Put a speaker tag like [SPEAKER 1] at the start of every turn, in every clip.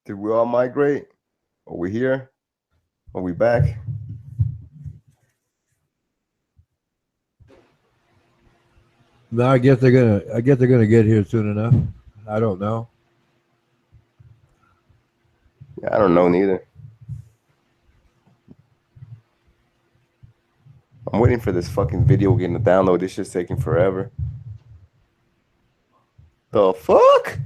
[SPEAKER 1] Did we all migrate? Are we here? Are we back?
[SPEAKER 2] No, I guess they're gonna. I guess they're gonna get here soon enough. I don't know.
[SPEAKER 1] Yeah, I don't know neither. I'm waiting for this fucking video getting to download. This shit's taking forever. The fuck?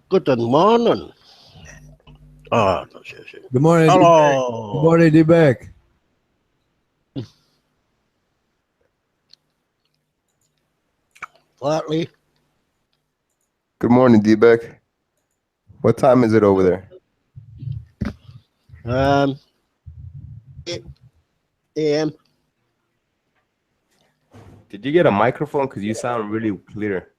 [SPEAKER 3] Good morning. Oh, that's it.
[SPEAKER 2] Good morning.
[SPEAKER 3] Hello.
[SPEAKER 2] Good morning, D-Back.
[SPEAKER 3] Flatley.
[SPEAKER 1] Good morning, D-Beck. What time is it over there?
[SPEAKER 3] 8 a.m.
[SPEAKER 1] Did you get a microphone? Because you sound really clear.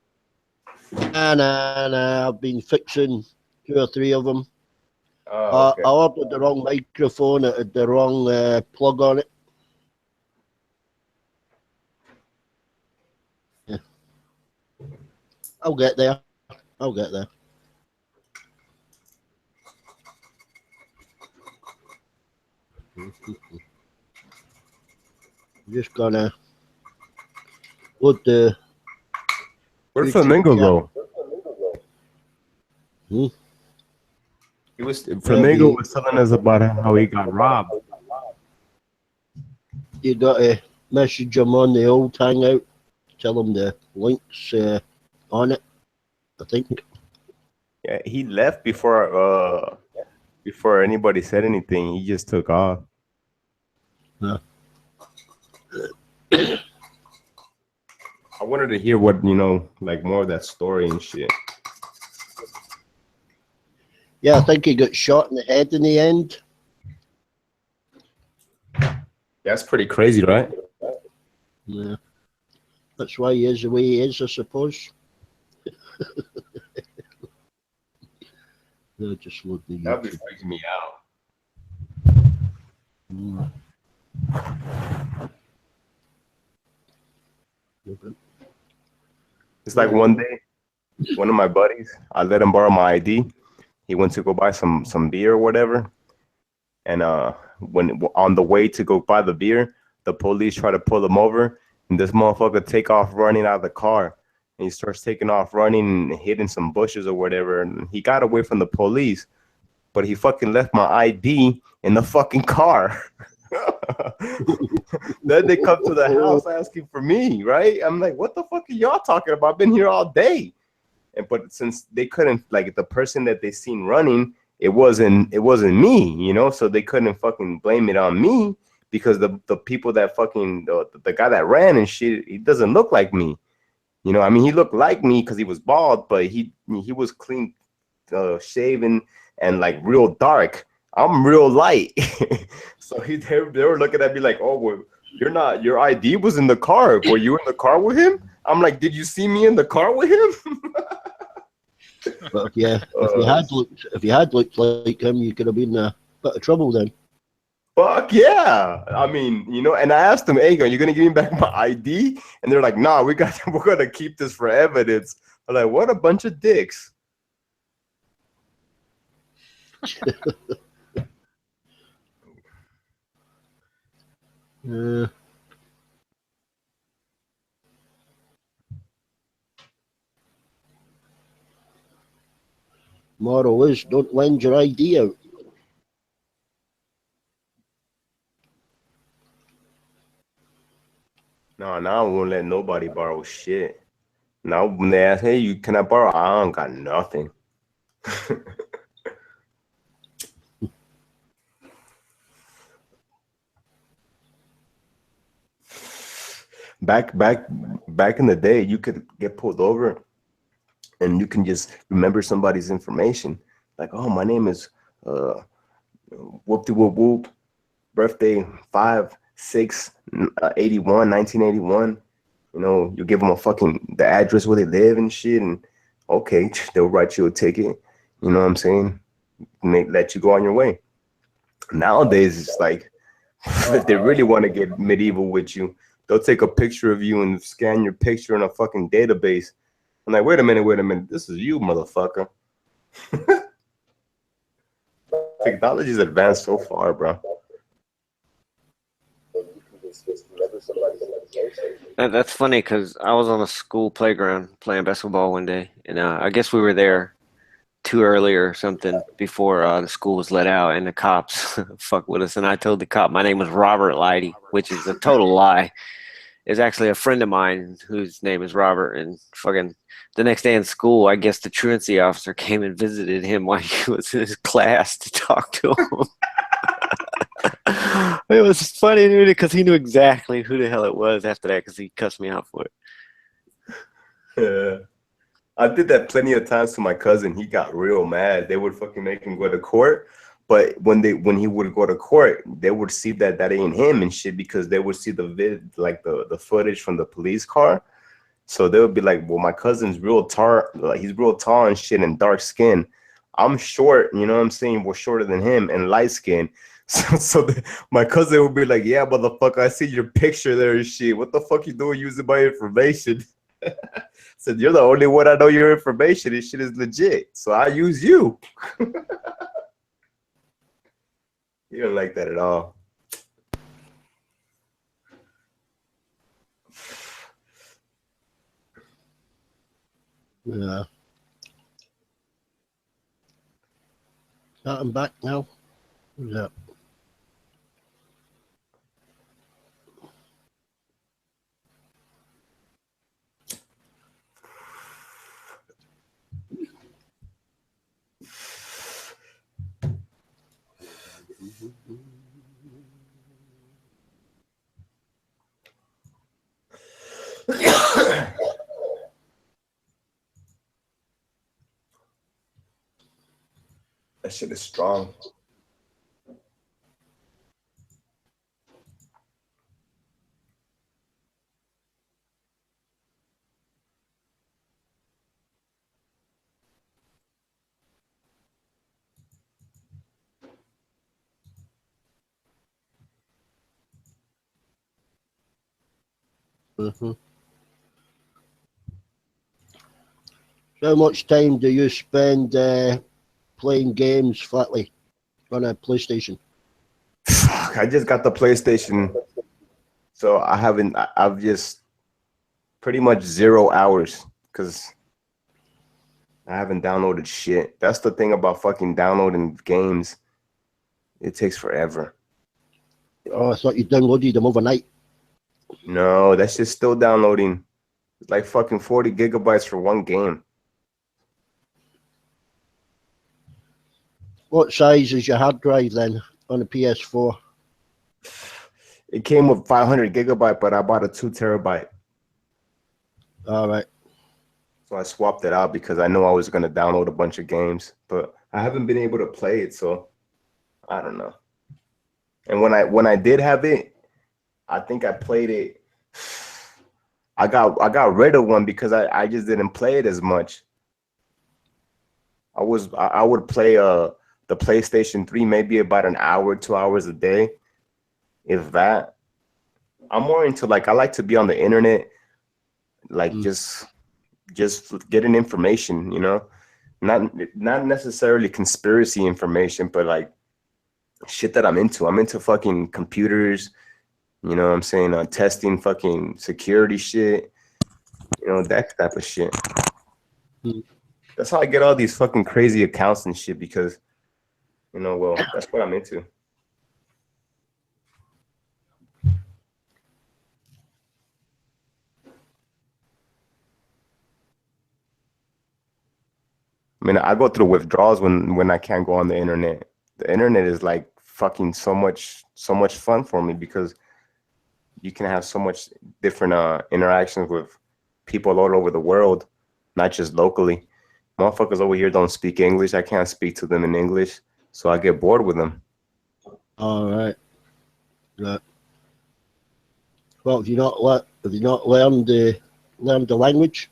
[SPEAKER 3] And I've been fixing 2 or 3 of them.
[SPEAKER 1] Oh, okay.
[SPEAKER 3] I ordered the wrong microphone. It had the wrong plug on it. Yeah. I'll get there. I'll get there. Just gonna put the.
[SPEAKER 1] Where'd Flamingo go?
[SPEAKER 3] Hmm?
[SPEAKER 1] Flamingo was telling us about how he got robbed.
[SPEAKER 3] You got to message him on the old hangout. Tell him the links on it. I think.
[SPEAKER 1] Yeah, he left before anybody said anything. He just took off.
[SPEAKER 3] Yeah.
[SPEAKER 1] I wanted to hear what, like more of that story and shit.
[SPEAKER 3] Yeah, I think he got shot in the head in the end.
[SPEAKER 1] That's pretty crazy, right?
[SPEAKER 3] Yeah. That's why he is the way he is, I suppose. No, just look the
[SPEAKER 1] That'd be
[SPEAKER 3] YouTube.
[SPEAKER 1] freaking me out.
[SPEAKER 3] Mm.
[SPEAKER 1] It's like one day, one of my buddies, I let him borrow my ID. He went to go buy some beer or whatever. And when on the way to go buy the beer, the police try to pull him over, and this motherfucker take off running out of the car. And he starts taking off running and hitting some bushes or whatever. And he got away from the police, but he fucking left my ID in the fucking car. Then they come to the house asking for me, right? I'm like, what the fuck are y'all talking about? I've been here all day. But since they couldn't, like, the person that they seen running, it wasn't me, so they couldn't fucking blame it on me because the people that fucking the guy that ran and shit, he doesn't look like me. I mean, he looked like me because he was bald, but he was clean shaven and like real dark. I'm real light. So they were looking at me like, oh, well, your ID was in the car. Were you in the car with him? I'm like, did you see me in the car with him?
[SPEAKER 3] But if you had looked like him, you could have been in a bit of trouble then.
[SPEAKER 1] Fuck yeah. I mean, and I asked them, hey, are you gonna give me back my ID? And they're like, nah, we're gonna keep this for evidence. I'm like, what a bunch of dicks.
[SPEAKER 3] Motto is don't lend your ID out.
[SPEAKER 1] No, now I won't let nobody borrow shit. Now when they ask, hey, can I borrow? I don't got nothing. Back in the day, you could get pulled over and you can just remember somebody's information. Like, oh, my name is whoop de whoop whoop, birthday 5/6/81, 1981. You give them the address where they live and shit, and okay, they'll write you a ticket. You know what I'm saying? Let you go on your way. Nowadays, it's like if they really want to get medieval with you, they'll take a picture of you and scan your picture in a fucking database. I'm like, wait a minute, this is you, motherfucker. Technology's advanced so far, bro.
[SPEAKER 4] That's funny because I was on a school playground playing basketball one day, and I guess we were there too early or something before the school was let out, and the cops fuck with us. And I told the cop my name was Robert Leidy, which is a total lie. It's actually a friend of mine whose name is Robert, and fucking the next day in school, I guess the truancy officer came and visited him while he was in his class to talk to him. It was funny, dude, because he knew exactly who the hell it was after that because he cussed me out for it.
[SPEAKER 1] Yeah. I did that plenty of times to my cousin. He got real mad. They would fucking make him go to court. But when he would go to court, they would see that ain't him and shit because they would see the footage from the police car. So they would be like, well, my cousin's real tall, like he's real tall and shit and dark skin. I'm short, you know what I'm saying? We're shorter than him and light skin. My cousin would be like, yeah, motherfucker, I see your picture there and shit. What the fuck you doing using my information? Said, you're the only one I know your information. This shit is legit. So I use you. You don't like that at all.
[SPEAKER 3] Yeah. I'm back now. Who's that?
[SPEAKER 1] That shit is strong.
[SPEAKER 3] Mm-hmm. So how much time do you spend playing games, Flatley, on a PlayStation?
[SPEAKER 1] Fuck, I just got the PlayStation, so I've just pretty much 0 hours because I haven't downloaded shit. That's the thing about fucking downloading games. It takes forever.
[SPEAKER 3] Oh, I thought you downloaded them overnight.
[SPEAKER 1] No, that shit's still downloading. It's like fucking 40 gigabytes for one game.
[SPEAKER 3] What size is your hard drive then on the PS4?
[SPEAKER 1] It came with 500 gigabyte, but I bought a 2 terabyte.
[SPEAKER 3] All right.
[SPEAKER 1] So I swapped it out because I know I was going to download a bunch of games, but I haven't been able to play it, so I don't know. And when I did have it, I think I played it. I got rid of one because I just didn't play it as much. I would play the PlayStation 3 maybe about an hour, 2 hours a day, if that. I'm more into I like to be on the internet, just getting information, you know, not necessarily conspiracy information, but shit that I'm into. I'm into fucking computers, you know what I'm saying? Testing fucking security shit, you know, that type of shit. That's how I get all these fucking crazy accounts and shit because, you know, well, that's what I'm into. I mean, I go through withdrawals when I can't go on the internet. The internet is like fucking so much fun for me because you can have so much different interactions with people all over the world, not just locally. Motherfuckers over here don't speak English. I can't speak to them in English, so I get bored with them.
[SPEAKER 3] All right. Right. Well, have you not learned the language?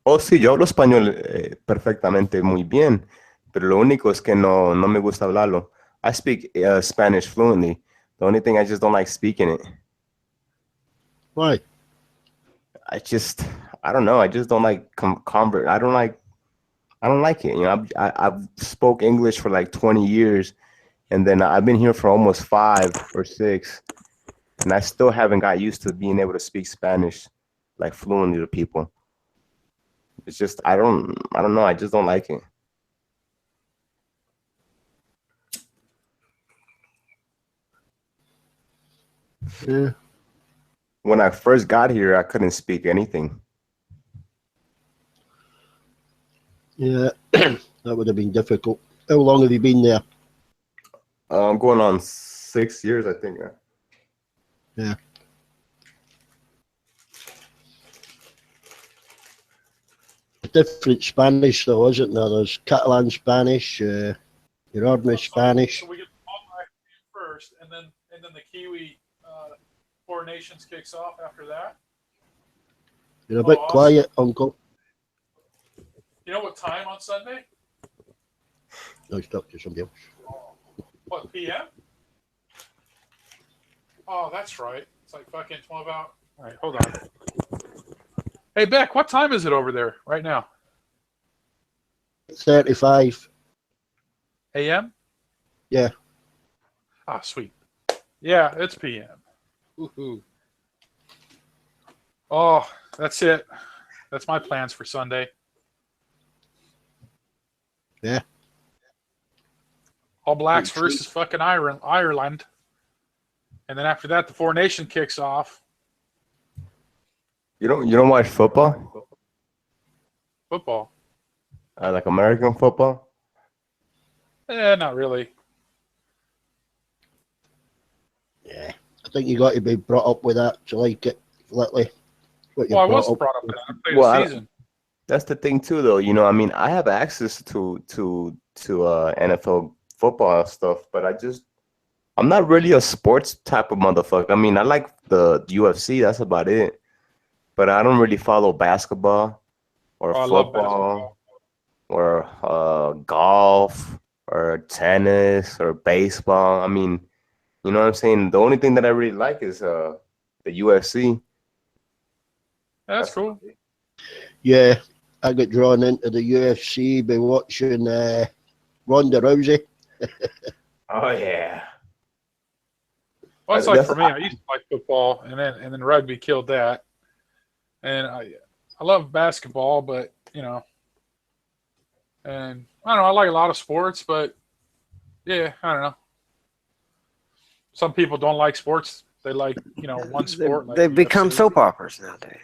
[SPEAKER 1] Oh, sí, yo hablo español perfectamente muy bien, pero lo único es que no me gusta hablarlo. I speak Spanish fluently. The only thing I just don't like speaking it.
[SPEAKER 3] Why?
[SPEAKER 1] I don't know. I just don't like convert. I don't like it. You know, I've spoke English for like 20 years, and then I've been here for almost 5 or 6, and I still haven't got used to being able to speak Spanish like fluently to people. It's just I don't know. I just don't like it.
[SPEAKER 3] Yeah.
[SPEAKER 1] When I first got here, I couldn't speak anything.
[SPEAKER 3] Yeah, that would have been difficult. How long have you been there?
[SPEAKER 1] I'm going on 6 years, I think.
[SPEAKER 3] Yeah. Different Spanish, though, isn't there? There's Catalan Spanish, Yorubas Spanish.
[SPEAKER 5] So we get the All Black first, and then the Kiwi Four Nations kicks off after that.
[SPEAKER 3] You're a bit
[SPEAKER 5] awesome.
[SPEAKER 3] quiet, Uncle.
[SPEAKER 5] You know what time on Sunday?
[SPEAKER 3] No, talk to somebody else.
[SPEAKER 5] What, PM? Oh, that's right. It's like fucking 12 out. All right, hold on. Hey, Beck, what time is it over there right now?
[SPEAKER 3] 35.
[SPEAKER 5] AM?
[SPEAKER 3] Yeah.
[SPEAKER 5] Ah, sweet. Yeah, it's PM. Woohoo. Oh, that's it. That's my plans for Sunday.
[SPEAKER 3] Yeah.
[SPEAKER 5] All Blacks versus fucking Ireland. And then after that, the Four Nation kicks off.
[SPEAKER 1] You don't watch football?
[SPEAKER 5] Football.
[SPEAKER 1] Like American football?
[SPEAKER 5] Not really.
[SPEAKER 3] Yeah. I think you got to be brought up with that to like it, literally. What
[SPEAKER 5] Well, I wasn't brought up with that. I played
[SPEAKER 1] Well,
[SPEAKER 5] a season.
[SPEAKER 1] That's the thing too, though. You know, I mean, I have access to NFL football stuff, but I'm not really a sports type of motherfucker. I mean, I like the UFC. That's about it. But I don't really follow basketball or
[SPEAKER 5] Oh, I love
[SPEAKER 1] football or golf or tennis or baseball. I mean, you know what I'm saying? The only thing that I really like is the UFC.
[SPEAKER 5] That's cool.
[SPEAKER 3] Yeah. I got drawn into the UFC by watching Ronda Rousey.
[SPEAKER 1] Oh yeah.
[SPEAKER 5] Well, it's like for me, I used to like football, and then rugby killed that. And I love basketball, but and I don't know, I like a lot of sports, but yeah, I don't know. Some people don't like sports; they like one sport.
[SPEAKER 4] They've become
[SPEAKER 5] UFC.
[SPEAKER 4] soap operas nowadays.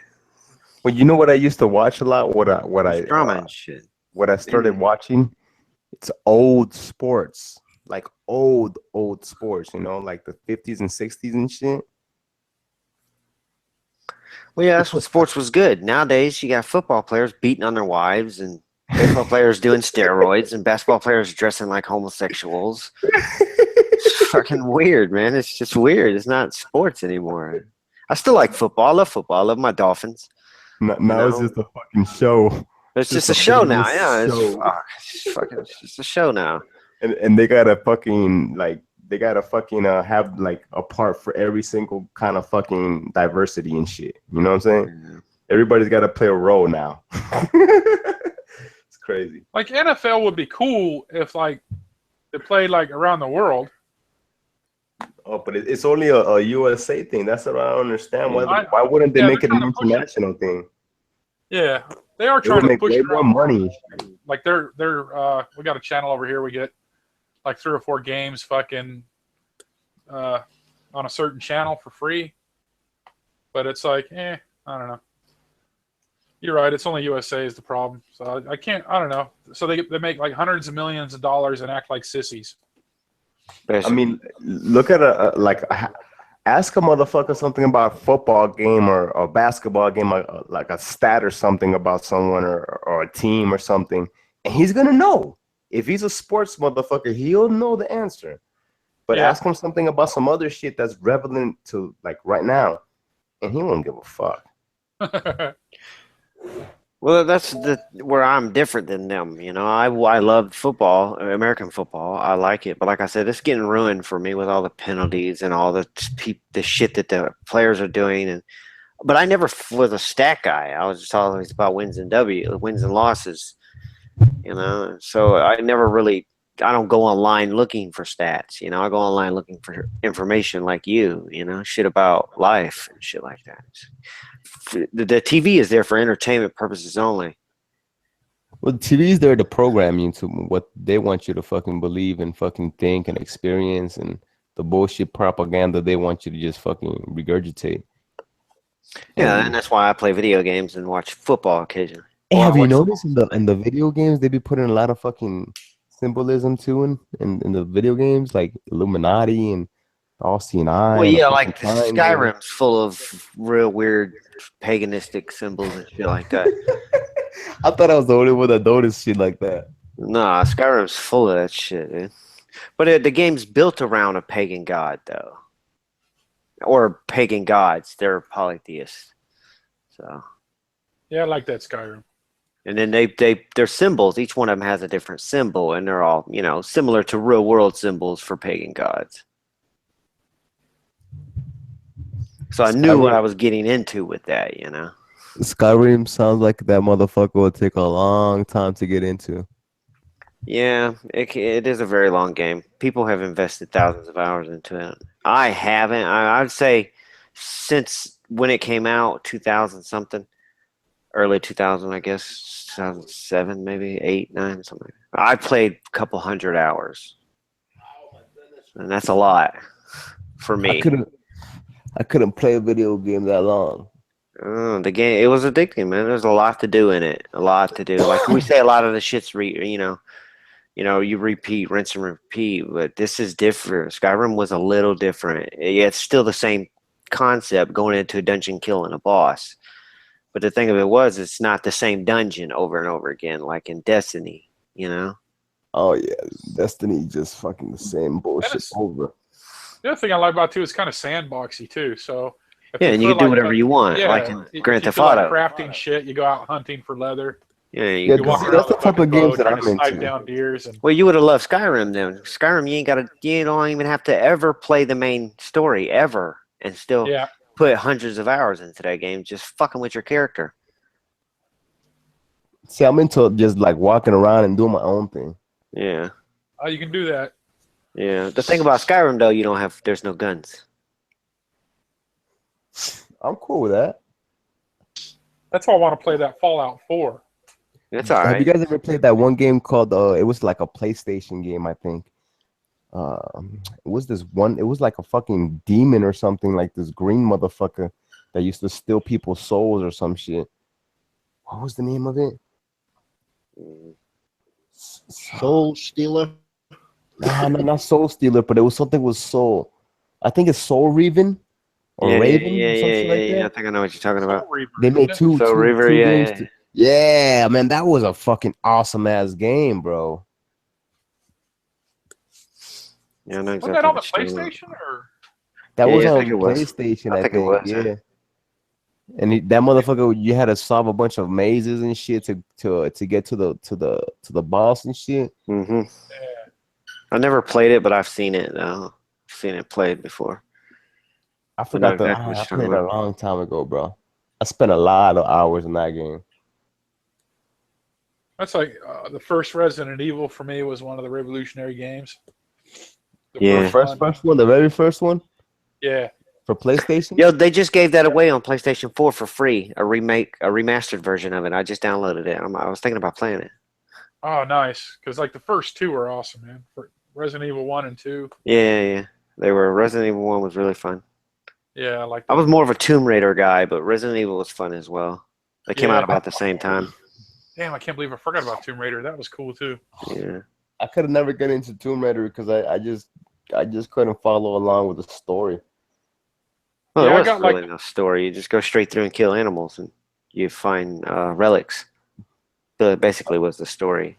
[SPEAKER 1] Well, you know what I used to watch a lot?
[SPEAKER 4] It's drama and shit.
[SPEAKER 1] What I started watching? It's old sports, like old sports. Like the 50s and 60s and shit.
[SPEAKER 4] Well, yeah, that's when sports was good. Nowadays, you got football players beating on their wives, and baseball players doing steroids, and basketball players dressing like homosexuals. It's fucking weird, man. It's just weird. It's not sports anymore. I still like football. I love football. I love my Dolphins.
[SPEAKER 1] Now it's just a fucking show.
[SPEAKER 4] It's just a show now.
[SPEAKER 1] business
[SPEAKER 4] Yeah,
[SPEAKER 1] show.
[SPEAKER 4] it's just a show now.
[SPEAKER 1] And they gotta fucking have like a part for every single kind of fucking diversity and shit. You know what I'm saying?
[SPEAKER 4] Yeah.
[SPEAKER 1] Everybody's got to play a role now. It's crazy.
[SPEAKER 5] Like NFL would be cool if like they played like around the world.
[SPEAKER 1] Oh, but it's only a USA thing. That's what I don't understand. Why wouldn't they
[SPEAKER 5] Yeah,
[SPEAKER 1] make it
[SPEAKER 5] they're
[SPEAKER 1] an
[SPEAKER 5] trying to push it.
[SPEAKER 1] international thing?
[SPEAKER 5] Yeah, they are
[SPEAKER 1] It would
[SPEAKER 5] trying to
[SPEAKER 1] make
[SPEAKER 5] push
[SPEAKER 1] way
[SPEAKER 5] it
[SPEAKER 1] more
[SPEAKER 5] around.
[SPEAKER 1] money.
[SPEAKER 5] Like they're we got a channel over here. We get like 3 or 4 games fucking on a certain channel for free. But it's like, I don't know. You're right. It's only USA is the problem. So I can't. I don't know. So they make like hundreds of millions of dollars and act like sissies.
[SPEAKER 1] I mean, look at ask a motherfucker something about a football game or a basketball game, like a stat or something about someone or a team or something, and he's gonna know. If he's a sports motherfucker, he'll know the answer. But
[SPEAKER 5] Yeah.
[SPEAKER 1] ask him something about some other shit that's relevant to like right now, and he won't give a fuck.
[SPEAKER 4] Well, that's where I'm different than them. You know, I love football, American football. I like it, but like I said, it's getting ruined for me with all the penalties and all the shit that the players are doing. And but I never was a stat guy. I was just always about wins and losses. You know, so I never really. I don't go online looking for stats. You know, I go online looking for information like you. You know, shit about life and shit like that. The TV is there for entertainment purposes only.
[SPEAKER 1] Well, TV is there to program you to what they want you to fucking believe and fucking think and experience, and the bullshit propaganda they want you to just fucking regurgitate.
[SPEAKER 4] Yeah, and that's why I play video games and watch football occasionally.
[SPEAKER 1] Hey,
[SPEAKER 4] Or I
[SPEAKER 1] have you
[SPEAKER 4] watch
[SPEAKER 1] noticed in the video games they be putting a lot of fucking symbolism too in the video games, like Illuminati and all CNI.
[SPEAKER 4] Well,
[SPEAKER 1] and
[SPEAKER 4] yeah,
[SPEAKER 1] the
[SPEAKER 4] like
[SPEAKER 1] fucking time,
[SPEAKER 4] Skyrim's full of real weird paganistic symbols and shit like that.
[SPEAKER 1] I thought I was the only one that noticed shit like that.
[SPEAKER 4] Nah, Skyrim's full of that shit, dude. But the game's built around a pagan god, though, or pagan gods. They're polytheists, so.
[SPEAKER 5] Yeah, I like that Skyrim.
[SPEAKER 4] And then their symbols. Each one of them has a different symbol, and they're all similar to real world symbols for pagan gods. So I knew what I was getting into with that,
[SPEAKER 1] Skyrim sounds like that motherfucker will take a long time to get into.
[SPEAKER 4] Yeah, it is a very long game. People have invested thousands of hours into it. I haven't. I'd say since when it came out, 2000 something, early 2000, I guess, 2007, maybe 8, 9, something. I played a couple hundred hours, and that's a lot for me.
[SPEAKER 1] I couldn't play a video game that long.
[SPEAKER 4] The game, it was addicting, man. There's a lot to do in it. A lot to do. Like we say, a lot of the shit's you repeat, rinse and repeat. But this is different. Skyrim was a little different. Yeah, it's still the same concept, going into a dungeon, killing a boss. But the thing of it was, it's not the same dungeon over and over again, like in Destiny.
[SPEAKER 1] Oh yeah, Destiny just fucking the same bullshit over.
[SPEAKER 5] The other thing I like about it too is kind of sandboxy too. So
[SPEAKER 4] yeah, and you can do whatever you want, like in Grand Theft Auto.
[SPEAKER 5] Crafting shit, you go out hunting for leather.
[SPEAKER 4] Yeah, you
[SPEAKER 1] that's the type of games that I'm into.
[SPEAKER 5] Down deers and...
[SPEAKER 4] Well, you would have loved Skyrim then. Skyrim, you don't even have to ever play the main story ever, and still put hundreds of hours into that game, just fucking with your character.
[SPEAKER 1] See, I'm into just like walking around and doing my own thing.
[SPEAKER 4] Yeah.
[SPEAKER 5] Oh, you can do that.
[SPEAKER 4] Yeah. The thing about Skyrim though, there's no guns.
[SPEAKER 1] I'm cool with that.
[SPEAKER 5] That's why I want to play that Fallout 4.
[SPEAKER 4] That's all right.
[SPEAKER 1] Have you guys ever played that one game called it was like a PlayStation game, I think. It was like a fucking demon or something, like this green motherfucker that used to steal people's souls or some shit. What was the name of it?
[SPEAKER 3] Soul Stealer?
[SPEAKER 1] No, not Soul Stealer, but it was something with soul. I think it's Soul Raven or Raven.
[SPEAKER 4] Yeah. I think I know what you're talking about.
[SPEAKER 1] They made two
[SPEAKER 4] games.
[SPEAKER 1] Yeah, man, that was a fucking awesome ass game, bro.
[SPEAKER 4] Yeah, I know exactly.
[SPEAKER 5] Was that on the PlayStation or?
[SPEAKER 1] That was on PlayStation, I think. It was, yeah. And that motherfucker, you had to solve a bunch of mazes and shit to get to the boss and shit.
[SPEAKER 4] Mm-hmm. Yeah. I never played it, but I've seen it. I've seen it played before.
[SPEAKER 1] I forgot I played it a long time ago, bro. I spent a lot of hours in that game.
[SPEAKER 5] That's like the first Resident Evil for me was one of the revolutionary games.
[SPEAKER 4] The
[SPEAKER 1] first one, the very first one.
[SPEAKER 5] Yeah.
[SPEAKER 1] For PlayStation?
[SPEAKER 4] Yo, they just gave that away on PlayStation 4 for free. A remastered version of it. I just downloaded it. I was thinking about playing it.
[SPEAKER 5] Oh, nice. Because like the first two were awesome, man. For Resident Evil 1 and 2.
[SPEAKER 4] Yeah. They were. Resident Evil 1 was really fun.
[SPEAKER 5] Yeah, I like that.
[SPEAKER 4] I was more of a Tomb Raider guy, but Resident Evil was fun as well. They came out about the same time.
[SPEAKER 5] Damn, I can't believe I forgot about Tomb Raider. That was cool too.
[SPEAKER 4] Yeah.
[SPEAKER 1] I could have never got into Tomb Raider because I just couldn't follow along with the story.
[SPEAKER 4] Well, there wasn't really no story. You just go straight through and kill animals, and you find relics. That basically was the story.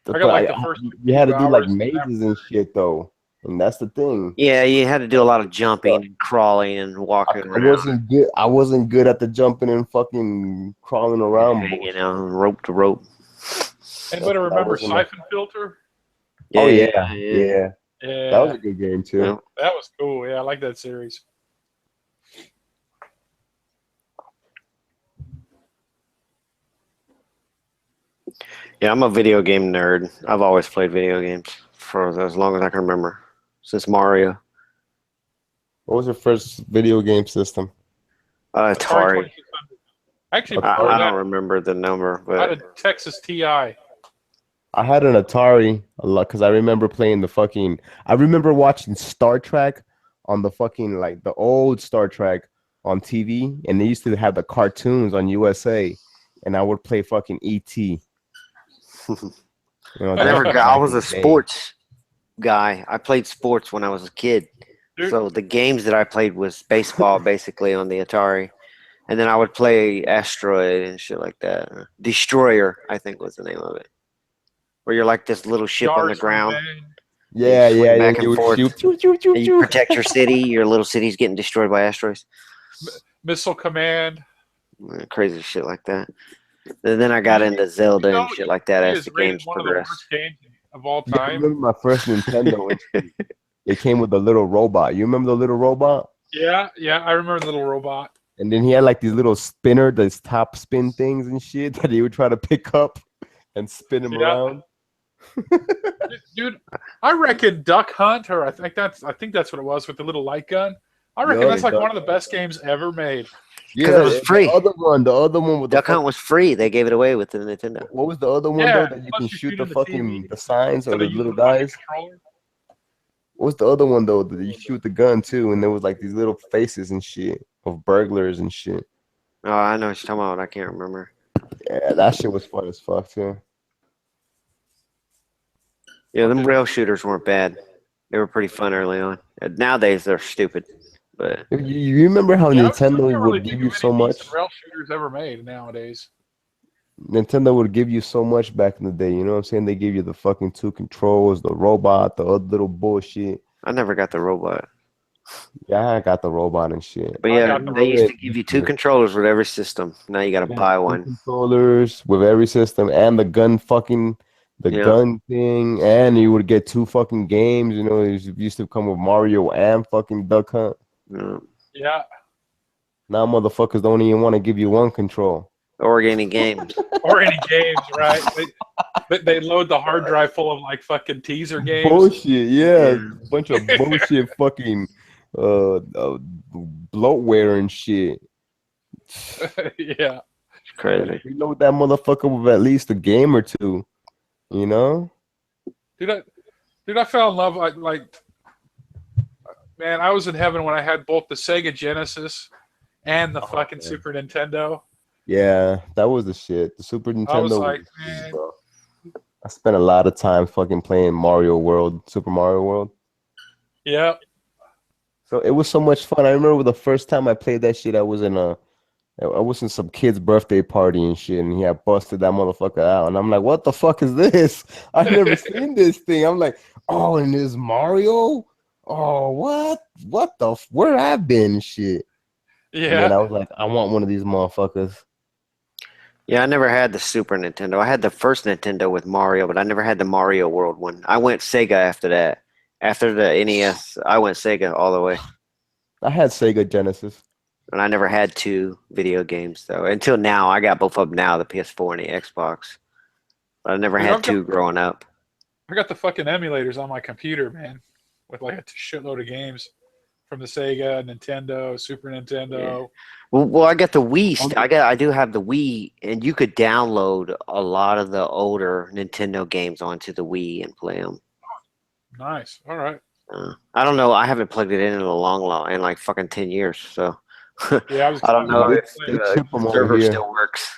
[SPEAKER 5] I got like the first
[SPEAKER 1] you had to do like mazes and shit though. And that's the thing.
[SPEAKER 4] Yeah, you had to do a lot of jumping and crawling and walking
[SPEAKER 1] I
[SPEAKER 4] around.
[SPEAKER 1] wasn't good. I wasn't good at the jumping and fucking crawling around.
[SPEAKER 4] Hanging out rope to rope.
[SPEAKER 5] Anybody
[SPEAKER 1] That
[SPEAKER 5] remember
[SPEAKER 1] wasn't
[SPEAKER 5] Siphon Filter?
[SPEAKER 1] Oh yeah.
[SPEAKER 5] Yeah,
[SPEAKER 1] That was a good game too.
[SPEAKER 4] Yeah.
[SPEAKER 5] that was cool. Yeah, I like that series.
[SPEAKER 4] Yeah, I'm a video game nerd. I've always played video games for as long as I can remember, since Mario.
[SPEAKER 1] What was your first video game system?
[SPEAKER 4] Atari.
[SPEAKER 5] 2600. Actually, before
[SPEAKER 4] I
[SPEAKER 5] that,
[SPEAKER 4] don't remember the number,
[SPEAKER 5] I had
[SPEAKER 4] but
[SPEAKER 5] a Texas TI.
[SPEAKER 1] I had an Atari a lot because I remember playing the fucking. I remember watching Star Trek on the fucking like the old Star Trek on TV, and they used to have the cartoons on USA, and I would play fucking ET. You know,
[SPEAKER 5] I never
[SPEAKER 1] that
[SPEAKER 4] I
[SPEAKER 1] back
[SPEAKER 4] was
[SPEAKER 1] in
[SPEAKER 4] a
[SPEAKER 1] the day.
[SPEAKER 4] sports guy. I played sports when I was a kid.
[SPEAKER 5] Dude,
[SPEAKER 4] So the games that I played was baseball, basically on the Atari, and then I would play Asteroid and shit like that. Destroyer, I think was the name of it, where you're like this little ship on the
[SPEAKER 5] Stars
[SPEAKER 4] ground,
[SPEAKER 5] Remain.
[SPEAKER 1] Yeah,
[SPEAKER 4] swing
[SPEAKER 1] yeah,
[SPEAKER 4] back
[SPEAKER 1] yeah.
[SPEAKER 4] and
[SPEAKER 1] You would
[SPEAKER 4] forth.
[SPEAKER 1] shoot, choo, choo, choo,
[SPEAKER 4] and you
[SPEAKER 1] choo.
[SPEAKER 4] protect your city. Your little city's getting destroyed by asteroids.
[SPEAKER 5] Missile Command.
[SPEAKER 4] Crazy shit like that. And then I got into Zelda and shit like that
[SPEAKER 5] It
[SPEAKER 4] as
[SPEAKER 5] is
[SPEAKER 4] the
[SPEAKER 5] rated
[SPEAKER 4] games
[SPEAKER 5] one of the
[SPEAKER 4] progressed.
[SPEAKER 5] worst games of all
[SPEAKER 1] Yeah, I
[SPEAKER 5] time.
[SPEAKER 1] remember my first Nintendo. It came with a little robot. You remember the little robot?
[SPEAKER 5] Yeah, I remember the little robot.
[SPEAKER 1] And then he had like these little spinner, these top spin things and shit that he would try to pick up and spin him
[SPEAKER 5] Yeah.
[SPEAKER 1] around.
[SPEAKER 5] Dude, I reckon Duck Hunt, or I think that's what it was with the little light gun. I reckon
[SPEAKER 1] Yeah,
[SPEAKER 5] that's like
[SPEAKER 1] Duck
[SPEAKER 5] one of the best games ever made.
[SPEAKER 1] Yeah,
[SPEAKER 4] it was free.
[SPEAKER 1] The other one with
[SPEAKER 4] Duck
[SPEAKER 1] the
[SPEAKER 4] Hunt was free. They gave it away with the Nintendo.
[SPEAKER 1] what was the other one
[SPEAKER 5] Yeah,
[SPEAKER 1] though that you
[SPEAKER 5] plus
[SPEAKER 1] can
[SPEAKER 5] you
[SPEAKER 1] shoot
[SPEAKER 5] shoot
[SPEAKER 1] the
[SPEAKER 5] in the
[SPEAKER 1] fucking
[SPEAKER 5] TV.
[SPEAKER 1] the signs
[SPEAKER 5] So
[SPEAKER 1] or
[SPEAKER 5] they
[SPEAKER 1] the
[SPEAKER 5] use
[SPEAKER 1] little
[SPEAKER 5] the fucking
[SPEAKER 1] guys?
[SPEAKER 5] controller.
[SPEAKER 1] What was the other one though that you shoot the gun too, and there was like these little faces and shit of burglars and shit.
[SPEAKER 4] Oh, I know what you're talking about. I can't remember.
[SPEAKER 1] Yeah, that shit was fun as fuck too.
[SPEAKER 4] Yeah, them rail shooters weren't bad. They were pretty fun early on. Nowadays they're stupid, but
[SPEAKER 1] You remember how
[SPEAKER 5] Yeah, I
[SPEAKER 1] Nintendo
[SPEAKER 5] can't really
[SPEAKER 1] would
[SPEAKER 5] think
[SPEAKER 1] give you
[SPEAKER 5] of
[SPEAKER 1] so
[SPEAKER 5] any
[SPEAKER 1] much?
[SPEAKER 5] decent rail shooters ever made nowadays.
[SPEAKER 1] Nintendo would give you so much back in the day. You know what I'm saying? They give you the fucking two controls, the robot, the other little bullshit.
[SPEAKER 4] I never got the robot.
[SPEAKER 1] Yeah, I got the robot and shit.
[SPEAKER 4] But
[SPEAKER 5] I
[SPEAKER 4] yeah,
[SPEAKER 5] got the
[SPEAKER 4] they used to
[SPEAKER 1] robot.
[SPEAKER 4] give you two controllers with every system. Now you got to buy
[SPEAKER 1] Two
[SPEAKER 4] one.
[SPEAKER 1] controllers with every system and the gun
[SPEAKER 4] Yeah.
[SPEAKER 1] gun thing, and you would get two fucking games. You know, it used to come with Mario and fucking Duck Hunt.
[SPEAKER 4] Yeah.
[SPEAKER 5] Yeah,
[SPEAKER 1] Now motherfuckers don't even want to give you one control.
[SPEAKER 4] Or any games.
[SPEAKER 5] or any games, right? They load the hard drive full of like fucking teaser games.
[SPEAKER 1] Bullshit, yeah,
[SPEAKER 4] Yeah.
[SPEAKER 1] bunch of bullshit fucking bloatware and shit.
[SPEAKER 5] Yeah,
[SPEAKER 4] It's crazy.
[SPEAKER 1] Reload that motherfucker with at least a game or two, you know?
[SPEAKER 5] dude, I fell in love like man, I was in heaven when I had both the Sega Genesis and the fucking
[SPEAKER 1] man.
[SPEAKER 5] Super Nintendo.
[SPEAKER 1] Yeah, that was the shit. The Super Nintendo.
[SPEAKER 5] I was
[SPEAKER 1] was
[SPEAKER 5] like,
[SPEAKER 1] the shit,
[SPEAKER 5] man.
[SPEAKER 1] bro. I spent a lot of time fucking playing Mario World, Super Mario World.
[SPEAKER 5] Yeah,
[SPEAKER 1] So it was so much fun. I remember the first time I played that shit, I was in some kid's birthday party and shit, and he had busted that motherfucker out, and I'm like, what the fuck is this? I've never seen this thing. I'm like, oh, and there's Mario? Oh, what where I've been and shit. And then
[SPEAKER 5] yeah.
[SPEAKER 1] I was like, I want one of these motherfuckers.
[SPEAKER 4] Yeah, I never had the Super Nintendo. I had the first Nintendo with Mario, but I never had the Mario World one. I went Sega after that. After the NES, I went Sega all the way.
[SPEAKER 1] I had Sega Genesis.
[SPEAKER 4] And I never had two video games, though. Until now, I got both of them now, the PS4 and the Xbox. But I never
[SPEAKER 5] Dude,
[SPEAKER 4] had
[SPEAKER 5] I've got-
[SPEAKER 4] two growing up.
[SPEAKER 5] I got the fucking emulators on my computer, man, with like a shitload of games from the Sega, Nintendo, Super Nintendo.
[SPEAKER 4] Well, I got the Wii. I do have the Wii, and you could download a lot of the older Nintendo games onto the Wii and play them.
[SPEAKER 5] Nice. All right.
[SPEAKER 4] I don't know. I haven't plugged it in a long, in like fucking 10 years. So
[SPEAKER 5] Yeah,
[SPEAKER 4] I don't know if
[SPEAKER 1] They ship 'em over
[SPEAKER 4] server
[SPEAKER 1] here.
[SPEAKER 4] still works.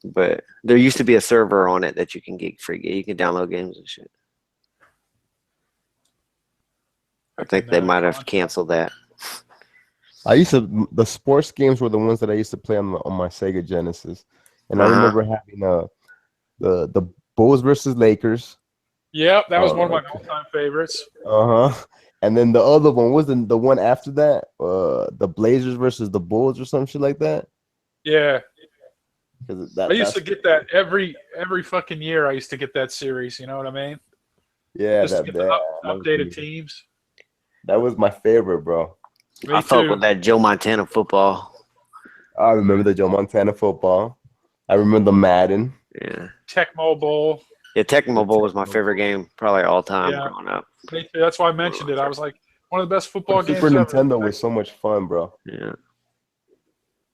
[SPEAKER 4] But there used to be a server on it that you can get free. You can download games and shit. I think they might have canceled that.
[SPEAKER 1] The sports games were the ones that I used to play on my Sega Genesis, and I
[SPEAKER 4] Uh-huh.
[SPEAKER 1] remember having the Bulls versus Lakers,
[SPEAKER 5] Yep, that was one of my
[SPEAKER 1] okay.
[SPEAKER 5] all-time favorites.
[SPEAKER 1] And then the other one was the one after that, the Blazers versus the Bulls or some shit like that.
[SPEAKER 5] Yeah,
[SPEAKER 1] 'Cause
[SPEAKER 5] I used to
[SPEAKER 1] that's
[SPEAKER 5] get that every fucking year. I used to get that series. You know what I mean?
[SPEAKER 1] yeah,
[SPEAKER 5] Just to get the updated
[SPEAKER 1] was,
[SPEAKER 5] teams.
[SPEAKER 1] that was my favorite, bro.
[SPEAKER 5] Me
[SPEAKER 4] I fuck
[SPEAKER 5] too.
[SPEAKER 4] with that Joe Montana football.
[SPEAKER 1] I remember the Joe Montana football. I remember the Madden.
[SPEAKER 4] Yeah.
[SPEAKER 5] Tecmo Bowl.
[SPEAKER 4] Yeah, Tecmo Bowl was my favorite game, probably all time
[SPEAKER 5] Yeah.
[SPEAKER 4] growing up.
[SPEAKER 5] Me too. That's why I mentioned it. I was like, one of the best football
[SPEAKER 1] But
[SPEAKER 5] games
[SPEAKER 1] Super
[SPEAKER 5] ever.
[SPEAKER 1] Nintendo was so much fun, bro.
[SPEAKER 4] Yeah.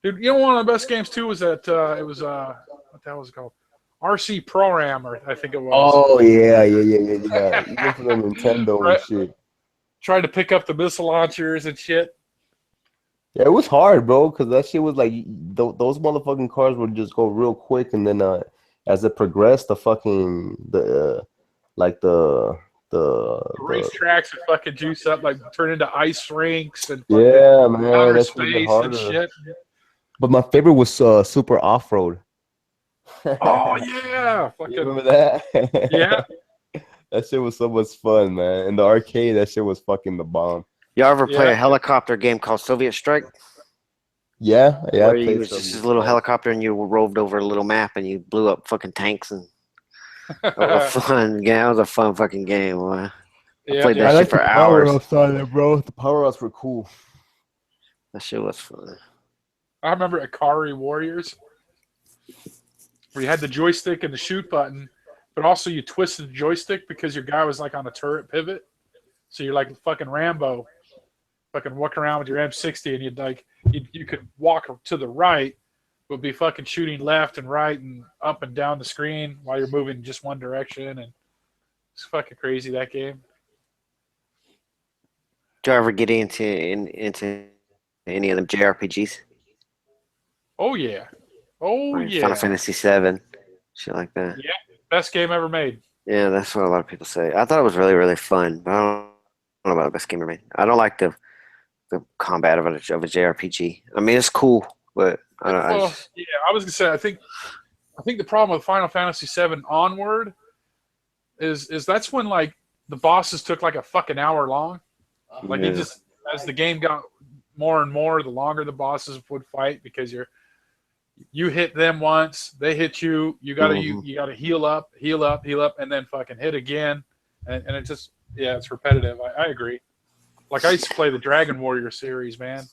[SPEAKER 5] Dude, you know one of the best games too was that it was what the hell was it called? RC Pro-Rammer, I think it was.
[SPEAKER 1] Oh yeah. Even for the Nintendo
[SPEAKER 5] Right.
[SPEAKER 1] and shit.
[SPEAKER 5] Tried to pick up the missile launchers and shit.
[SPEAKER 1] Yeah, it was hard, bro, because that shit was like those motherfucking cars would just go real quick, and then as it progressed, like the
[SPEAKER 5] Racetracks would fucking juice up, like turn into ice rinks and fucking
[SPEAKER 1] yeah, man,
[SPEAKER 5] outer
[SPEAKER 1] that shit would get
[SPEAKER 5] space and
[SPEAKER 1] harder.
[SPEAKER 5] shit.
[SPEAKER 1] But my favorite was Super Off Road.
[SPEAKER 5] Oh yeah,
[SPEAKER 1] You
[SPEAKER 5] fucking
[SPEAKER 1] remember that?
[SPEAKER 5] yeah.
[SPEAKER 1] That shit was so much fun, man. In the arcade, that shit was fucking the bomb.
[SPEAKER 4] Y'all ever play
[SPEAKER 5] Yeah.
[SPEAKER 4] a helicopter game called Soviet Strike?
[SPEAKER 1] Yeah. I
[SPEAKER 4] Where you
[SPEAKER 1] played
[SPEAKER 4] was
[SPEAKER 1] some.
[SPEAKER 4] just a little helicopter and you roved over a little map and you blew up fucking tanks and that was a fun game. That was a fun fucking game, boy.
[SPEAKER 5] Yeah,
[SPEAKER 4] played
[SPEAKER 5] yeah.
[SPEAKER 4] that
[SPEAKER 1] I
[SPEAKER 4] shit
[SPEAKER 1] like
[SPEAKER 4] for
[SPEAKER 1] the power
[SPEAKER 4] hours.
[SPEAKER 1] ups on it, bro. The power ups were cool.
[SPEAKER 4] That shit was fun.
[SPEAKER 5] I remember Akari Warriors, where you had the joystick and the shoot button, but also you twisted the joystick because your guy was like on a turret pivot. So you're like fucking Rambo, fucking walk around with your M60, and you'd like you could walk to the right, but be fucking shooting left and right and up and down the screen while you're moving just one direction, and it's fucking crazy that game.
[SPEAKER 4] Did you ever get into any of them JRPGs?
[SPEAKER 5] Oh yeah, oh
[SPEAKER 4] Like
[SPEAKER 5] yeah,
[SPEAKER 4] Final Fantasy VII, shit like that.
[SPEAKER 5] best game ever made.
[SPEAKER 4] Yeah, that's what a lot of people say. I thought it was really, really fun, but I don't know about the best game ever made. I don't like the combat of a JRPG. I mean, it's cool, but I don't. I
[SPEAKER 5] Well,
[SPEAKER 4] just,
[SPEAKER 5] yeah, I was gonna say I think the problem with Final Fantasy VII Onward is that's when like the bosses took like a fucking hour long. Like
[SPEAKER 4] Yeah.
[SPEAKER 5] you just as the game got more and more, the longer the bosses would fight because you hit them once, they hit you. You gotta you gotta heal up, and then fucking hit again, and it just it's repetitive. I agree. Like I used to play the Dragon Warrior series, man,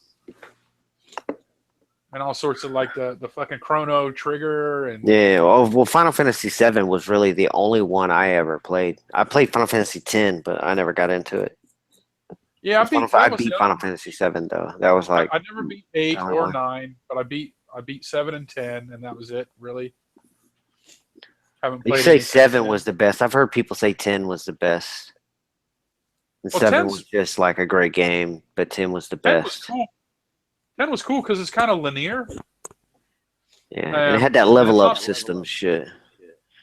[SPEAKER 5] and all sorts of like the fucking Chrono Trigger and
[SPEAKER 4] yeah. Well, Final Fantasy VII was really the only one I ever played. I played Final Fantasy X, but I never got into it.
[SPEAKER 5] yeah.
[SPEAKER 4] I beat Final Fantasy VII though. That was like
[SPEAKER 5] I never beat 8
[SPEAKER 4] I don't
[SPEAKER 5] or
[SPEAKER 4] know.
[SPEAKER 5] 9, but I beat 7 and 10, and that was it. Really, haven't
[SPEAKER 4] you
[SPEAKER 5] played.
[SPEAKER 4] say
[SPEAKER 5] any since
[SPEAKER 4] 7
[SPEAKER 5] then.
[SPEAKER 4] was the best. I've heard people say 10 was the best. And
[SPEAKER 5] Well,
[SPEAKER 4] 7
[SPEAKER 5] 10's
[SPEAKER 4] was just like a great game, but 10 was the
[SPEAKER 5] 10 was
[SPEAKER 4] best.
[SPEAKER 5] cool. 10 was cool because it's kind of linear.
[SPEAKER 4] Yeah, and it had that
[SPEAKER 5] and
[SPEAKER 4] level
[SPEAKER 5] it's
[SPEAKER 4] up
[SPEAKER 5] not-
[SPEAKER 4] system shit.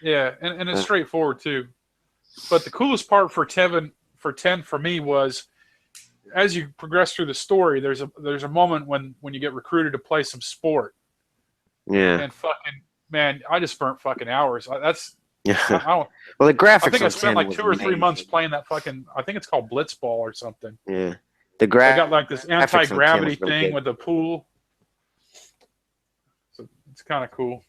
[SPEAKER 5] Yeah, and it's
[SPEAKER 4] Yeah.
[SPEAKER 5] straightforward too. But the coolest part for 10 for me was as you progress through the story, there's a moment when you get recruited to play some sport,
[SPEAKER 4] Yeah.
[SPEAKER 5] and fucking man, I just burnt fucking hours. That's I
[SPEAKER 4] Yeah.
[SPEAKER 5] don't.
[SPEAKER 4] Well, the graphics
[SPEAKER 5] I think I
[SPEAKER 4] on
[SPEAKER 5] spent
[SPEAKER 4] 10
[SPEAKER 5] like
[SPEAKER 4] was
[SPEAKER 5] 2 or 3
[SPEAKER 4] amazing.
[SPEAKER 5] months playing that fucking. I think it's called Blitzball or something.
[SPEAKER 4] Yeah. The
[SPEAKER 5] They
[SPEAKER 4] graphics
[SPEAKER 5] got like this
[SPEAKER 4] graphics on 10 was
[SPEAKER 5] anti-gravity
[SPEAKER 4] really
[SPEAKER 5] thing
[SPEAKER 4] good.
[SPEAKER 5] with the pool. So it's kind of cool.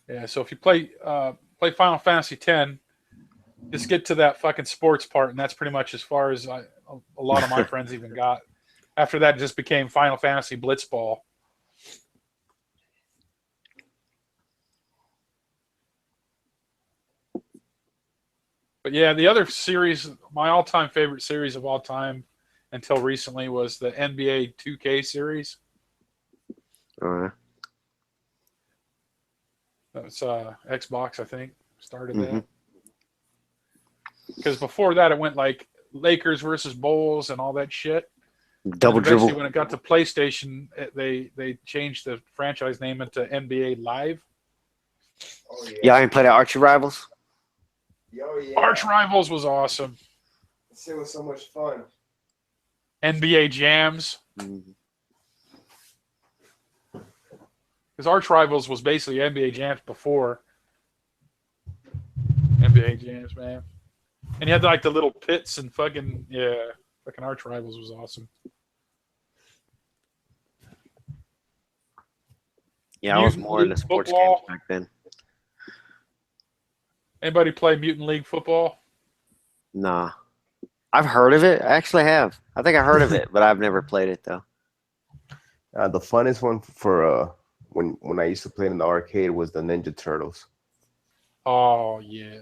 [SPEAKER 5] Yeah, so if you play Final Fantasy X, just get to that fucking sports part, and that's pretty much as far as a lot of my friends even got. After that, it just became Final Fantasy Blitzball. But yeah, the other series, my all-time favorite series of all time until recently was the NBA 2K series. That's Xbox, I think, started that. Because before that, it went like Lakers versus Bulls and all that shit.
[SPEAKER 4] Double
[SPEAKER 5] And eventually,
[SPEAKER 4] dribble.
[SPEAKER 5] when it got to PlayStation, they changed the franchise name into NBA Live.
[SPEAKER 1] Oh,
[SPEAKER 4] Yeah, I ain't played Archie Rivals.
[SPEAKER 1] Yo, yeah.
[SPEAKER 5] Arch Rivals was awesome.
[SPEAKER 1] This shit was so much fun.
[SPEAKER 5] NBA Jams.
[SPEAKER 4] Mhm.
[SPEAKER 5] Because Because Arch Rivals was basically NBA Jams before NBA Jams, man. And you had like the little pits and fucking Arch Rivals was awesome.
[SPEAKER 4] Yeah, I was
[SPEAKER 5] Mutant
[SPEAKER 4] more into
[SPEAKER 5] League
[SPEAKER 4] sports
[SPEAKER 5] football.
[SPEAKER 4] games back then.
[SPEAKER 5] Anybody play Mutant League football?
[SPEAKER 4] Nah. I've heard of it. I actually have. I think I heard of it, but I've never played it though.
[SPEAKER 1] The funnest one for when I used to play in the arcade was the Ninja Turtles.
[SPEAKER 5] Oh yeah.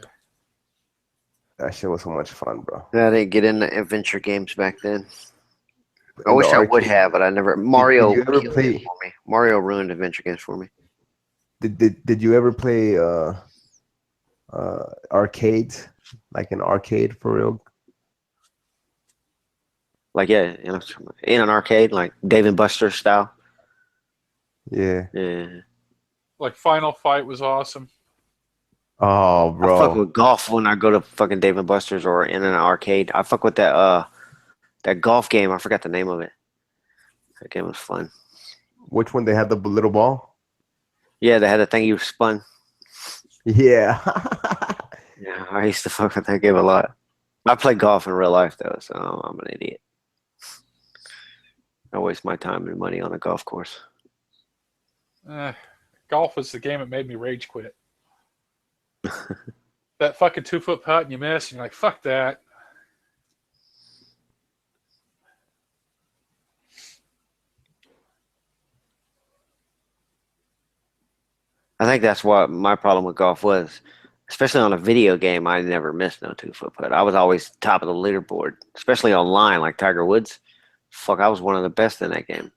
[SPEAKER 1] That shit was so much fun, bro.
[SPEAKER 4] Yeah, I didn't get into adventure games back then. I
[SPEAKER 1] In
[SPEAKER 4] wish
[SPEAKER 1] the
[SPEAKER 4] I would
[SPEAKER 1] arcade.
[SPEAKER 4] have, but I never. Mario
[SPEAKER 1] you ever
[SPEAKER 4] killed
[SPEAKER 1] play-
[SPEAKER 4] it for me. Mario ruined adventure games for me.
[SPEAKER 1] Did you ever play arcades, like an arcade for real?
[SPEAKER 4] Like in an arcade, like Dave and Buster's style.
[SPEAKER 1] Yeah.
[SPEAKER 4] Yeah.
[SPEAKER 5] Like Final Fight was awesome.
[SPEAKER 1] Oh,
[SPEAKER 4] I fuck
[SPEAKER 1] bro.
[SPEAKER 4] with golf when I go to fucking Dave and Buster's or in an arcade. I fuck with that golf game. I forgot the name of it. That game was fun.
[SPEAKER 1] Which one? They had the little ball?
[SPEAKER 4] Yeah, they had a thing you spun.
[SPEAKER 1] Yeah.
[SPEAKER 4] Yeah, I used to fuck with that game a lot. I play golf in real life though, so I'm an idiot. I waste my time and money on a golf course.
[SPEAKER 5] Golf was the game that made me rage quit. That fucking 2-foot putt and you miss, and you're like, fuck that.
[SPEAKER 4] I think that's what my problem with golf was. Especially on a video game, I never missed no 2-foot putt. I was always top of the leaderboard, especially online, like Tiger Woods. Fuck, I was one of the best in that game.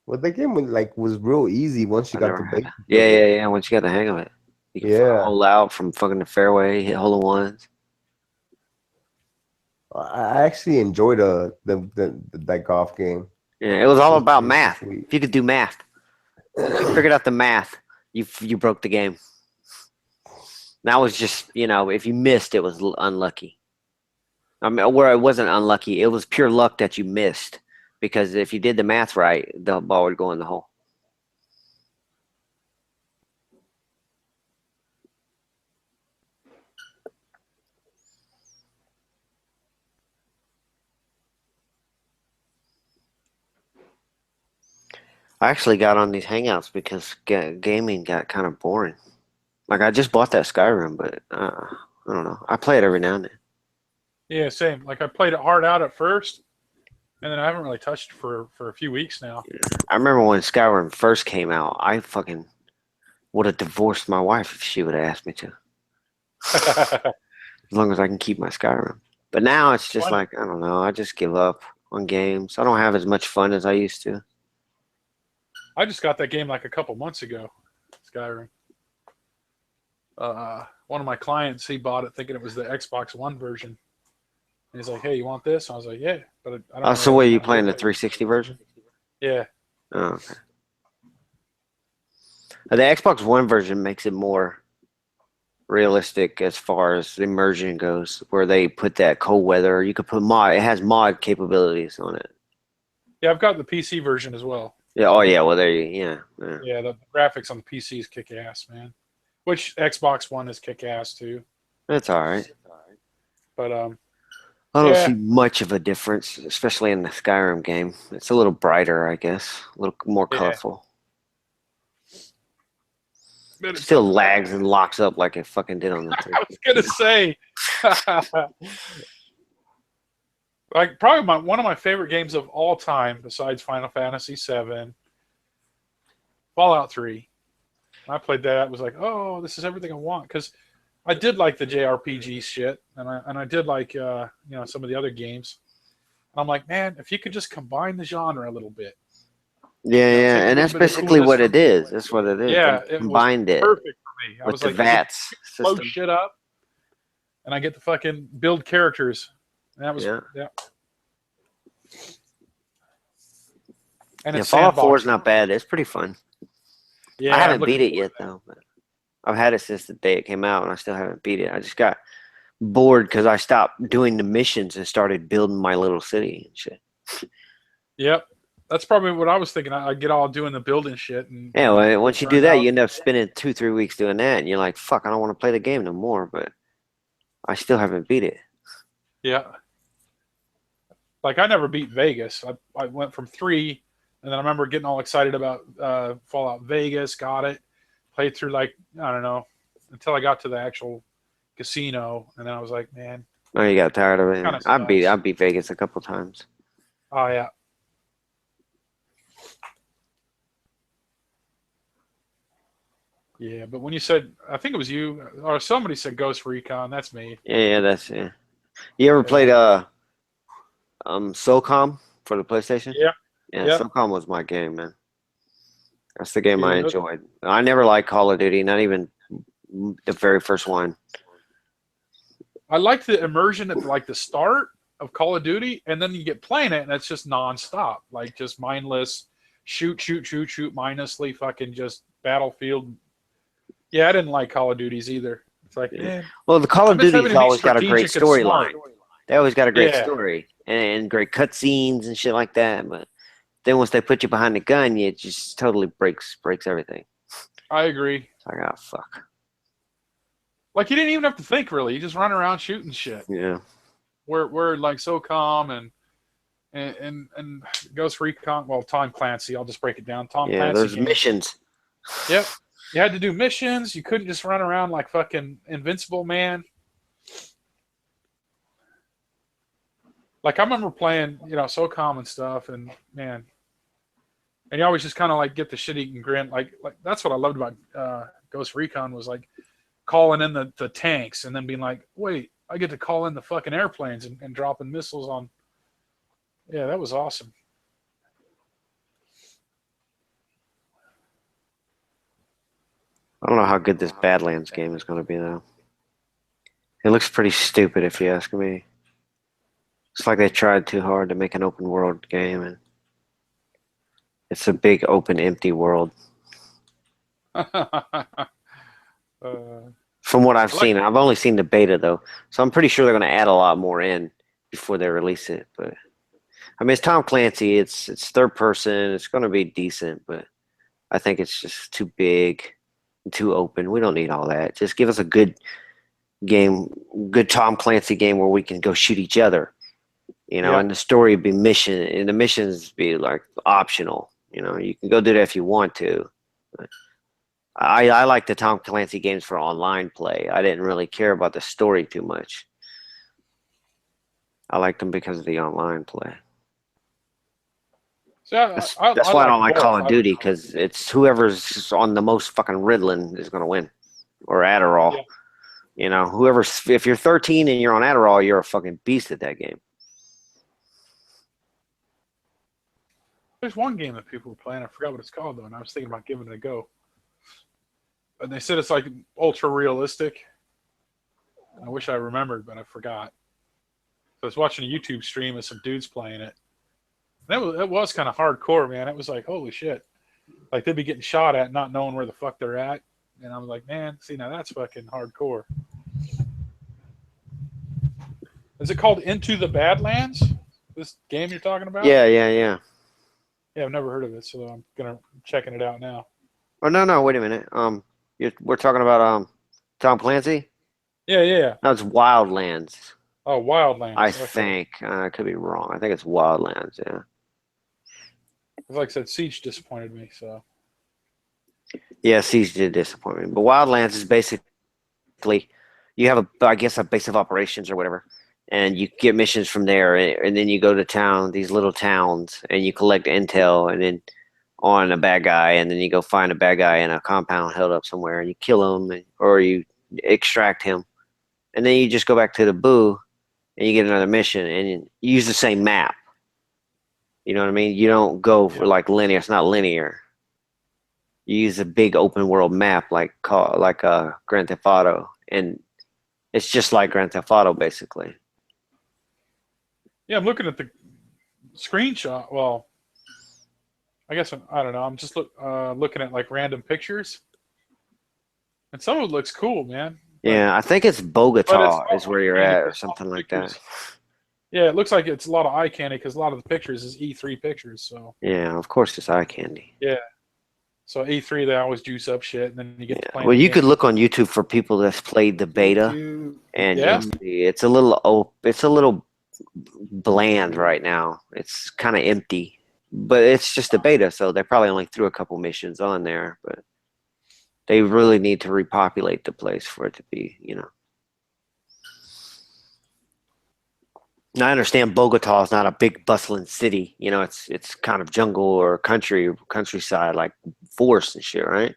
[SPEAKER 1] Well, the game was real easy once you
[SPEAKER 4] I
[SPEAKER 1] got
[SPEAKER 4] never
[SPEAKER 1] the
[SPEAKER 4] had-
[SPEAKER 1] base.
[SPEAKER 4] Yeah. Once you got the hang of it, you can
[SPEAKER 1] Yeah.
[SPEAKER 4] hole out from fucking the fairway, hit hole in ones.
[SPEAKER 1] I actually enjoyed that golf game.
[SPEAKER 4] Yeah, it was all
[SPEAKER 1] It was
[SPEAKER 4] about
[SPEAKER 1] pretty
[SPEAKER 4] math.
[SPEAKER 1] sweet.
[SPEAKER 4] If you could do math, if you figured out the math, you broke the game. That was just, if you missed, it was unlucky. I mean, where it wasn't unlucky, it was pure luck that you missed. Because if you did the math right, the ball would go in the hole. I actually got on these hangouts because gaming got kind of boring. Like I just bought that Skyrim, but I don't know. I play it every now and then.
[SPEAKER 5] Yeah, same. Like I played it hard out at first, and then I haven't really touched it for a few weeks now.
[SPEAKER 4] I remember when Skyrim first came out, I fucking would have divorced my wife if she would have asked me to. As long as I can keep my Skyrim. But now it's just
[SPEAKER 5] Fun.
[SPEAKER 4] like, I don't know. I just give up on games. I don't have as much fun as I used to.
[SPEAKER 5] I just got that game like a couple months ago, Skyrim. One of my clients, he bought it thinking it was the Xbox One version. And he's like, "Hey, you want this?" I was like, "Yeah," but I don't.
[SPEAKER 4] Oh, so
[SPEAKER 5] really
[SPEAKER 4] what, are you
[SPEAKER 5] want to
[SPEAKER 4] playing the
[SPEAKER 5] do it.
[SPEAKER 4] 360 version?
[SPEAKER 5] Yeah,
[SPEAKER 4] Oh, okay. The Xbox One version makes it more realistic as far as immersion goes, where they put that cold weather. You could put mod. It has mod capabilities on it.
[SPEAKER 5] yeah. I've got the PC version as well.
[SPEAKER 4] Yeah. Oh, yeah. Well, there you. Yeah.
[SPEAKER 5] Yeah, the graphics on the PC is kick ass, man. Which Xbox One is kick ass too.
[SPEAKER 4] That's all right.
[SPEAKER 5] But
[SPEAKER 4] I don't
[SPEAKER 5] Yeah.
[SPEAKER 4] see much of a difference, especially in the Skyrim game. It's a little brighter, I guess, a little more
[SPEAKER 5] Yeah.
[SPEAKER 4] colorful.
[SPEAKER 5] but it's-
[SPEAKER 4] Still lags and locks up like it fucking did on the
[SPEAKER 5] I was gonna say, like probably one of my favorite games of all time, besides Final Fantasy VII, Fallout 3. When I played that, it was like, oh, this is everything I want, because I did like the JRPG shit, and I did like some of the other games. And I'm like, man, if you could just combine the genre a little bit,
[SPEAKER 4] Yeah,
[SPEAKER 5] take a
[SPEAKER 4] and
[SPEAKER 5] little
[SPEAKER 4] that's
[SPEAKER 5] bit of
[SPEAKER 4] basically
[SPEAKER 5] coolness
[SPEAKER 4] what
[SPEAKER 5] from
[SPEAKER 4] it is. That's what it is.
[SPEAKER 5] Yeah,
[SPEAKER 4] They
[SPEAKER 5] it was
[SPEAKER 4] combined it
[SPEAKER 5] perfect for me. I
[SPEAKER 4] with
[SPEAKER 5] was
[SPEAKER 4] the
[SPEAKER 5] like,
[SPEAKER 4] VATS
[SPEAKER 5] blow
[SPEAKER 4] system.
[SPEAKER 5] shit up, and I get to fucking build characters. And that was
[SPEAKER 4] Yeah.
[SPEAKER 5] And
[SPEAKER 4] Yeah,
[SPEAKER 5] it's
[SPEAKER 4] Fallout 4 is
[SPEAKER 5] sandbox.
[SPEAKER 4] not bad. It's pretty fun.
[SPEAKER 5] Yeah,
[SPEAKER 4] I haven't
[SPEAKER 5] I'm looking
[SPEAKER 4] beat it
[SPEAKER 5] forward
[SPEAKER 4] yet,
[SPEAKER 5] to that.
[SPEAKER 4] though. But I've had it since the day it came out, and I still haven't beat it. I just got bored because I stopped doing the missions and started building my little city and shit.
[SPEAKER 5] Yep. That's probably what I was thinking. I get all doing the building shit. And
[SPEAKER 4] Yeah, well, once you do
[SPEAKER 5] burn
[SPEAKER 4] that,
[SPEAKER 5] out.
[SPEAKER 4] you end up spending 2-3 weeks doing that, and you're like, fuck, I don't want to play the game no more. But I still haven't beat it.
[SPEAKER 5] Yeah. Like I never beat Vegas. I went from 3, and then I remember getting all excited about Fallout Vegas. Got it. Played through like I don't know until I got to the actual casino, and then I was like, man,
[SPEAKER 4] Oh, you got tired of it.
[SPEAKER 5] Kinda
[SPEAKER 4] I
[SPEAKER 5] sucks.
[SPEAKER 4] beat Vegas a couple times.
[SPEAKER 5] oh yeah. Yeah, but when you said, I think it was you or somebody said Ghost Recon. That's me.
[SPEAKER 4] Yeah, that's yeah. You ever played SOCOM for the PlayStation?
[SPEAKER 5] Yeah.
[SPEAKER 4] Yeah,
[SPEAKER 5] Yeah.
[SPEAKER 4] SOCOM was my game, man. That's the game I
[SPEAKER 5] Yeah.
[SPEAKER 4] enjoyed. I never liked Call of Duty, not even the very first one.
[SPEAKER 5] I like the immersion at like the start of Call of Duty, and then you get playing it, and it's just nonstop, like just mindless, shoot, mindlessly, fucking just battlefield. Yeah, I didn't like Call of Duties either. It's like,
[SPEAKER 4] Yeah. Well, the Call
[SPEAKER 5] I
[SPEAKER 4] of
[SPEAKER 5] miss having
[SPEAKER 4] Duty's
[SPEAKER 5] to be
[SPEAKER 4] always got a great
[SPEAKER 5] strategic and smart.
[SPEAKER 4] storyline. They always got a great
[SPEAKER 5] Yeah.
[SPEAKER 4] story and great cutscenes and shit like that. But then once they put you behind the gun, it just totally breaks everything.
[SPEAKER 5] I agree.
[SPEAKER 4] It's like, oh fuck.
[SPEAKER 5] Like you didn't even have to think really. You just run around shooting shit.
[SPEAKER 4] Yeah.
[SPEAKER 5] We're like SOCOM and Ghost Recon. Well, Tom Clancy. I'll just break it down. Tom
[SPEAKER 4] Yeah,
[SPEAKER 5] Clancy.
[SPEAKER 4] there's
[SPEAKER 5] games.
[SPEAKER 4] missions.
[SPEAKER 5] Yep. You had to do missions. You couldn't just run around like fucking Invincible Man. Like I remember playing, SOCOM and stuff, and man, and you always just kind of like get the shit-eating grin. Like that's what I loved about Ghost Recon was like calling in the tanks and then being like, wait, I get to call in the fucking airplanes and dropping missiles on. Yeah, that was awesome.
[SPEAKER 4] I don't know how good this Badlands game is going to be, though. It looks pretty stupid, if you ask me. It's like they tried too hard to make an open world game, and it's a big, open, empty world. From what I've seen, I've only seen the beta, though, so I'm pretty sure they're going to add a lot more in before they release it. But I mean, it's Tom Clancy. It's third person. It's going to be decent, but I think it's just too big. Too open. We don't need all that. Just give us a good game, good Tom Clancy game where we can go shoot each other,
[SPEAKER 5] Yeah.
[SPEAKER 4] and the story would be mission, and the missions be like optional. You can go do that if you want to. But I like the Tom Clancy games for online play. I didn't really care about the story too much. I liked them because of the online play.
[SPEAKER 5] So
[SPEAKER 4] That's why I don't like Call of Duty, because it's whoever's on the most fucking Ritalin is going to win, or Adderall.
[SPEAKER 5] Yeah.
[SPEAKER 4] If you're 13 and you're on Adderall, you're a fucking beast at that game.
[SPEAKER 5] There's one game that people were playing. I forgot what it's called though, and I was thinking about giving it a go. And they said it's like ultra realistic. I wish I remembered, but I forgot. So I was watching a YouTube stream of some dudes playing it. It was kind of hardcore, man. It was like, holy shit. Like, they'd be getting shot at, not knowing where the fuck they're at. And I was like, man, see, now that's fucking hardcore. Is it called Into the Badlands? This game you're talking about?
[SPEAKER 4] Yeah.
[SPEAKER 5] Yeah, I've never heard of it, so I'm checking it out now.
[SPEAKER 4] Oh, no, wait a minute. We're talking about Tom Clancy?
[SPEAKER 5] Yeah.
[SPEAKER 4] No, it's Wildlands.
[SPEAKER 5] Oh, Wildlands.
[SPEAKER 4] I
[SPEAKER 5] Okay.
[SPEAKER 4] think. I could be wrong. I think it's Wildlands, yeah.
[SPEAKER 5] Like I said, Siege disappointed me, so.
[SPEAKER 4] Yeah, Siege did disappoint me. But Wildlands is basically, you have a base of operations or whatever, and you get missions from there, and then you go to these little towns, and you collect intel, and then on a bad guy, and then you go find a bad guy in a compound held up somewhere, and you kill him, or you extract him, and then you just go back to the boo, and you get another mission, and you use the same map. You know what I mean? You don't go for like linear. It's not linear. You use a big open world map like Grand Theft Auto, and it's just like Grand Theft Auto basically.
[SPEAKER 5] Yeah, I'm looking at the screenshot. Well, I guess I don't know. I'm just looking at like random pictures, and some of it looks cool, man.
[SPEAKER 4] Yeah, I think it's
[SPEAKER 5] But
[SPEAKER 4] Bogota
[SPEAKER 5] it's
[SPEAKER 4] is where you're
[SPEAKER 5] all
[SPEAKER 4] at or
[SPEAKER 5] pictures.
[SPEAKER 4] something like that.
[SPEAKER 5] Yeah, it looks like it's a lot of eye candy because a lot of the pictures is E3 pictures. So
[SPEAKER 4] Yeah, of course it's eye candy.
[SPEAKER 5] yeah, so E3 they always juice up shit, and then you get to
[SPEAKER 4] Yeah.
[SPEAKER 5] play
[SPEAKER 4] Well,
[SPEAKER 5] the
[SPEAKER 4] you
[SPEAKER 5] game.
[SPEAKER 4] could look on YouTube for people that's played the beta, and
[SPEAKER 5] Yeah.
[SPEAKER 4] you'll see it's a little it's a little bland right now. It's kind of empty, but it's just a beta, so they probably only threw a couple missions on there. But they really need to repopulate the place for it to be, you know. Now, I understand Bogota is not a big bustling city. You know, it's kind of jungle or countryside, like forest and shit, right?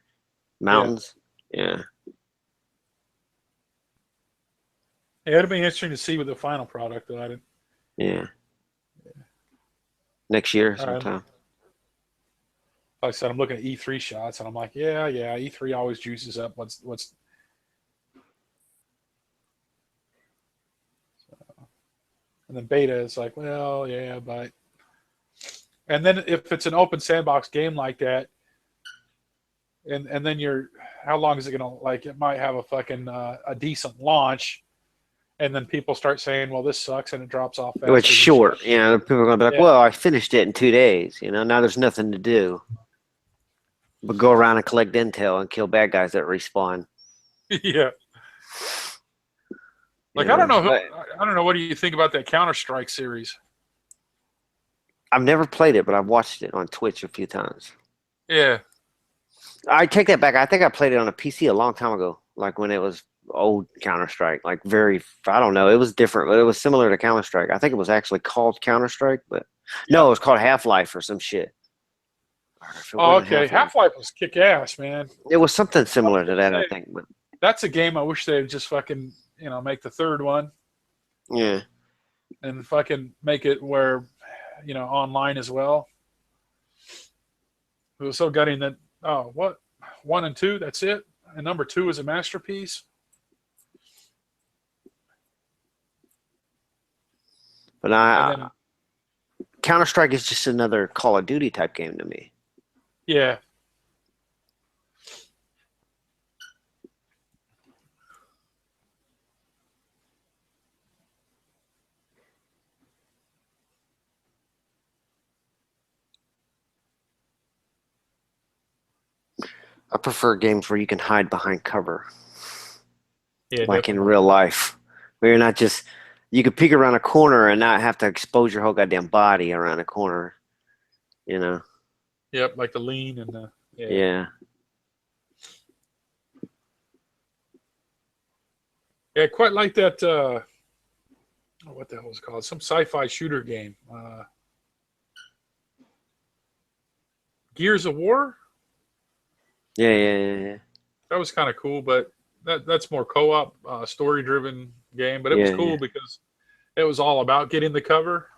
[SPEAKER 4] Mountains. Yeah.
[SPEAKER 5] Yeah, it'll be interesting to see with the final product. Though I didn't.
[SPEAKER 4] Yeah. Next year
[SPEAKER 5] All right.
[SPEAKER 4] sometime.
[SPEAKER 5] Like I said, I'm looking at E3 shots, and I'm like, yeah, E3 always juices up. What's and then beta is like, well, yeah, but and then if it's an open sandbox game like that, and then you're how long is it gonna like? It might have a fucking a decent launch, and then people start saying, well, this sucks, and it drops off.
[SPEAKER 4] Well, it's
[SPEAKER 5] faster than
[SPEAKER 4] short.
[SPEAKER 5] shit.
[SPEAKER 4] You know, people are going to be like,
[SPEAKER 5] Yeah.
[SPEAKER 4] well, I finished it in 2 days. You know, now there's nothing to do but go around and collect intel and kill bad guys that respawn.
[SPEAKER 5] Yeah. Like
[SPEAKER 4] You
[SPEAKER 5] I don't know.
[SPEAKER 4] But
[SPEAKER 5] I don't know. What do you think about that Counter-Strike series?
[SPEAKER 4] I've never played it, but I've watched it on Twitch a few times.
[SPEAKER 5] Yeah.
[SPEAKER 4] I take that back. I think I played it on a PC a long time ago, like when it was old Counter-Strike, like I don't know. It was different, but it was similar to Counter-Strike. I think it was actually called Counter-Strike, but no, it was called Half-Life or some shit. Or if it
[SPEAKER 5] Oh,
[SPEAKER 4] wasn't
[SPEAKER 5] okay. Half-Life was kick-ass, man.
[SPEAKER 4] It was something similar to that, I think. But
[SPEAKER 5] That's a game I wish they'd just fucking, make the third one
[SPEAKER 4] yeah,
[SPEAKER 5] and fucking make it where, online as well. It was so gutting that, oh, what? 1 and 2, that's it? And number 2 is a masterpiece?
[SPEAKER 4] but
[SPEAKER 5] And then,
[SPEAKER 4] Counter-Strike is just another Call of Duty type game to me.
[SPEAKER 5] yeah.
[SPEAKER 4] I prefer games where you can hide behind cover,
[SPEAKER 5] Yeah,
[SPEAKER 4] like in real life, where you're not just you could peek around a corner and not have to expose your whole goddamn body around a corner. You know?
[SPEAKER 5] Yep, like the lean and the
[SPEAKER 4] Yeah.
[SPEAKER 5] Yeah, quite like that. What the hell was it called? Some sci-fi shooter game. Gears of War.
[SPEAKER 4] Yeah.
[SPEAKER 5] That was kind of cool, but that's more co-op, story-driven game. But it was
[SPEAKER 4] Yeah,
[SPEAKER 5] cool
[SPEAKER 4] yeah.
[SPEAKER 5] because it was all about getting the cover.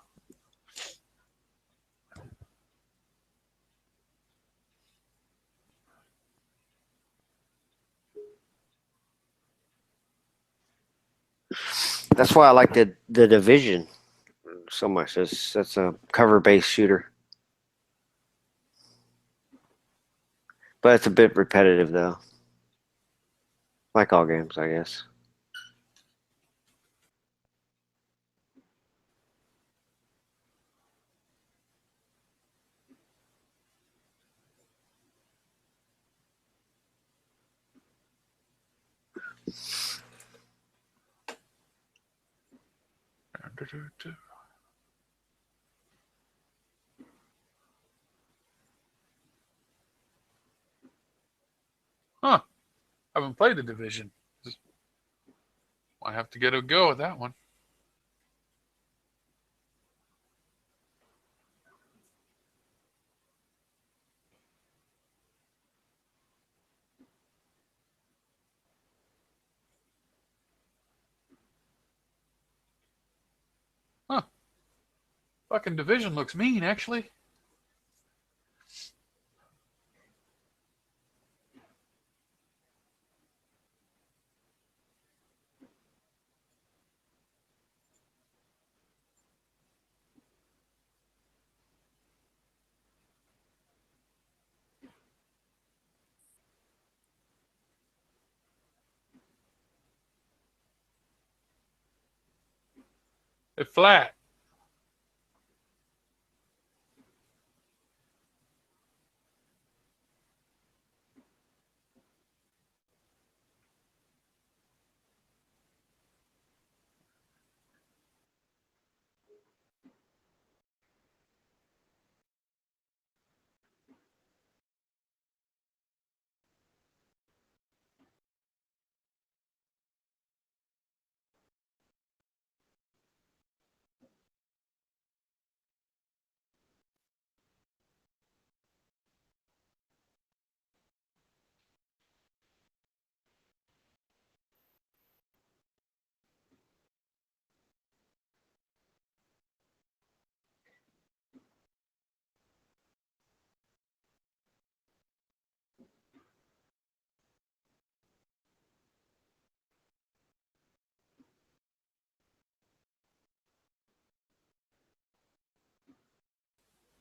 [SPEAKER 4] That's why I like the Division so much. That's a cover-based shooter, but it's a bit repetitive though. Like all games, I guess.
[SPEAKER 5] Huh. I haven't played the Division. Might have to get a go at that one. Huh. Fucking Division looks mean, actually. It's flat.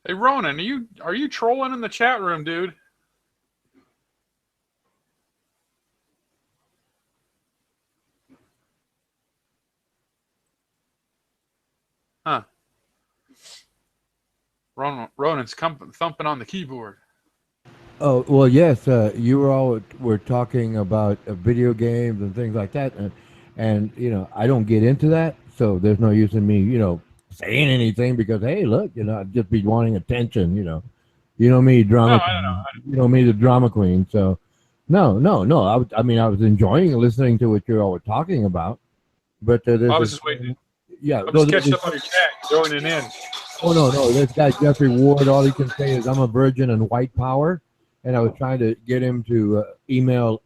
[SPEAKER 5] Hey Ronan, are you trolling in the chat room, dude? Huh? Ronan's thumping on the keyboard.
[SPEAKER 2] Oh well, yes. You were talking about video games and things like that, and you know I don't get into that, so there's no use in me, saying anything because hey, look, I'd just be wanting attention. You know me,
[SPEAKER 5] No,
[SPEAKER 2] drama.
[SPEAKER 5] I don't know.
[SPEAKER 2] You know me, the drama queen. So, no, no, no. I was enjoying listening to what you all were talking about, but
[SPEAKER 5] I was just waiting.
[SPEAKER 2] Yeah,
[SPEAKER 5] I'm just catching up on your chat, joining in.
[SPEAKER 2] Oh no, this guy Jeffrey Ward. All he can say is I'm a virgin and white power, and I was trying to get him to email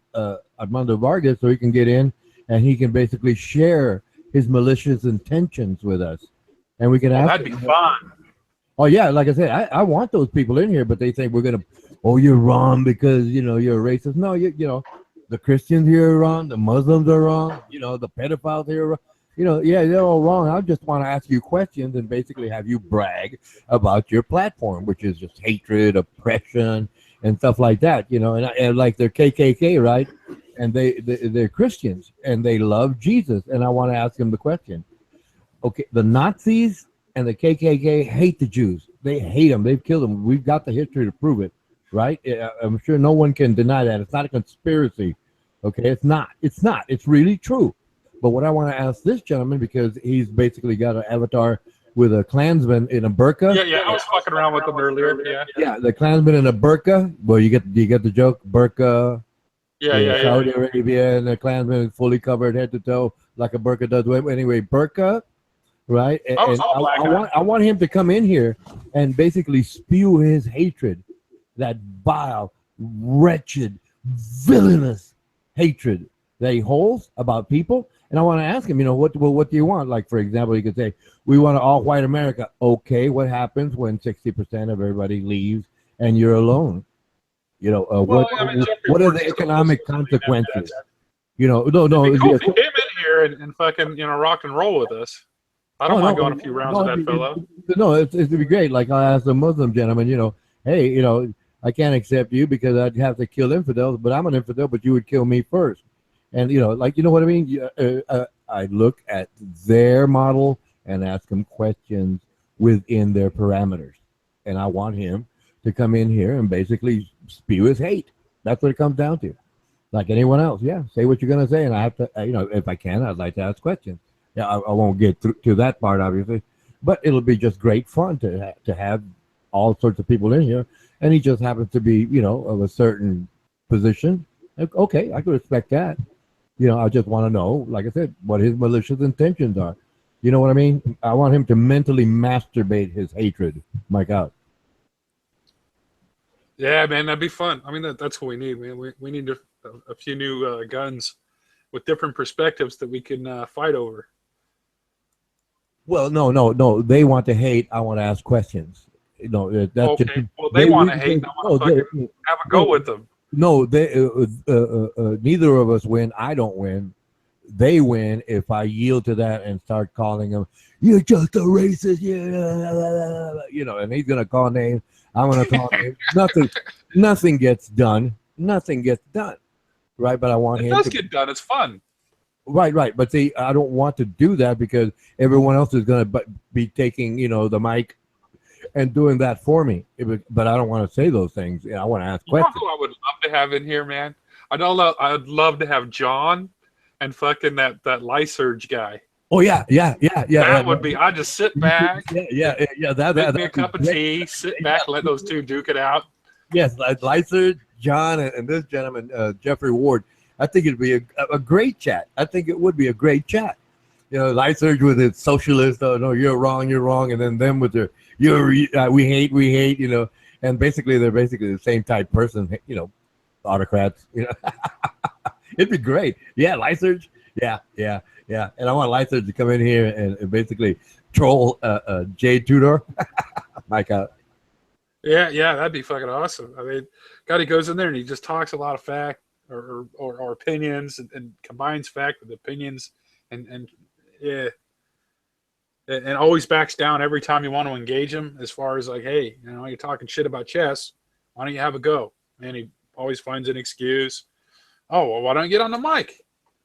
[SPEAKER 2] Armando Vargas so he can get in and he can basically share his malicious intentions with us, and we can ask.
[SPEAKER 5] That'd be fun.
[SPEAKER 2] Oh yeah, like I said, I want those people in here, but they think we're gonna. Oh, you're wrong because you're a racist. No, the Christians here are wrong, the Muslims are wrong, the pedophiles here are wrong. Yeah, they're all wrong. I just want to ask you questions and basically have you brag about your platform, which is just hatred, oppression, and stuff like that. And like they're KKK, right? And they're Christians and they love Jesus. And I want to ask them the question. Okay, the Nazis and the KKK hate the Jews. They hate them. They've killed them. We've got the history to prove it, right? I'm sure no one can deny that. It's not a conspiracy. Okay, it's not. It's not. It's really true. But what I want to ask this gentleman, because he's basically got an avatar with a Klansman in a burqa.
[SPEAKER 5] Yeah. I was fucking around with them earlier.
[SPEAKER 2] Yeah, the Klansman in a burqa. Well, you get the joke, burqa.
[SPEAKER 5] Yeah.
[SPEAKER 2] Saudi Arabia, and the Klansman is fully covered head to toe like a burqa does. Anyway, burqa, right? And I want him to come in here and basically spew his hatred, that vile, wretched, villainous hatred that he holds about people. And I want to ask him, what do you want? Like, for example, he could say, we want an all-white America. Okay, what happens when 60% of everybody leaves and you're alone? What are the economic consequences? No.
[SPEAKER 5] Cool. If he came in here and fucking, rock and roll with us. I don't mind going a few rounds with that fellow.
[SPEAKER 2] No, it'd be great. Like I asked a Muslim gentleman, hey, I can't accept you because I'd have to kill infidels, but I'm an infidel, but you would kill me first. And, you know what I mean? I look at their model and ask them questions within their parameters. And I want him to come in here and basically spew his hate. That's what it comes down to. Like anyone else, yeah, say what you're going to say. And I have to, if I can, I'd like to ask questions. Yeah, I won't get through to that part, obviously. But it'll be just great fun to have all sorts of people in here. And he just happens to be, of a certain position. Okay, I could respect that. I just want to know, like I said, what his malicious intentions are. You know what I mean? I want him to mentally masturbate his hatred. Mike out.
[SPEAKER 5] Yeah, man, that'd be fun. I mean, that's what we need. We need a few new guns with different perspectives that we can fight over.
[SPEAKER 2] Well, no. They want to hate. I want to ask questions. That's
[SPEAKER 5] okay.
[SPEAKER 2] Just,
[SPEAKER 5] well, they want to hate. I want to have a go with them.
[SPEAKER 2] No, they neither of us win. I don't win. They win if I yield to that and start calling them, you're just a racist, and he's gonna call names. I'm gonna call names. Nothing gets done. Nothing gets done. Right, but I want him.
[SPEAKER 5] It does get done. It's fun.
[SPEAKER 2] Right. But see, I don't want to do that because everyone else is gonna be taking, the mic and doing that for me. But I don't want to say those things. I want to ask questions.
[SPEAKER 5] Who I would love to have in here, man? I'd love to have John and fucking that Lysurge guy.
[SPEAKER 2] Oh yeah.
[SPEAKER 5] That would be. I just sit back.
[SPEAKER 2] Yeah.
[SPEAKER 5] Make me a cup of tea. Sit back, let those two duke it out.
[SPEAKER 2] Yes, Lysurge, John, and this gentleman, Jeffrey Ward. I think it'd be a great chat. I think it would be a great chat. Lysurge with his socialist. Oh no, you're wrong, and then them with their we hate. And basically they're basically the same type person. Autocrats. It'd be great. Yeah, Lysurge. Yeah. And I want Lysurge to come in here and basically troll Jay Tudor. Mike out.
[SPEAKER 5] Yeah, that'd be fucking awesome. I mean, God, he goes in there and he just talks a lot of fact or opinions and combines fact with opinions and yeah. and always backs down every time you want to engage him. As far as like, hey, you're talking shit about chess. Why don't you have a go? And he always finds an excuse. Oh, well, why don't you get on the mic?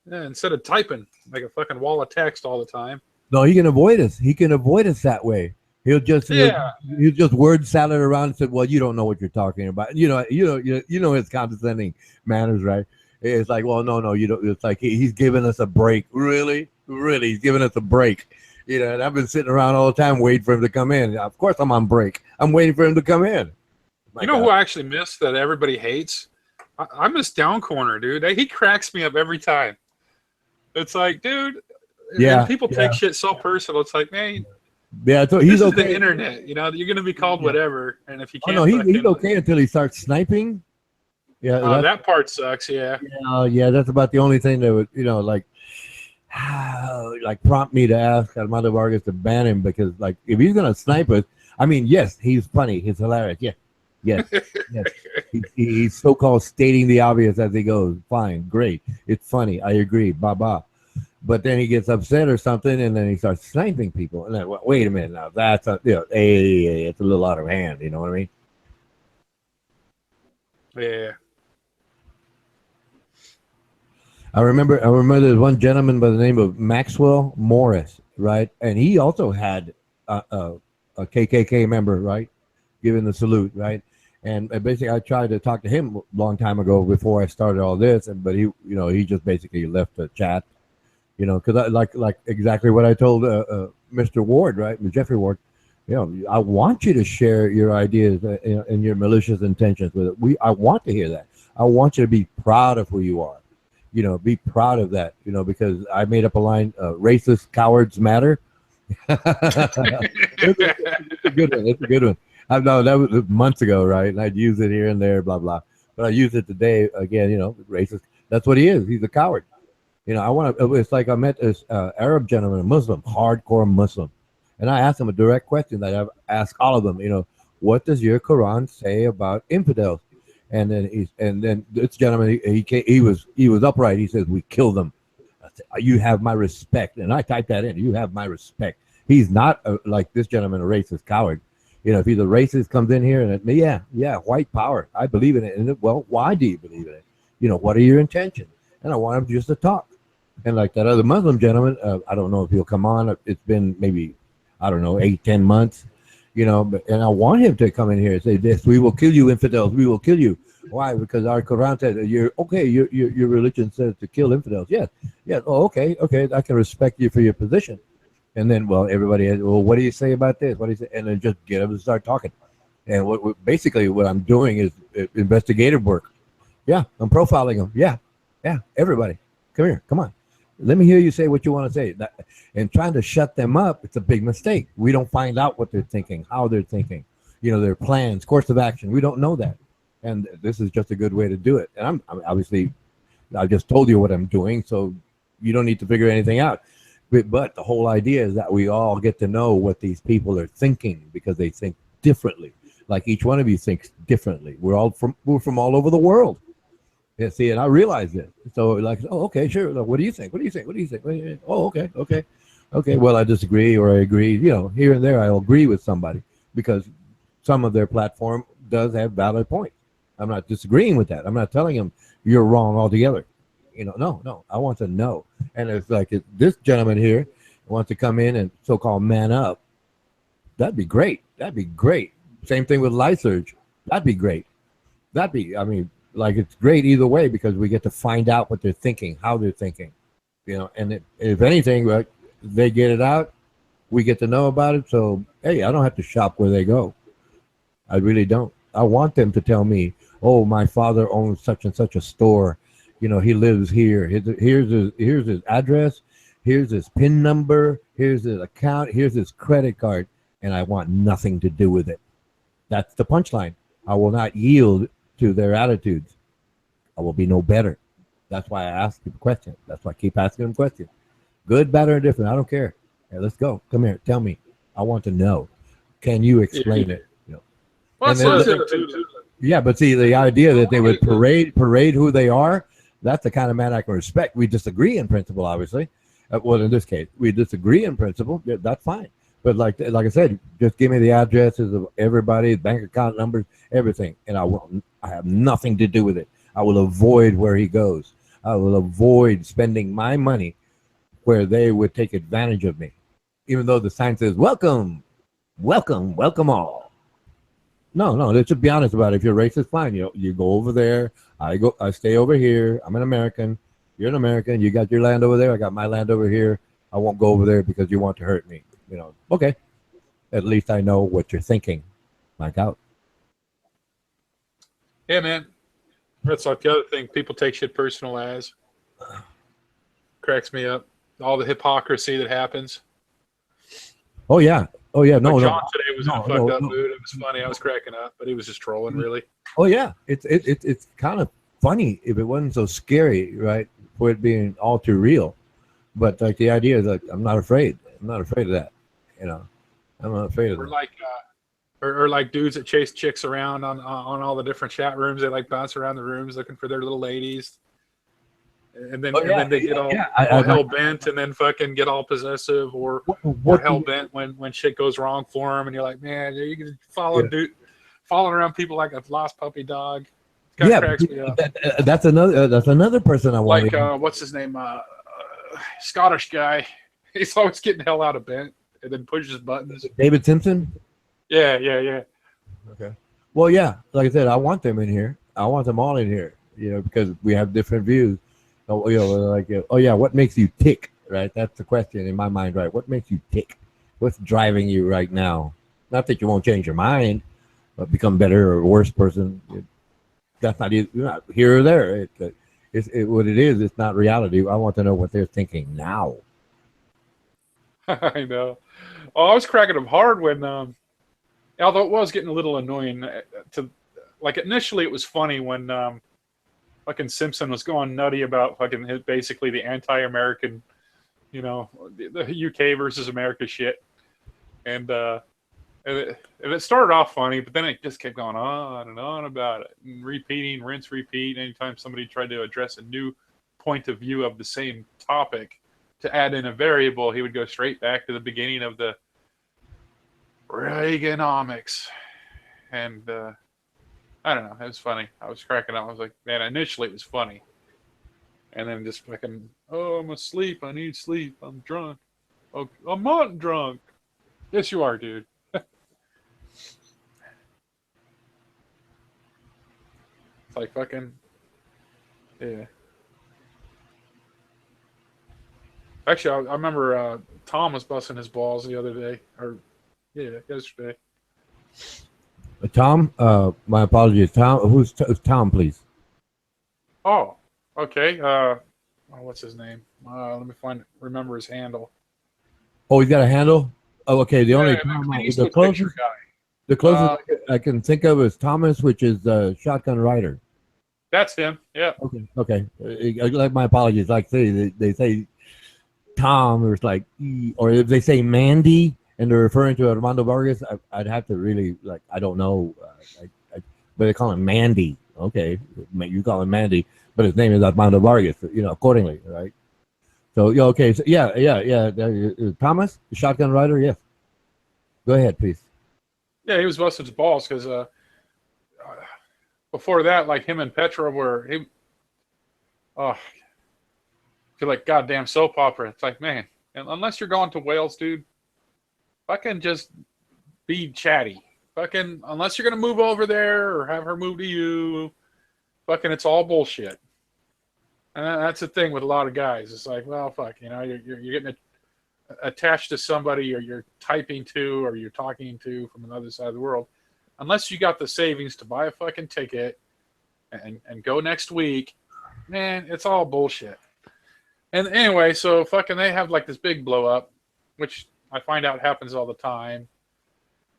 [SPEAKER 5] Yeah, instead of typing like a fucking wall of text all the time.
[SPEAKER 2] No, he can avoid us. He can avoid us that way. He'll just word salad around and say, "Well, you don't know what you're talking about." You know his condescending manners, right? It's like, well, no, you don't. It's like he's giving us a break. Really, he's giving us a break. And I've been sitting around all the time waiting for him to come in. Of course, I'm on break. I'm waiting for him to come in.
[SPEAKER 5] Who I actually miss that everybody hates? I miss Down Corner, dude. He cracks me up every time. It's like, dude. And people take shit so personal. It's like, man.
[SPEAKER 2] Yeah, so he's okay.
[SPEAKER 5] The internet, you're going to be called whatever, and if you can't,
[SPEAKER 2] he's okay until he starts sniping. Yeah,
[SPEAKER 5] that part sucks. Yeah.
[SPEAKER 2] Yeah, that's about the only thing that would, like prompt me to ask Armando Vargas to ban him, because like if he's gonna snipe us, I mean, yes, he's funny, he's hilarious, yes. He's so-called stating the obvious as he goes. Fine, great, it's funny, I agree, blah. But then he gets upset or something, and then he starts sniping people. And then, wait a minute, now that's it's a little out of hand. You know what I mean?
[SPEAKER 5] Yeah.
[SPEAKER 2] I remember there's one gentleman by the name of Maxwell Morris, right? And he also had a KKK member, right, giving the salute, right? And basically, I tried to talk to him a long time ago before I started all this, but he just basically left the chat. Because I like exactly what I told Mr. Ward, right, Jeffrey Ward. I want you to share your ideas and your malicious intentions with it. I want to hear that. I want you to be proud of who you are. Be proud of that. Because I made up a line: "Racist cowards matter." It's a good one. It's a good one. I know that was months ago, right? And I'd use it here and there, blah blah. But I use it today again. Racist. That's what he is. He's a coward. It's like I met this Arab gentleman, a Muslim, hardcore Muslim. And I asked him a direct question that I've asked all of them, what does your Quran say about infidels? And then this gentleman, he was upright. He says, we kill them. I said, you have my respect. And I typed that in. You have my respect. He's not like this gentleman, a racist coward. If he's a racist, comes in here and yeah, white power. I believe in it. And well, why do you believe in it? What are your intentions? And I want him just to talk. And like that other Muslim gentleman, I don't know if he'll come on. It's been maybe, 8-10 months, and I want him to come in here and say this: we will kill you, infidels. We will kill you. Why? Because our Quran says you're okay. Your religion says to kill infidels. Yes. Oh, okay. I can respect you for your position. And then, everybody has, what do you say about this? What do you say? And then just get them to start talking. And basically what I'm doing is investigative work. Yeah, I'm profiling them. Yeah, everybody, come here, come on. Let me hear you say what you want to say. And trying to shut them up, it's a big mistake. We don't find out what they're thinking, how they're thinking, their plans, course of action. We don't know that. And this is just a good way to do it. And I'm obviously, I just told you what I'm doing, so you don't need to figure anything out. But the whole idea is that we all get to know what these people are thinking, because they think differently. Like each one of you thinks differently. We're from all over the world. Yeah, see, and I realized it. So like, oh, okay, sure. What do you think? What do you think? Oh, okay. Well, I disagree or I agree. Here and there, I'll agree with somebody because some of their platform does have valid points. I'm not disagreeing with that. I'm not telling them you're wrong altogether. No. I want to know. And it's like if this gentleman here wants to come in and so-called man up. That'd be great. Same thing with Lysurge. That'd be great. Like it's great either way because we get to find out what they're thinking, how they're thinking, and if anything, they get it out, we get to know about it. So, hey, I don't have to shop where they go. I really don't. I want them to tell me, oh, my father owns such and such a store. He lives here. Here's his address. Here's his PIN number. Here's his account. Here's his credit card. And I want nothing to do with it. That's the punchline. I will not yield to their attitudes. I will be no better. That's why I ask you a question. That's why I keep asking them questions. Good, bad, or indifferent. I don't care. Hey, let's go. Come here. Tell me. I want to know. Can you explain it?
[SPEAKER 5] Well,
[SPEAKER 2] yeah, but see, the idea that they would parade who they are, that's the kind of man I can respect. We disagree in principle, obviously. Well, in this case, we disagree in principle. Yeah, that's fine. But like I said, just give me the addresses of everybody, bank account numbers, everything, and I have nothing to do with it. I will avoid where he goes. I will avoid spending my money where they would take advantage of me, even though the sign says "Welcome, welcome, welcome all." No, no. Let's just be honest about it. If you're racist, fine. You go over there. I stay over here. I'm an American. You're an American. You got your land over there. I got my land over here. I won't go over there because you want to hurt me. Okay. At least I know what you're thinking. Like out.
[SPEAKER 5] Yeah, man. That's like the other thing. People take shit personal as. Cracks me up. All the hypocrisy that happens.
[SPEAKER 2] Oh yeah. Oh yeah. No,
[SPEAKER 5] like
[SPEAKER 2] no.
[SPEAKER 5] John today was in a fucked up mood. It was funny. I was cracking up, but he was just trolling, really.
[SPEAKER 2] Oh yeah. It's kind of funny if it wasn't so scary, right? For it being all too real. But like the idea is like I'm not afraid. I'm not afraid of that. I'm not afraid of
[SPEAKER 5] Or
[SPEAKER 2] that.
[SPEAKER 5] like, or like dudes that chase chicks around on all the different chat rooms. They like bounce around the rooms looking for their little ladies, and then they get all hell bent, and then fucking get all possessive or hell bent when shit goes wrong for them, and you're like, man, you can following around people like a lost puppy dog.
[SPEAKER 2] Yeah,
[SPEAKER 5] cracks me up.
[SPEAKER 2] That's another person I want.
[SPEAKER 5] Like what's his name? Scottish guy. He's always getting hell out of bent and then pushes buttons.
[SPEAKER 2] David Simpson?
[SPEAKER 5] Yeah.
[SPEAKER 2] Okay. Well, yeah, like I said, I want them in here. I want them all in here, because we have different views. Oh, what makes you tick, right? That's the question in my mind, right? What makes you tick? What's driving you right now? Not that you won't change your mind, but become better or worse person. That's not either, you're not here or there. It's what it is. It's not reality. I want to know what they're thinking now.
[SPEAKER 5] I know. Oh, I was cracking them hard when, although it was getting a little annoying initially it was funny when fucking Simpson was going nutty about fucking basically the anti-American, the UK versus America shit. And it started off funny, but then it just kept going on and on about it and repeating, rinse, repeat. Anytime somebody tried to address a new point of view of the same topic, to add in a variable, he would go straight back to the beginning of the Reaganomics. And I don't know. It was funny. I was cracking up. I was like, man, initially it was funny. And then just fucking, I'm asleep. I need sleep. I'm drunk. Oh, I'm not drunk. Yes, you are, dude. It's like fucking, yeah. Actually, I remember Tom was busting his balls the other day, yesterday.
[SPEAKER 2] Tom, my apologies. Tom, who's Tom, please?
[SPEAKER 5] Oh, okay. What's his name? Let me remember his handle.
[SPEAKER 2] Oh, he's got a handle. Oh, okay. The closest I can think of is Thomas, which is Shotgun Rider.
[SPEAKER 5] That's him. Yeah.
[SPEAKER 2] Okay. Like my apologies. Like they say Tom, or it's like, or if they say Mandy and they're referring to Armando Vargas, I'd have to really I don't know, but they call him Mandy. Okay, you call him Mandy, but his name is Armando Vargas. Accordingly, right? So okay, so yeah. Thomas, the Shotgun Rider, yes. Go ahead, please.
[SPEAKER 5] Yeah, he was busting his balls because before that, like him and Petra were feel like goddamn soap opera. It's like, man, unless you're going to Wales, dude, fucking just be chatty. Fucking, unless you're gonna move over there or have her move to you, fucking, it's all bullshit. And that's the thing with a lot of guys. It's like, well, fuck, you're getting attached to somebody, or you're typing to, or you're talking to from another side of the world. Unless you got the savings to buy a fucking ticket and go next week, man, it's all bullshit. And anyway, so fucking they have like this big blow up, which I find out happens all the time.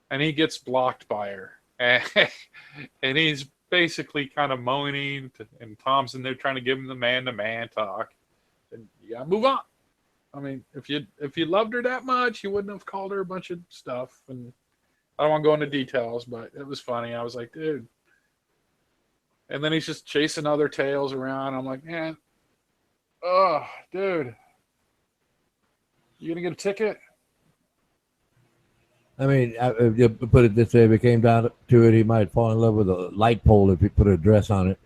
[SPEAKER 5] And he gets blocked by her. And he's basically kind of moaning, and Tom's in there trying to give him the man-to-man talk. And you gotta move on. I mean, if you loved her that much, you wouldn't have called her a bunch of stuff. And I don't want to go into details, but it was funny. I was like, dude. And then he's just chasing other tails around. I'm like, man. Oh, dude. You gonna get a ticket?
[SPEAKER 2] I mean, if you put it this way, if it came down to it, he might fall in love with a light pole if he put a dress on it.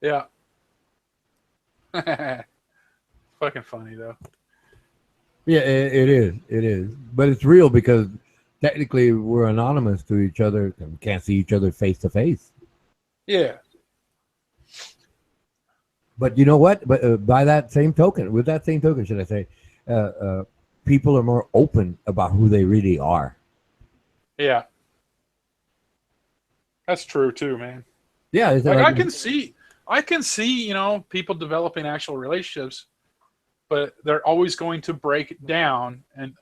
[SPEAKER 5] Yeah. Fucking funny though.
[SPEAKER 2] Yeah, it is. It is. But it's real because technically we're anonymous to each other and can't see each other face to face.
[SPEAKER 5] Yeah.
[SPEAKER 2] But you know what? But by that same token, with that same token, should I say, people are more open about who they really are.
[SPEAKER 5] Yeah. That's true too, man.
[SPEAKER 2] Yeah, it's
[SPEAKER 5] Like
[SPEAKER 2] like-
[SPEAKER 5] I can see, you know, people developing actual relationships, but they're always going to break down and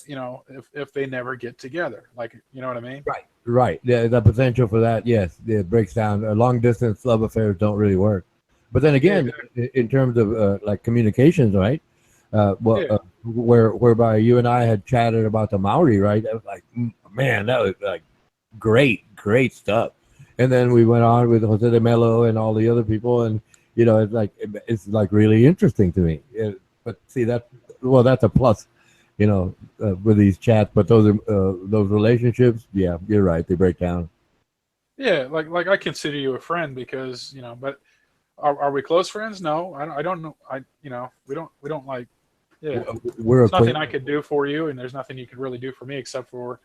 [SPEAKER 5] you know, if they never get together. Like, you know what I mean?
[SPEAKER 2] Right. The potential for that, yes, it breaks down. Long distance love affairs don't really work. But then again, in terms of like communications, right? Whereby you and I had chatted about the Maori, right? That was like, man, that was like great stuff. And then we went on with Jose de Mello and all the other people, and you know, it's like really interesting to me. But see, that's a plus, you know, with these chats. But those relationships, yeah, you're right, they break down.
[SPEAKER 5] Yeah, like I consider you a friend because, you know, but are we close friends? No, I don't know. We don't like. Yeah, there's nothing I could do for you, and there's nothing you could really do for me except for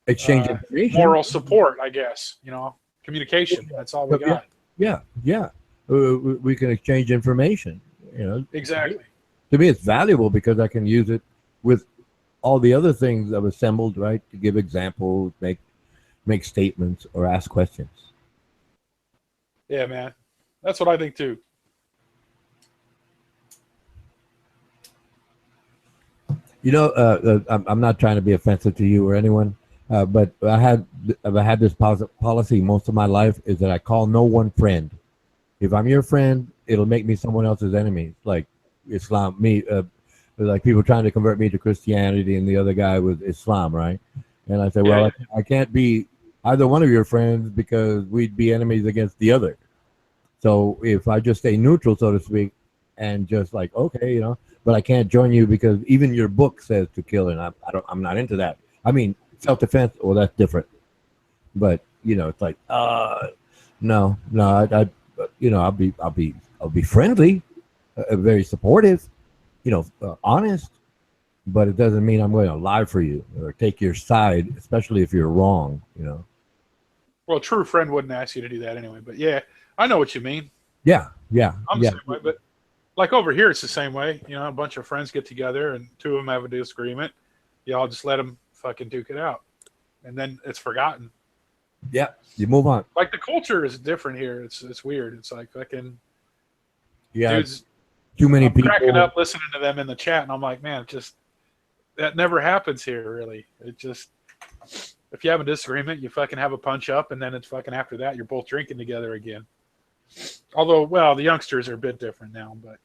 [SPEAKER 2] exchange information,
[SPEAKER 5] moral support, I guess. You know, communication. That's all we got.
[SPEAKER 2] Yeah. We can exchange information. You know,
[SPEAKER 5] Exactly.
[SPEAKER 2] To me, it's valuable because I can use it with all the other things I've assembled, right? To give examples, make statements, or ask questions.
[SPEAKER 5] Yeah, man. That's what I think too.
[SPEAKER 2] You know, I'm not trying to be offensive to you or anyone, but I had this policy most of my life is that I call no one friend. If I'm your friend, it'll make me someone else's enemy. Like Islam, like people trying to convert me to Christianity, and the other guy was Islam, right? And I said, well, I can't be either one of your friends because we'd be enemies against the other. So if I just stay neutral, so to speak, and just like, okay, you know, but I can't join you because even your book says to kill, and I'm not into that. I mean, self-defense, well, that's different. But you know, it's like, no, you know, I'll be friendly, very supportive, you know, honest, but it doesn't mean I'm going to lie for you or take your side, especially if you're wrong, you know.
[SPEAKER 5] Well, a true friend wouldn't ask you to do that anyway. But yeah, I know what you mean.
[SPEAKER 2] Yeah.
[SPEAKER 5] I'm the same way, but like over here, it's the same way. You know, a bunch of friends get together and two of them have a disagreement. Y'all just let them fucking duke it out, and then it's forgotten.
[SPEAKER 2] Yeah, you move on.
[SPEAKER 5] Like the culture is different here. It's weird. It's like fucking dudes.
[SPEAKER 2] Too many
[SPEAKER 5] I'm
[SPEAKER 2] people
[SPEAKER 5] cracking up listening to them in the chat, and I'm like, man, just that never happens here. Really, it just if you have a disagreement, you fucking have a punch up, and then it's fucking after that, you're both drinking together again. Although, well, the youngsters are a bit different now, but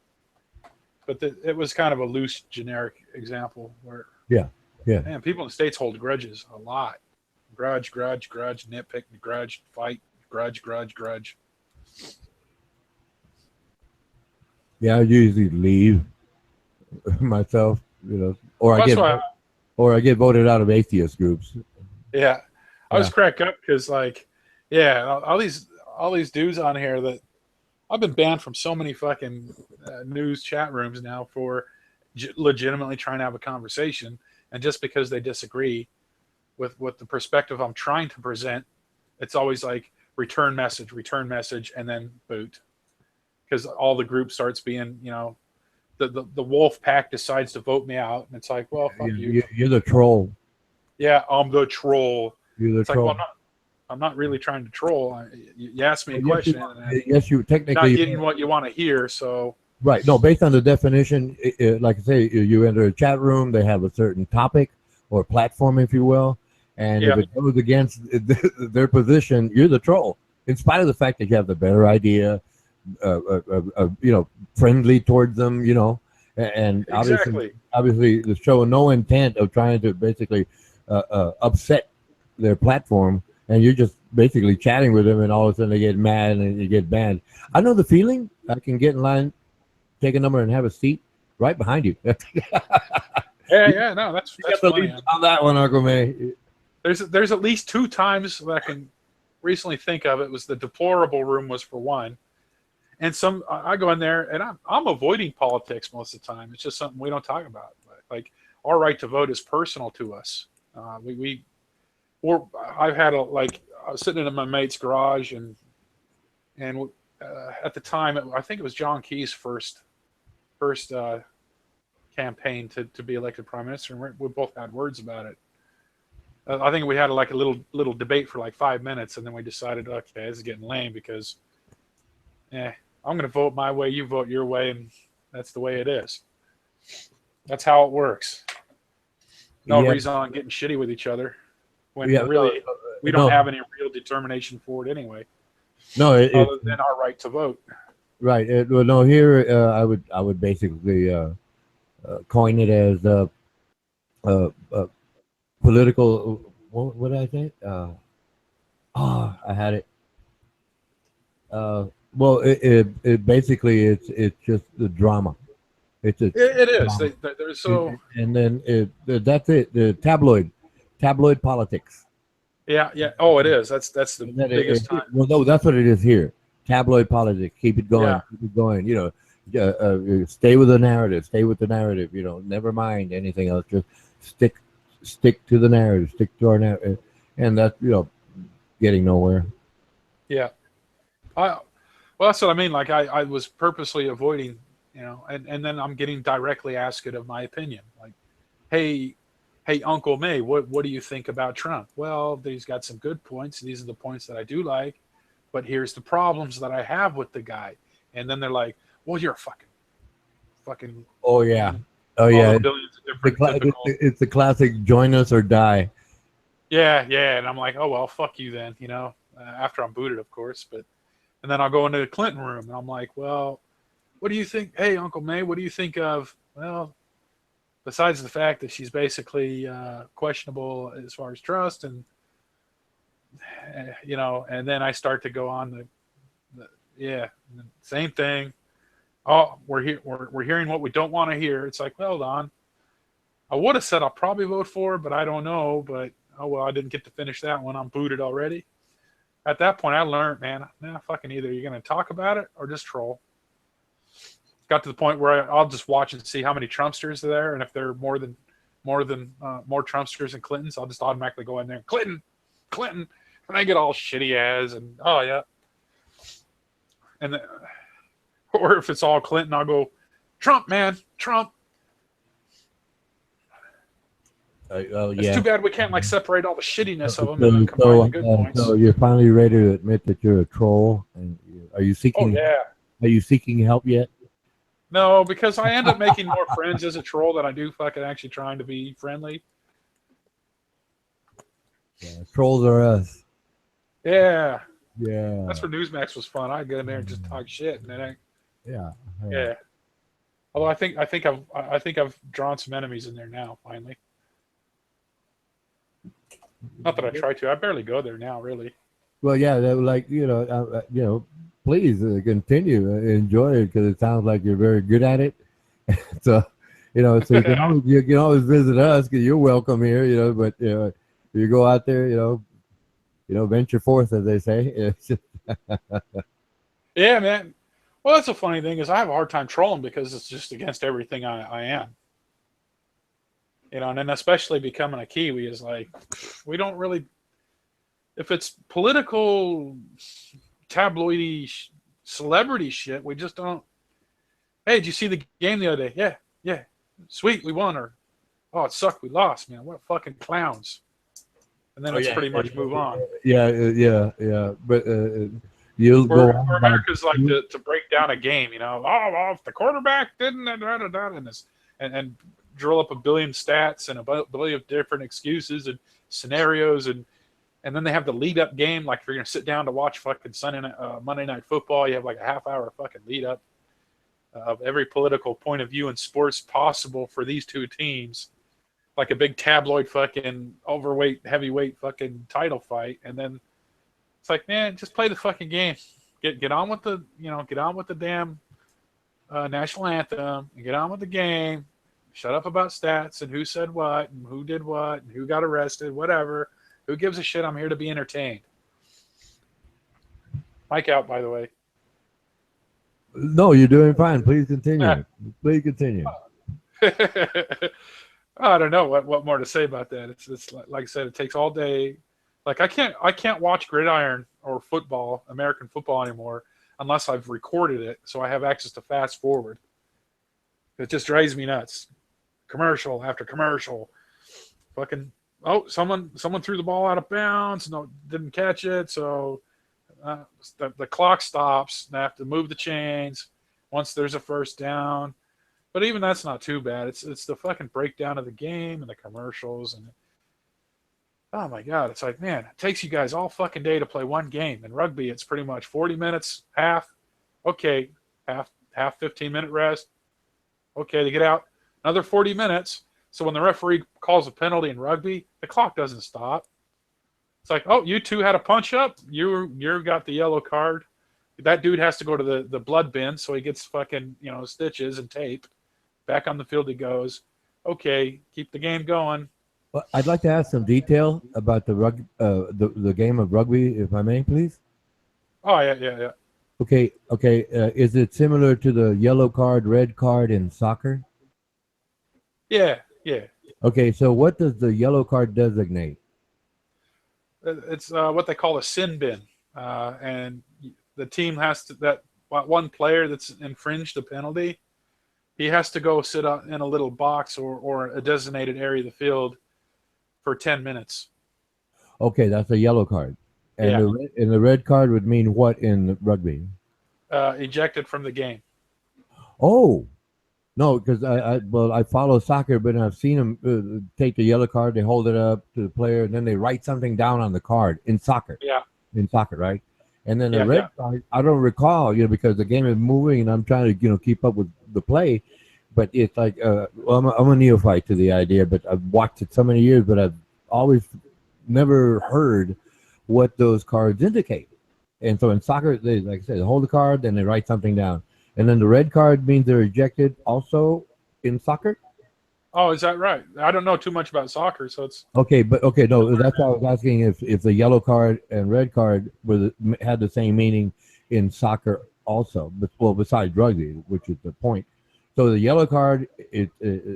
[SPEAKER 5] it was kind of a loose, generic example where man, people in the States hold grudges a lot. Grudge, nitpick, grudge, fight, grudge.
[SPEAKER 2] Yeah, I usually leave myself, you know, or I get voted out of atheist groups.
[SPEAKER 5] Yeah, I was cracked up because, like, all these dudes on here that I've been banned from so many fucking news chat rooms now for legitimately trying to have a conversation, and just because they disagree with the perspective I'm trying to present, it's always like return message, and then boot. Because all the group starts being, you know, the wolf pack decides to vote me out, and it's like, well, fuck you.
[SPEAKER 2] You're the troll.
[SPEAKER 5] Yeah, I'm the troll.
[SPEAKER 2] You're the troll.
[SPEAKER 5] Like, well, I'm not really trying to troll. You asked me a question.
[SPEAKER 2] Yes, you technically
[SPEAKER 5] not getting what you want to hear. So
[SPEAKER 2] right. No, based on the definition, like I say, you enter a chat room. They have a certain topic or platform, if you will, and if it goes against their position, you're the troll. In spite of the fact that you have the better idea. You know, friendly towards them, you know, and obviously they show no intent of trying to basically upset their platform, and you're just basically chatting with them, and all of a sudden they get mad and you get banned. I know the feeling. I can get in line, take a number, and have a seat right behind you.
[SPEAKER 5] Yeah, no, that's
[SPEAKER 2] You got the
[SPEAKER 5] funny.
[SPEAKER 2] lead on that one, Uncle May.
[SPEAKER 5] There's at least 2 times that I can recently think of. It was the deplorable room was for one, and I go in there and I'm avoiding politics most of the time. It's just something we don't talk about. Like our right to vote is personal to us. I've had I was sitting in my mate's garage and at the time I think it was John Key's first campaign to be elected prime minister, and we both had words about it. I think we had like a little debate for like 5 minutes, and then we decided, okay, this is getting lame because, I'm going to vote my way, you vote your way, and that's the way it is. That's how it works. No reason on getting shitty with each other when really we don't have any real determination for it anyway.
[SPEAKER 2] No,
[SPEAKER 5] other than our right to vote.
[SPEAKER 2] Right. Well, no. Here, I would basically coin it as political. What did I say? I had it. Well, it basically it's just the drama. It is.
[SPEAKER 5] They're so.
[SPEAKER 2] And then that's it. The tabloid politics.
[SPEAKER 5] Yeah. Oh, it is. That's the biggest time.
[SPEAKER 2] Well, no, that's what it is here. Tabloid politics. Keep it going. Yeah. Keep it going. You know, stay with the narrative. Stay with the narrative. You know, never mind anything else. Just stick to the narrative. Stick to our narrative, and that's getting nowhere.
[SPEAKER 5] Yeah. Well, that's what I mean. Like I was purposely avoiding, and then I'm getting directly asked it of my opinion. Like, hey, Uncle May, what do you think about Trump? Well, he's got some good points. These are the points that I do like, but here's the problems that I have with the guy. And then they're like, well, you're a fucking.
[SPEAKER 2] Oh yeah. Oh yeah.
[SPEAKER 5] Billions of different
[SPEAKER 2] it's the classic join us or die.
[SPEAKER 5] Yeah. And I'm like, oh well, fuck you then. After I'm booted, of course, and then I'll go into the Clinton room and I'm like, well, what do you think? Hey, Uncle May, what do you think of? Well, besides the fact that she's basically questionable as far as trust, and and then I start to go on the same thing. Oh, we're hearing what we don't want to hear. It's like, well, Don, I would have said I'll probably vote for it, but I don't know. But oh well, I didn't get to finish that one. I'm booted already. At that point, I learned, man, fucking either you're going to talk about it or just troll. Got to the point where I'll just watch and see how many Trumpsters are there, and if there are more Trumpsters than Clintons, I'll just automatically go in there, Clinton, and I get all shitty as, and oh yeah, and then, or if it's all Clinton, I'll go, Trump, man, Trump. It's too bad we can't separate all the shittiness of them and combine the good points.
[SPEAKER 2] So you're finally ready to admit that you're a troll, and are you seeking?
[SPEAKER 5] Oh yeah.
[SPEAKER 2] Are you seeking help yet?
[SPEAKER 5] No, because I end up making more friends as a troll than I do fucking actually trying to be friendly.
[SPEAKER 2] Yeah, trolls are us.
[SPEAKER 5] Yeah.
[SPEAKER 2] Yeah.
[SPEAKER 5] That's where Newsmax was fun. I'd go in there and just talk shit, and then
[SPEAKER 2] Yeah.
[SPEAKER 5] Although I think I've drawn some enemies in there now. Finally. Not that I try to. I barely go there now, really.
[SPEAKER 2] Well, yeah, please continue, enjoy it, because it sounds like you're very good at it. So, so you can always visit us, because you're welcome here. But you go out there, venture forth, as they say.
[SPEAKER 5] Yeah, man. Well, that's a funny thing is I have a hard time trolling because it's just against everything I am. And then especially becoming a Kiwi is like, we don't really, if it's political, tabloidy, celebrity shit, we just don't. Hey, did you see the game the other day? Yeah, sweet, we won. Or, oh, it sucked, we lost, man. What fucking clowns. And then it's pretty much move on.
[SPEAKER 2] Yeah. But you'll go on.
[SPEAKER 5] America's like to break down a game, if the quarterback didn't, and drill up a billion stats and a billion different excuses and scenarios, and then they have the lead up game. Like if you're gonna sit down to watch fucking Monday Night Football, you have like a half hour fucking lead up of every political point of view in sports possible for these two teams, like a big tabloid fucking overweight heavyweight fucking title fight, and then it's like, man, just play the fucking game, get on with the damn national anthem, and get on with the game. Shut up about stats and who said what and who did what and who got arrested, whatever. Who gives a shit? I'm here to be entertained. Mike out, by the way.
[SPEAKER 2] No, you're doing fine. Please continue. Please continue.
[SPEAKER 5] I don't know what more to say about that. It's like I said, it takes all day. Like I can't watch gridiron or football, American football anymore unless I've recorded it so I have access to fast forward. It just drives me nuts. Commercial after commercial. Fucking someone threw the ball out of bounds, no didn't catch it, so the clock stops. They have to move the chains once there's a first down. But even that's not too bad. It's the fucking breakdown of the game and the commercials and oh my God, it's like, man, it takes you guys all fucking day to play one game. In rugby, it's pretty much 40 minutes, half, okay, half 15-minute rest. Okay, they get out another 40 minutes. So when the referee calls a penalty in rugby, the clock doesn't stop. It's like, oh, you two had a punch up. You got the yellow card. That dude has to go to the blood bin, so he gets fucking stitches and tape. Back on the field he goes. Okay, keep the game going.
[SPEAKER 2] Well, I'd like to ask some detail about the game of rugby, if I may, please.
[SPEAKER 5] Oh yeah.
[SPEAKER 2] Okay. Is it similar to the yellow card, red card in soccer?
[SPEAKER 5] Yeah.
[SPEAKER 2] Okay, so what does the yellow card designate?
[SPEAKER 5] It's what they call a sin bin, and the team has to that one player that's infringed a penalty. He has to go sit in a little box or a designated area of the field for 10 minutes.
[SPEAKER 2] Okay, that's a yellow card. And the red card would mean what in rugby?
[SPEAKER 5] Ejected from the game.
[SPEAKER 2] Oh, no, because I follow soccer, but I've seen them take the yellow card, they hold it up to the player, and then they write something down on the card in soccer.
[SPEAKER 5] Yeah.
[SPEAKER 2] In soccer, right? And then the red card, I don't recall, because the game is moving and I'm trying to, keep up with the play. But it's like, I'm a neophyte to the idea, but I've watched it so many years, but I've always never heard what those cards indicate. And so in soccer, they, like I said, they hold the card, then they write something down. And then the red card means they're ejected also in soccer?
[SPEAKER 5] Oh, is that right? I don't know too much about soccer, so it's...
[SPEAKER 2] Okay, no, that's why I was asking if the yellow card and red card had the same meaning in soccer also, but besides rugby, which is the point. So the yellow card,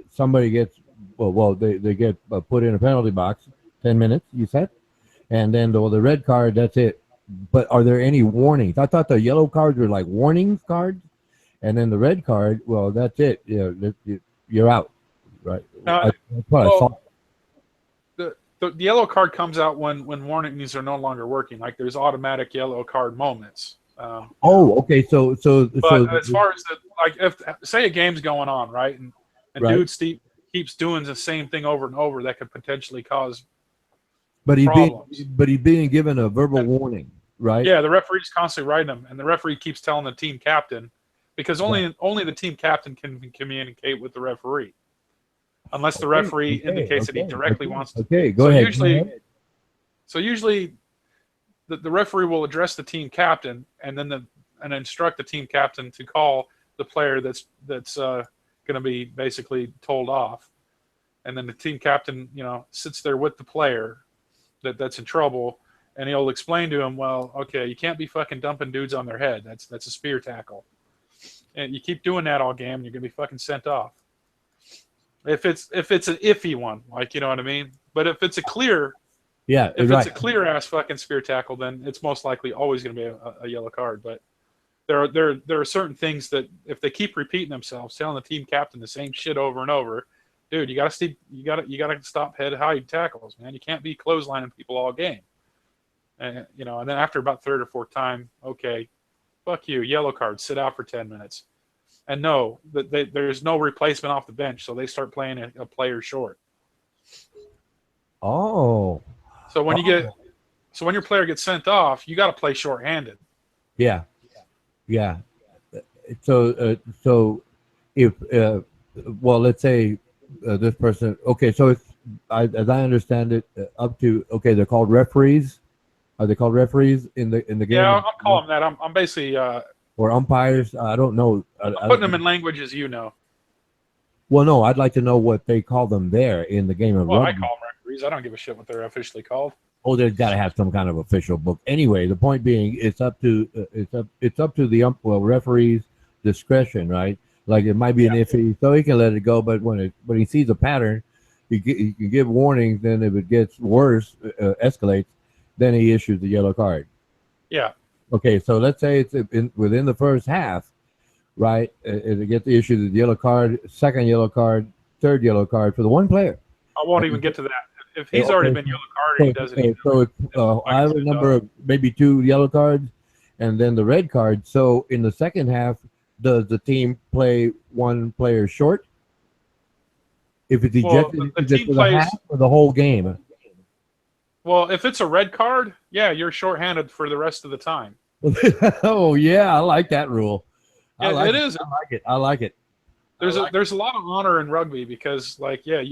[SPEAKER 2] somebody gets, they get put in a penalty box, 10 minutes, you said? And then the red card, that's it. But are there any warnings? I thought the yellow cards were like warnings cards, and then the red card, well, that's it. You're out. Right. That's what I thought.
[SPEAKER 5] The yellow card comes out when warnings are no longer working. Like there's automatic yellow card moments.
[SPEAKER 2] Okay. So
[SPEAKER 5] as far as if say a game's going on, right, and right. Dude keeps doing the same thing over and over, that could potentially cause.
[SPEAKER 2] But he's being given a verbal warning, right?
[SPEAKER 5] Yeah, the referee's constantly writing them, and the referee keeps telling the team captain, because only the team captain can communicate with the referee. Unless the referee indicates that he directly wants to.
[SPEAKER 2] Okay, go ahead.
[SPEAKER 5] Usually, the referee will address the team captain and then instruct the team captain to call the player that's going to be basically told off, and then the team captain sits there with the player that's in trouble, and he'll explain to him, well, okay, you can't be fucking dumping dudes on their head. That's a spear tackle, and you keep doing that all game, you're gonna be fucking sent off. If it's an iffy one, like, you know what I mean? But if it's a clear, it's a clear ass fucking spear tackle, then it's most likely always going to be a yellow card. But there are certain things that if they keep repeating themselves, telling the team captain the same shit over and over, dude, you got to stop head high tackles, man. You can't be clotheslining people all game. And and then after about third or fourth time, okay, fuck you, yellow card, sit out for 10 minutes. And no, there's no replacement off the bench, so they start playing a player short.
[SPEAKER 2] Oh.
[SPEAKER 5] So when your player gets sent off, you got to play shorthanded.
[SPEAKER 2] Yeah. So if let's say this person. Okay, so it's as I understand it, up to they're called referees. Are they called referees in the game?
[SPEAKER 5] Yeah, I'm calling them that. I'm basically.
[SPEAKER 2] Or umpires, I don't know.
[SPEAKER 5] I'm putting them in languages,
[SPEAKER 2] Well, no, I'd like to know what they call them there in the game of
[SPEAKER 5] Well, I
[SPEAKER 2] rugby.
[SPEAKER 5] call them referees. I don't give a shit what they're officially called.
[SPEAKER 2] Oh, they've got to have some kind of official book. Anyway, the point being, it's up to the referee's discretion, right? Like it might be an iffy, so he can let it go. But when he sees a pattern, he can give warnings. Then if it gets worse, escalates, then he issues the yellow card.
[SPEAKER 5] Yeah.
[SPEAKER 2] Okay, so let's say it's within the first half, right? It gets issued the yellow card, second yellow card, third yellow card for the one player.
[SPEAKER 5] I won't even get to that. If he's already been yellow carded, he doesn't.
[SPEAKER 2] Okay, so it's, I remember maybe 2 yellow cards, and then the red card. So in the second half, does the team play one player short? If it's ejected,
[SPEAKER 5] the
[SPEAKER 2] is it
[SPEAKER 5] team
[SPEAKER 2] for the
[SPEAKER 5] plays
[SPEAKER 2] half or the whole game?
[SPEAKER 5] Well, if it's a red card, yeah, you're shorthanded for the rest of the time.
[SPEAKER 2] Oh yeah, I like that rule.
[SPEAKER 5] Yeah, it is.
[SPEAKER 2] I like it.
[SPEAKER 5] There's a lot of honor in rugby because, like, yeah,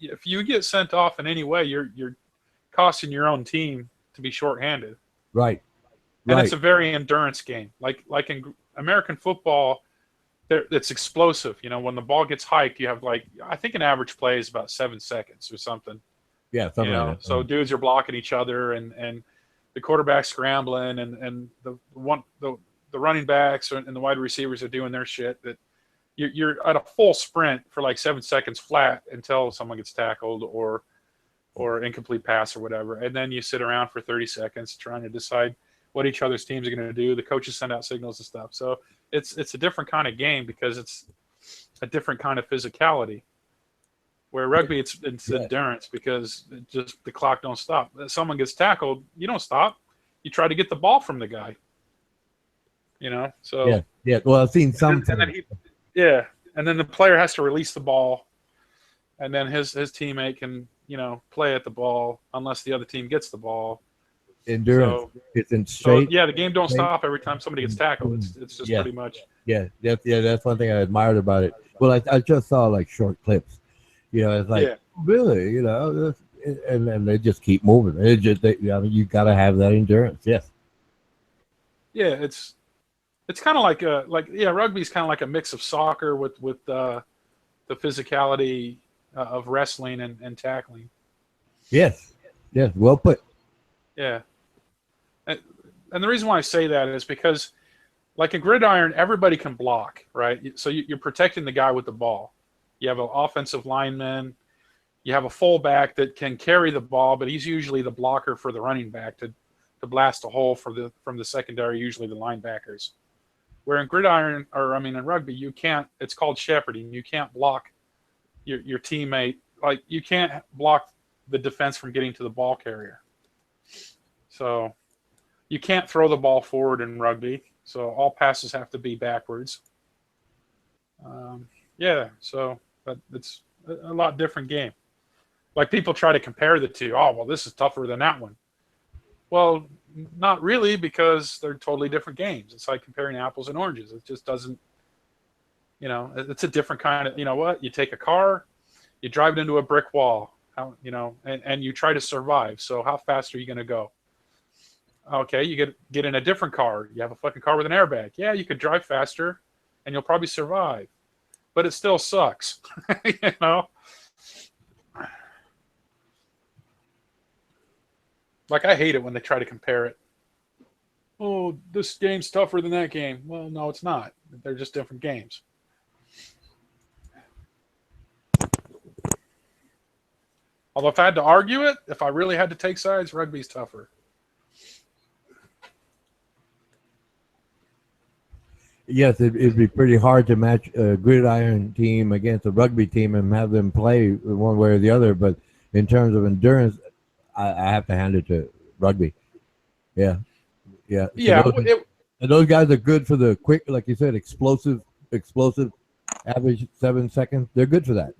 [SPEAKER 5] if you get sent off in any way, you're costing your own team to be shorthanded.
[SPEAKER 2] Right.
[SPEAKER 5] And it's a very endurance game. Like in American football, it's explosive. You know, when the ball gets hiked, you have I think an average play is about 7 seconds or something.
[SPEAKER 2] Yeah, something like that.
[SPEAKER 5] So dudes are blocking each other, and the quarterback's scrambling, and the running backs and the wide receivers are doing their shit. That you're at a full sprint for like 7 seconds flat until someone gets tackled or incomplete pass or whatever, and then you sit around for 30 seconds trying to decide what each other's teams are going to do. The coaches send out signals and stuff. So it's a different kind of game because it's a different kind of physicality. Where rugby, it's endurance because the clock don't stop. If someone gets tackled, you don't stop. You try to get the ball from the guy. You know, so
[SPEAKER 2] yeah. Well, I've seen some.
[SPEAKER 5] And then the player has to release the ball, and then his teammate can play at the ball unless the other team gets the ball.
[SPEAKER 2] Endurance. So, it's in straight.
[SPEAKER 5] So, yeah, the game don't stop every time somebody gets tackled. It's just pretty much.
[SPEAKER 2] Yeah, that's one thing I admired about it. Well, I just saw like short clips. It's like really, and they just keep moving. You got to have that endurance. Yes.
[SPEAKER 5] Yeah, it's kind of like rugby's kind of like a mix of soccer with the physicality of wrestling and tackling.
[SPEAKER 2] Yes, well put.
[SPEAKER 5] Yeah, and the reason why I say that is because, like a gridiron, everybody can block, right? So you're protecting the guy with the ball. You have an offensive lineman. You have a fullback that can carry the ball, but he's usually the blocker for the running back to blast a hole from the secondary, usually the linebackers. Where in in rugby, you can't. It's called shepherding. You can't block your teammate. Like you can't block the defense from getting to the ball carrier. So you can't throw the ball forward in rugby. So all passes have to be backwards. But it's a lot different game. Like people try to compare the two. Oh, well, this is tougher than that one. Well, not really, because they're totally different games. It's like comparing apples and oranges. It just doesn't, it's a different kind of, you take a car, you drive it into a brick wall, and you try to survive. So how fast are you going to go? Okay, you get in a different car. You have a fucking car with an airbag. Yeah, you could drive faster, and you'll probably survive. But it still sucks, Like, I hate it when they try to compare it. Oh, this game's tougher than that game. Well, no, it's not. They're just different games. Although if I had to argue it, if I really had to take sides, rugby's tougher.
[SPEAKER 2] Yes, it'd be pretty hard to match a gridiron team against a rugby team and have them play one way or the other. But in terms of endurance, I have to hand it to rugby. Yeah. Those guys are good for the quick, like you said, explosive, average 7 seconds. They're good for that.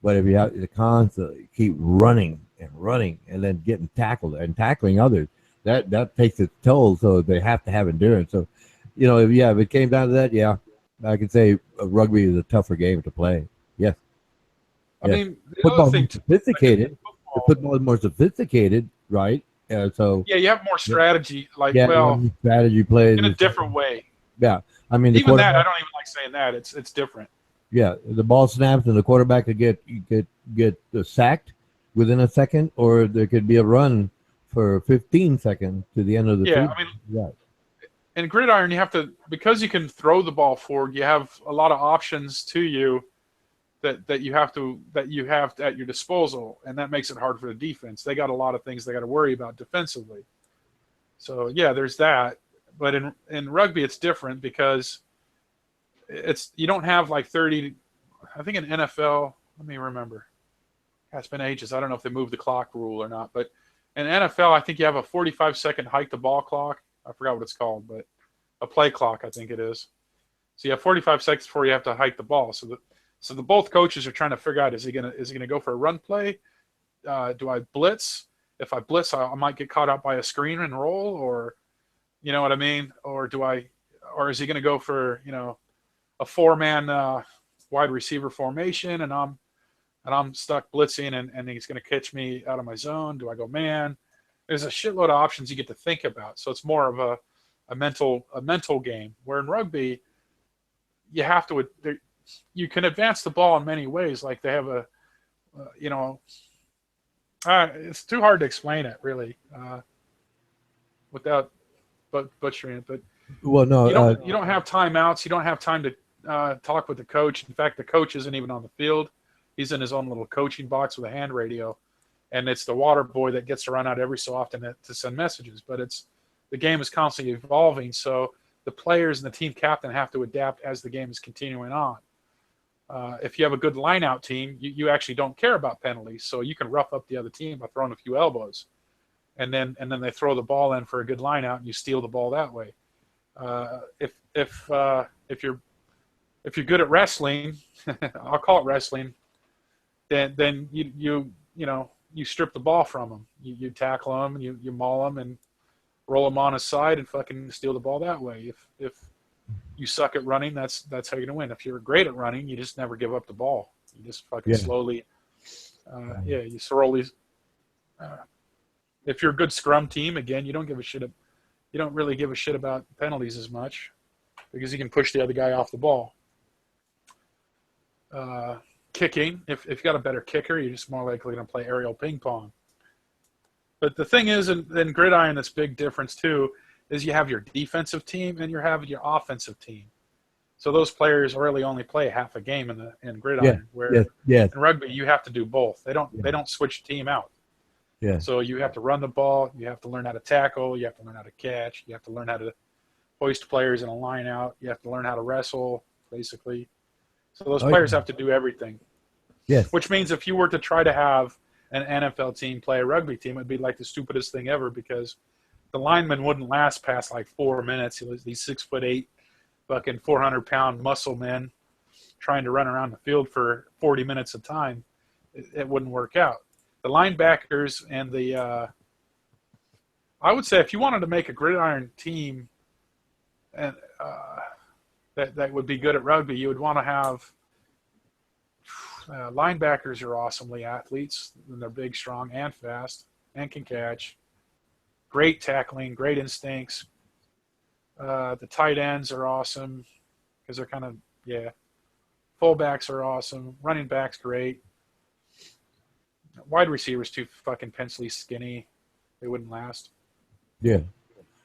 [SPEAKER 2] But if you have to constantly keep running and then getting tackled and tackling others, that takes its toll. So they have to have endurance. So, if it came down to that, I could say rugby is a tougher game to play. Yes.
[SPEAKER 5] I mean,
[SPEAKER 2] football's more sophisticated. The football is more sophisticated, right? So
[SPEAKER 5] you have more strategy.
[SPEAKER 2] Strategy plays
[SPEAKER 5] in a different way.
[SPEAKER 2] Yeah, I mean,
[SPEAKER 5] even that I don't even like saying that. It's different.
[SPEAKER 2] Yeah, the ball snaps and the quarterback could get sacked within a second, or there could be a run for 15 seconds to the end of the
[SPEAKER 5] Yeah,
[SPEAKER 2] field.
[SPEAKER 5] I mean,
[SPEAKER 2] Yeah,
[SPEAKER 5] in gridiron, you have to, because you can throw the ball forward, you have a lot of options to you that you have at your disposal, and that makes it hard for the defense. They got a lot of things they got to worry about defensively. So yeah, there's that. But in rugby, it's different because you don't have like 30. I think in NFL, let me remember. It's been ages. I don't know if they moved the clock rule or not, but in NFL, I think you have a 45-second hike the ball clock. I forgot what it's called, but a play clock, I think it is. So you have 45 seconds before you have to hike the ball. So the both coaches are trying to figure out, is he gonna go for a run play? Do I blitz? If I blitz, I might get caught out by a screen and roll, or you know what I mean? Or is he gonna go for, a 4-man wide receiver formation, and I'm stuck blitzing, and he's gonna catch me out of my zone? Do I go man? There's a shitload of options you get to think about. So it's more of a mental game. Where in rugby, you have to, you can advance the ball in many ways. Like they have it's too hard to explain it really without butchering it. But
[SPEAKER 2] well, no,
[SPEAKER 5] you don't have timeouts. You don't have time to talk with the coach. In fact, the coach isn't even on the field. He's in his own little coaching box with a hand radio. And it's the water boy that gets to run out every so often to send messages. But the game is constantly evolving, so the players and the team captain have to adapt as the game is continuing on. If you have a good line-out team, you actually don't care about penalties, so you can rough up the other team by throwing a few elbows, and then they throw the ball in for a good line-out, and you steal the ball that way. If you're good at wrestling, I'll call it wrestling, then you strip the ball from him. You tackle him, and you maul him and roll him on his side and fucking steal the ball that way. If you suck at running, that's how you're gonna win. If you're great at running, you just never give up the ball. You just fucking slowly, you slowly. If you're a good scrum team, again, you don't really give a shit about penalties as much because you can push the other guy off the ball. Kicking, if you've got a better kicker, you're just more likely going to play aerial ping pong. But the thing is, in gridiron, this big difference too is you have your defensive team and you have your offensive team. So those players really only play half a game in gridiron. In rugby, you have to do both. They don't switch team out.
[SPEAKER 2] Yeah.
[SPEAKER 5] So you have to run the ball. You have to learn how to tackle. You have to learn how to catch. You have to learn how to hoist players in a line out. You have to learn how to wrestle, basically. So those players have to do everything.
[SPEAKER 2] Yes.
[SPEAKER 5] Which means if you were to try to have an NFL team play a rugby team, it'd be like the stupidest thing ever because the linemen wouldn't last past like 4 minutes. These 6'8", fucking 400-pound muscle men trying to run around the field for 40 minutes of time. It wouldn't work out. The linebackers and I would say if you wanted to make a gridiron team and that would be good at rugby, you would want to have linebackers are awesomely athletes, and they're big, strong, and fast, and can catch. Great tackling, great instincts. The tight ends are awesome because they're kind of, Fullbacks are awesome. Running backs, great. Wide receivers, too fucking pencilly skinny. They wouldn't last.
[SPEAKER 2] Yeah.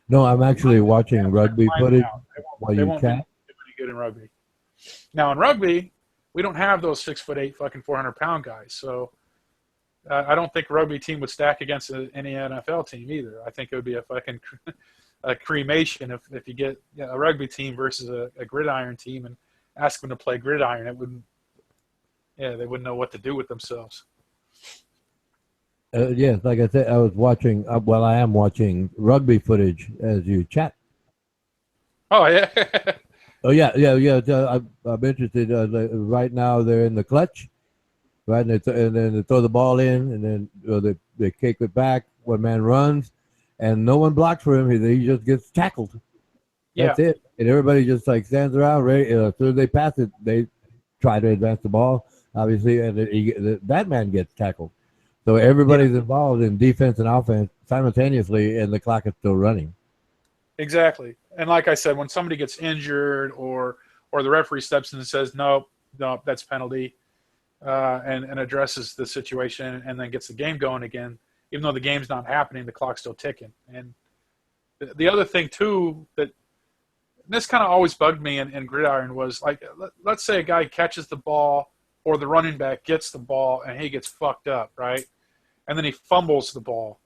[SPEAKER 2] No, I'm actually watching rugby footage while you chat.
[SPEAKER 5] Pretty good in rugby. Now in rugby, we don't have those 6'8", fucking 400-pound guys. So I don't think a rugby team would stack against any NFL team either. I think it would be a fucking a cremation if you get a rugby team versus a gridiron team and ask them to play gridiron. They wouldn't know what to do with themselves.
[SPEAKER 2] Yes, like I said, I was watching. I am watching rugby footage as you chat.
[SPEAKER 5] Oh yeah.
[SPEAKER 2] Oh yeah. I'm interested. Right now, they're in the clutch, right? And then they throw the ball in, and then they kick it back. One man runs, and no one blocks for him. He just gets tackled. That's it. And everybody just like stands around, ready. As soon as they pass it, they try to advance the ball, obviously, and that man gets tackled. So everybody's involved in defense and offense simultaneously, and the clock is still running.
[SPEAKER 5] Exactly. And like I said, when somebody gets injured or the referee steps in and says, nope, no, that's penalty, and addresses the situation and then gets the game going again. Even though the game's not happening, the clock's still ticking. And the other thing, too, that this kind of always bugged me in Gridiron was, like, let's say a guy catches the ball or the running back gets the ball and he gets fucked up, right? And then he fumbles the ball.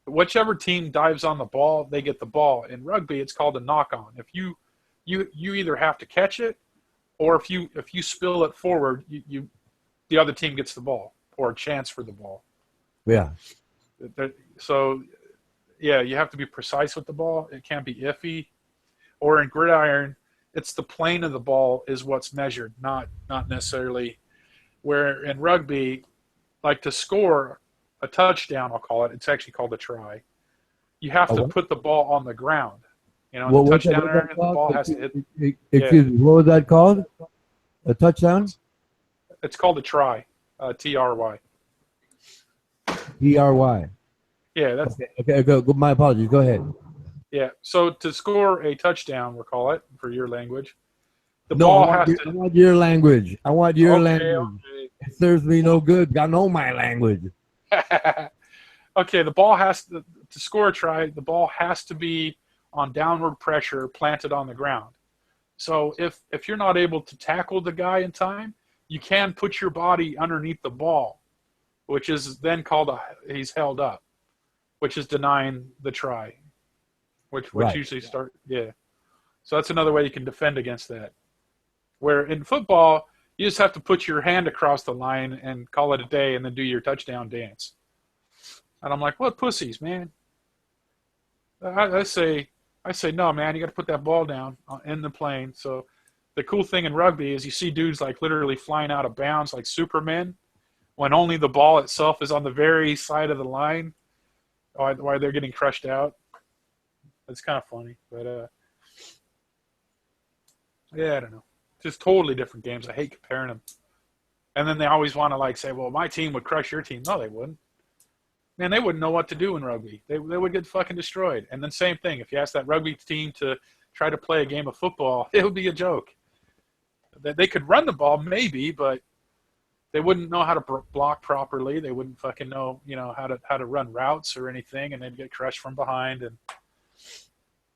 [SPEAKER 5] Whichever team dives on the ball, they get the ball. In rugby, it's called a knock-on. If you either have to catch it, or if you spill it forward, the other team gets the ball or a chance for the ball.
[SPEAKER 2] Yeah.
[SPEAKER 5] So, yeah, you have to be precise with the ball. It can't be iffy. Or in Gridiron, it's the plane of the ball is what's measured, not necessarily. Where in rugby, like to score a touchdown, I'll call it. It's actually called a try. You have to put the ball on the ground. You know, in the touchdown area, the ball has to hit.
[SPEAKER 2] Excuse me, what was that called? A touchdown?
[SPEAKER 5] It's called a try, T-R-Y.
[SPEAKER 2] T-R-Y.
[SPEAKER 5] Yeah, that's
[SPEAKER 2] okay. Go. My apologies. Go ahead.
[SPEAKER 5] Yeah. So to score a touchdown, we'll call it for your language. The
[SPEAKER 2] No,
[SPEAKER 5] ball
[SPEAKER 2] I want your language. I want your language.
[SPEAKER 5] Okay.
[SPEAKER 2] It serves me no good. I know my language.
[SPEAKER 5] Okay, the ball has to score a try. The ball has to be on downward pressure, planted on the ground. So if you're not able to tackle the guy in time, you can put your body underneath the ball, which is then called he's held up, which is denying the try, which
[SPEAKER 2] Right.
[SPEAKER 5] usually start. Yeah. So that's another way you can defend against that. Where in football, you just have to put your hand across the line and call it a day and then do your touchdown dance. And I'm like, what pussies, man? I say, no, man, you got to put that ball down in the plane. So the cool thing in rugby is you see dudes like literally flying out of bounds like Superman when only the ball itself is on the very side of the line while they're getting crushed out. It's kind of funny. But, yeah, I don't know. Just totally different games. I hate comparing them. And then they always want to like say, well, my team would crush your team. No, they wouldn't. Man, they wouldn't know what to do in rugby. They would get fucking destroyed. And then same thing. If you ask that rugby team to try to play a game of football, it would be a joke. They could run the ball maybe, but they wouldn't know how to block properly. They wouldn't fucking know, how to run routes or anything, and they'd get crushed from behind. And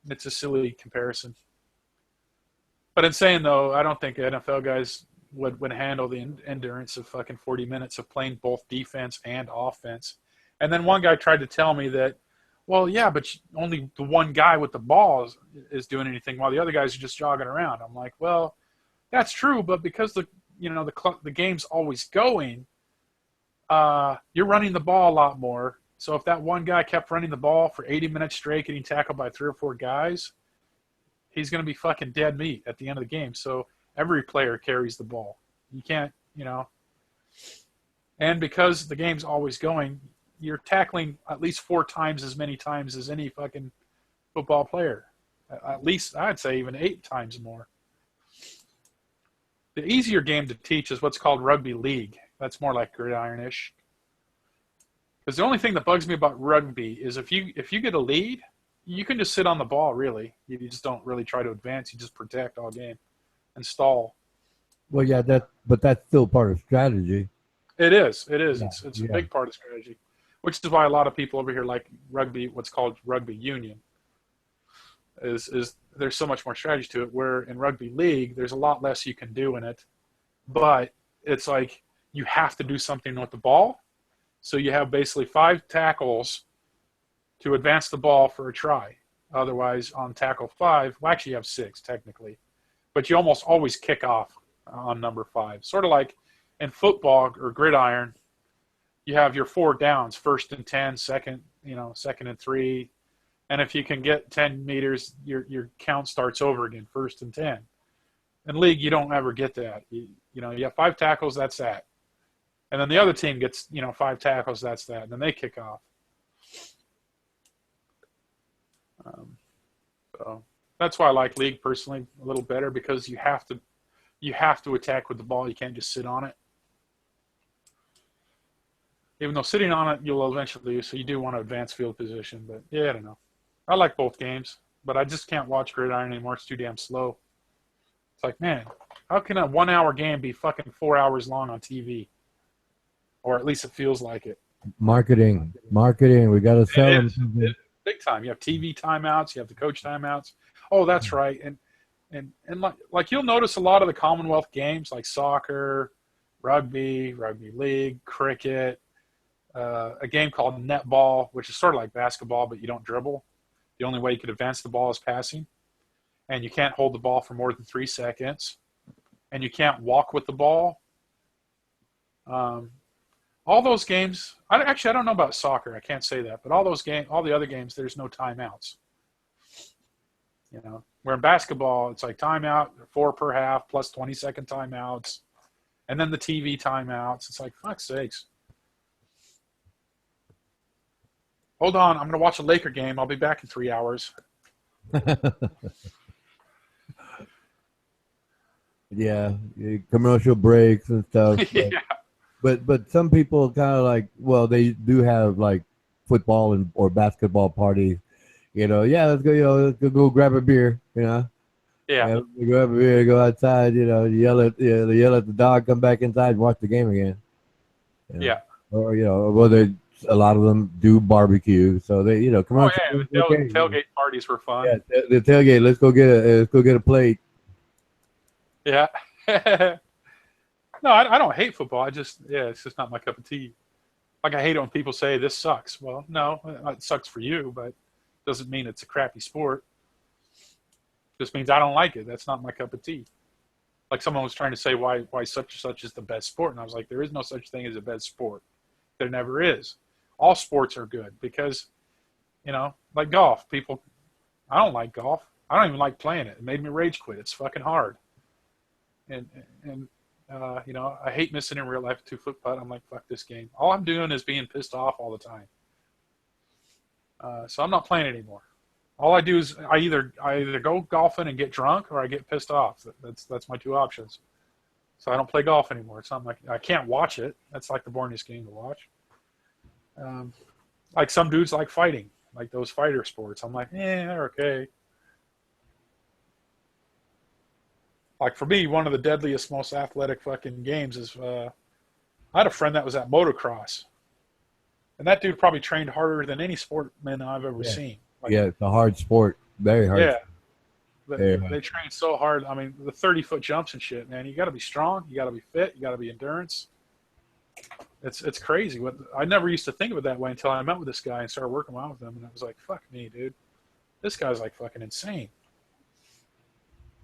[SPEAKER 5] it's a silly comparison. But in saying, though, I don't think NFL guys would handle the endurance of fucking 40 minutes of playing both defense and offense. And then one guy tried to tell me that, well, yeah, but only the one guy with the ball is doing anything while the other guys are just jogging around. I'm like, well, that's true, but because the game's always going, you're running the ball a lot more. So if that one guy kept running the ball for 80 minutes straight, getting tackled by 3 or 4 guys, he's going to be fucking dead meat at the end of the game. So every player carries the ball. You can't, And because the game's always going, you're tackling at least 4 times as many times as any fucking football player. At least, I'd say even 8 times more. The easier game to teach is what's called rugby league. That's more like gridiron-ish. Because the only thing that bugs me about rugby is if you get a lead, you can just sit on the ball, really. You just don't really try to advance. You just protect all game and stall.
[SPEAKER 2] Well, yeah, but that's still part of strategy.
[SPEAKER 5] It is. Yeah, it's a
[SPEAKER 2] yeah.
[SPEAKER 5] big part of strategy, which is why a lot of people over here like rugby, what's called rugby union, is there's so much more strategy to it, where in rugby league, there's a lot less you can do in it. But it's like you have to do something with the ball. So you have basically 5 tackles to advance the ball for a try. Otherwise, on tackle 5, well, actually you have 6 technically, but you almost always kick off on number 5. Sort of like in football or gridiron, you have your 4 downs: 1st and 10, second and 3, and if you can get 10 meters, your count starts over again, 1st and 10. In league, you don't ever get that. You have 5 tackles, that's that, and then the other team gets 5 tackles, that's that, and then they kick off. So that's why I like league personally a little better, because you have to attack with the ball. You can't just sit on it. Even though sitting on it you'll eventually do, so you do want to advance field position. But yeah, I don't know. I like both games, but I just can't watch gridiron anymore. It's too damn slow. It's like, man, how can a 1 hour game be fucking 4 hours long on TV? Or at least it feels like it.
[SPEAKER 2] Marketing. We got to sell
[SPEAKER 5] It
[SPEAKER 2] them
[SPEAKER 5] is.
[SPEAKER 2] something.
[SPEAKER 5] Big time. You have TV timeouts. You have the coach timeouts. Oh, that's right. And like you'll notice a lot of the Commonwealth games like soccer, rugby league, cricket, a game called netball, which is sort of like basketball, but you don't dribble. The only way you can advance the ball is passing. And you can't hold the ball for more than 3 seconds. And you can't walk with the ball. All those games, I don't know about soccer. I can't say that. But all the other games, there's no timeouts. You know, where in basketball, it's like timeout, 4 per half, plus 20-second timeouts. And then the TV timeouts. It's like, fuck's sakes. Hold on, I'm going to watch a Laker game. I'll be back in 3 hours.
[SPEAKER 2] Yeah, commercial breaks and stuff.
[SPEAKER 5] Yeah.
[SPEAKER 2] But some people kind of like, well, they do have like football or basketball parties. You know, yeah, let's go grab a beer. You know,
[SPEAKER 5] Yeah.
[SPEAKER 2] Grab a beer, go outside. You know, yell at the dog, come back inside, and watch the game again. You know?
[SPEAKER 5] Yeah.
[SPEAKER 2] Or whether a lot of them do barbecue, so they commercial.
[SPEAKER 5] Oh yeah, the tailgate parties were fun.
[SPEAKER 2] Yeah, the tailgate. Let's go get a plate.
[SPEAKER 5] Yeah. No, I don't hate football. It's just not my cup of tea. Like I hate it when people say this sucks. Well, no, it sucks for you, but doesn't mean it's a crappy sport. Just means I don't like it. That's not my cup of tea. Like someone was trying to say why such and such is the best sport, and I was like, there is no such thing as a best sport. There never is. All sports are good because, like golf. I don't like golf. I don't even like playing it. It made me rage quit. It's fucking hard. And I hate missing in real life a 2-foot putt. I'm like, fuck this game. All I'm doing is being pissed off all the time. So I'm not playing anymore. All I do is I either go golfing and get drunk or I get pissed off. That's my 2 options. So I don't play golf anymore. It's not like I can't watch it. That's like the boringest game to watch. Like some dudes like fighting, like those fighter sports. I'm like, they're okay. Like for me, one of the deadliest, most athletic fucking games is I had a friend that was at motocross. And that dude probably trained harder than any sportman I've ever seen. Like,
[SPEAKER 2] yeah, it's a hard sport. Very hard.
[SPEAKER 5] Yeah. They train so hard. I mean, the 30-foot jumps and shit, man. You got to be strong. You got to be fit. You got to be endurance. It's crazy. I never used to think of it that way until I met with this guy and started working out with him. And I was like, fuck me, dude. This guy's like fucking insane.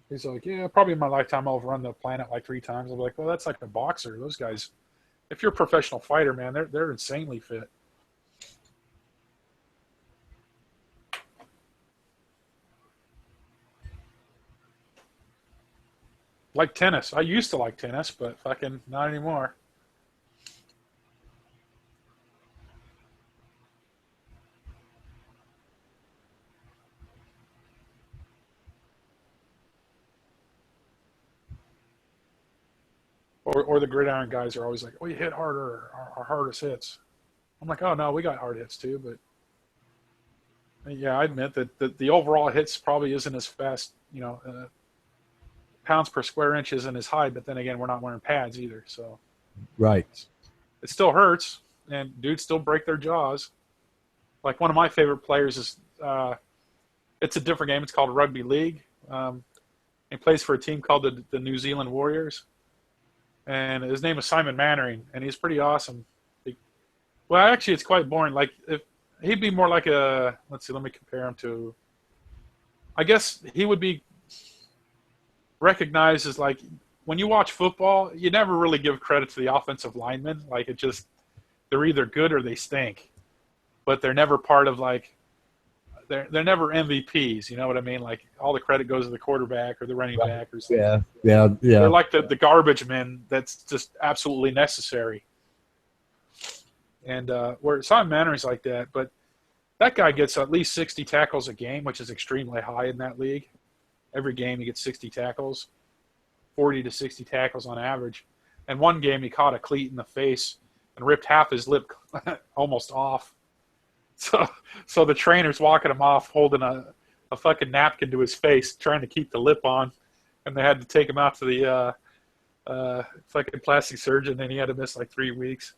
[SPEAKER 5] He's like, yeah, probably in my lifetime I'll run the planet like 3 times. I'll be like, well, that's like a boxer. Those guys, if you're a professional fighter, man, they're insanely fit. Like tennis. I used to like tennis, but fucking not anymore. Or the gridiron guys are always like, oh, you hit harder, our hardest hits. I'm like, oh, no, we got hard hits too. But yeah, I admit that the overall hits probably isn't as fast, pounds per square inch isn't as high, but then again, we're not wearing pads either. So
[SPEAKER 2] right.
[SPEAKER 5] It still hurts, and dudes still break their jaws. Like one of my favorite players is, it's a different game. It's called Rugby League. He plays for a team called the New Zealand Warriors. And his name is Simon Mannering, and he's pretty awesome. Well, actually, it's quite boring. Like, if he'd be more like let's see, let me compare him to, I guess he would be recognized as like, when you watch football, you never really give credit to the offensive linemen. Like, they're either good or they stink. But they're never part of like, they're never MVPs, you know what I mean? Like all the credit goes to the quarterback or the running back or something.
[SPEAKER 2] Yeah.
[SPEAKER 5] They're like the garbage men that's just absolutely necessary. And where Simon Mannering's like that, but that guy gets at least 60 tackles a game, which is extremely high in that league. Every game he gets 60 tackles, 40 to 60 tackles on average. And one game he caught a cleat in the face and ripped half his lip almost off. So the trainer's walking him off, holding a fucking napkin to his face, trying to keep the lip on. and they had to take him out to the fucking plastic surgeon, and he had to miss like 3 weeks.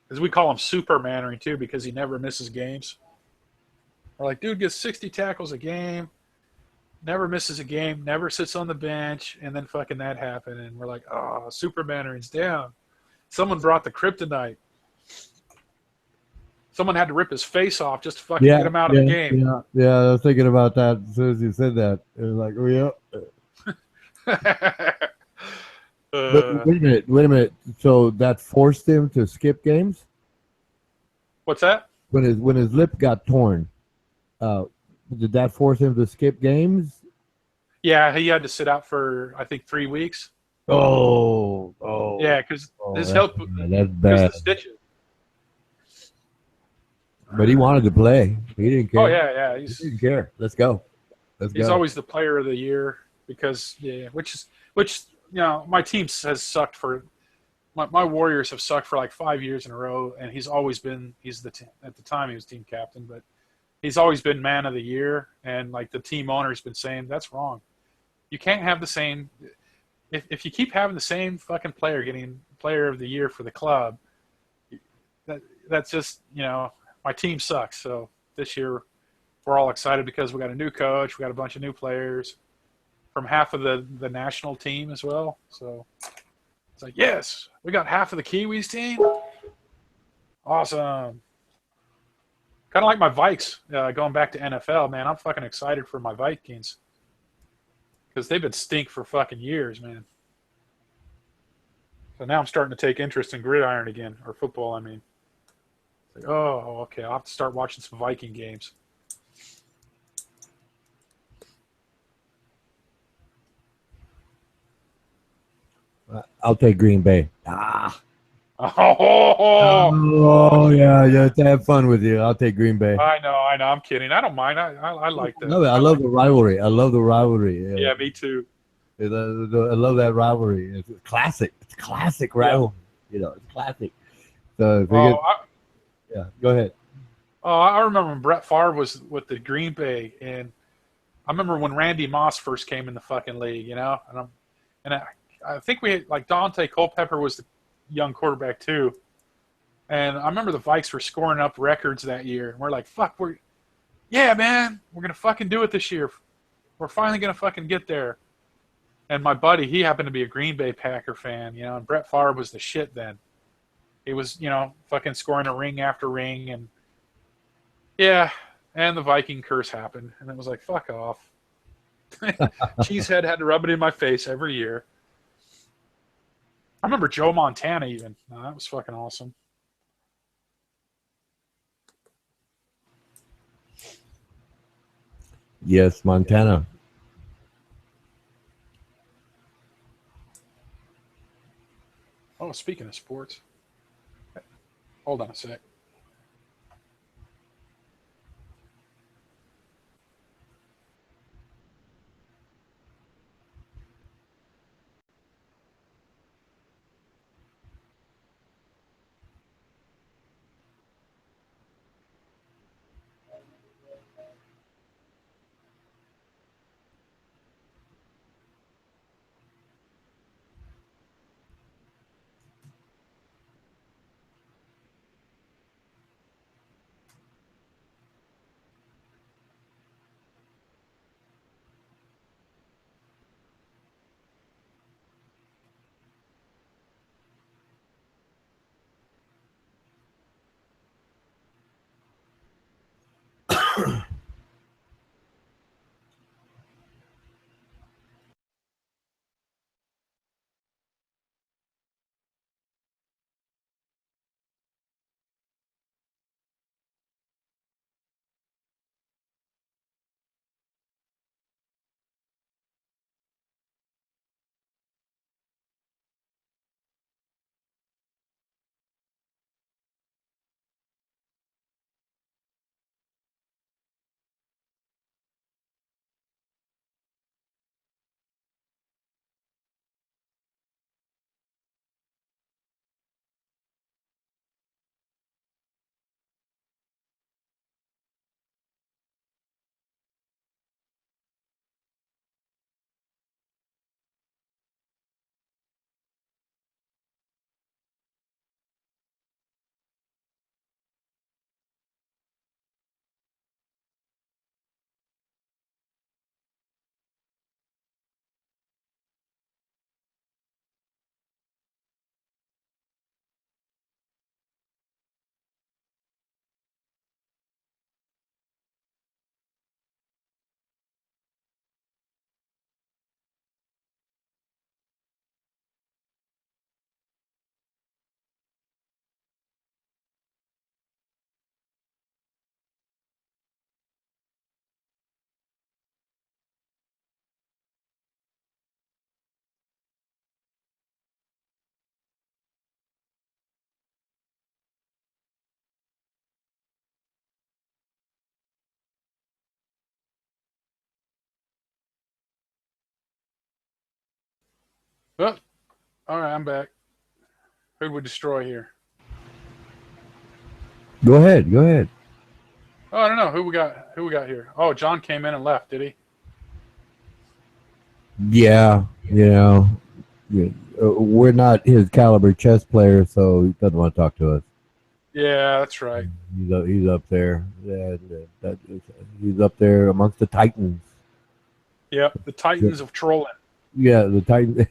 [SPEAKER 5] As we call him Super Mannering too, because he never misses games. We're like, dude gets 60 tackles a game, never misses a game, never sits on the bench, and then fucking that happened, and we're like, oh, Super Mannering's down. Someone brought the kryptonite. Someone had to rip his face off just to fucking get him out of the game.
[SPEAKER 2] Yeah, I was thinking about that as soon as you said that. It was like, oh yeah. But wait a minute. So that forced him to skip games?
[SPEAKER 5] What's that?
[SPEAKER 2] When his lip got torn, did that force him to skip games?
[SPEAKER 5] Yeah, he had to sit out for I think 3 weeks.
[SPEAKER 2] Oh.
[SPEAKER 5] Yeah, because his health.
[SPEAKER 2] That's bad.
[SPEAKER 5] The stitches.
[SPEAKER 2] But he wanted to play. He didn't care.
[SPEAKER 5] Oh yeah.
[SPEAKER 2] He didn't care. Let's go.
[SPEAKER 5] He's always the player of the year because which my team has sucked for. My Warriors have sucked for like 5 years in a row, and he's always been. At the time he was team captain, but he's always been man of the year. And like the team owner's been saying, that's wrong. You can't have the same. If you keep having the same fucking player getting player of the year for the club, that's just my team sucks. So this year we're all excited because we got a new coach, we got a bunch of new players from half of the national team as well. So it's like, yes, we got half of the Kiwis team. Awesome. Kind of like my Vikes going back to NFL, man. I'm fucking excited for my Vikings because they've been stink for fucking years, man. So now I'm starting to take interest in gridiron again, or football, I mean. Like, oh, okay, I'll have to start watching some Viking games.
[SPEAKER 2] I'll take Green Bay.
[SPEAKER 5] Oh
[SPEAKER 2] yeah. To have fun with you, I'll take Green Bay.
[SPEAKER 5] I know. I'm kidding. I don't mind. I like that.
[SPEAKER 2] I love the rivalry.
[SPEAKER 5] Yeah, me too.
[SPEAKER 2] I love that rivalry. It's classic. It's classic rivalry. It's classic. So go ahead.
[SPEAKER 5] Oh, I remember when Brett Favre was with the Green Bay, and I remember when Randy Moss first came in the fucking league, and I think we had, like, Dante Culpepper was the young quarterback too, and I remember the Vikes were scoring up records that year, and we're like, fuck, we're gonna fucking do it this year. We're finally gonna fucking get there. And my buddy, he happened to be a Green Bay Packer fan, and Brett Favre was the shit then. He was, fucking scoring a ring after ring, and and the Viking curse happened, and it was like, fuck off. Cheesehead had to rub it in my face every year. I remember Joe Montana even. That was fucking awesome.
[SPEAKER 2] Yes, Montana.
[SPEAKER 5] Oh, speaking of sports. Hold on a sec. Oh, all right, I'm back. Who'd we destroy here?
[SPEAKER 2] Go ahead. Go ahead.
[SPEAKER 5] Oh, I don't know who we got. Who we got here? Oh, John came in and left. Did he?
[SPEAKER 2] Yeah. Yeah. We're not his caliber chess player, so he doesn't want to talk to us.
[SPEAKER 5] Yeah, that's right.
[SPEAKER 2] He's up there. Yeah, he's up there amongst the Titans.
[SPEAKER 5] Yep, the Titans of trolling.
[SPEAKER 2] Yeah, the Titans.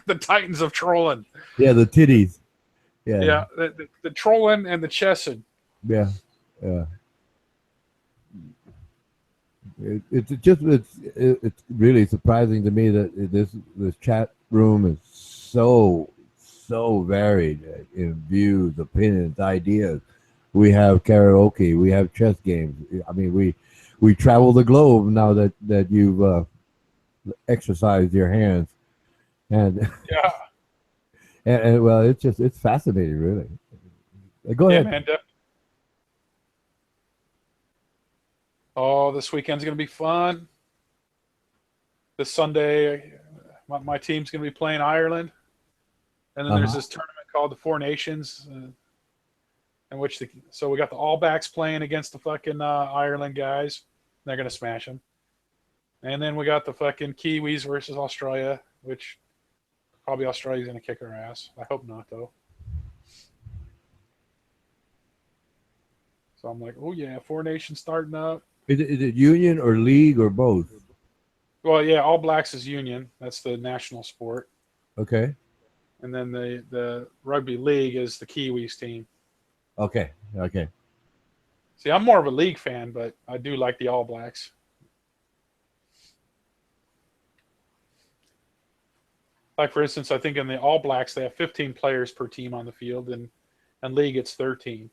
[SPEAKER 5] The Titans of trolling.
[SPEAKER 2] Yeah, the titties. Yeah.
[SPEAKER 5] Yeah, the trolling and the chessing.
[SPEAKER 2] Yeah. Yeah. It's really surprising to me that this chat room is so varied in views, opinions, ideas. We have karaoke, we have chess games. I mean, we travel the globe now that you've exercised your hands, and
[SPEAKER 5] Yeah.
[SPEAKER 2] and well, it's fascinating, really. Go
[SPEAKER 5] Yeah,
[SPEAKER 2] ahead.
[SPEAKER 5] man. Oh, this weekend's going to be fun. This Sunday, my team's going to be playing Ireland. And then there's this tournament called the Four Nations, in which so we got the All Blacks playing against the fucking Ireland guys. They're going to smash them. And then we got the fucking Kiwis versus Australia, which probably Australia's going to kick our ass. I hope not, though. So I'm like, oh, yeah, Four Nations starting up.
[SPEAKER 2] Is it union or league or both?
[SPEAKER 5] Well, yeah, All Blacks is union. That's the national sport.
[SPEAKER 2] Okay.
[SPEAKER 5] And then the rugby league is the Kiwis team.
[SPEAKER 2] Okay.
[SPEAKER 5] See, I'm more of a league fan, but I do like the All Blacks. Like, for instance, I think in the All Blacks, they have 15 players per team on the field, and league, it's 13.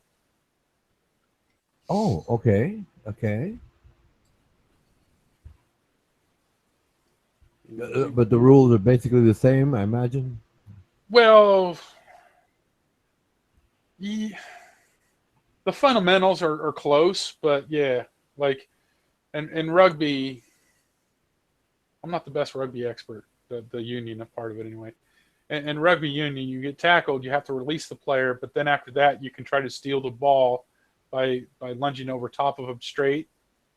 [SPEAKER 2] Oh, okay. But the rules are basically the same, I imagine.
[SPEAKER 5] Well, the fundamentals are close, but yeah, like in rugby, I'm not the best rugby expert, the union part of it anyway. In rugby union, you get tackled, you have to release the player, but then after that, you can try to steal the ball by lunging over top of them straight.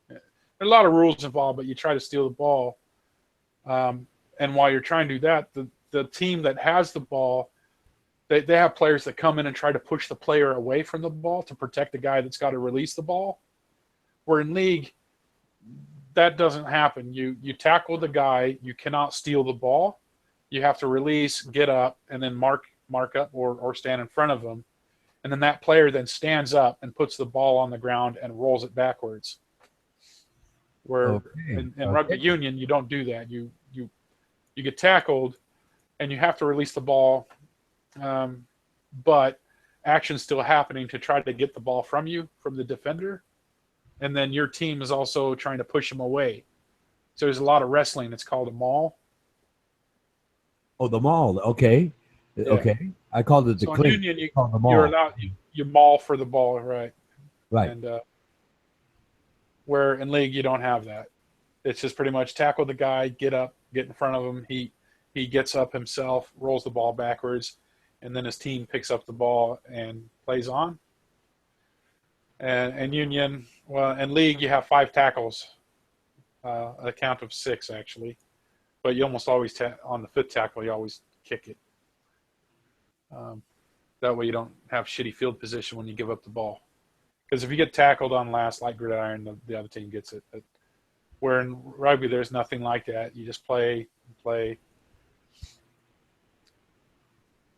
[SPEAKER 5] There are a lot of rules involved, but you try to steal the ball. And while you're trying to do that, the team that has the ball, they have players that come in and try to push the player away from the ball to protect the guy that's got to release the ball. Where in league, that doesn't happen. You tackle the guy, you cannot steal the ball. You have to release, get up, and then mark up or stand in front of him. And then that player then stands up and puts the ball on the ground and rolls it backwards. Where in rugby union, you don't do that. You get tackled, and you have to release the ball, but action's still happening to try to get the ball from the defender, and then your team is also trying to push him away. So there's a lot of wrestling. It's called a maul.
[SPEAKER 2] Oh, the maul. Okay. Yeah. Okay. I called it the
[SPEAKER 5] so
[SPEAKER 2] clink.
[SPEAKER 5] In union, you're allowed you maul for the ball, right?
[SPEAKER 2] Right.
[SPEAKER 5] And where in league you don't have that. It's just pretty much tackle the guy, get up, get in front of him. He gets up himself, rolls the ball backwards, and then his team picks up the ball and plays on. And union, well, in league you have 5 tackles, a count of 6 actually, but you almost always on the 5th tackle you always kick it. That way you don't have shitty field position when you give up the ball. Because if you get tackled on last, like gridiron, the other team gets it. But where in rugby, there's nothing like that. You just play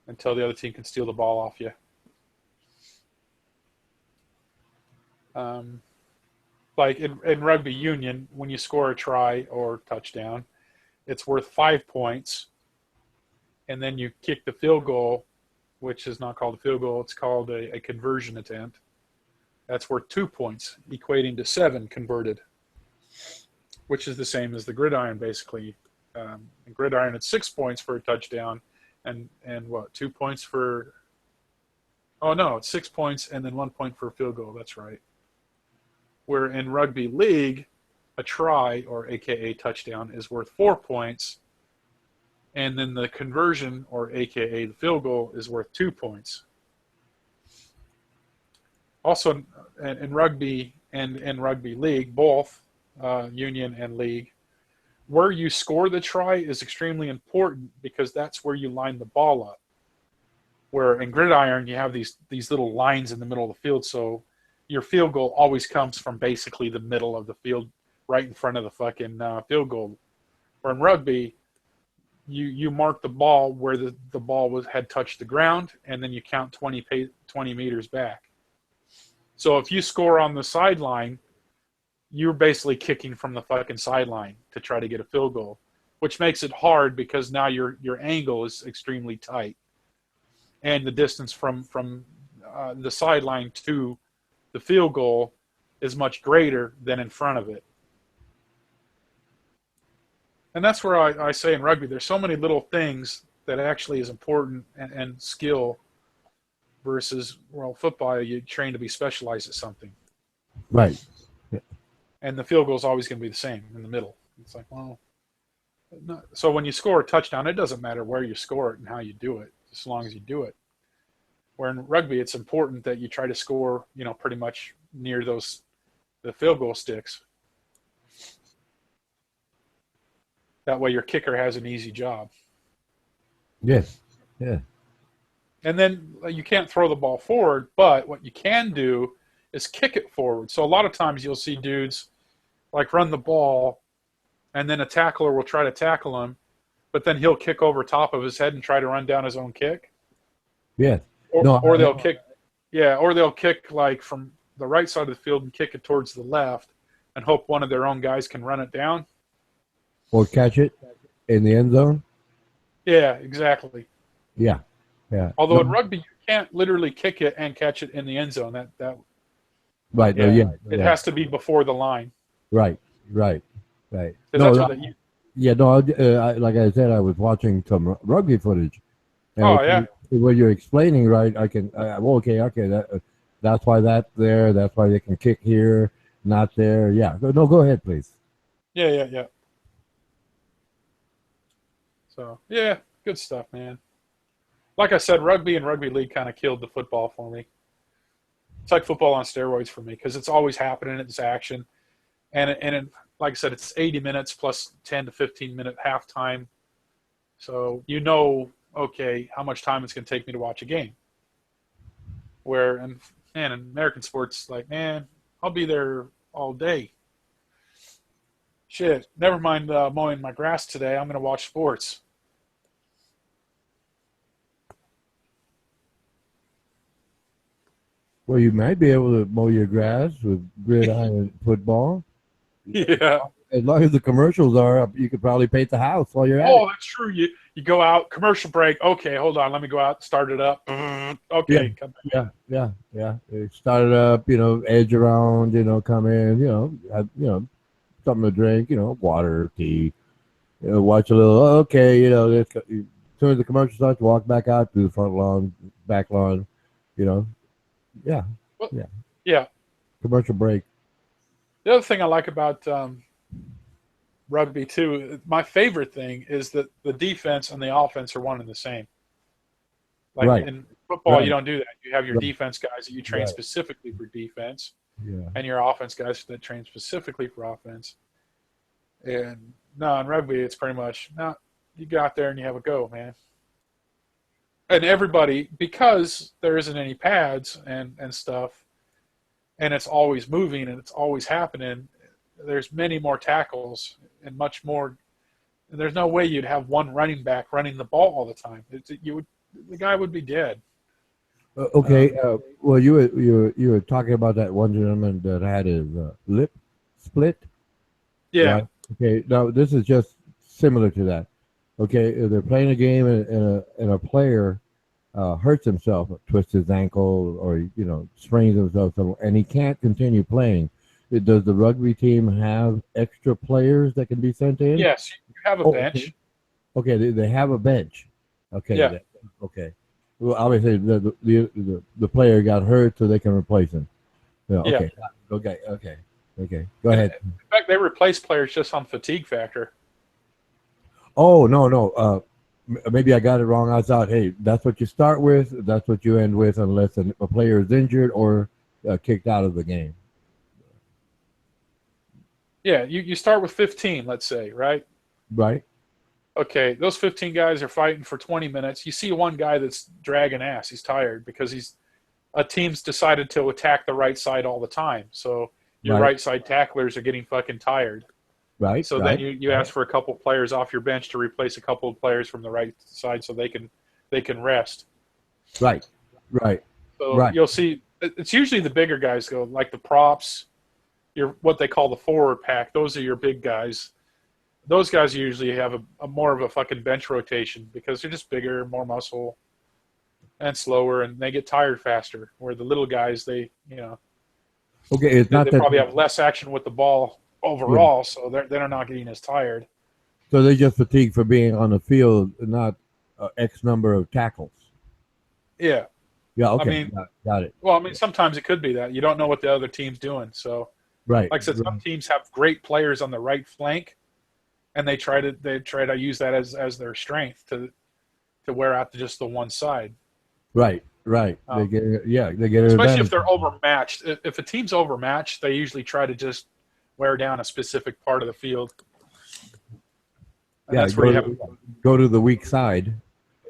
[SPEAKER 5] until the other team can steal the ball off you. Like in rugby union, when you score a try or touchdown, it's worth 5 points. And then you kick the field goal, which is not called a field goal. It's called a conversion attempt. That's worth 2 points, equating to 7 converted, which is the same as the gridiron, basically. In gridiron, it's 6 points for a touchdown, and what, 2 points for? Oh no, it's 6 points and then 1 point for a field goal. That's right. Where in rugby league, a try or AKA touchdown is worth 4 points, and then the conversion, or AKA the field goal, is worth 2 points. Also, in rugby and in rugby league, both union and league, where you score the try is extremely important because that's where you line the ball up. Where in gridiron, you have these little lines in the middle of the field, so your field goal always comes from basically the middle of the field, right in front of the fucking field goal. Where in rugby, you mark the ball where the ball had touched the ground, and then you count 20 meters back. So if you score on the sideline, you're basically kicking from the fucking sideline to try to get a field goal, which makes it hard because now your angle is extremely tight, and the distance from the sideline to the field goal is much greater than in front of it. And that's where I say in rugby, there's so many little things that actually is important and skill versus, well, football, you train to be specialized at something.
[SPEAKER 2] Right. Yeah.
[SPEAKER 5] And the field goal is always going to be the same in the middle. It's like, well, so when you score a touchdown, it doesn't matter where you score it and how you do it, as long as you do it. Where in rugby, it's important that you try to score, pretty much near the field goal sticks. That way your kicker has an easy job.
[SPEAKER 2] Yes. Yeah.
[SPEAKER 5] And then you can't throw the ball forward, but what you can do is kick it forward. So a lot of times you'll see dudes like run the ball, and then a tackler will try to tackle him, but then he'll kick over top of his head and try to run down his own kick.
[SPEAKER 2] Yes.
[SPEAKER 5] Or they'll kick, or they'll kick like from the right side of the field and kick it towards the left and hope one of their own guys can run it down.
[SPEAKER 2] Or catch it in the end zone.
[SPEAKER 5] Yeah, exactly.
[SPEAKER 2] Yeah. Yeah.
[SPEAKER 5] Although in rugby, you can't literally kick it and catch it in the end zone. That
[SPEAKER 2] right.
[SPEAKER 5] Yeah. It has to be before the line.
[SPEAKER 2] Right. Right.
[SPEAKER 5] Like
[SPEAKER 2] I said, I was watching some rugby footage. And when you're explaining, right, I can. Okay. That's why that's there. That's why they can kick here, not there. Yeah. No, go ahead, please.
[SPEAKER 5] Yeah. So yeah, good stuff, man. Like I said, rugby and rugby league kind of killed the football for me. It's like football on steroids for me because it's always happening. It's action, and like I said, it's 80 minutes plus 10 to 15 minute halftime. So okay, how much time it's going to take me to watch a game. Where in American sports, like, man, I'll be there all day. Shit, never mind mowing my grass today. I'm going to watch sports.
[SPEAKER 2] Well, you might be able to mow your grass with gridiron football.
[SPEAKER 5] Yeah.
[SPEAKER 2] As long as the commercials are up, you could probably paint the house while you're at it.
[SPEAKER 5] Oh, that's true. You go out, commercial break. Okay, hold on. Let me go out, start it up. Okay.
[SPEAKER 2] Yeah. Start it up, edge around, come in, have, something to drink, water, tea, watch a little, okay, as soon as the commercial starts, walk back out to the front lawn, back lawn, Yeah. Commercial break.
[SPEAKER 5] The other thing I like about rugby too, my favorite thing is that the defense and the offense are one and the same. Like
[SPEAKER 2] right.
[SPEAKER 5] In football,
[SPEAKER 2] right.
[SPEAKER 5] You don't do that. You have your
[SPEAKER 2] right.
[SPEAKER 5] defense guys that you train
[SPEAKER 2] right.
[SPEAKER 5] specifically for defense,
[SPEAKER 2] yeah.
[SPEAKER 5] and your offense guys that train specifically for offense. And no, in rugby, it's pretty much you go out there and you have a go, man. And everybody, because there isn't any pads and stuff, and it's always moving and it's always happening, there's many more tackles and much more. There's no way you'd have one running back running the ball all the time. The guy would be dead.
[SPEAKER 2] Okay. Well, you were talking about that one gentleman that had his lip split.
[SPEAKER 5] Yeah.
[SPEAKER 2] Right? Okay. Now this is just similar to that. Okay, if they're playing a game and a player hurts himself, twists his ankle, or sprains himself, and he can't continue playing. Does the rugby team have extra players that can be sent in?
[SPEAKER 5] Yes, you have a bench.
[SPEAKER 2] Okay, they have a bench. Okay.
[SPEAKER 5] Yeah.
[SPEAKER 2] Okay. Well, obviously the player got hurt, so they can replace him. Yeah. Okay. Yeah. Okay. Go ahead.
[SPEAKER 5] In fact, they replace players just on fatigue factor.
[SPEAKER 2] Oh no. maybe I got it wrong. I thought, hey, that's what you start with. That's what you end with, unless a player is injured or kicked out of the game.
[SPEAKER 5] Yeah, you start with 15, let's say, right?
[SPEAKER 2] Right.
[SPEAKER 5] Okay, those 15 guys are fighting for 20 minutes. You see one guy that's dragging ass. He's tired because a team's decided to attack the right side all the time. So your right side tacklers are getting fucking tired.
[SPEAKER 2] Right.
[SPEAKER 5] So then you ask for a couple players off your bench to replace a couple of players from the right side so they can rest.
[SPEAKER 2] Right. Right.
[SPEAKER 5] So you'll see it's usually the bigger guys go, like the props, what they call the forward pack. Those are your big guys. Those guys usually have a more of a fucking bench rotation because they're just bigger, more muscle, and slower, and they get tired faster. Where the little guys, they probably have less action with the ball overall, so they're not getting as tired.
[SPEAKER 2] So they just fatigue for being on the field, not X number of tackles.
[SPEAKER 5] Yeah.
[SPEAKER 2] Yeah. Okay.
[SPEAKER 5] I mean,
[SPEAKER 2] got it.
[SPEAKER 5] Well, I mean, sometimes it could be that you don't know what the other team's doing. So,
[SPEAKER 2] right.
[SPEAKER 5] Like I said, some teams have great players on the right flank, and they try to use that as their strength to wear out just the one side.
[SPEAKER 2] Right. They get
[SPEAKER 5] especially if they're overmatched. If a team's overmatched, they usually try to just wear down a specific part of the field. And that's where you
[SPEAKER 2] go to the weak side.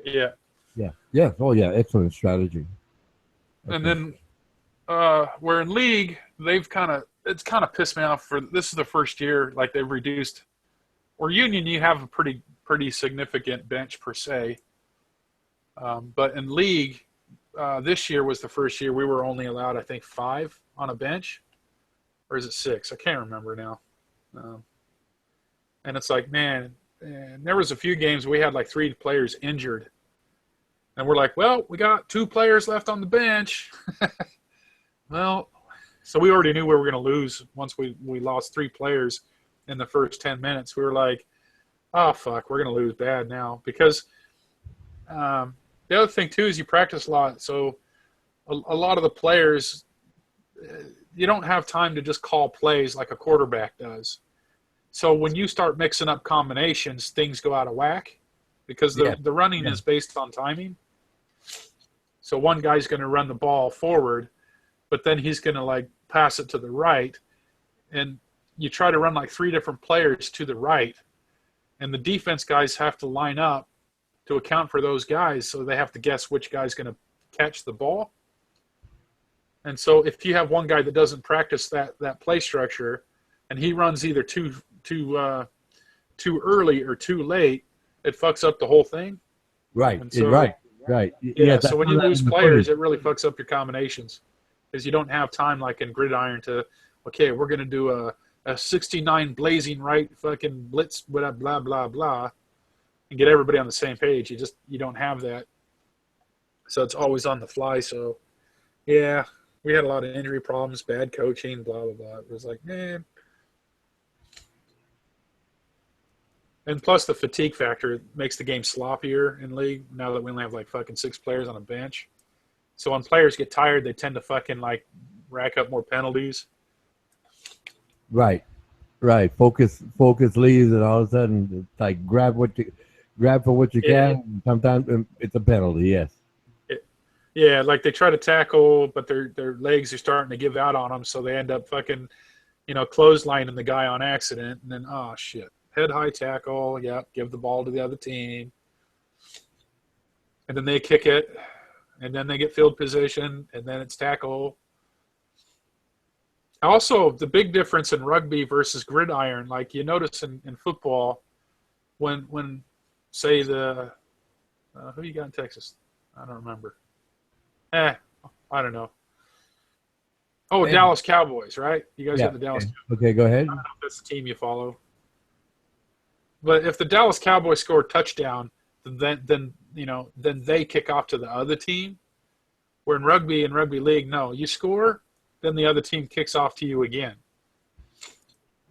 [SPEAKER 5] Yeah.
[SPEAKER 2] Yeah. Yeah. Oh, yeah. Excellent strategy.
[SPEAKER 5] Okay. And then where in league, it's kind of pissed me off. This is the first year like they've reduced. Or union, you have a pretty significant bench per se. But in league, this year was the first year we were only allowed, I think, 5 on a bench. Or is it 6? I can't remember now. And it's like, man, and there was a few games we had like 3 players injured. And we're like, well, we got 2 players left on the bench. Well, so we already knew we were going to lose once we lost 3 players in the first 10 minutes. We were like, oh, fuck, we're going to lose bad now. Because the other thing, too, is you practice a lot. So a lot of the players, you don't have time to just call plays like a quarterback does. So when you start mixing up combinations, things go out of whack because the running is based on timing. So one guy's going to run the ball forward, but then he's going to like pass it to the right. And you try to run like 3 different players to the right. And the defense guys have to line up to account for those guys. So they have to guess which guy's going to catch the ball. And so if you have one guy that doesn't practice that play structure and he runs either too early or too late, it fucks up the whole thing.
[SPEAKER 2] Right.
[SPEAKER 5] So,
[SPEAKER 2] right.
[SPEAKER 5] Yeah. So when you lose players, it really fucks up your combinations because you don't have time like in Gridiron to, okay, we're going to do a 69 blazing right fucking blitz, blah, blah, blah, blah, and get everybody on the same page. You don't have that. So it's always on the fly. So, yeah, we had a lot of injury problems, bad coaching, blah, blah, blah. It was like, man. And plus the fatigue factor makes the game sloppier in league now that we only have like fucking 6 players on a bench. So when players get tired, they tend to fucking like rack up more penalties.
[SPEAKER 2] Right. Focus leaves, and all of a sudden it's like grab for what you can. Sometimes it's a penalty. Yes.
[SPEAKER 5] Yeah, like they try to tackle, but their legs are starting to give out on them, so they end up fucking, clotheslining the guy on accident, and then oh shit. Head high tackle, give the ball to the other team. And then they kick it, and then they get field position, and then it's tackle. Also, the big difference in rugby versus gridiron, like you notice in football, when say who you got in Texas? I don't remember. I don't know. Oh, Dallas Cowboys, right? You guys have the Dallas Cowboys.
[SPEAKER 2] Okay, go ahead.
[SPEAKER 5] I don't know if that's the team you follow. But if the Dallas Cowboys score a touchdown, then they kick off to the other team. Where in rugby league, no, you score, then the other team kicks off to you again.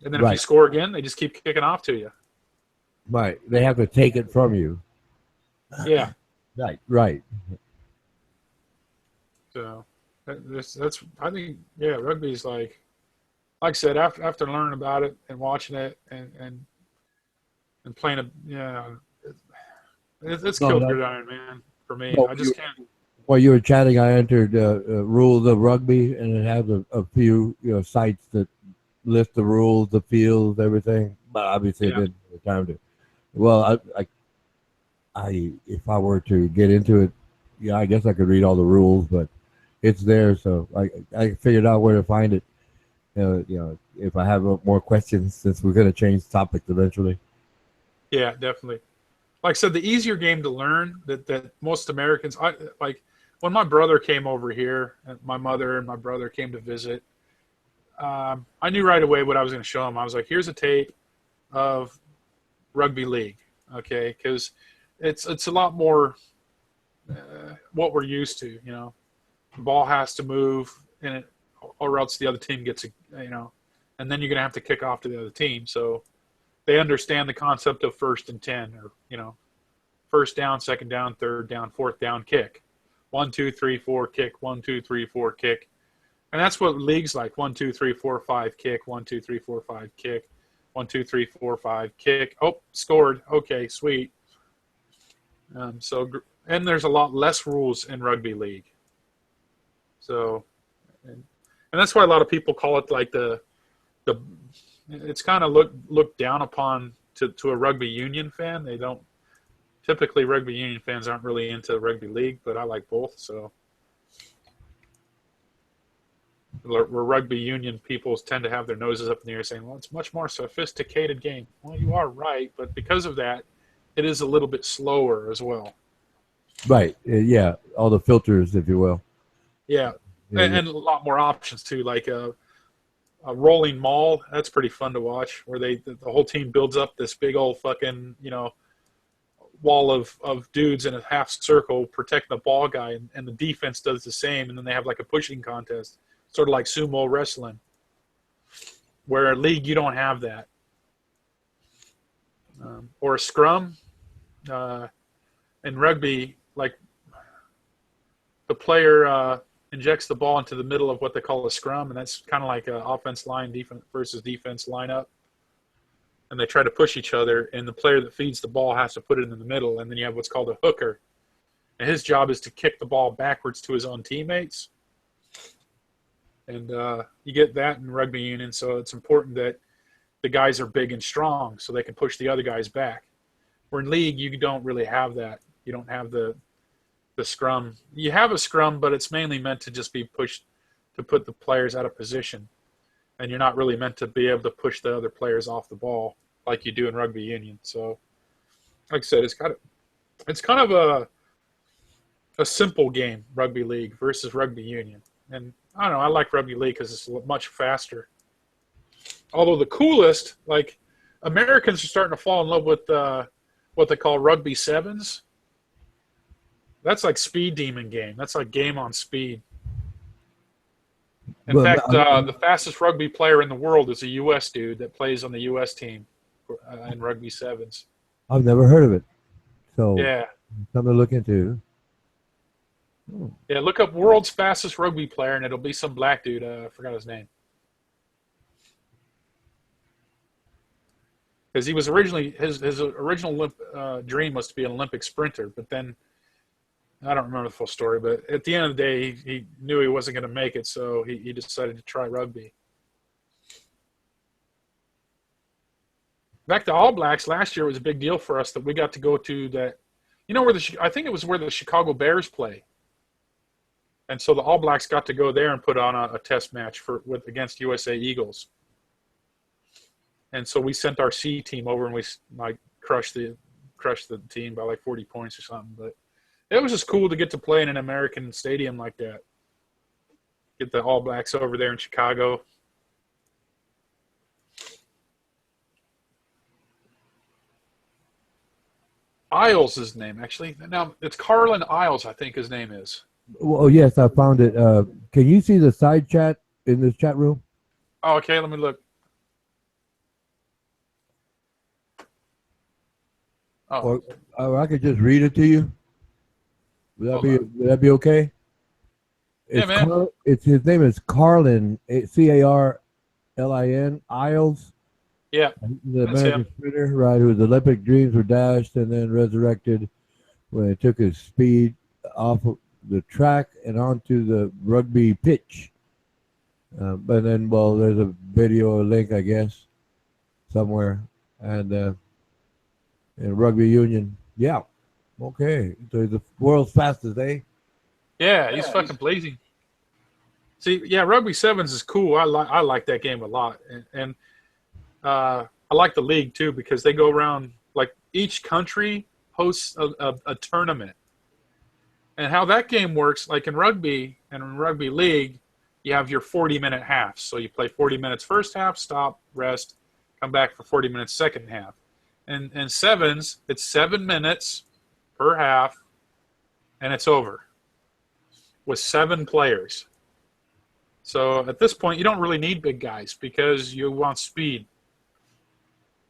[SPEAKER 5] And then if you score again, they just keep kicking off to you.
[SPEAKER 2] Right. They have to take it from you.
[SPEAKER 5] Yeah.
[SPEAKER 2] Right.
[SPEAKER 5] So that's I think rugby's like I said after learning about it and watching it and playing It's
[SPEAKER 2] No,
[SPEAKER 5] killed
[SPEAKER 2] no.
[SPEAKER 5] gridiron, man. For me,
[SPEAKER 2] No,
[SPEAKER 5] I just can't.
[SPEAKER 2] While you were chatting, I entered rules of rugby, and it has a few sites that list the rules, the fields, everything. But obviously, it
[SPEAKER 5] Yeah.
[SPEAKER 2] didn't have time to. Well, I if I were to get into it, yeah, I guess I could read all the rules, but it's there, so I figured out where to find it. If I have more questions, since we're going to change topics eventually.
[SPEAKER 5] Yeah, definitely. Like I said, the easier game to learn that most Americans, I like when my brother came over here, and my mother and my brother came to visit. I knew right away what I was going to show them. I was like, "Here's a tape of rugby league, okay?" Because it's a lot more what we're used to. The ball has to move, or else the other team gets and then you're going to have to kick off to the other team. So they understand the concept of 1st and 10, or first down, second down, third down, fourth down, kick. 1, 2, 3, 4, kick. 1, 2, 3, 4, kick. And that's what league's like. 1, 2, 3, 4, 5, kick. 1, 2, 3, 4, 5, kick. 1, 2, 3, 4, 5, kick. Oh, scored. Okay, sweet. And there's a lot less rules in rugby league. So, and that's why a lot of people call it like it's kind of looked down upon to a rugby union fan. They don't typically rugby union fans aren't really into rugby league, but I like both. So where rugby union people tend to have their noses up in the air saying, well, it's a much more sophisticated game. Well, you are right, but because of that, it is a little bit slower as well.
[SPEAKER 2] Right. Yeah. All the filters, if you will.
[SPEAKER 5] Yeah. And a lot more options too, like a rolling maul. That's pretty fun to watch, where the whole team builds up this big old fucking wall of dudes in a half circle protecting the ball guy, and the defense does the same, and then they have like a pushing contest, sort of like sumo wrestling. Where at league you don't have that, or a scrum. In rugby, like the player injects the ball into the middle of what they call a scrum, and that's kind of like an offense line defense versus defense lineup. And they try to push each other, and the player that feeds the ball has to put it in the middle, and then you have what's called a hooker. And his job is to kick the ball backwards to his own teammates. And you get that in rugby union, so it's important that the guys are big and strong so they can push the other guys back. Where in league, you don't really have that. You don't have the scrum. You have a scrum, but it's mainly meant to just be pushed to put the players out of position. And you're not really meant to be able to push the other players off the ball like you do in rugby union. So, like I said, it's kind of a simple game, rugby league versus rugby union. And I don't know, I like rugby league because it's much faster. Although the coolest, like Americans are starting to fall in love with what they call rugby sevens. That's like speed demon game. That's like game on speed. In fact, the fastest rugby player in the world is a U.S. dude that plays on the U.S. team in rugby sevens.
[SPEAKER 2] I've never heard of it. So
[SPEAKER 5] yeah,
[SPEAKER 2] something to look into.
[SPEAKER 5] Oh. Yeah, look up world's fastest rugby player, and it'll be some black dude. I forgot his name. Because he was originally his original dream was to be an Olympic sprinter, but then I don't remember the full story. But at the end of the day, he knew he wasn't going to make it, so he decided to try rugby. Back to All Blacks last year was a big deal for us that we got to go to that. You know where I think it was where the Chicago Bears play, and so the All Blacks got to go there and put on a test match against USA Eagles. And so we sent our C team over, and we like crushed the team by like 40 points or something. But it was just cool to get to play in an American stadium like that. Get the All Blacks over there in Chicago. Isles is his name, actually. Now it's Carlin Isles, I think his name is.
[SPEAKER 2] Oh yes, I found it. Can you see the side chat in this chat room?
[SPEAKER 5] Oh, okay. Let me look.
[SPEAKER 2] Oh. Or I could just read it to you. Would that be okay?
[SPEAKER 5] Yeah, man.
[SPEAKER 2] His name is Carlin, Carlin Isles.
[SPEAKER 5] Yeah,
[SPEAKER 2] the American sprinter, right? Whose Olympic dreams were dashed and then resurrected when it took his speed off of the track and onto the rugby pitch. But then, well, there's a video link, I guess, somewhere, and in rugby union, yeah, okay, so the world's fastest, eh?
[SPEAKER 5] Yeah, he's fucking blazing. See, yeah, Rugby Sevens is cool. I like that game a lot, and I like the league too because they go around, like, each country hosts a tournament, and how that game works, like in rugby and in rugby league, you have your 40-minute halves. So you play 40 minutes first half, stop, rest, come back for 40 minutes second half. And sevens, it's 7 minutes per half, and it's over with 7 players. So at this point, you don't really need big guys because you want speed.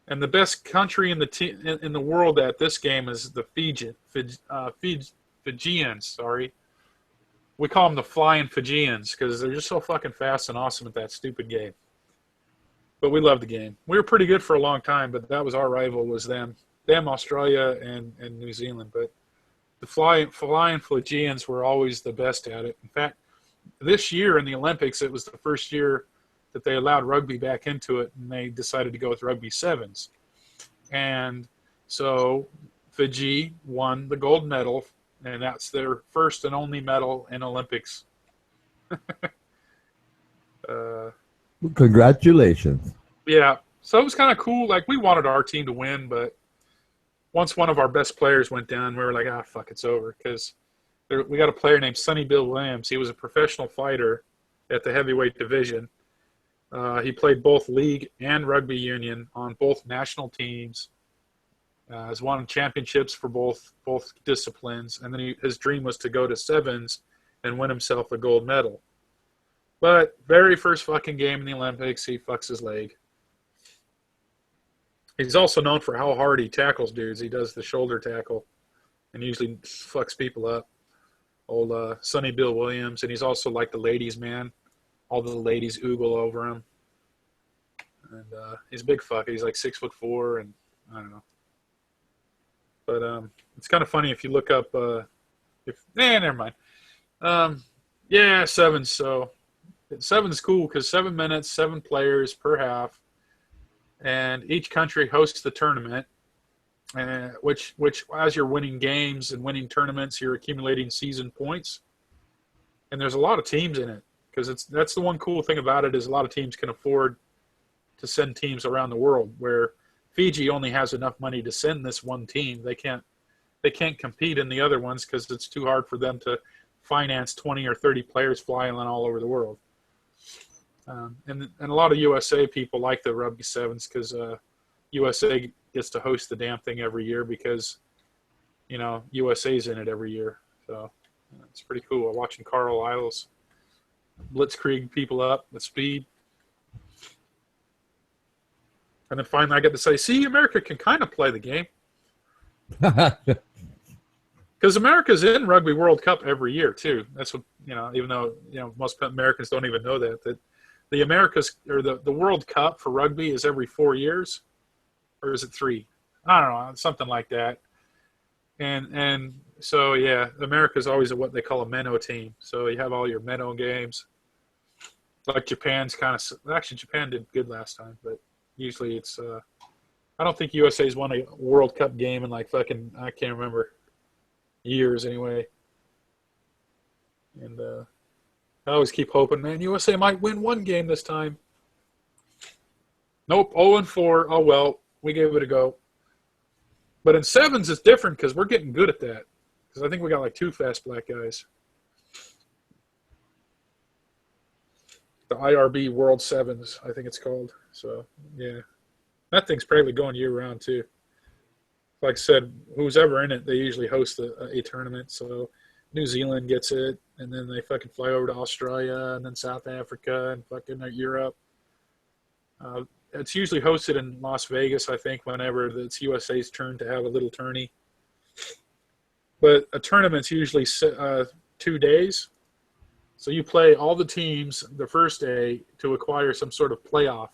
[SPEAKER 5] And the best country in the world at this game is the Fijians. Sorry, we call them the Flying Fijians because they're just so fucking fast and awesome at that stupid game. But we love the game. We were pretty good for a long time, but that was our rival, was them. Them, Australia, and New Zealand. But the Flying Fijians were always the best at it. In fact, this year in the Olympics, it was the first year that they allowed rugby back into it, and they decided to go with rugby sevens. And so Fiji won the gold medal, and that's their first and only medal in Olympics.
[SPEAKER 2] Congratulations.
[SPEAKER 5] Yeah, so it was kind of cool. Like, we wanted our team to win, but once one of our best players went down, we were like, fuck, it's over. Because we got a player named Sonny Bill Williams. He was a professional fighter at the heavyweight division. He played both league and rugby union on both national teams. Has won championships for both disciplines. And then his dream was to go to sevens and win himself a gold medal. But very first fucking game in the Olympics, he fucks his leg. He's also known for how hard he tackles dudes. He does the shoulder tackle and usually fucks people up. Old Sonny Bill Williams. And he's also like the ladies' man. All the ladies oogle over him. And he's a big fucker. He's like 6'4", and I don't know. But it's kind of funny if you look up never mind. Yeah, sevens. So seven's cool because 7 minutes, 7 players per half, and each country hosts the tournament. Which as you're winning games and winning tournaments, you're accumulating season points. And there's a lot of teams in it because that's the one cool thing about it is a lot of teams can afford to send teams around the world, where Fiji only has enough money to send this one team. They can't compete in the other ones because it's too hard for them to finance 20 or 30 players flying all over the world. And a lot of USA people like the Rugby Sevens because USA gets to host the damn thing every year because, USA's in it every year. So it's pretty cool. Watching Carl Isles blitzkrieg people up with speed. And then finally I get to say, see, America can kind of play the game. Because America's in Rugby World Cup every year, too. That's what, even though, most Americans don't even know that the Americas, or the World Cup for rugby is every 4 years. Or is it 3? I don't know, something like that. And so, yeah, America's always what they call a minnow team. So you have all your minnow games. Like Japan's actually, Japan did good last time, but usually it's, I don't think USA's won a World Cup game in like fucking, I can't remember, years anyway. And I always keep hoping, man, USA might win one game this time. Nope, 0-4. Oh, well, we gave it a go. But in sevens, it's different because we're getting good at that. Because I think we got like 2 fast black guys. The IRB World Sevens, I think it's called. So, yeah. That thing's probably going year-round, too. Like I said, who's ever in it, they usually host a tournament. So New Zealand gets it, and then they fucking fly over to Australia, and then South Africa, and fucking Europe. It's usually hosted in Las Vegas, I think, whenever it's USA's turn to have a little tourney. But a tournament's usually 2 days. So you play all the teams the first day to acquire some sort of playoff.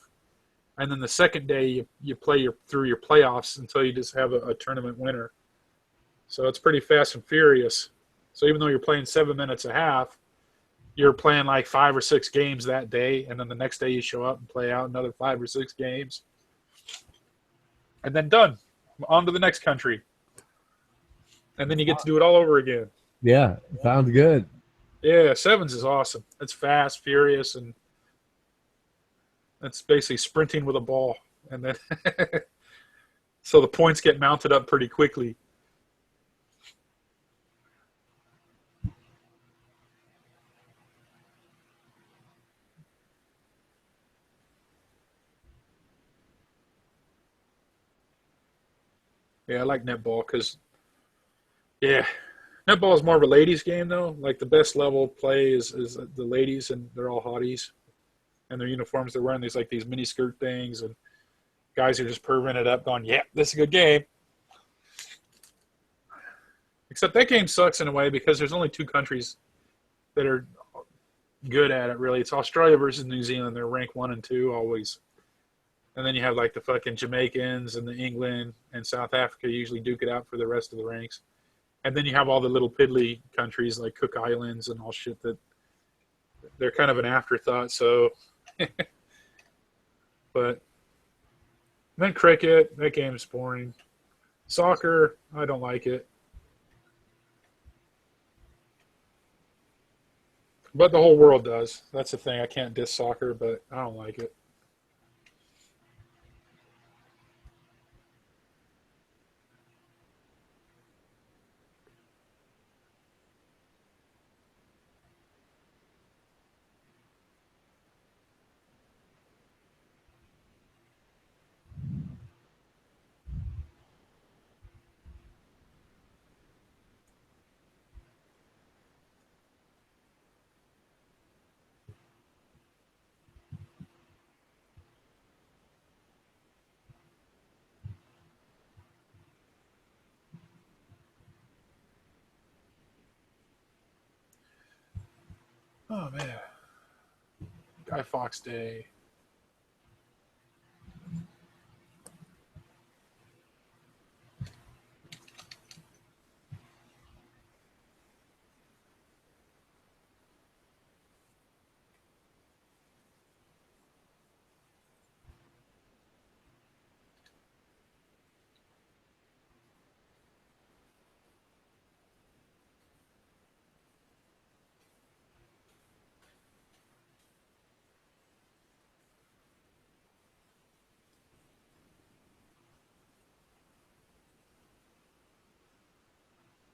[SPEAKER 5] And then the second day you play through your playoffs until you just have a tournament winner. So it's pretty fast and furious. So even though you're playing 7 minutes a half, you're playing like 5 or 6 games that day, and then the next day you show up and play out another 5 or 6 games, and then done. On to the next country, and then you get to do it all over again.
[SPEAKER 2] Yeah, sounds good.
[SPEAKER 5] Yeah, Sevens is awesome. It's fast, furious, and it's basically sprinting with a ball, and then so the points get mounted up pretty quickly. Yeah, I like netball because, yeah, netball is more of a ladies' game though. Like the best level play is the ladies, and they're all hotties, and their uniforms they're wearing these mini skirt things, and guys are just perving it up, going, "Yeah, this is a good game." Except that game sucks in a way because there's only 2 countries that are good at it. Really, it's Australia versus New Zealand. They're ranked 1 and 2 always. And then you have like the fucking Jamaicans and the England and South Africa usually duke it out for the rest of the ranks. And then you have all the little piddly countries like Cook Islands and all shit that they're kind of an afterthought. So, but then cricket, that game is boring. Soccer, I don't like it. But the whole world does. That's the thing. I can't diss soccer, but I don't like it. Oh, man. Guy Fawkes Day.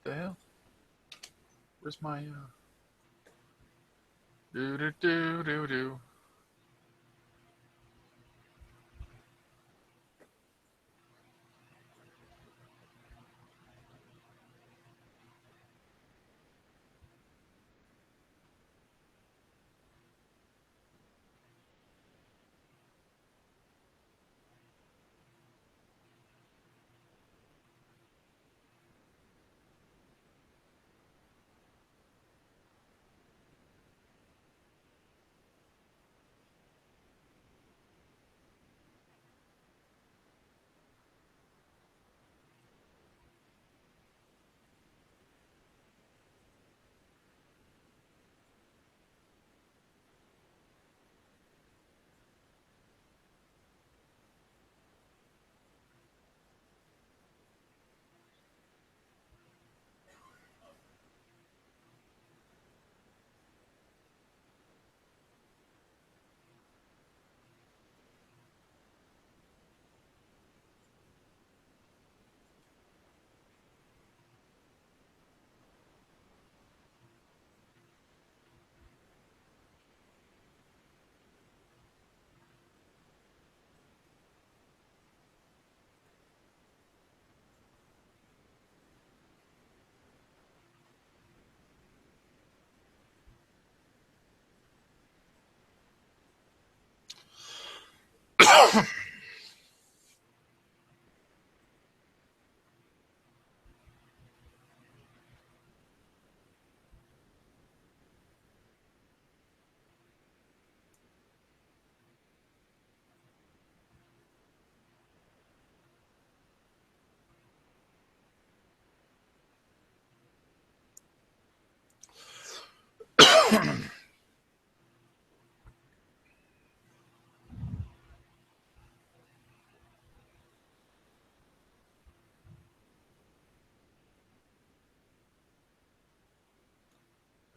[SPEAKER 5] The hell? Where's my do do do do do?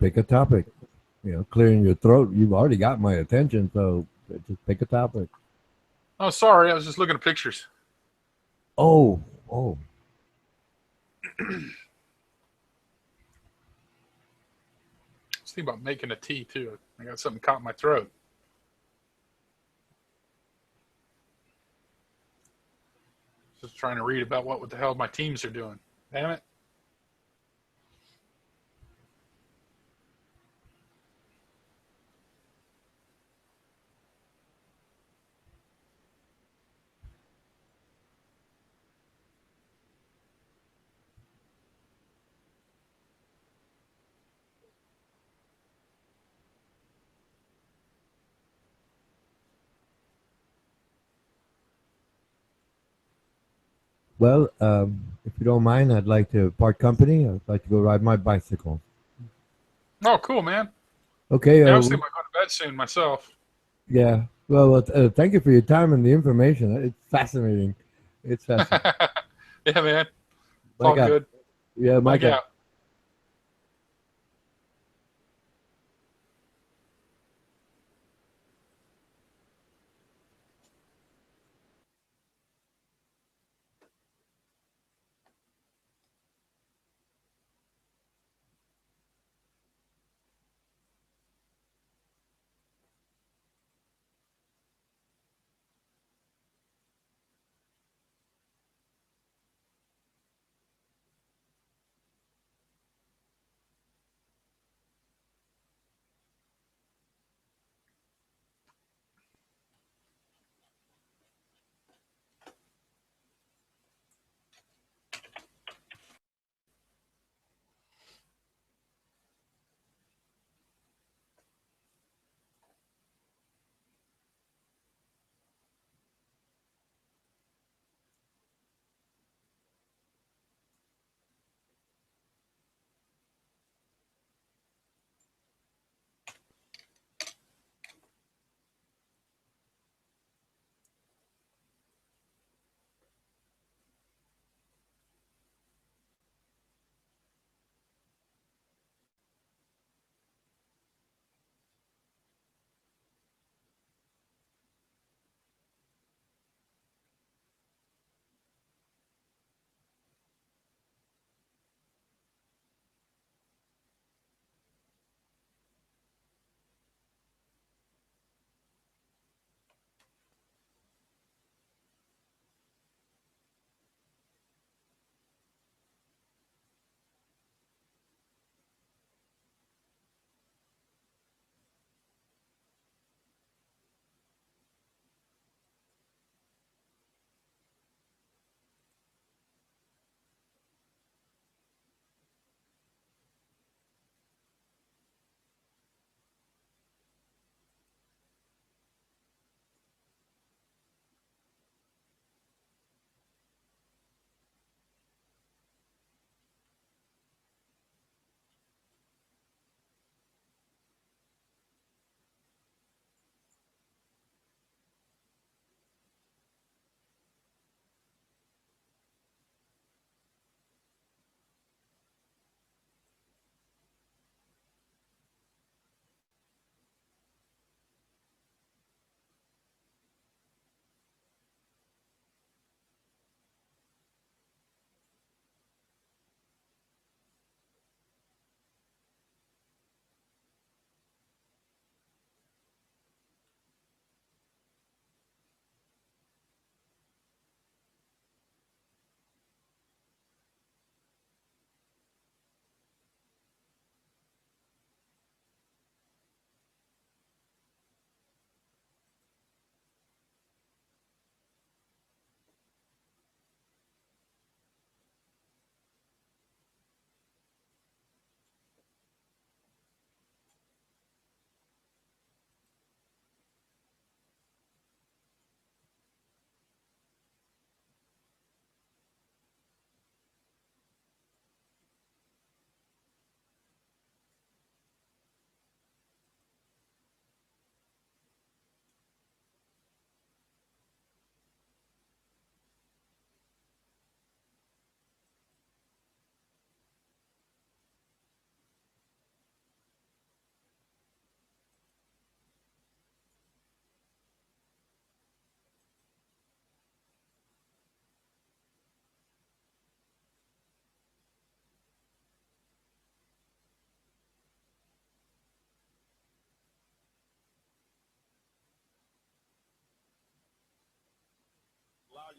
[SPEAKER 2] Pick a topic. You know, clearing your throat. You've already got my attention, so just pick a topic.
[SPEAKER 5] Oh, sorry, I was just looking at pictures.
[SPEAKER 2] Oh, oh.
[SPEAKER 5] I was thinking about making a tea too. I got something caught in my throat. Just trying to read about what the hell my teams are doing. Damn it.
[SPEAKER 2] Well, if you don't mind, I'd like to part company. I'd like to go ride my bicycle.
[SPEAKER 5] Oh, cool, man.
[SPEAKER 2] Okay.
[SPEAKER 5] Yeah, I was thinking about going to bed soon myself.
[SPEAKER 2] Yeah. Well, thank you for your time and the information. It's fascinating. It's fascinating.
[SPEAKER 5] Yeah, man. It's
[SPEAKER 2] My
[SPEAKER 5] all
[SPEAKER 2] God.
[SPEAKER 5] good.
[SPEAKER 2] Yeah, my
[SPEAKER 5] Mike
[SPEAKER 2] God.
[SPEAKER 5] out.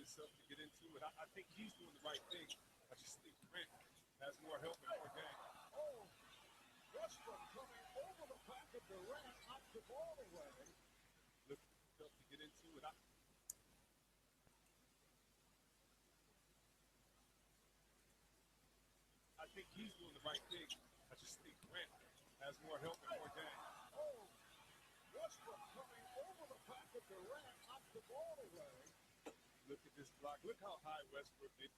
[SPEAKER 6] yourself to get into it. I think he's doing the right thing. I just think Durant has more help and more game. Oh, Westbrook coming over the back of Durant, knocked the ball away. Look yourself to get into it. I think he's doing the right thing. I just think Durant has more help and more game. Oh, Westbrook coming over the back of Durant, knocked the ball away. Look at this block. Look how high Westbrook is.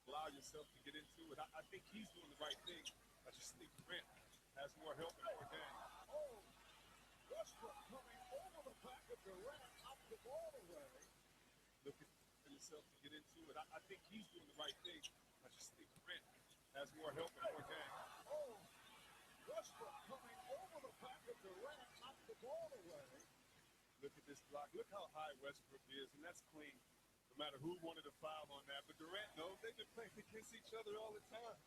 [SPEAKER 6] Allow yourself to get into it. I think he's doing the right thing. I just think Durant has more help and more game. Oh, Westbrook coming over the back of Durant, knocked the ball away. Look at yourself to get into it. I think he's doing the right thing. I just think Durant has more help and more game. Oh, Westbrook coming over the back of Durant, knocked the ball away. Look at this block. Look how high Westbrook is, and that's clean. No matter who wanted to foul on that, but Durant knows they've been playing against each other all the time.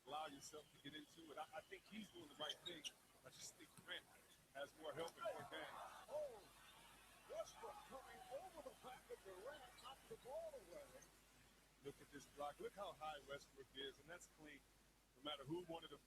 [SPEAKER 6] Allow yourself to get into it. I think he's doing the right thing. I just think Durant has more help and more game. Oh, Westbrook coming over the back of Durant, knocked the ball away. Look at this block. Look how high Westbrook is, and that's clean. No matter who wanted to.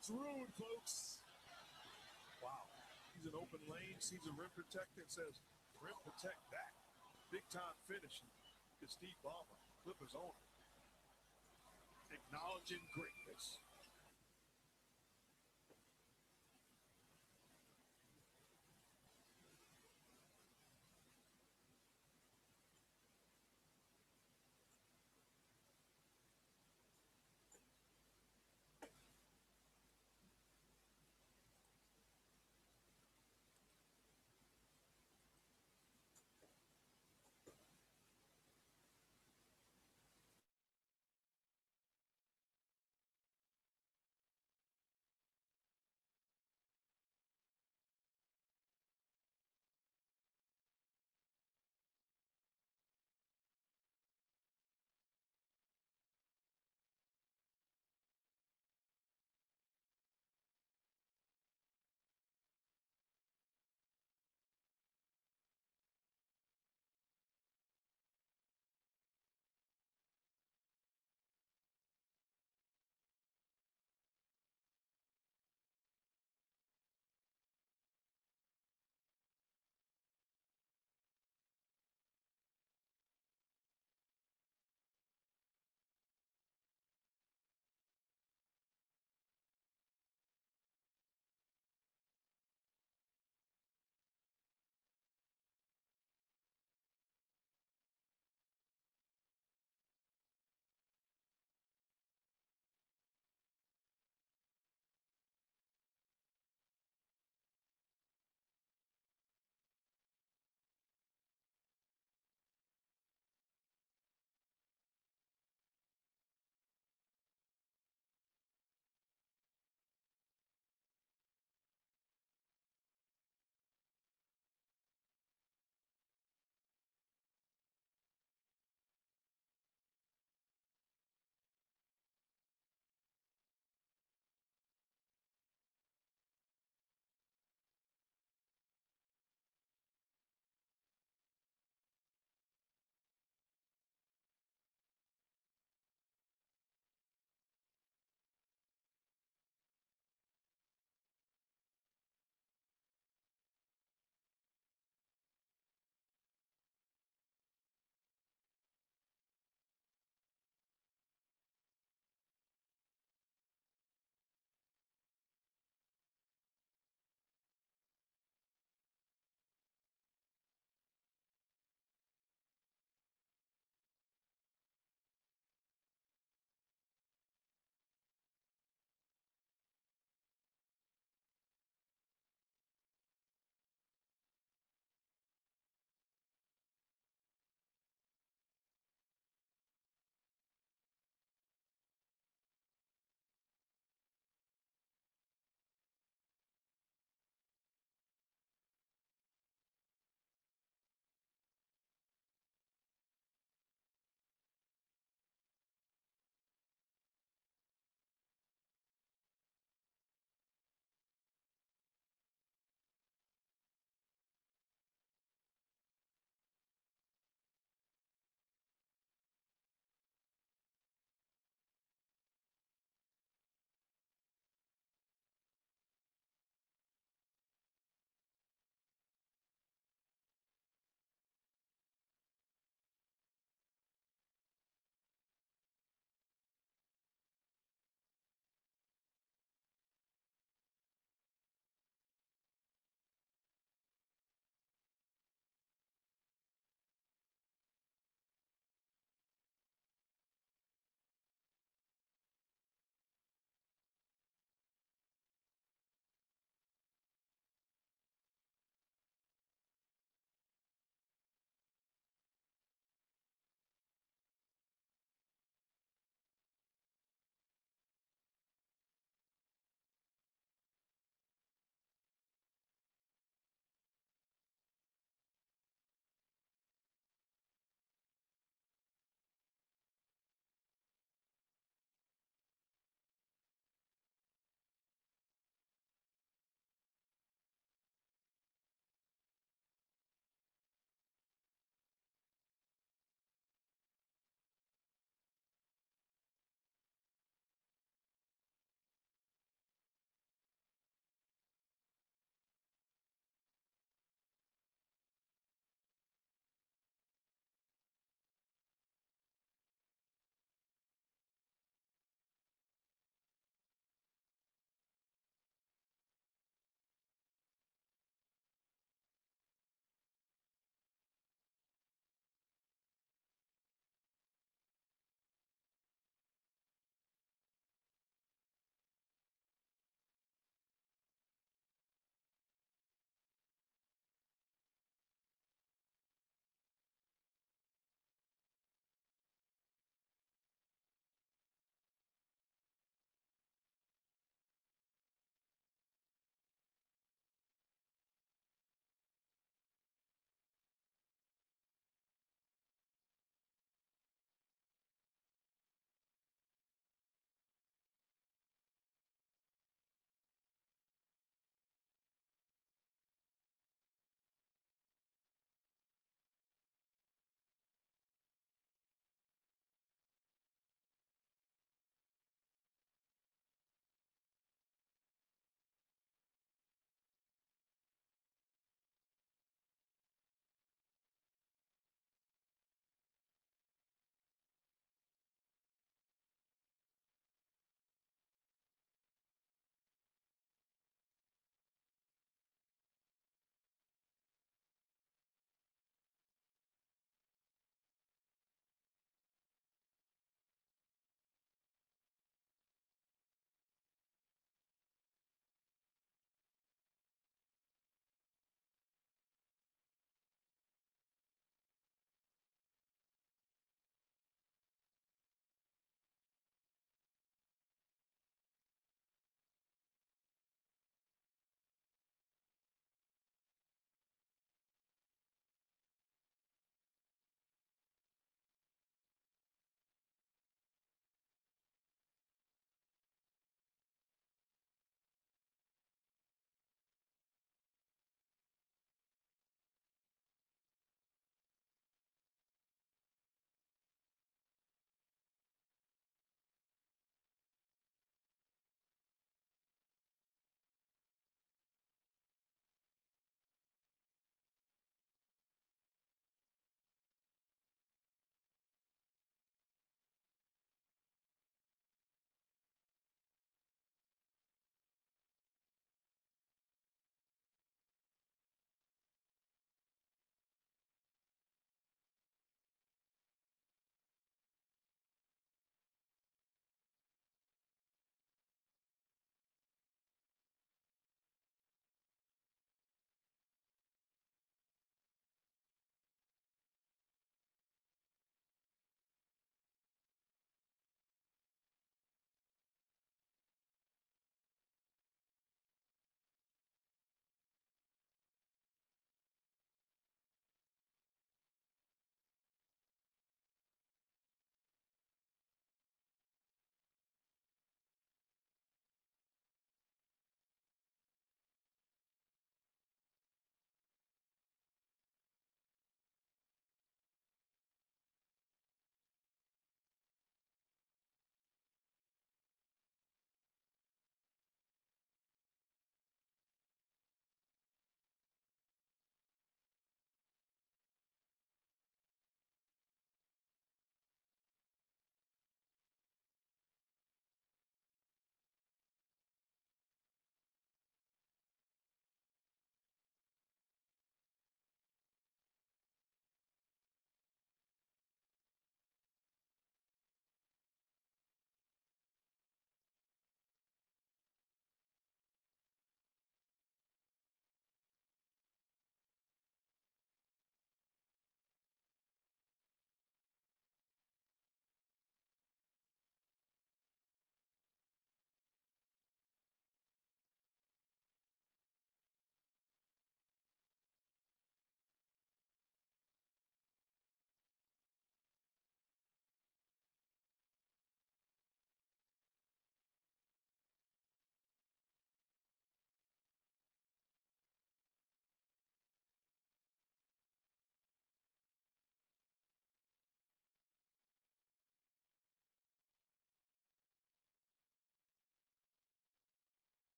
[SPEAKER 6] That's rude, folks. Wow. He's an open lane, sees a rim protector, and says, rim protect that. Big time finishing. It's Steve Ballmer, Clippers owner. Acknowledging greatness.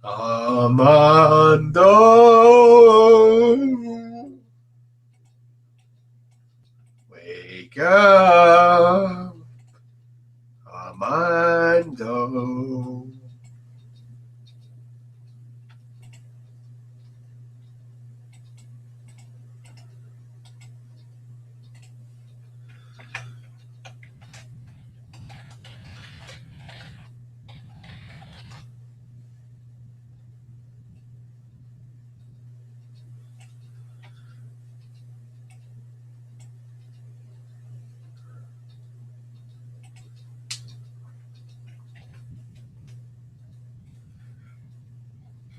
[SPEAKER 1] Armando, wake up, Armando.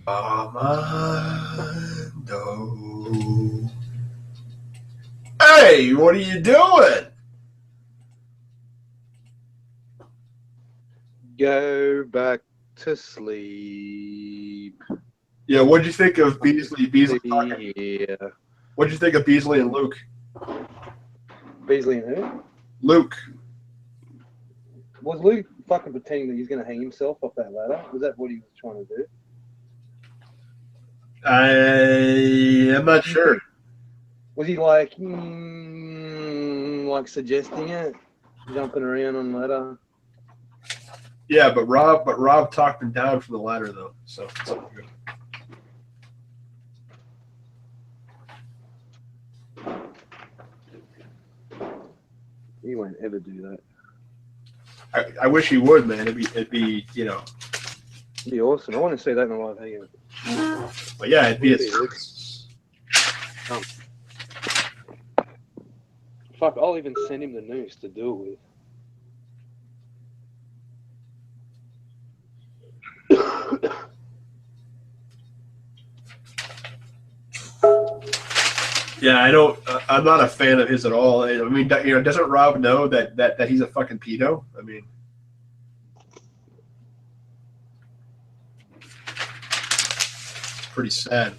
[SPEAKER 1] Armando. Hey, what are you doing?
[SPEAKER 7] Go back to sleep.
[SPEAKER 1] Yeah, what'd you think of Beasley talking?
[SPEAKER 7] Yeah.
[SPEAKER 1] What'd you think of Beasley and Luke?
[SPEAKER 7] Beasley and who?
[SPEAKER 1] Luke.
[SPEAKER 7] Was Luke fucking pretending that he's going to hang himself off that ladder? Was that what he was trying to do?
[SPEAKER 1] I'm not sure.
[SPEAKER 7] Was he like suggesting it? Jumping around on the ladder?
[SPEAKER 1] Yeah, but Rob talked him down from the ladder though, so it's all good.
[SPEAKER 7] He won't ever do that.
[SPEAKER 1] I wish he would, man. It'd be you know.
[SPEAKER 7] It'd be awesome. I want to see that in a live hangout.
[SPEAKER 1] But yeah, it'd be a
[SPEAKER 7] Fuck, I'll even send him the noose to do it with.
[SPEAKER 1] Yeah, I don't. I'm not a fan of his at all. I mean, you know, doesn't Rob know that he's a fucking pedo? I mean, pretty sad.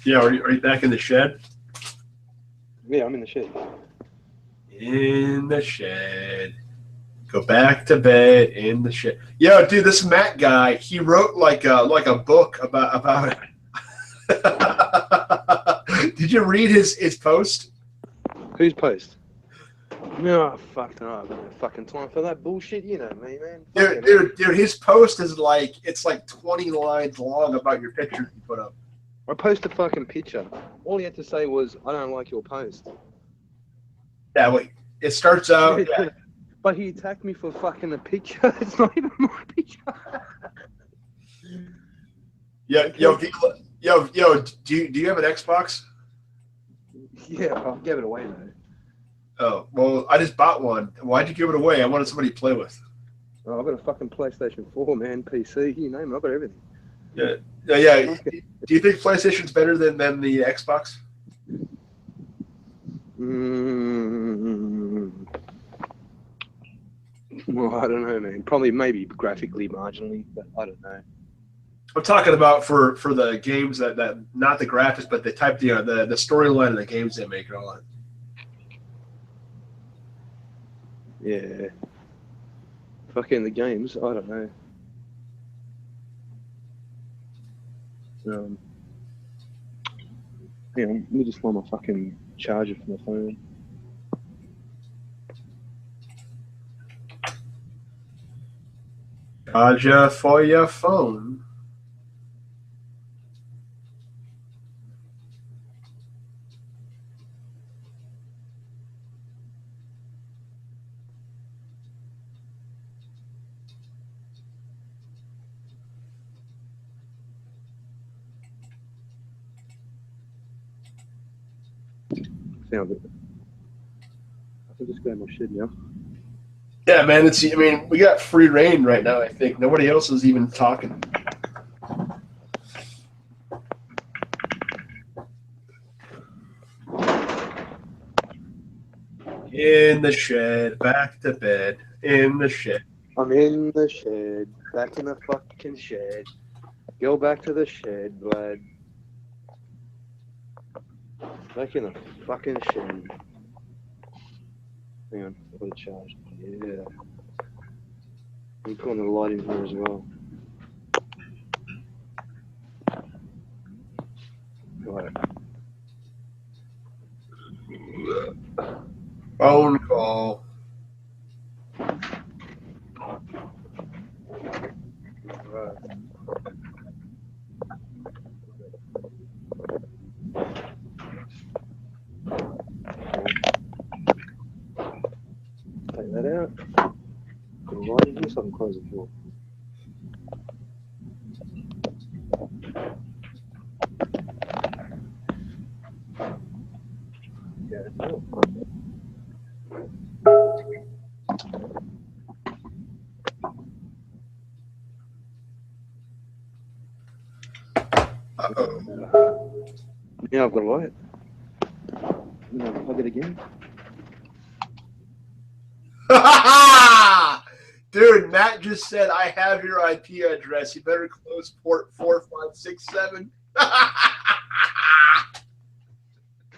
[SPEAKER 1] Yeah, are you back in the shed?
[SPEAKER 7] Yeah, I'm in the shed.
[SPEAKER 1] In the shed. Go back to bed in the shed. Yo, dude, this Matt guy, he wrote like a book about it. Did you read his post?
[SPEAKER 7] Whose post? No, fuck no, I've got no fucking time for that bullshit. You know me, man.
[SPEAKER 1] Dude, his post is like 20 lines long about your picture you put up.
[SPEAKER 7] I posted a fucking picture. All he had to say was, "I don't like your post."
[SPEAKER 1] Yeah, wait. It starts out. Yeah.
[SPEAKER 7] But he attacked me for fucking a picture. It's not even my picture.
[SPEAKER 1] Yo, do you have an Xbox?
[SPEAKER 7] Yeah, I gave it away though.
[SPEAKER 1] Oh, well, I just bought one. Why'd you give it away? I wanted somebody to play with.
[SPEAKER 7] Oh, I've got a fucking PlayStation 4, man, PC, you name it, I've got everything.
[SPEAKER 1] Yeah. Do you think PlayStation's better than the Xbox?
[SPEAKER 7] Well, I don't know, man. Probably, maybe graphically, marginally, but I don't know.
[SPEAKER 1] I'm talking about for the games that not the graphics, but the type, the storyline of the games they make and all that.
[SPEAKER 7] Yeah. Fucking the games, I don't know. Hang on, let me just find my fucking charger for my phone.
[SPEAKER 1] Charger for your phone.
[SPEAKER 7] Found it. I can just go in my shed now.
[SPEAKER 1] Yeah, man. I mean, we got free reign right now. I think nobody else is even talking. In the shed, back to bed. In the shed.
[SPEAKER 7] I'm in the shed, back in the fucking shed. Go back to the shed, blood. Back in the fucking shed. Hang on, I've got it charged. Yeah. I'm putting the light in here as well. Right.
[SPEAKER 1] Phone call.
[SPEAKER 7] Right. Take that out. Put the light in here so I can close the door. Yeah, no.
[SPEAKER 1] Uh-oh.
[SPEAKER 7] Yeah, I've got a light. Now plug it again.
[SPEAKER 1] Dude, Matt just said, I have your IP address. You better close port 4567.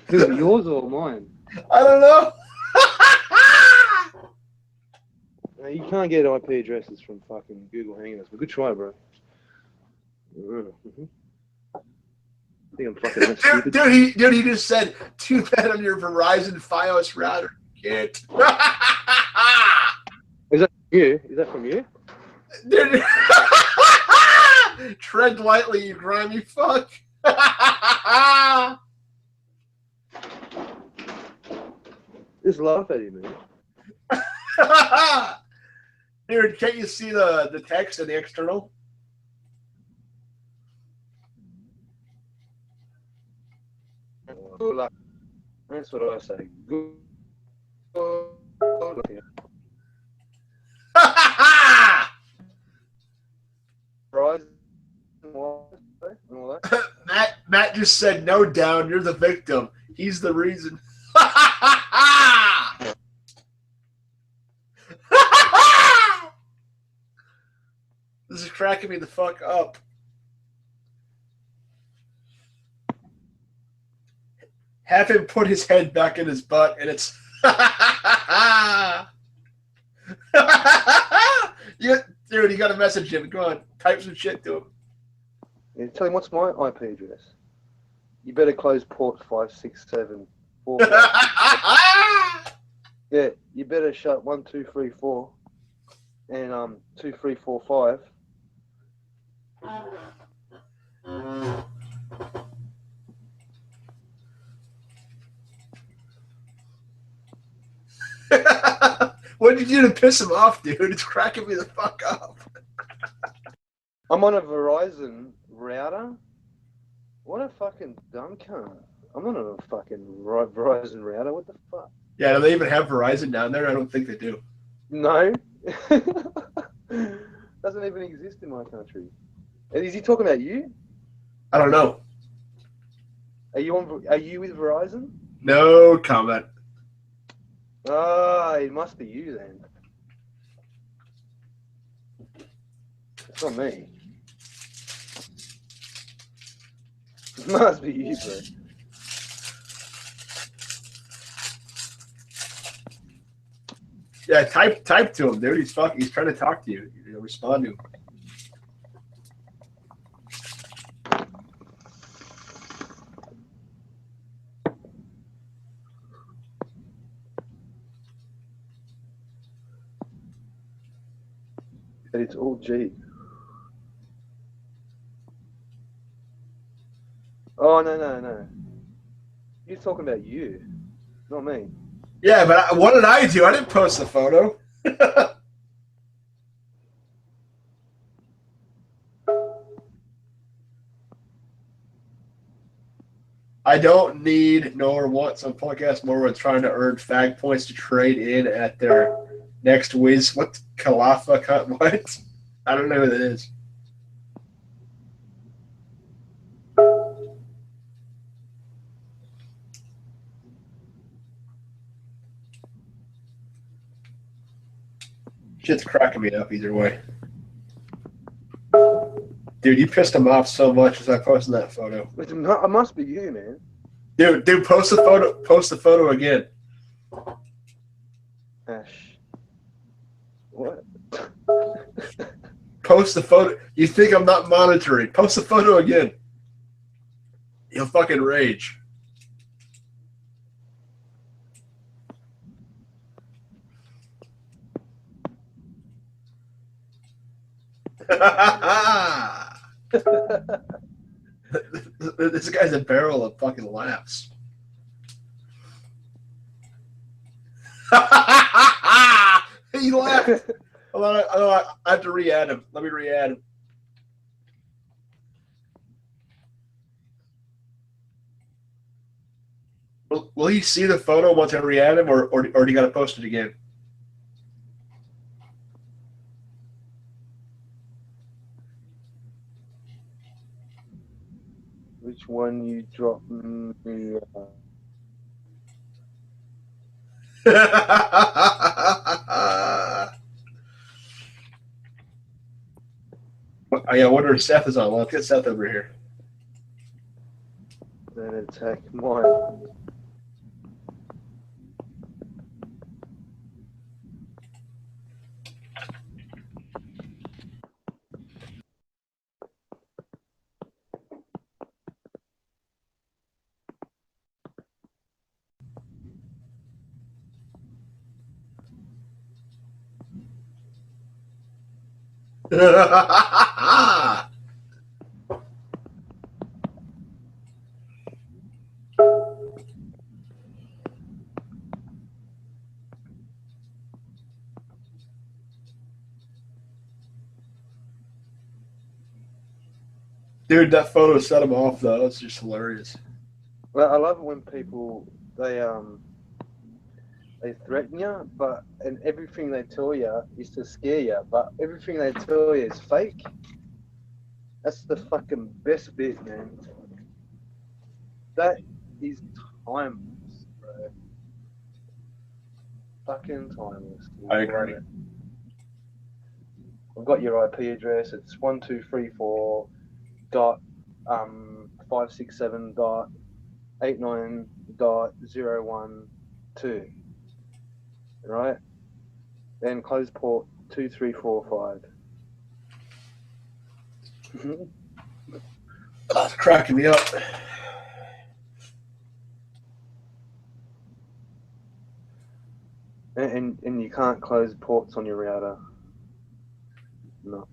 [SPEAKER 7] Is it yours or mine?
[SPEAKER 1] I don't know.
[SPEAKER 7] No, you can't get IP addresses from fucking Google Hangouts, but good try, bro. Mm-hmm. I think I'm fucking that stupid.
[SPEAKER 1] Dude, he just said, too bad on your Verizon Fios router. Can't.
[SPEAKER 7] Is that you? Is that from you?
[SPEAKER 1] Dude. Tread lightly, you grimy fuck.
[SPEAKER 7] Just laugh at you, man.
[SPEAKER 1] Dude, can't you see the text and the external?
[SPEAKER 7] Good luck. That's what I say. Good luck. Rise and all that.
[SPEAKER 1] Matt just said, no, down, you're the victim. He's the reason. This is cracking me the fuck up. Have him put his head back in his butt, and it's dude, you gotta message him. Go on, type some shit to him.
[SPEAKER 7] Yeah, tell him what's my IP address. You better close port 567. Yeah, you better shut 1, 2, 3, 4 and 2, 3, 4, 5.
[SPEAKER 1] What did you do to piss him off, dude? It's cracking me the fuck up.
[SPEAKER 7] I'm on a Verizon router. What a fucking dumb cunt. I'm not on a fucking Verizon router. What the fuck?
[SPEAKER 1] Yeah, do they even have Verizon down there? I don't think they do.
[SPEAKER 7] No. Doesn't even exist in my country. And is he talking about you?
[SPEAKER 1] I don't know.
[SPEAKER 7] Are you with Verizon?
[SPEAKER 1] No comment.
[SPEAKER 7] Ah, it must be you then. It's not me. It must be you, bro.
[SPEAKER 1] Yeah, type to him, dude. He's trying to talk to you. You know, respond to him.
[SPEAKER 7] And it's all G. Oh, no. You're talking about you, not me.
[SPEAKER 1] Yeah, but what did I do? I didn't post the photo. I don't need nor want some podcast morons trying to earn fag points to trade in at their next whiz. What? Khalifa? What? I don't know who that is. Shit's cracking me up either way. Dude, you pissed him off so much as I posted that photo.
[SPEAKER 7] It must be you, man.
[SPEAKER 1] Dude, post the photo again.
[SPEAKER 8] Post the photo. You think I'm not monitoring? Post the photo again. He'll fucking rage. This guy's a barrel of fucking laughs. He laughed. Hold on, I have to re-add him. Let me re-add him. Will he see the photo once I re-add him, or do you got to post it again?
[SPEAKER 7] Which one you drop me?
[SPEAKER 8] I wonder if Seth is on. Let's get Seth over here.
[SPEAKER 7] Then attack mine.
[SPEAKER 8] Dude, that photo set him off though. It's just hilarious.
[SPEAKER 7] Well, I love it when people they threaten you, and everything they tell you is to scare you, but everything they tell you is fake. That's the fucking best bit, man. That is timeless, bro. Fucking timeless.
[SPEAKER 8] I agree.
[SPEAKER 7] I've got your IP address. It's 1234.567.89.012. Right? Then close port 2345.
[SPEAKER 8] Oh, it's cracking me up.
[SPEAKER 7] And you can't close ports on your router. No.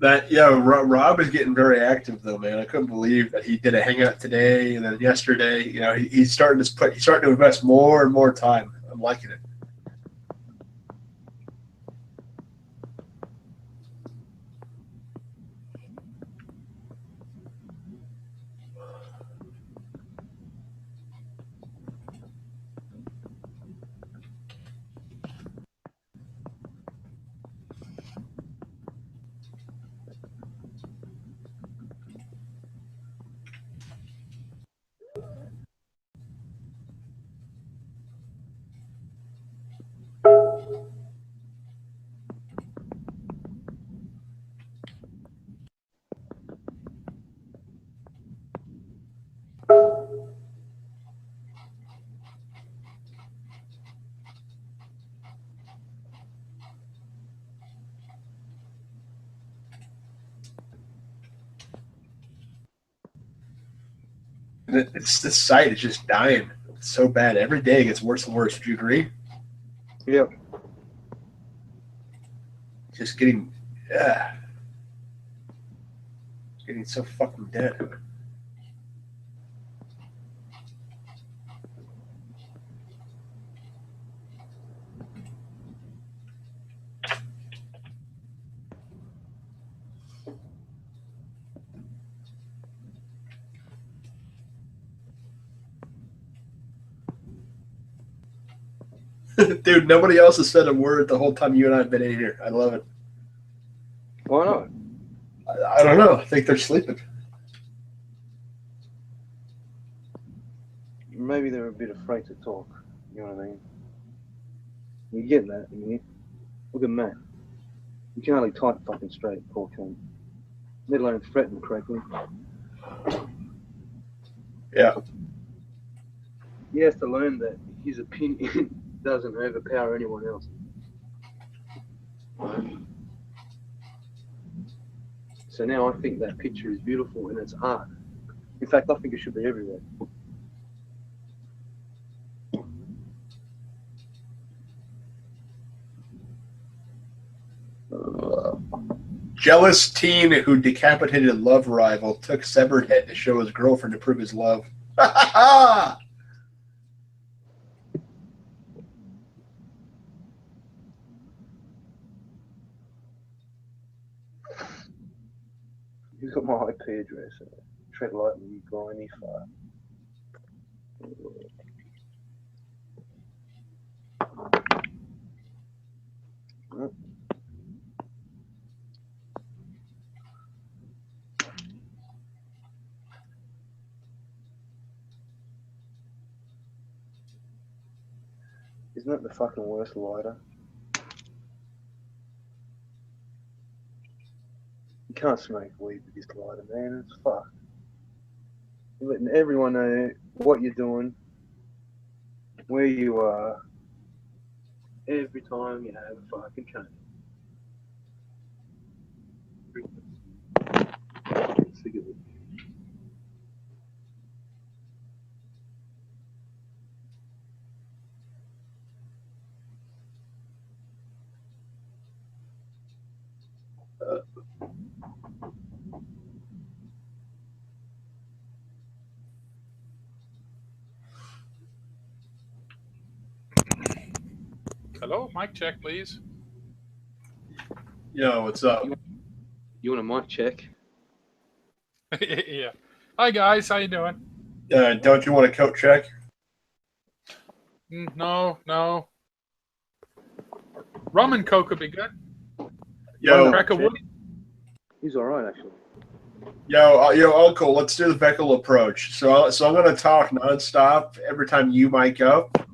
[SPEAKER 8] Rob is getting very active though, man. I couldn't believe that he did a hangout today and then yesterday. You know, he's starting to invest more and more time. I'm liking it. This site is just dying. It's so bad. Every day it gets worse and worse. Would you agree?
[SPEAKER 7] Yep.
[SPEAKER 8] Just getting so fucking dead. Dude, nobody else has said a word the whole time you and I have been in here. I love it.
[SPEAKER 7] Why not?
[SPEAKER 8] I don't know. I think they're sleeping.
[SPEAKER 7] Maybe they're a bit afraid to talk. You know what I mean? You're getting that, and you look at Matt. You can hardly type fucking straight, poor cunt. Let alone threaten correctly.
[SPEAKER 8] Yeah.
[SPEAKER 7] He has to learn that his opinion doesn't overpower anyone else. So now I think that picture is beautiful and it's art. In fact, I think it should be everywhere.
[SPEAKER 8] Jealous teen who decapitated love rival took severed head to show his girlfriend to prove his love. Ha ha ha!
[SPEAKER 7] Who's got my IP address? Tread lightly, you grimy fart. Isn't that the fucking worst lighter? You can't smoke weed with this lighter, man. It's fucked. You're letting everyone know what you're doing, where you are, every time you have a fucking cane. Sick of it.
[SPEAKER 5] Hello, mic check, please.
[SPEAKER 8] Yo, what's up?
[SPEAKER 7] You want a mic check?
[SPEAKER 5] Yeah. Hi guys, how you doing?
[SPEAKER 8] Don't you want a coat check?
[SPEAKER 5] No. Rum and Coke would be good.
[SPEAKER 8] Yo,
[SPEAKER 5] Crack a wood.
[SPEAKER 7] He's alright, actually.
[SPEAKER 8] yo, Uncle, let's do the Beckel approach. So I'm gonna talk nonstop every time you mic up,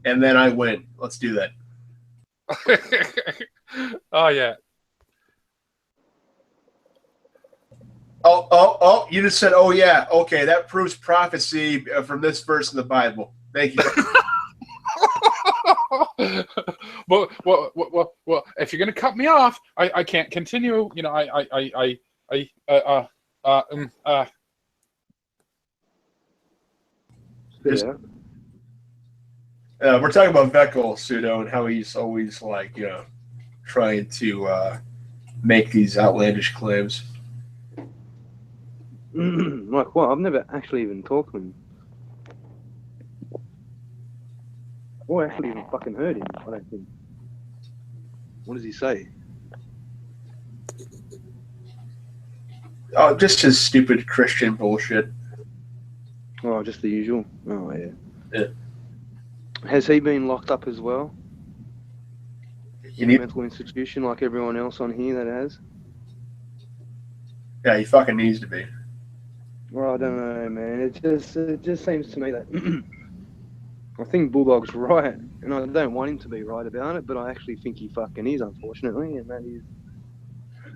[SPEAKER 8] and then I win. Let's do that.
[SPEAKER 5] Oh yeah.
[SPEAKER 8] Oh! You just said, "Oh yeah." Okay, that proves prophecy from this verse in the Bible. Thank you.
[SPEAKER 5] well, if you're gonna cut me off, I can't continue. You know,
[SPEAKER 7] Yeah.
[SPEAKER 8] We're talking about Beckel, Pseudo, and how he's always trying to make these outlandish claims.
[SPEAKER 7] Like what? I've never actually even talked to him. Or actually even fucking heard him, I don't think. What does he say?
[SPEAKER 8] Oh, just his stupid Christian bullshit.
[SPEAKER 7] Oh, just the usual? Oh, yeah.
[SPEAKER 8] Yeah.
[SPEAKER 7] Has he been locked up as well?
[SPEAKER 8] You
[SPEAKER 7] In a
[SPEAKER 8] need,
[SPEAKER 7] mental institution like everyone else on here that has?
[SPEAKER 8] yeah, he fucking needs to be.
[SPEAKER 7] Well, I don't know, man. It just seems to me that I think Bulldog's right, and I don't want him to be right about it, but I actually think he fucking is, unfortunately, and that is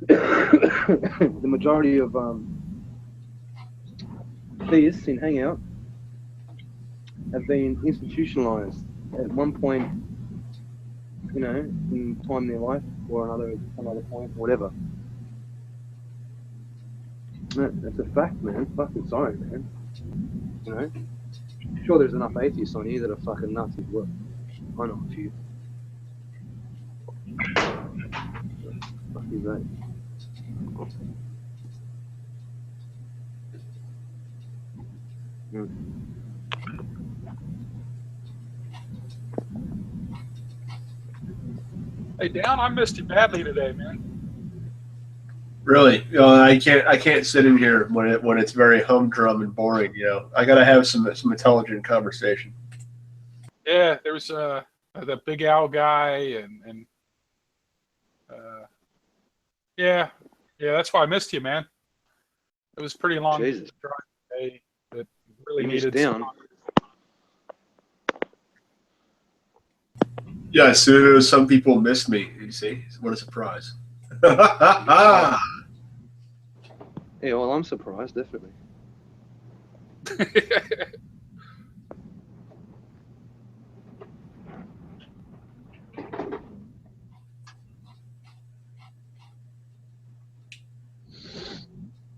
[SPEAKER 7] the majority of theists in Hangout have been institutionalized at one point, you know, in time in their life, or another point, whatever. That's a fact, man. Fucking sorry, man. You know? Sure, there's enough atheists on here that are fucking nuts as well. I know a few. Fuck is that?
[SPEAKER 5] hey Dan, I missed you badly today, man.
[SPEAKER 8] Really, I can't sit in here when it's very humdrum and boring. You know, I gotta have some intelligent conversation.
[SPEAKER 5] Yeah, there was the Big Al guy, and yeah, that's why I missed you, man. It was pretty long
[SPEAKER 7] Jesus.
[SPEAKER 5] drive today that really
[SPEAKER 7] You missed
[SPEAKER 5] needed
[SPEAKER 7] down.
[SPEAKER 5] some-
[SPEAKER 8] Yeah, so some people missed me. You see, what a surprise!
[SPEAKER 7] Yeah, well, I'm surprised, definitely.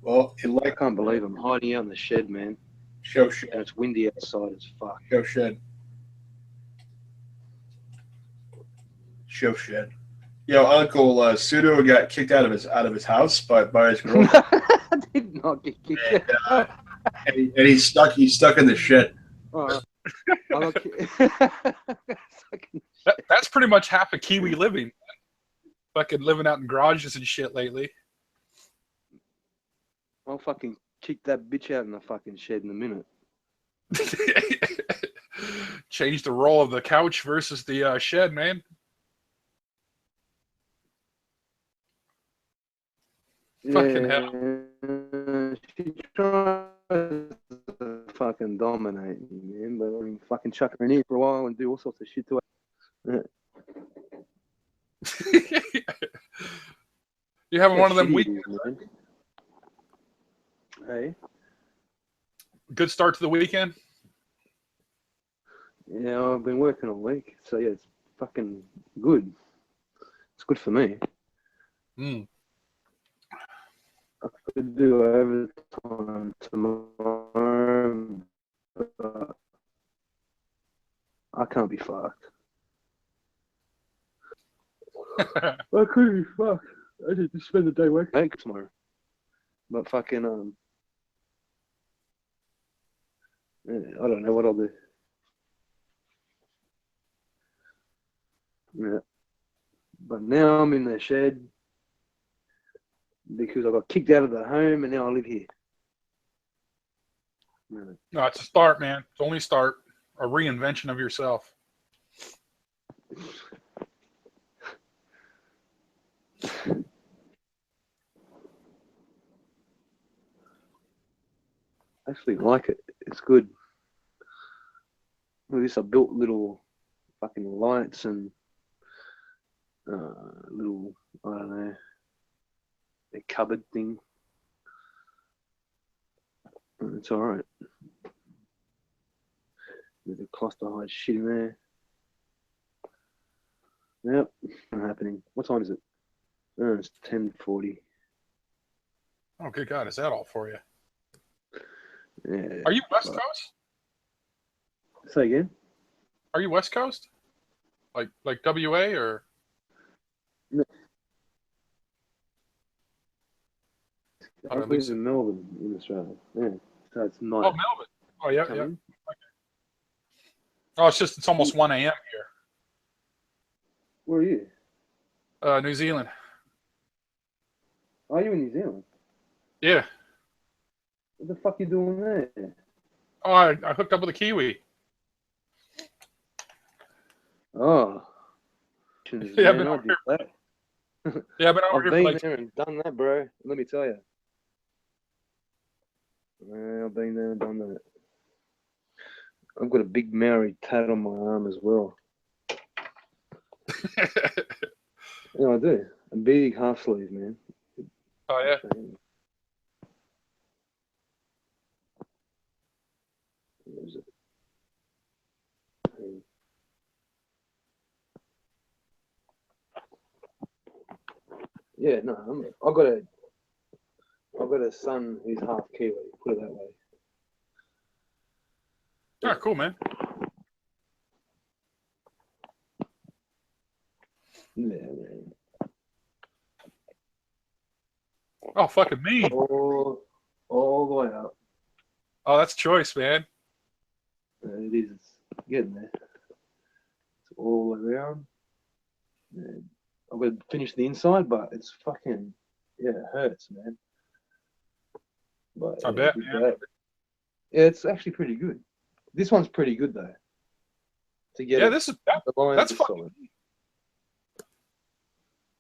[SPEAKER 8] Well, you
[SPEAKER 7] I
[SPEAKER 8] like
[SPEAKER 7] can't believe I'm hiding out in the shed, man.
[SPEAKER 8] show
[SPEAKER 7] And
[SPEAKER 8] shed,
[SPEAKER 7] it's windy outside as fuck.
[SPEAKER 8] show shed, show shed. Yo, Uncle Pseudo got kicked out of his house by his girlfriend,
[SPEAKER 7] I did not get kicked out.
[SPEAKER 8] and he's stuck in the shed.
[SPEAKER 5] That's pretty much half a Kiwi living. Fucking living out in garages and shit lately.
[SPEAKER 7] I'll fucking kick that bitch out in the fucking shed in a minute.
[SPEAKER 5] Change the role of the couch versus the shed, man. Fucking hell.
[SPEAKER 7] She tries to fucking dominate me, man, but I mean, fucking chuck her in here for a while and do all sorts of shit to her.
[SPEAKER 5] You having one of them
[SPEAKER 7] Shitty
[SPEAKER 5] weekends?
[SPEAKER 7] it is, man. Hey?
[SPEAKER 5] Good start to the weekend?
[SPEAKER 7] Yeah, I've been working all week, so yeah, it's fucking good. It's good for me.
[SPEAKER 5] Mm.
[SPEAKER 7] I could do overtime tomorrow, but I can't be fucked. I could be fucked. I need to spend the day working tomorrow. But fucking, yeah, I don't know what I'll do. Yeah. But now I'm in the shed because I got kicked out of the home and now I live here. Yeah.
[SPEAKER 5] No, it's a start, man. It's only a start. A reinvention of yourself.
[SPEAKER 7] I actually like it. It's good. With this, I built little fucking lights and little, I don't know, a cupboard thing. And it's alright. With the cluster hide shit in there. Yep, not happening. What time is it? Oh, it's 10:40.
[SPEAKER 5] Oh, good God. Is that all for you?
[SPEAKER 7] Yeah.
[SPEAKER 5] Are you West Coast?
[SPEAKER 7] Say again?
[SPEAKER 5] Are you West Coast? Like WA or?
[SPEAKER 7] No.
[SPEAKER 5] Oh,
[SPEAKER 7] I
[SPEAKER 5] at
[SPEAKER 7] live
[SPEAKER 5] least-
[SPEAKER 7] in Melbourne, in Australia. Yeah, so it's night.
[SPEAKER 5] Oh, Melbourne. Oh, yeah, yeah.
[SPEAKER 7] coming.
[SPEAKER 5] Oh, it's almost 1 a.m. here.
[SPEAKER 7] Where are you?
[SPEAKER 5] New Zealand.
[SPEAKER 7] Are you in New Zealand?
[SPEAKER 5] Yeah.
[SPEAKER 7] What the fuck are you doing there?
[SPEAKER 5] Oh, I hooked up with a Kiwi.
[SPEAKER 7] Oh.
[SPEAKER 5] Yeah, I've been
[SPEAKER 7] I
[SPEAKER 5] over
[SPEAKER 7] did that.
[SPEAKER 5] Yeah, I've been over
[SPEAKER 7] I've
[SPEAKER 5] here
[SPEAKER 7] been
[SPEAKER 5] for like.
[SPEAKER 7] there and done that, bro. Let me tell you. I've been there and done that. I've got a big Maori tat on my arm as well. Yeah, I do. A big half sleeve, man.
[SPEAKER 5] Oh, yeah.
[SPEAKER 7] Where is it? Yeah, no, I've got a son who's half Kiwi. Put it that way.
[SPEAKER 5] Oh, cool, man.
[SPEAKER 7] Yeah, man.
[SPEAKER 5] Oh, fucking me.
[SPEAKER 7] All the way up.
[SPEAKER 5] Oh, that's choice, man.
[SPEAKER 7] It is. It's getting there. It's all the way around. And I've got to finish the inside, but it's fucking, yeah, it hurts, man. But,
[SPEAKER 5] I bet, man.
[SPEAKER 7] Yeah, it's actually pretty good. This one's pretty good, though. To get
[SPEAKER 5] Yeah,
[SPEAKER 7] it,
[SPEAKER 5] this is
[SPEAKER 7] the lines
[SPEAKER 5] that's
[SPEAKER 7] are
[SPEAKER 5] fucking.
[SPEAKER 7] solid.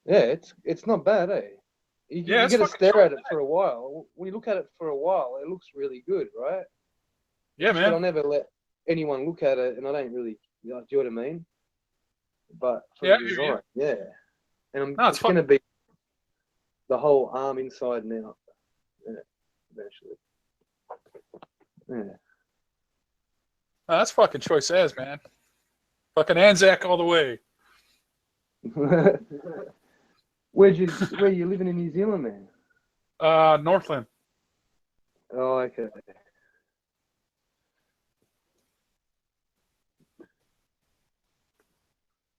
[SPEAKER 7] Yeah, it's not bad, eh? You
[SPEAKER 5] Yeah, it's
[SPEAKER 7] get to
[SPEAKER 5] fucking
[SPEAKER 7] stare at
[SPEAKER 5] solid.
[SPEAKER 7] it for a while. When you look at it for a while, it looks really good, right?
[SPEAKER 5] Yeah,
[SPEAKER 7] But I'll
[SPEAKER 5] man.
[SPEAKER 7] never let anyone look at it, and I don't really, do you know what I mean? but
[SPEAKER 5] Yeah,
[SPEAKER 7] for the design, yeah. And
[SPEAKER 5] No, it's
[SPEAKER 7] it's going to be the whole arm inside and out, eventually. Yeah.
[SPEAKER 5] Oh, that's fucking choice as, man. Fucking Anzac all the way.
[SPEAKER 7] Where you living in New Zealand, man?
[SPEAKER 5] Northland.
[SPEAKER 7] Oh, okay.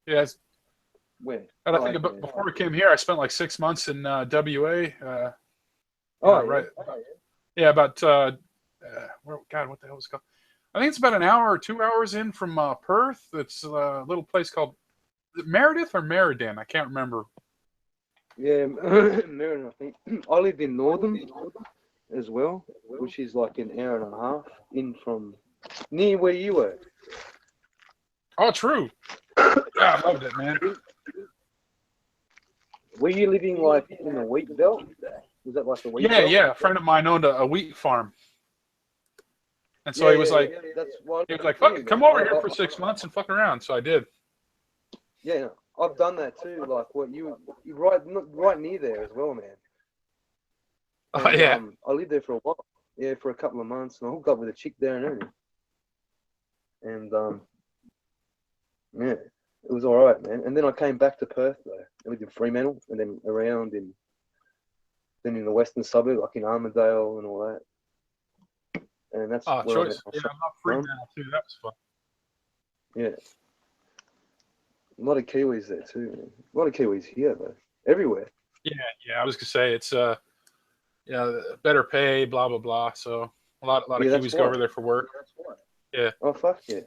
[SPEAKER 5] Yeah,
[SPEAKER 7] Where?
[SPEAKER 5] and I
[SPEAKER 7] Oh,
[SPEAKER 5] think
[SPEAKER 7] okay.
[SPEAKER 5] before we came here, I spent like 6 months in WA.
[SPEAKER 7] Oh,
[SPEAKER 5] Right. Yeah, about God, what the hell is it called? I think it's about an hour or 2 hours in from Perth. It's a little place called Meredith or Meriden. I can't remember.
[SPEAKER 7] Yeah, Meriden, I think. I live in Northern as well, which is like an hour and a half in from near where you were.
[SPEAKER 5] Oh, true. Yeah, I loved it, man.
[SPEAKER 7] Were you living like in the wheat belt? Was that like the wheat
[SPEAKER 5] Yeah,
[SPEAKER 7] belt?
[SPEAKER 5] yeah. A friend of mine owned a wheat farm, and so
[SPEAKER 7] Yeah,
[SPEAKER 5] he was like,
[SPEAKER 7] that's why
[SPEAKER 5] he was like, "Fuck it, come over here for 6 months and fuck around." So I did.
[SPEAKER 7] Yeah, no, I've done that too. Like what you right near there as well, man.
[SPEAKER 5] Oh
[SPEAKER 7] And,
[SPEAKER 5] yeah.
[SPEAKER 7] I lived there for a while. Yeah, for a couple of months, and I hooked up with a chick there and everything. And yeah, it was all right, man. And then I came back to Perth though. I lived in Fremantle, and then around in the western suburb, like in Armadale and all that. And that's
[SPEAKER 5] Oh,
[SPEAKER 7] where I
[SPEAKER 5] choice.
[SPEAKER 7] met
[SPEAKER 5] Yeah,
[SPEAKER 7] my
[SPEAKER 5] I'm not free now too. That was fun.
[SPEAKER 7] Yeah. A lot of Kiwis there too, man. A lot of Kiwis here though. Everywhere.
[SPEAKER 5] Yeah. I was gonna say it's better pay, blah blah blah. So a lot of Kiwis go over there for work. Yeah.
[SPEAKER 7] Oh fuck yeah.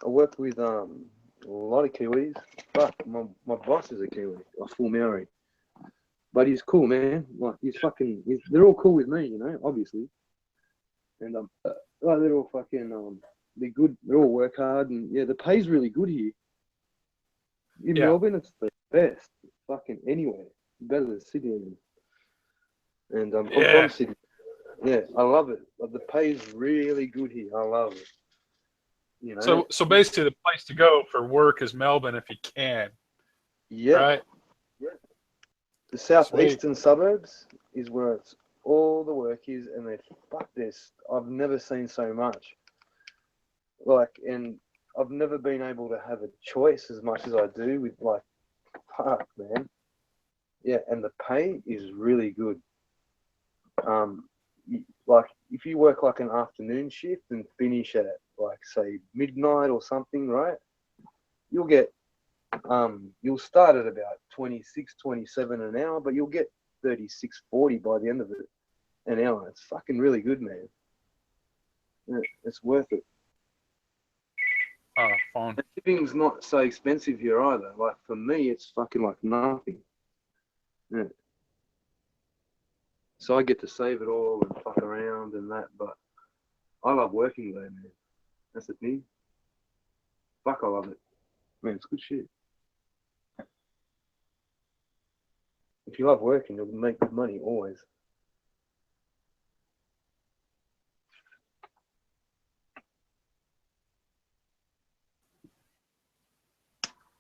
[SPEAKER 7] I work with a lot of Kiwis. Fuck, my boss is a Kiwi, a full Maori. But he's cool, man. Like they're all cool with me, you know, obviously. And they're all fucking they're good. They all work hard, and yeah, the pay's really good here. In Melbourne, it's the best. Fucking anywhere, better than Sydney. And I'm from Sydney. Yeah, I love it. But the pay's really good here. I love it. You know.
[SPEAKER 5] So basically, the place to go for work is Melbourne if you can.
[SPEAKER 7] Yeah.
[SPEAKER 5] Right.
[SPEAKER 7] Yeah. The southeastern suburbs is where all the work is, and I've never seen so much. Like, and I've never been able to have a choice as much as I do with like, fuck, man. Yeah, and the pay is really good. Like if you work like an afternoon shift and finish at like say midnight or something, right? You'll get you'll start at about 26, 27 an hour, but you'll get 36, 40 by the end of it an hour. It's fucking really good, man. Yeah, it's worth it.
[SPEAKER 5] Phone.
[SPEAKER 7] And living's not so expensive here either. Like for me, it's fucking like nothing. Yeah. So I get to save it all and fuck around and that, but I love working there, man. That's the thing. Fuck, I love it. Man, it's good shit. If you love working, you'll make good money always.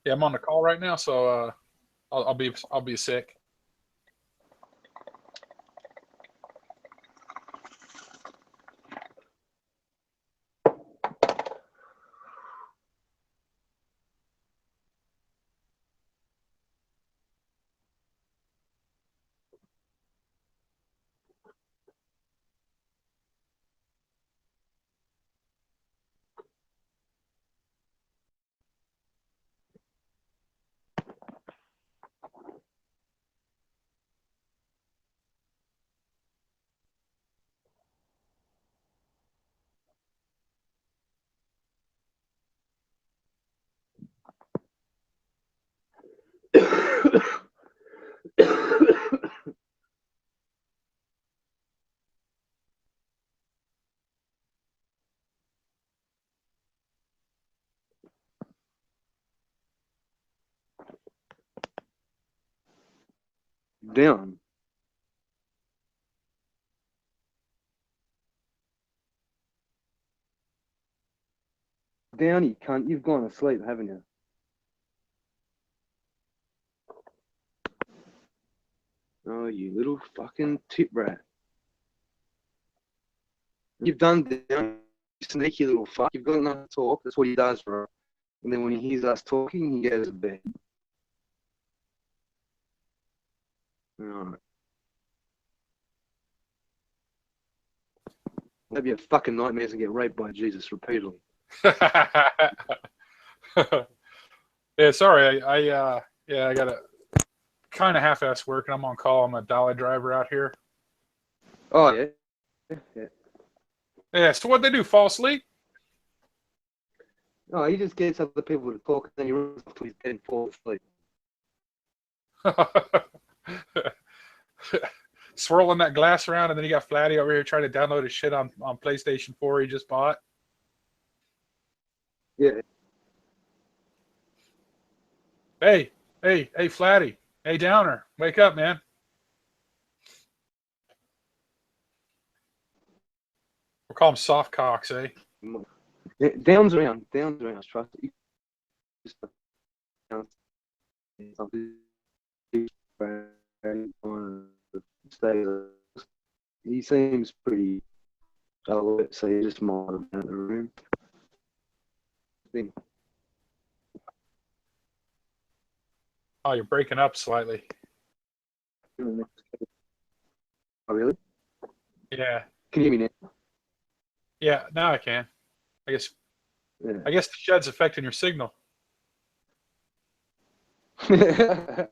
[SPEAKER 5] Yeah, I'm on the call right now, so I'll be sick.
[SPEAKER 7] Down. Down, you cunt. You've gone to sleep, haven't you? Oh, you little fucking tit rat. You've done down, you sneaky little fuck. You've got enough to talk. That's what he does, bro. And then when he hears us talking, he goes to bed. Alright. Maybe have fucking nightmares and get raped by Jesus repeatedly.
[SPEAKER 5] Yeah, sorry. I got a kind of half-ass work, and I'm on call. I'm a dolly driver out here.
[SPEAKER 7] Oh, yeah. Yeah.
[SPEAKER 5] Yeah, so what'd they do, fall asleep?
[SPEAKER 7] Oh, he just gets other people to talk, and then he runs off to his bed and falls asleep.
[SPEAKER 5] Swirling that glass around, and then you got Flatty over here trying to download his shit on PlayStation 4 he just bought.
[SPEAKER 7] Yeah.
[SPEAKER 5] Hey, Flatty. Hey, Downer. Wake up, man. We'll call him soft cocks, eh?
[SPEAKER 7] Down's around, trust it. Just he seems pretty alert, so you just might have been in the room.
[SPEAKER 5] Oh, you're breaking up slightly.
[SPEAKER 7] Oh, really?
[SPEAKER 5] Yeah.
[SPEAKER 7] Can you hear me now?
[SPEAKER 5] Yeah, now I can. I guess
[SPEAKER 7] Yeah.
[SPEAKER 5] the shed's affecting your signal. Yeah,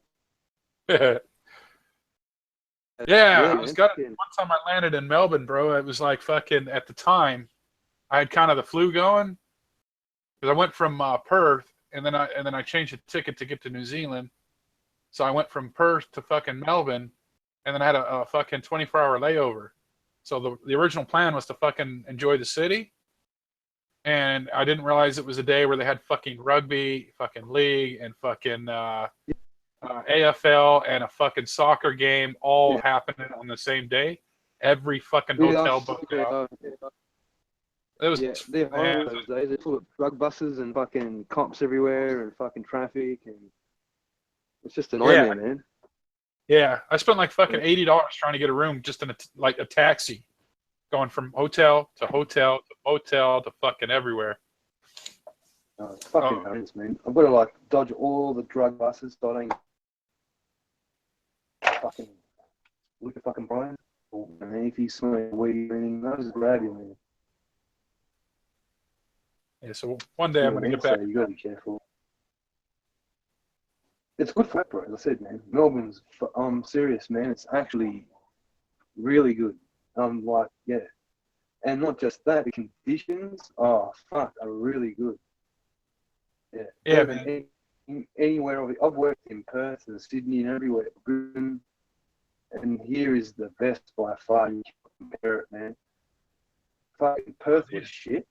[SPEAKER 5] I was gutted. One time I landed in Melbourne, bro. It was like fucking, at the time, I had kind of the flu going. Because I went from Perth, and then I changed the ticket to get to New Zealand. So I went from Perth to fucking Melbourne, and then I had a fucking 24-hour layover. So the original plan was to fucking enjoy the city. And I didn't realize it was a day where they had fucking rugby, fucking league, and fucking AFL and a fucking soccer game all happening on the same day. Every fucking hotel booked out. It was,
[SPEAKER 7] they're horrible those days. They're full of drug buses and fucking cops everywhere and fucking traffic, and it's just a nightmare, man.
[SPEAKER 5] Yeah, I spent like fucking $80 trying to get a room just in a taxi, going from hotel to hotel to motel to fucking everywhere.
[SPEAKER 7] Oh, it's fucking horrendous, man. I've got to like dodge all the drug buses so I don't fucking look at fucking Brian. And if he's smoking weed or anything, they'll just grab you, man.
[SPEAKER 5] Yeah, so one day I'm going to get back.
[SPEAKER 7] So you got to be careful. It's good for bro, as I said, man. Melbourne's, I'm serious, man. It's actually really good. Yeah. And not just that, the conditions, are really good. Yeah.
[SPEAKER 5] Yeah, man.
[SPEAKER 7] Anywhere I've worked in Perth and Sydney and everywhere, Brisbane, and here is the best by far. You can compare it, man. Fucking Perth was shit.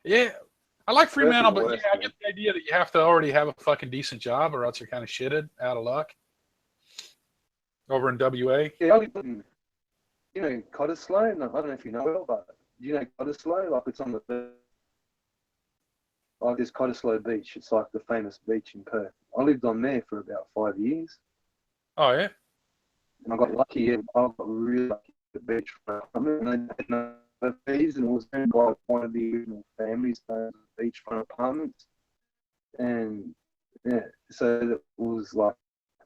[SPEAKER 5] Yeah, I like Fremantle, but I get the idea that you have to already have a fucking decent job, or else you're kind of shitted, out of luck. Over in WA.
[SPEAKER 7] Yeah, I live in, Cottesloe. No, I don't know if you know it, but do you know Cottesloe? Like, it's on the there's Cottesloe Beach. It's like the famous beach in Perth. I lived on there for about 5 years.
[SPEAKER 5] Oh yeah.
[SPEAKER 7] And I got lucky. Yeah, I got really lucky at the beach. And I had no fees, and it was owned by one of the original families, beachfront apartments. And yeah, so it was like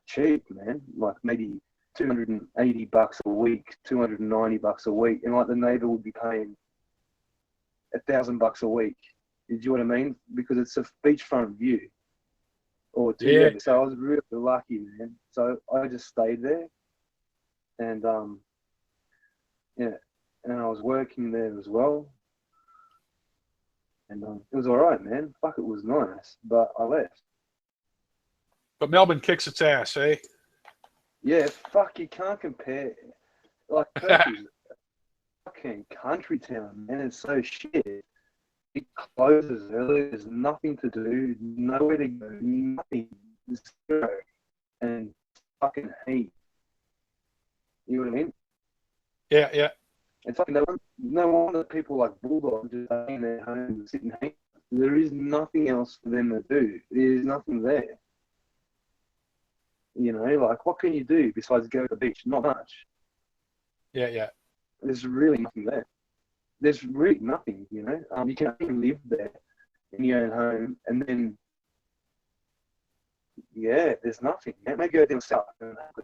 [SPEAKER 7] cheap, man. Like maybe $280 a week, $290 a week, and like the neighbour would be paying $1,000 a week. Did you know what I mean? Because it's a beachfront view. Or two. Yeah. So I was really lucky, man. So I just stayed there, and and I was working there as well, and it was all right, man. Fuck, it was nice, but I left.
[SPEAKER 5] But Melbourne kicks its ass, eh?
[SPEAKER 7] Yeah, fuck, you can't compare. Like, Perth is a fucking country town, man. It's so shit. It closes early. There's nothing to do, nowhere to go, nothing. Zero. And fucking heat. You know what I mean?
[SPEAKER 5] Yeah, yeah.
[SPEAKER 7] It's like no wonder people like Bulldog just stay in their home and sit and hang. There is nothing else for them to do. There's nothing there. You know, like what can you do besides go to the beach? Not much.
[SPEAKER 5] Yeah.
[SPEAKER 7] There's really nothing there. There's really nothing, you know. You can only live there in your own home, and then yeah, there's nothing. Maybe go down south and have the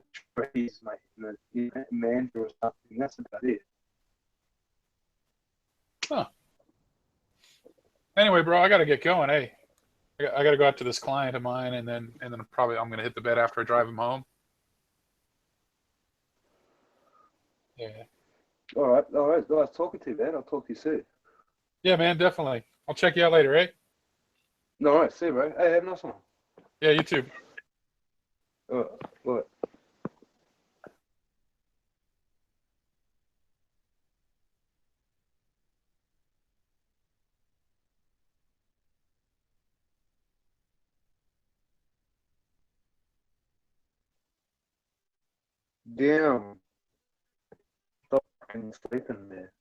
[SPEAKER 7] trees, mate, and the mangrove or something. That's about it.
[SPEAKER 5] Anyway, bro, I got to get going. Hey, I got to go out to this client of mine, and then probably I'm gonna hit the bed after I drive him home. Yeah.
[SPEAKER 7] All right. Nice talking to you, man. I'll talk to you soon.
[SPEAKER 5] Yeah, man, definitely. I'll check you out later, eh?
[SPEAKER 7] All right, see you, bro. Hey, have a nice one.
[SPEAKER 5] Yeah, you too.
[SPEAKER 7] All right. Damn. Stop fucking sleeping there.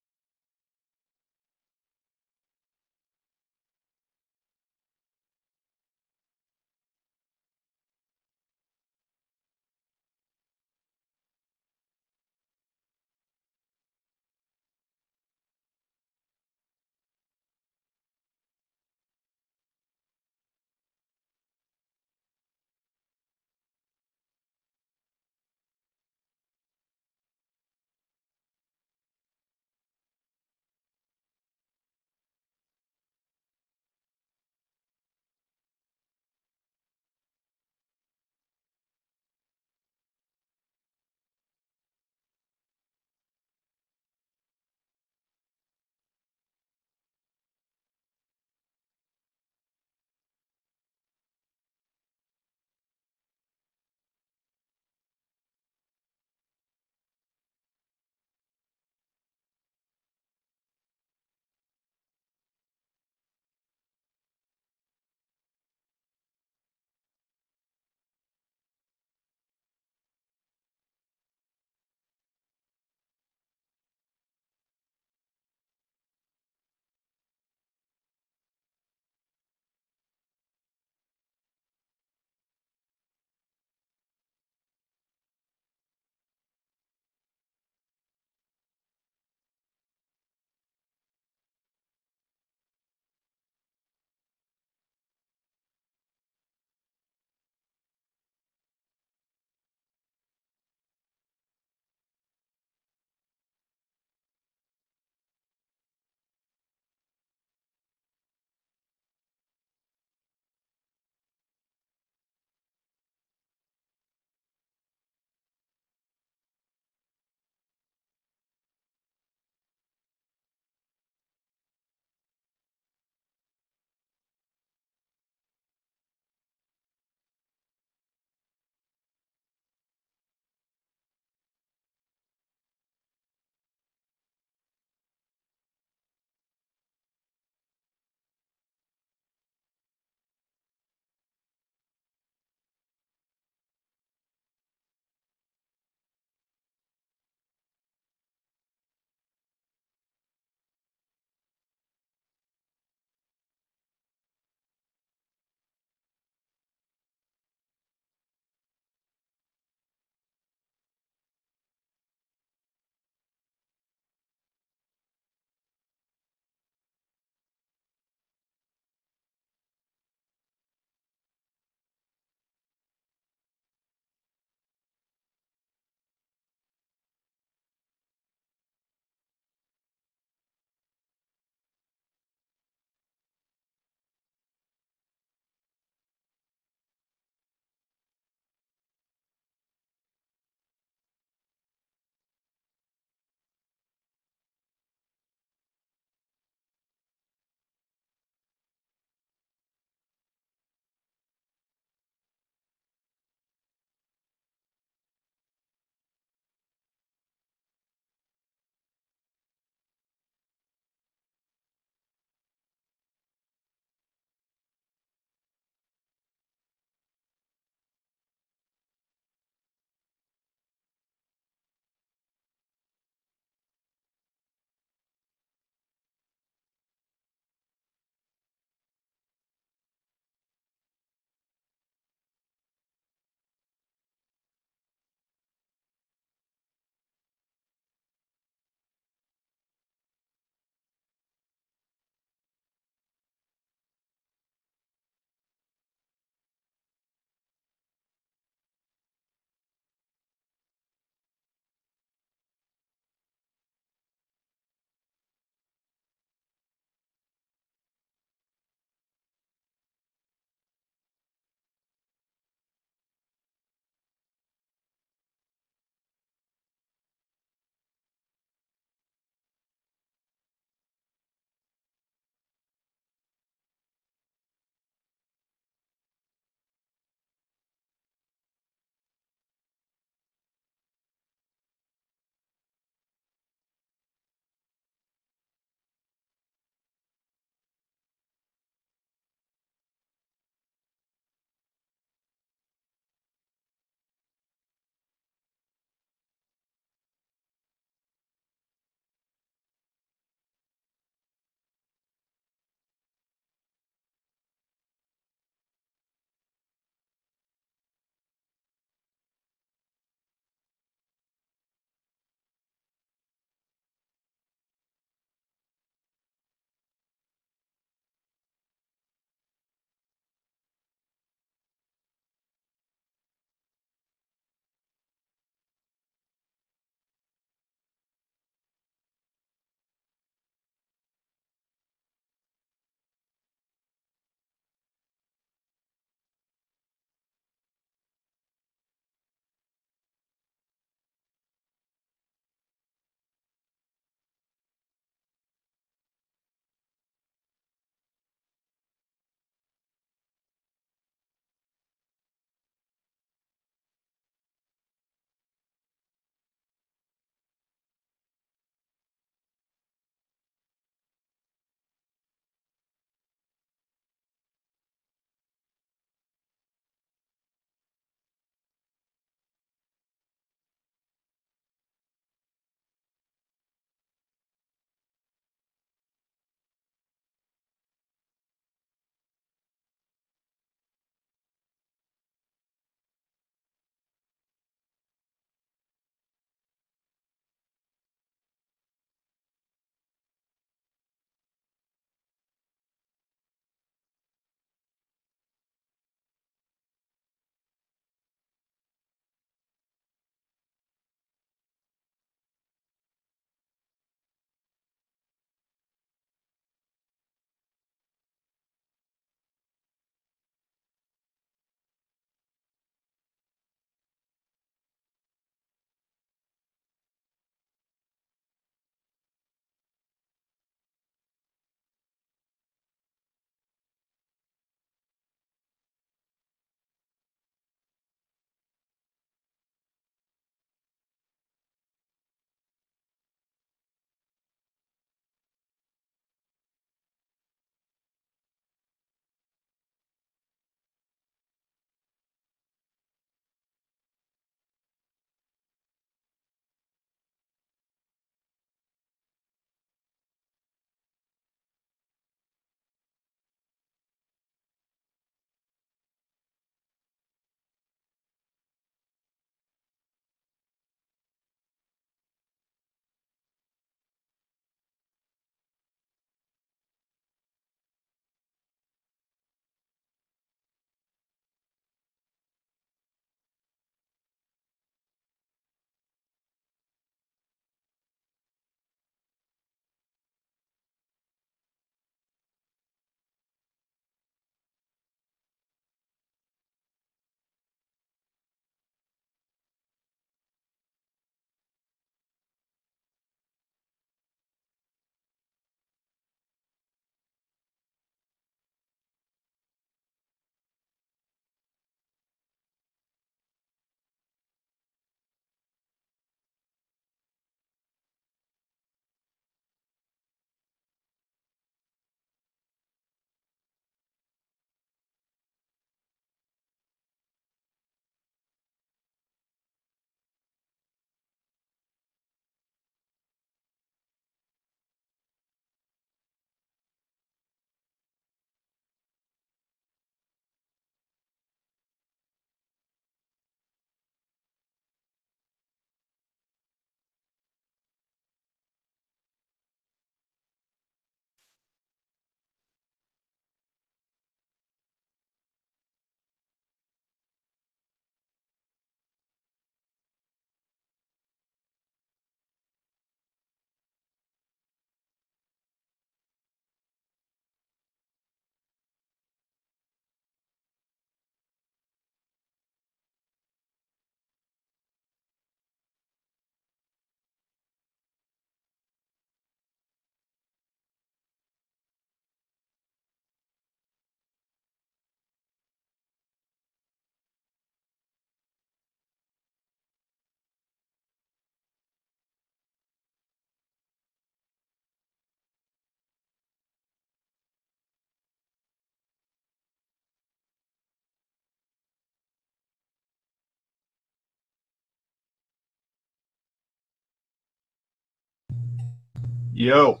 [SPEAKER 8] Yo.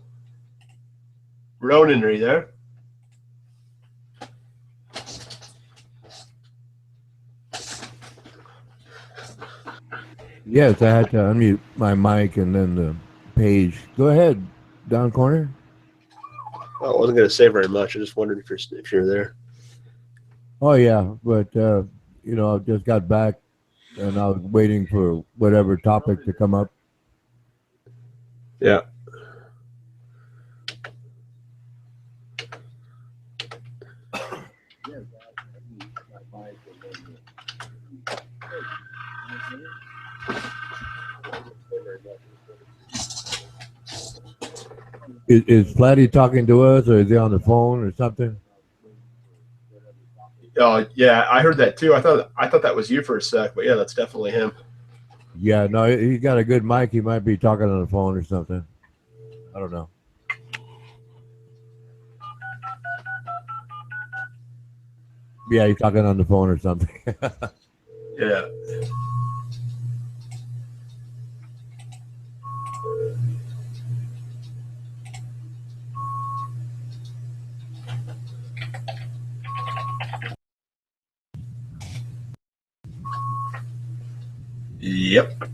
[SPEAKER 8] Ronan, are you there?
[SPEAKER 2] Yes, I had to unmute my mic and then the page. Go ahead, Don Corner.
[SPEAKER 8] I wasn't going to say very much. I just wondered if you're there.
[SPEAKER 2] Oh yeah, but you know, I just got back and I was waiting for whatever topic to come up.
[SPEAKER 8] Yeah.
[SPEAKER 2] Is Flatty talking to us, or is he on the phone or something?
[SPEAKER 8] Oh yeah, I heard that too. I thought that was you for a sec, but yeah, that's definitely him.
[SPEAKER 2] Yeah, no, he's got a good mic. He might be talking on the phone or something. I don't know. Yeah, he's talking on the phone or something.
[SPEAKER 8] Yeah. Yep.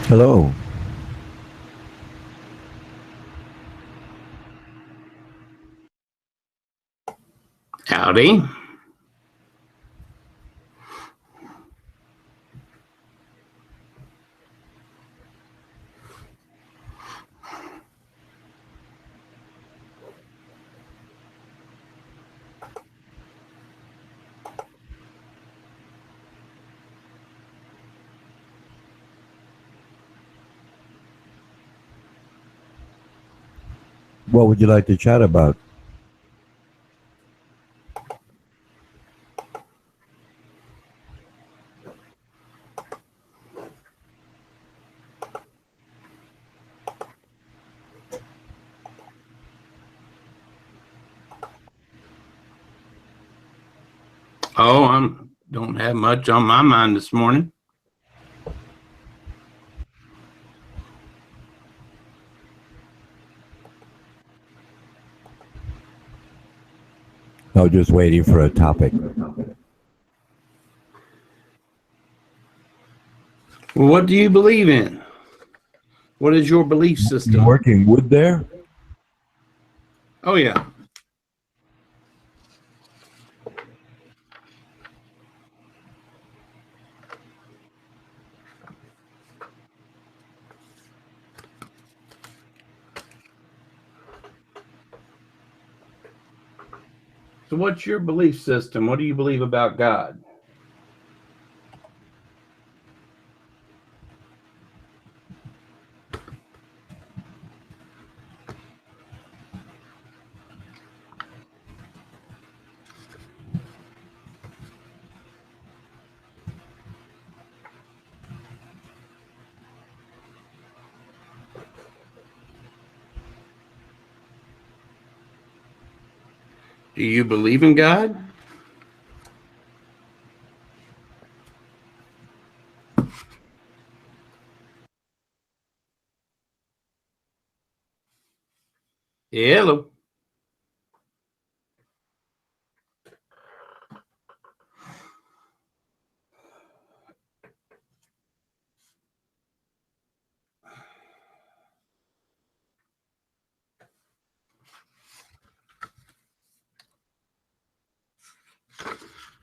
[SPEAKER 2] Hello.
[SPEAKER 9] Howdy.
[SPEAKER 2] What would you like to chat about?
[SPEAKER 9] Oh, I don't have much on my mind this morning.
[SPEAKER 2] I was just waiting for a topic.
[SPEAKER 9] Well, what do you believe in? What is your belief
[SPEAKER 2] You
[SPEAKER 9] system?
[SPEAKER 2] working wood there?
[SPEAKER 9] Oh, yeah. So what's your belief system? What do you believe about God? Do you believe in God? Hello.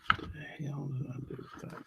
[SPEAKER 9] What the hell did I do with that?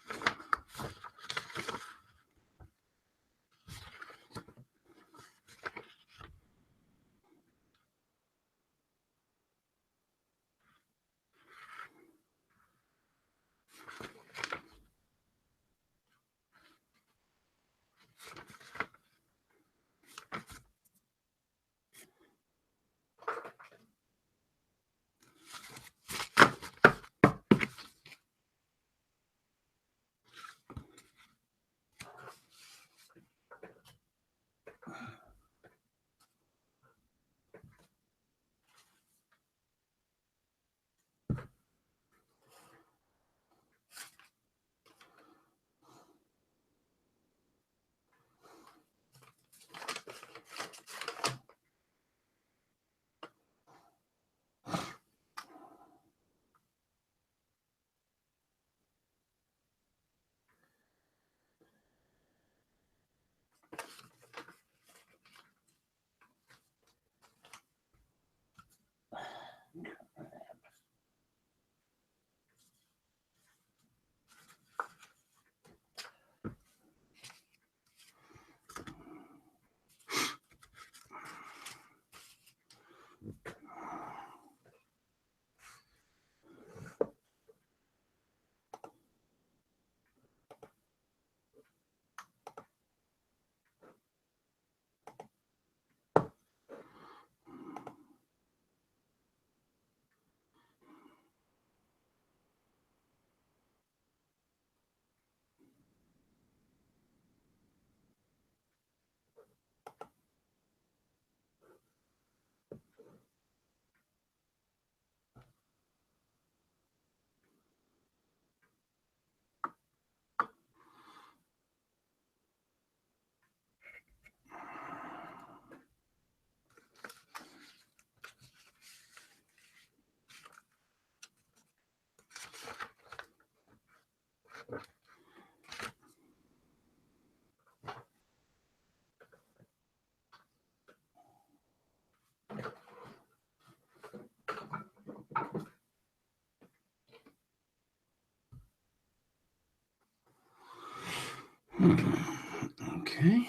[SPEAKER 9] Okay.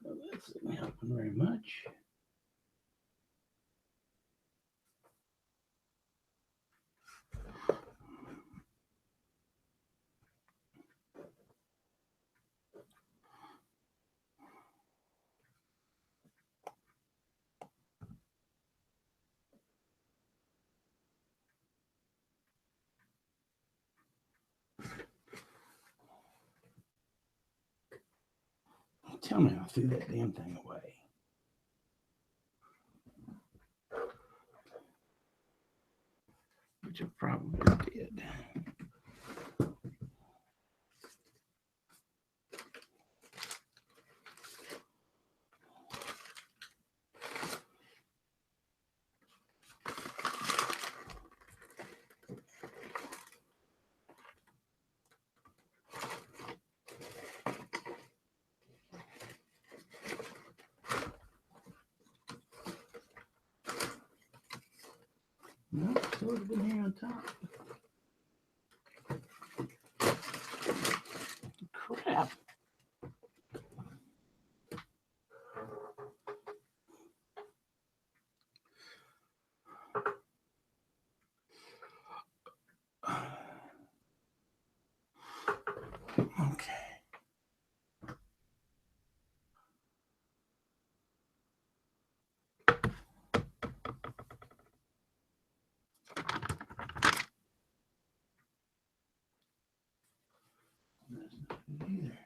[SPEAKER 9] Well, that's not helping very much. Tell me I threw that damn thing away. Which I probably did. No, it's sort of in here on top. Crap. Okay. That's not good either.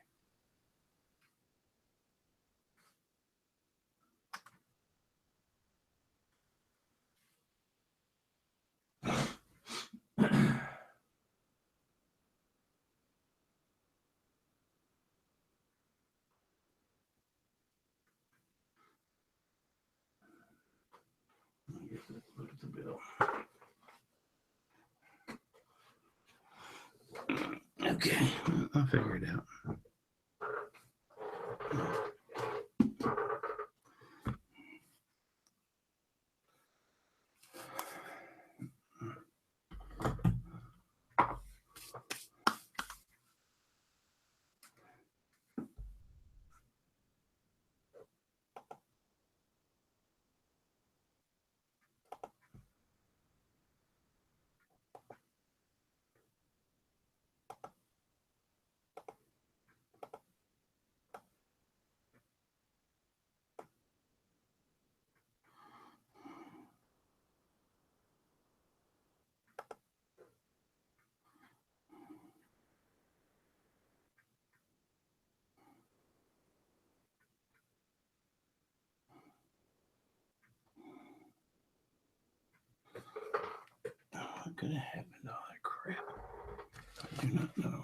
[SPEAKER 9] I guess let's look at the bill. Okay, I'll figure it out. What could have happened to all that crap? I do not know.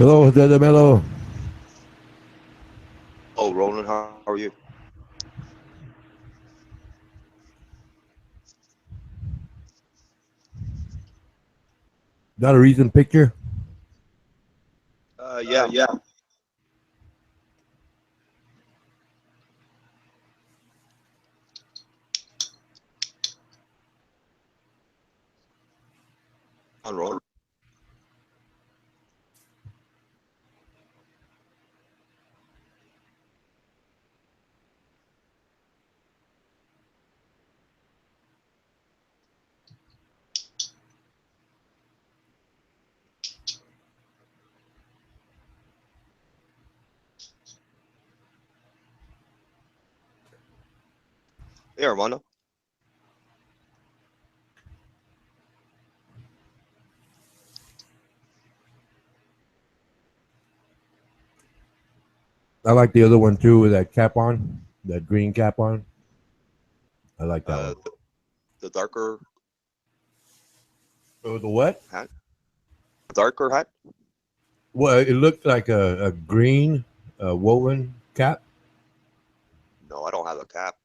[SPEAKER 2] Hello, Dada Mello.
[SPEAKER 10] Oh, Roland, how are you?
[SPEAKER 2] Got a recent picture?
[SPEAKER 10] Yeah. On Roland. Hey, Armando.
[SPEAKER 2] I like the other one too with that cap on, that green cap on. I like that one.
[SPEAKER 10] The darker
[SPEAKER 2] Oh, the what?
[SPEAKER 10] hat. Darker hat.
[SPEAKER 2] Well, it looked like a green woven cap.
[SPEAKER 10] No, I don't have a cap.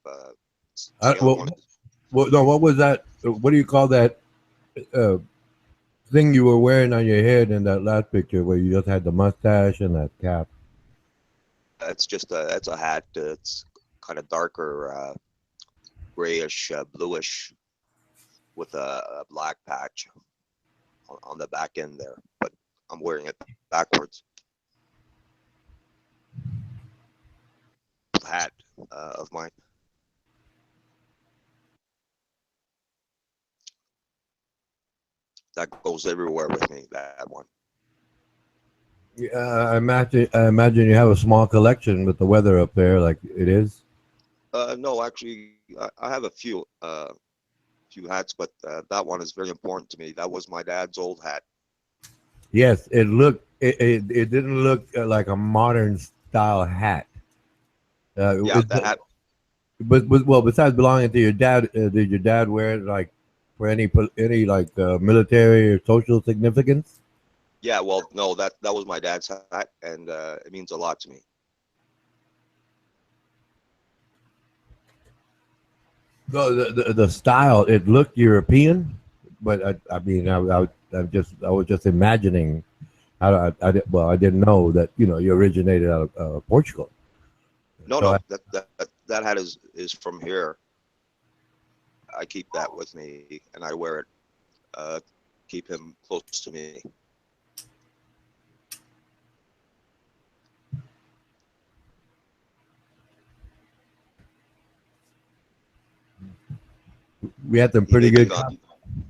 [SPEAKER 10] It's the other one.
[SPEAKER 2] No, what was that? What do you call that thing you were wearing on your head in that last picture where you just had the mustache and that cap?
[SPEAKER 10] It's just it's a hat. It's kind of darker, grayish, bluish, with a black patch on the back end there. But I'm wearing it backwards. Hat of mine. That goes everywhere with me. That one.
[SPEAKER 2] I imagine you have a small collection with the weather up there, like it is.
[SPEAKER 10] No, actually, I have a few hats, but that one is very important to me. That was my dad's old hat.
[SPEAKER 2] Yes, it looked. It didn't look like a modern style hat.
[SPEAKER 10] Yeah, the hat.
[SPEAKER 2] But well, besides belonging to your dad, did your dad wear it like for any like military or social significance?
[SPEAKER 10] Yeah, well, no, that was my dad's hat, and it means a lot to me.
[SPEAKER 2] No, the style, it looked European, but I mean, I was just imagining. I didn't know that you originated out of Portugal.
[SPEAKER 10] No,
[SPEAKER 2] So
[SPEAKER 10] no, that hat is from here. I keep that with me, and I wear it. Keep him close to me.
[SPEAKER 2] we had some pretty good.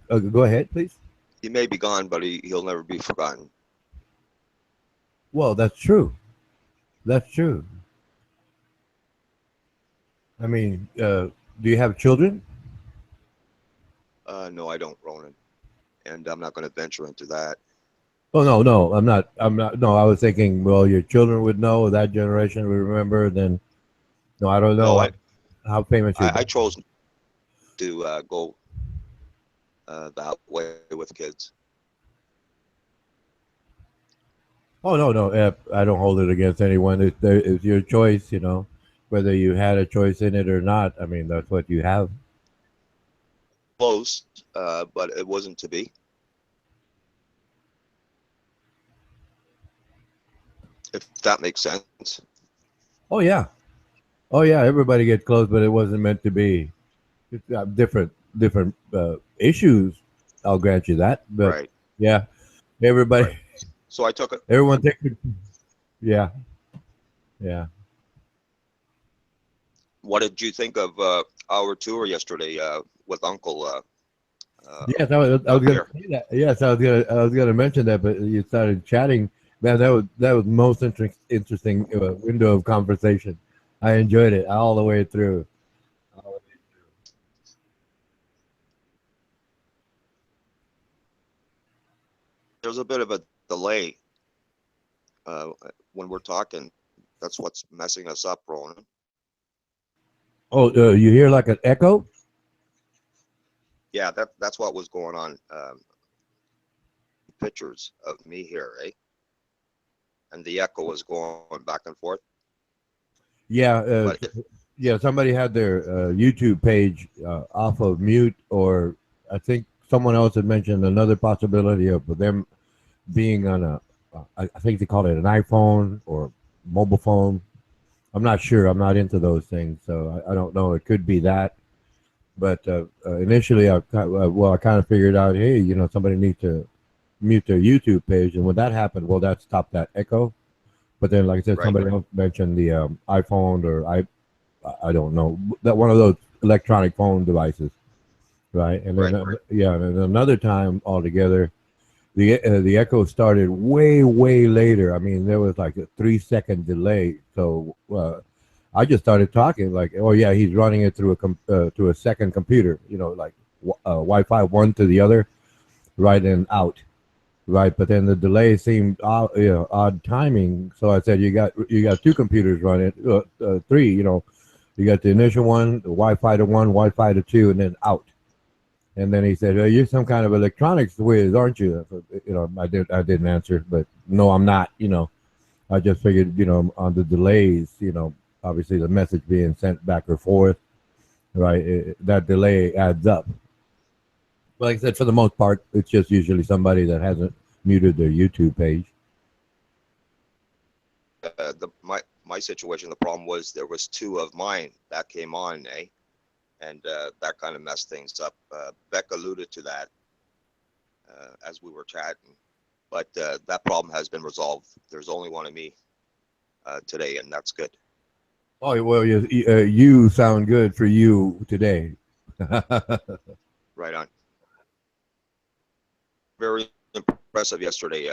[SPEAKER 2] Go ahead, please.
[SPEAKER 10] He may be gone, but he'll never be forgotten.
[SPEAKER 2] Well, that's true. That's true. I mean, do you have children?
[SPEAKER 10] No, I don't, Ronan, and I'm not going to venture into that.
[SPEAKER 2] Oh no, I'm not. No, I was thinking. Well, your children would know. That generation would remember. Then, no, I don't know
[SPEAKER 10] No,
[SPEAKER 2] how famous you.
[SPEAKER 10] I chose to go that way with kids.
[SPEAKER 2] Oh no, I don't hold it against anyone. It's your choice. Whether you had a choice in it or not. I mean, that's what you have.
[SPEAKER 10] Close, but it wasn't to be. If that makes sense.
[SPEAKER 2] Oh yeah, everybody gets close, but it wasn't meant to be. It's different issues. I'll grant you that. But
[SPEAKER 10] Right.
[SPEAKER 2] yeah, everybody.
[SPEAKER 10] Right. So I took it.
[SPEAKER 2] Everyone takes it. Yeah. Yeah.
[SPEAKER 10] What did you think of our tour yesterday with Uncle?
[SPEAKER 2] Yes, I was going to say that. Yes, I was gonna mention that, but you started chatting. Man, that was most interesting window of conversation. I enjoyed it all the way through.
[SPEAKER 10] There's a bit of a delay when we're talking. That's what's messing us up, Ronan.
[SPEAKER 2] Oh, you hear like an echo?
[SPEAKER 10] Yeah, that's what was going on. Pictures of me here, eh? and the echo was going back and forth.
[SPEAKER 2] Yeah,
[SPEAKER 10] But
[SPEAKER 2] yeah. Somebody had their YouTube page off of mute, or I think someone else had mentioned another possibility of them being on a. I think they called it an iPhone or mobile phone. I'm not sure. I'm not into those things, so I don't know. It could be that. But initially, I kind of figured out, hey, somebody needs to mute their YouTube page, and when that happened, well, that stopped that echo. But then, like I said,
[SPEAKER 10] Right.
[SPEAKER 2] somebody else mentioned the iPhone, or I don't know, that one of those electronic phone devices, right? And then
[SPEAKER 10] Right.
[SPEAKER 2] yeah, and then another time altogether, the echo started way later. I mean, there was like a 3 second delay. So I just started talking like, oh yeah, he's running it through to a second computer, like Wi-Fi one to the other, right and out, right. But then the delay seemed odd timing. So I said, you got two computers running, three. You got the initial one, the Wi-Fi to one, Wi-Fi to two, and then out. And then he said, "Well, you're some kind of electronics whiz, aren't you?" I didn't answer, but no, I'm not. I just figured, on the delays, obviously the message being sent back or forth, right? That delay adds up. But like I said, for the most part, it's just usually somebody that hasn't muted their YouTube page.
[SPEAKER 10] My situation, the problem was there was two of mine that came on, and that kind of messed things up. Beck alluded to that as we were chatting, but that problem has been resolved. There's only one of me today, and that's good.
[SPEAKER 2] Oh well, you sound good for you today.
[SPEAKER 10] Right on. Very impressive yesterday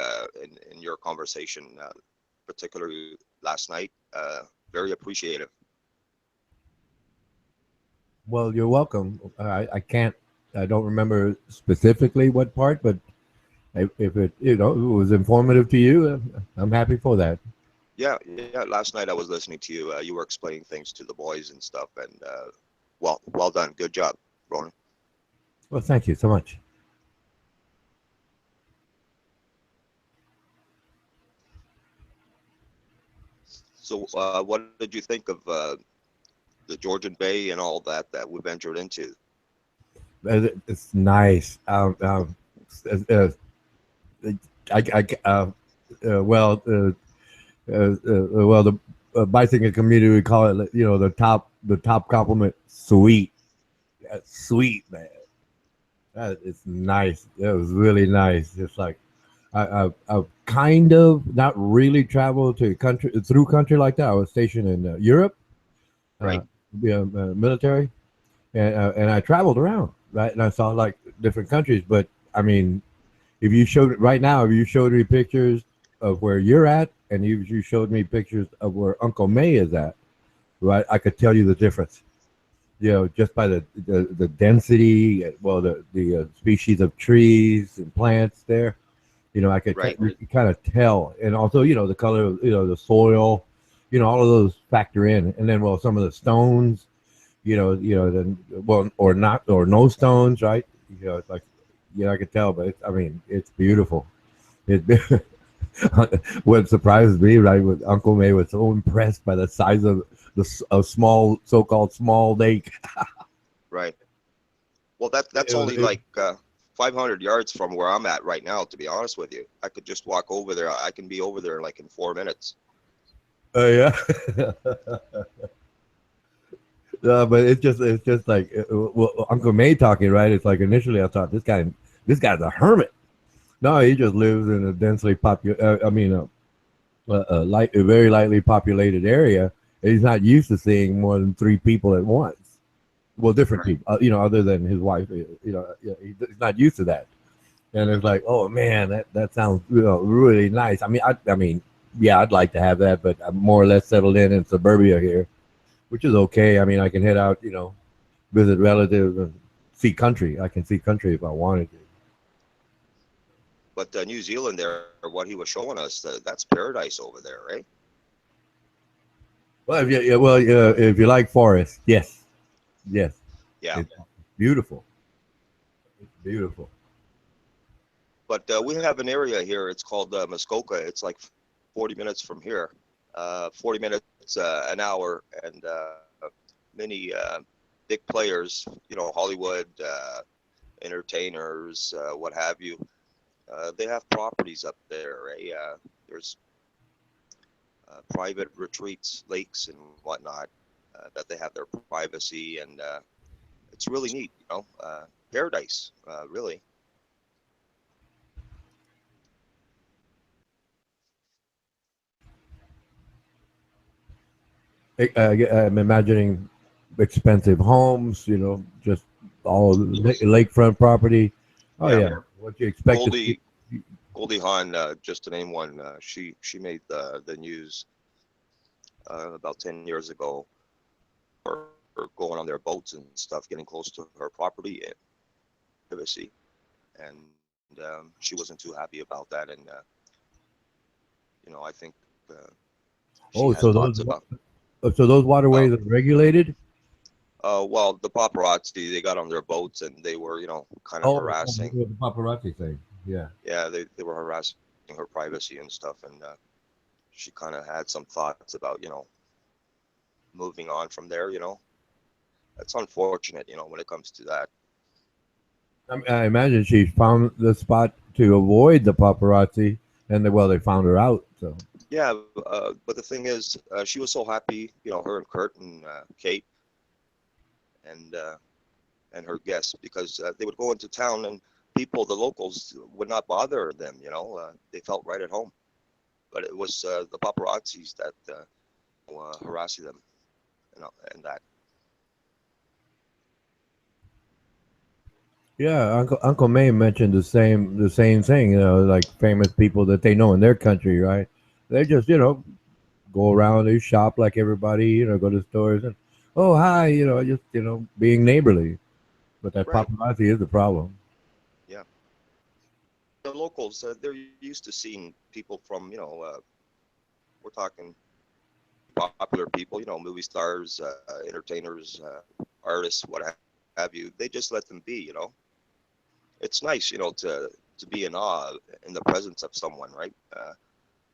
[SPEAKER 10] in your conversation, particularly last night. Very appreciative.
[SPEAKER 2] Well, you're welcome. I don't remember specifically what part, but if it was informative to you, I'm happy for that.
[SPEAKER 10] Yeah. Last night I was listening to you. You were explaining things to the boys and stuff, and well done. Good job, Ronan.
[SPEAKER 2] Well, thank you so much.
[SPEAKER 10] So, what did you think of the Georgian Bay and all that we've ventured into?
[SPEAKER 2] It's nice. Well, the bicycling community would call it, the top compliment, sweet. That's sweet, man. It's nice. It was really nice. It's like I've kind of not really traveled through country like that. I was stationed in Europe,
[SPEAKER 10] right?
[SPEAKER 2] Military, and I traveled around, right? And I saw like different countries. But I mean, if you showed me pictures of where you're at, and you showed me pictures of where Uncle May is at, right? I could tell you the difference. Just by the density, the species of trees and plants there. I could kind of tell, and also the color of the soil, all of those factor in, and then some of the stones, or no stones, right? It's like I could tell, but it's beautiful. What surprises me, right, with Uncle May was so impressed by the size of a small, so-called small lake.
[SPEAKER 10] Right. Well, that's only like 500 yards from where I'm at right now, to be honest with you. I could just walk over there. I can be over there like in 4 minutes.
[SPEAKER 2] Oh yeah. But it's just like Uncle May talking, right? It's like initially I thought this guy's a hermit. No, he just lives in a densely a very lightly populated area. And he's not used to seeing more than 3 people at once. Well, different people, other than his wife. He's not used to that. And it's like, oh man, that sounds really nice. I'd like to have that, but I'm more or less settled in suburbia here, which is okay. I can head out, visit relatives and see country. I can see country if I wanted to.
[SPEAKER 10] But New Zealand, there, what he was showing us, that's paradise over there, right?
[SPEAKER 2] Well, if you like forest, yes.
[SPEAKER 10] Yeah.
[SPEAKER 2] It's beautiful. It's beautiful.
[SPEAKER 10] But we have an area here. It's called Muskoka. It's like 40 minutes from here. 40 minutes, an hour, and many big players, you know, Hollywood, entertainers, what have you. They have properties up there. Right? There's private retreats, lakes, and whatnot that they have their privacy, and it's really neat. You know, paradise, really.
[SPEAKER 2] I'm imagining expensive homes, you know, just all lakefront property. Oh
[SPEAKER 10] Yeah.
[SPEAKER 2] yeah, what you expect to see.
[SPEAKER 10] Goldie Hawn, just to name one, she made the news about 10 years ago for going on their boats and stuff, getting close to her property and privacy, and she wasn't too happy about that. And you know, I think she
[SPEAKER 2] Oh,
[SPEAKER 10] had
[SPEAKER 2] so
[SPEAKER 10] thoughts
[SPEAKER 2] those
[SPEAKER 10] about.
[SPEAKER 2] so those waterways are regulated?
[SPEAKER 10] Well, the paparazzi, they got on their boats and they were, you know, kind of
[SPEAKER 2] Oh,
[SPEAKER 10] harassing.
[SPEAKER 2] the paparazzi thing. Yeah.
[SPEAKER 10] Yeah, they were harassing her privacy and stuff, and she kind of had some thoughts about, you know, moving on from there. You know, that's unfortunate, you know, when it comes to that.
[SPEAKER 2] I imagine she found the spot to avoid the paparazzi, and they found her out. So
[SPEAKER 10] Yeah, but the thing is, she was so happy, you know, her and Kurt and Kate and her guests, because they would go into town and people, the locals, would not bother them. You know, they felt right at home. But it was the paparazzis that harassing them, you know, and that.
[SPEAKER 2] yeah, Uncle May mentioned the same thing. You know, like famous people that they know in their country, right? They just go around, they shop like everybody, go to stores and oh hi, just being neighborly. But that
[SPEAKER 10] Right.
[SPEAKER 2] paparazzi is the problem.
[SPEAKER 10] Yeah. The locals, they're used to seeing people from, you know, we're talking popular people, you know, movie stars, entertainers, artists, what have you. They just let them be, you know. It's nice, you know, to be in awe in the presence of someone, right?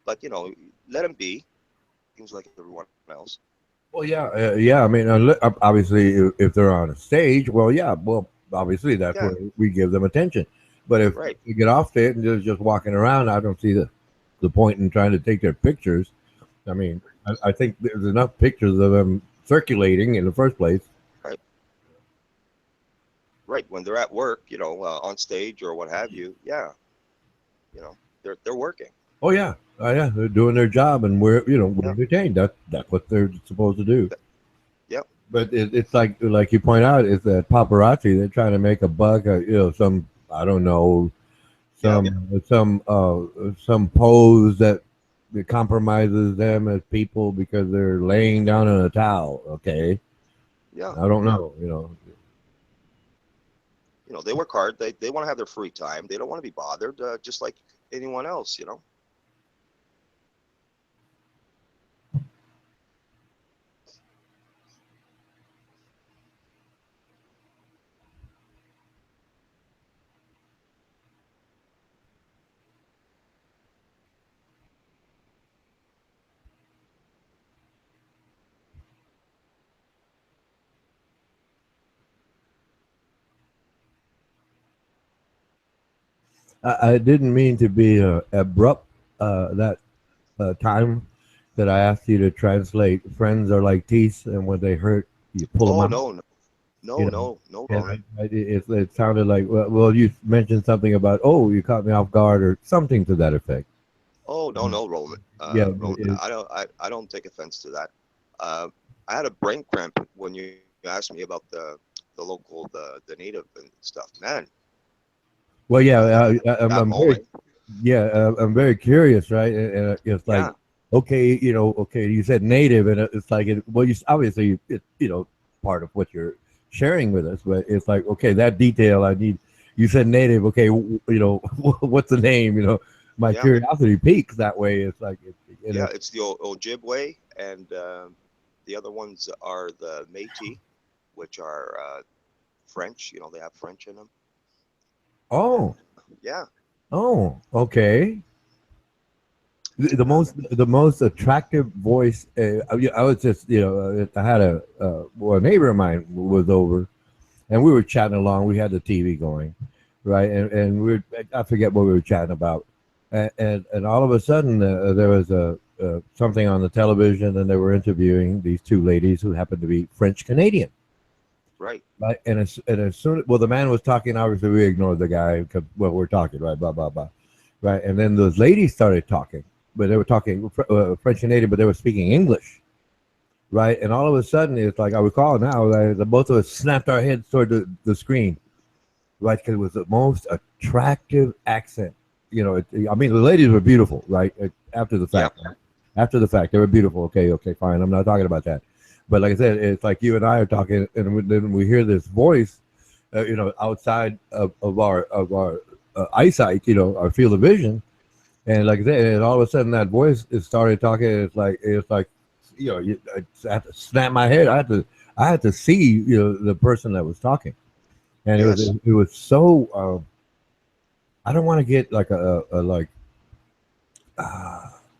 [SPEAKER 10] But you know, let them be. Seems like everyone else.
[SPEAKER 2] Well, yeah, yeah. I mean, obviously, if they're on a stage, well, yeah, well, obviously that's
[SPEAKER 10] Yeah.
[SPEAKER 2] where we give them attention. But if
[SPEAKER 10] Right.
[SPEAKER 2] you get off stage and just walking around, I don't see the point in trying to take their pictures. I mean, I think there's enough pictures of them circulating in the first place.
[SPEAKER 10] Right. Right. When they're at work, you know, on stage or what have you, yeah, you know, they're working.
[SPEAKER 2] Oh yeah, yeah, they're doing their job, and we're
[SPEAKER 10] Yeah.
[SPEAKER 2] entertained. That's what they're supposed to do.
[SPEAKER 10] Yep.
[SPEAKER 2] But it's like you point out, it's that paparazzi. They're trying to make a buck. Some I don't know, some pose that compromises them as people because they're laying down in a towel. Okay,
[SPEAKER 10] Yeah.
[SPEAKER 2] I don't know.
[SPEAKER 10] You know, they work hard. They want to have their free time. They don't want to be bothered, just like anyone else. You know.
[SPEAKER 2] I didn't mean to be abrupt that time that I asked you to translate. Friends are like teeth, and when they hurt, you pull them
[SPEAKER 10] Oh
[SPEAKER 2] out.
[SPEAKER 10] no, no,
[SPEAKER 2] And
[SPEAKER 10] Roland.
[SPEAKER 2] it sounded like well, you mentioned something about you caught me off guard or something to that effect.
[SPEAKER 10] Oh no, Roland.
[SPEAKER 2] Yeah,
[SPEAKER 10] Roland, I don't take offense to that. Uh, I had a brain cramp when you asked me about the local, the native and stuff. Man,
[SPEAKER 2] well, yeah,
[SPEAKER 10] that
[SPEAKER 2] I'm very,
[SPEAKER 10] moment.
[SPEAKER 2] yeah, I'm very curious, right? And it's like,
[SPEAKER 10] Yeah.
[SPEAKER 2] okay, okay, you said native, and it's like, well, you obviously, part of what you're sharing with us, but it's like, okay, that detail I need. You said native, okay, what's the name? My
[SPEAKER 10] Yeah.
[SPEAKER 2] curiosity peaks that way. It's like,
[SPEAKER 10] Yeah, it's the Ojibwe, and the other ones are the Métis, which are French. You know, they have French in them.
[SPEAKER 2] oh,
[SPEAKER 10] Yeah.
[SPEAKER 2] okay. the most attractive voice. I was just I had a neighbor of mine was over, and we were chatting along. We had the TV going, right, and I forget what we were chatting about, and all of a sudden there was something on the television, and they were interviewing these two ladies who happened to be French Canadian.
[SPEAKER 10] Right.
[SPEAKER 2] Right. And as soon the man was talking, obviously we ignored the guy because we're talking, right? Blah blah blah. Right. And then those ladies started talking, but they were talking French Canadian, but they were speaking English. Right. And all of a sudden, it's like I recall now, the both of us snapped our heads toward the screen, right? Because it was the most attractive accent. I mean, the ladies were beautiful, right? After the fact, after the fact, they were beautiful. Okay, fine. I'm not talking about that. But like I said, it's like you and I are talking, and then we hear this voice, outside of our eyesight, our field of vision, and like I said, and all of a sudden that voice started talking. It's like I had to snap my head. I had to see the person that was talking, and it was so. I don't want to get like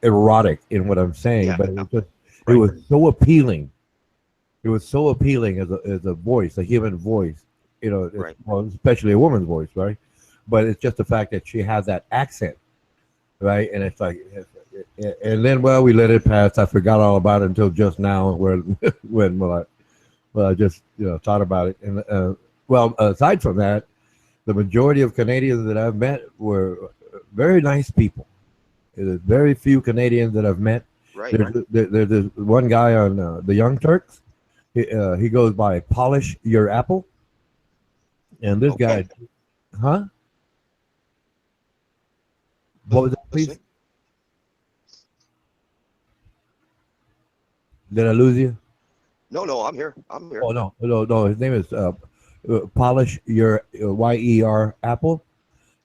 [SPEAKER 2] erotic in what I'm saying, but it was so appealing. It was so appealing as a voice, a human voice, well, especially a woman's voice, right? But it's just the fact that she has that accent, right? And it's like, and then we let it pass. I forgot all about it until just now, when I just thought about it. And aside from that, the majority of Canadians that I've met were very nice people. There's very few Canadians that I've met.
[SPEAKER 10] Right.
[SPEAKER 2] There's this one guy on the Young Turks. He goes by Polish Your Apple. And this guy, huh? What was that, please? Did I lose you?
[SPEAKER 10] No, I'm here.
[SPEAKER 2] Oh, no. His name is Polish Your YER Apple.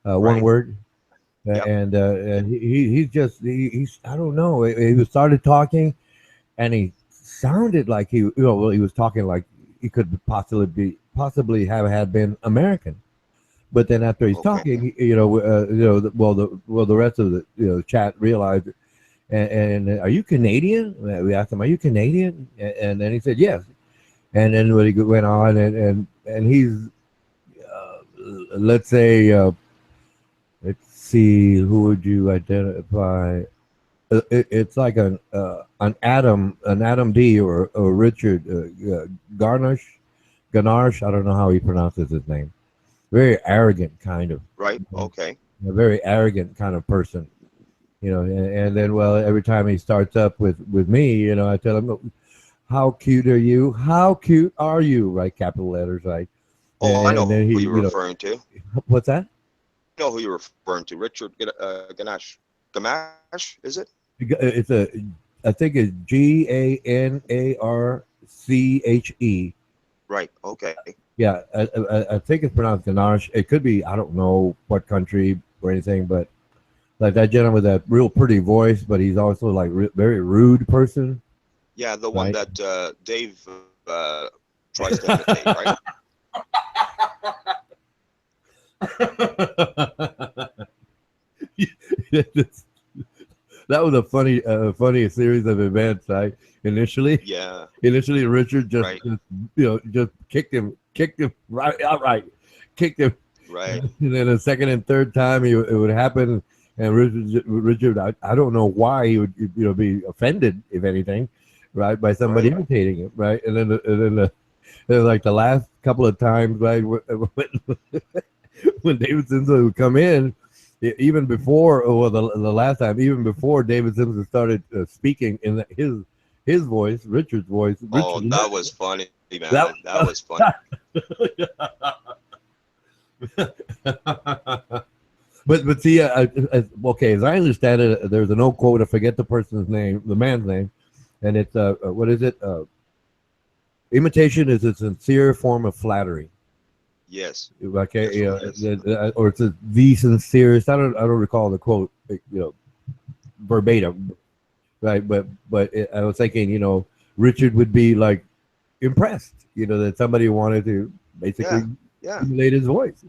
[SPEAKER 2] One word. And he's I don't know. He started talking, and he sounded like he was talking like he could possibly have been American. But then after he's talking, the rest of the chat realized. And are you Canadian? We asked him, "Are you Canadian?" And then he said yes. And then when he went on, and he's let's say. Let's see, who would you identify? It's like an Adam D or Richard Garnash. I don't know how he pronounces his name. Very arrogant kind of.
[SPEAKER 10] Right. Okay.
[SPEAKER 2] A very arrogant kind of person, And then, every time he starts up with me, I tell him, "How cute are you? How cute are you?" Right, capital letters, right?
[SPEAKER 10] I know who you're referring to.
[SPEAKER 2] What's that?
[SPEAKER 10] I know who you're referring to. Richard Ganache. Gamache, is it?
[SPEAKER 2] I think it's Ganarche.
[SPEAKER 10] Right. Okay.
[SPEAKER 2] Yeah, I think it's pronounced Ganache. It could be, I don't know what country or anything, but like that gentleman with that real pretty voice, but he's also like very rude person.
[SPEAKER 10] Yeah, the one that Dave tries to imitate, right?
[SPEAKER 2] That was a funny series of events. Initially Richard just kicked him right outright, right. And then the second and third time it would happen, and Richard, I don't know why he would be offended, if anything, right, by somebody imitating him, right, and then like the last couple of times, right, when David Simpson would come in, even before, the last time, even before David Simpson started speaking in his voice, Richard's voice.
[SPEAKER 10] That was funny, man. That was funny.
[SPEAKER 2] But see, okay, as I understand it, there's an old quote. I forget the person's name, the man's name, and it's what is it? Imitation is a sincere form of flattery.
[SPEAKER 10] Yes.
[SPEAKER 2] Okay. Or it's the sincerest. I don't recall the quote, verbatim, right? But I was thinking, Richard would be like impressed, that somebody wanted to basically emulate his voice,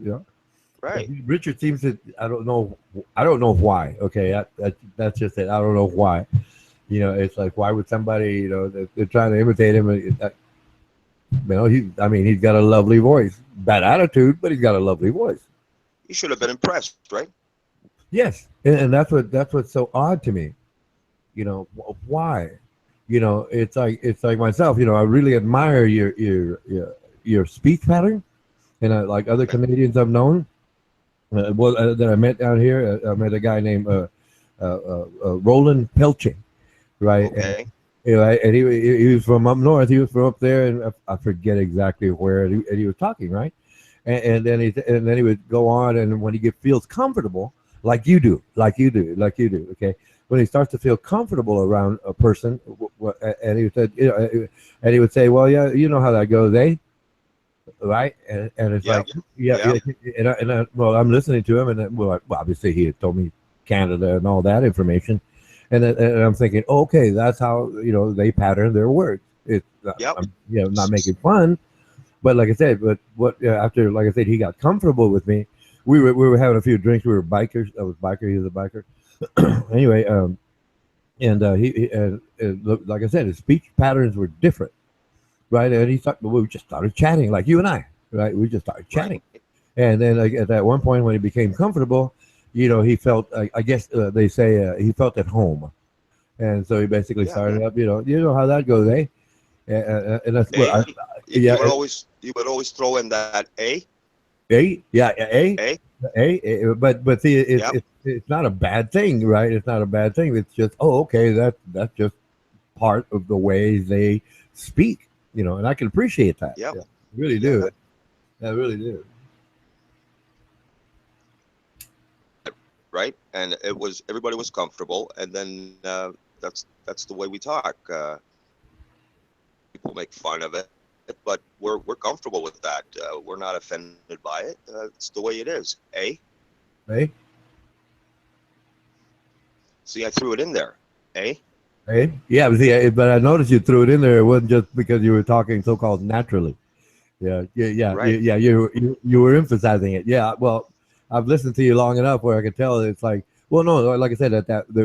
[SPEAKER 10] Right.
[SPEAKER 2] Richard seems to. I don't know. I don't know why. Okay, that's just it. I don't know why. You know, it's like, why would somebody, you know, they're trying to imitate him? You know, he's got a lovely voice. Bad attitude, but he's got a lovely voice.
[SPEAKER 10] You should have been impressed, right?
[SPEAKER 2] Yes, and that's what's so odd to me. You know, why? You know, it's like myself. You know, I really admire your speech pattern, and like other Canadians I've known. That I met down here, I met a guy named Roland Pelche, right?
[SPEAKER 10] Okay.
[SPEAKER 2] And he was from up north. He was from up there, and I forget exactly where. And he was talking, right? And then he would go on, and when he feels comfortable, like you do, okay. When he starts to feel comfortable around a person, and he said, you know, and he would say, well, yeah, you know how that goes, eh? Right, and it's like, well, I'm listening to him, and well, obviously he had told me Canada and all that information, and I'm thinking, okay, that's how, you know, they pattern their words. It's I'm, you know, not making fun, but like I said, after, like I said, he got comfortable with me. We were having a few drinks. We were bikers. I was biker. He was a biker. Anyway, like I said, his speech patterns were different. Right, and we just started chatting like you and I, right? We just started chatting, and then like, at that one point when he became comfortable, you know, he felt, I guess they say he felt at home, and so he basically started up. You know how that goes, eh? And that's what
[SPEAKER 10] you would always throw in that A.
[SPEAKER 2] But see, it's not a bad thing, right? It's not a bad thing. It's just, okay, that's just part of the way they speak. You know, and I can appreciate that.
[SPEAKER 10] Yeah,
[SPEAKER 2] really do. I really do.
[SPEAKER 10] Right, and everybody was comfortable, and then that's the way we talk. People make fun of it, but we're comfortable with that. We're not offended by it. It's the way it is. Eh?
[SPEAKER 2] Hey.
[SPEAKER 10] See, I threw it in there. Eh?
[SPEAKER 2] Hey, yeah, but I noticed you threw it in there. It wasn't just because you were talking so-called naturally. Right. You were emphasizing it. Yeah, well, I've listened to you long enough where I could tell it's like, well, no, like I said,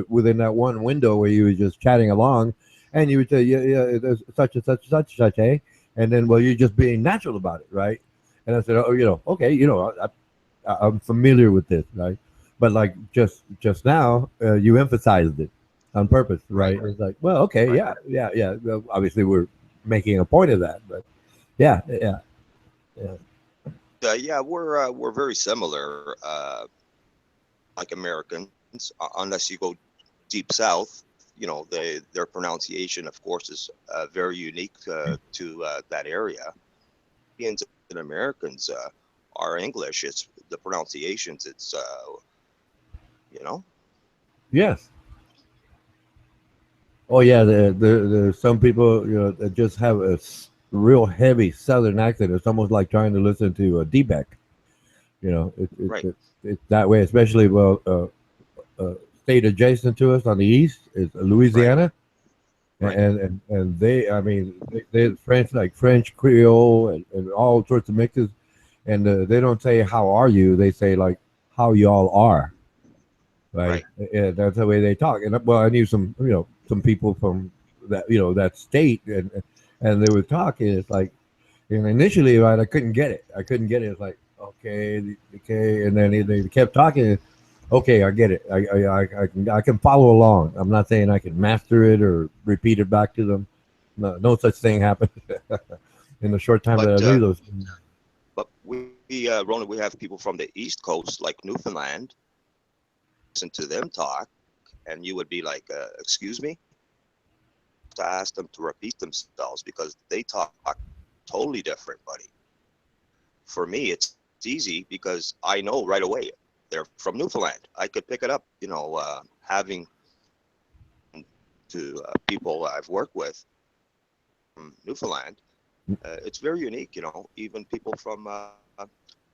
[SPEAKER 2] within that one window where you were just chatting along, and you would say, there's such and such, eh? And then, well, you're just being natural about it, right? And I said, oh, you know, okay, you know, I'm familiar with this, right? But like just now, you emphasized it on purpose, right? It's like, well, okay, yeah. Well, obviously, we're making a point of that, but yeah.
[SPEAKER 10] We're very similar, like Americans, unless you go deep south. You know, their pronunciation, of course, is very unique to that area. Indians and Americans, our English, it's the pronunciations. It's you know.
[SPEAKER 2] Yes. Oh yeah, there's some people, you know, that just have a real heavy Southern accent. It's almost like trying to listen to D-Beck. You know, it's that way. Especially, state adjacent to us on the east is Louisiana, and they, I mean, they French, like French Creole and all sorts of mixes, and they don't say how are you, they say like how y'all are. Right. Yeah, that's the way they talk. And well, I knew some people from that, you know, that state, and they were talking. It's like, and initially, right, I couldn't get it. It's like, okay, and then they kept talking. Okay, I get it. I can follow along. I'm not saying I can master it or repeat it back to them. No such thing happened in the short time that I knew those things.
[SPEAKER 10] But Ronan, we have people from the East Coast, like Newfoundland. Listen to them talk, and you would be like, excuse me? To ask them to repeat themselves because they talk totally different, buddy. For me, it's easy because I know right away they're from Newfoundland. I could pick it up, you know, having to people I've worked with from Newfoundland. It's very unique, you know, even people from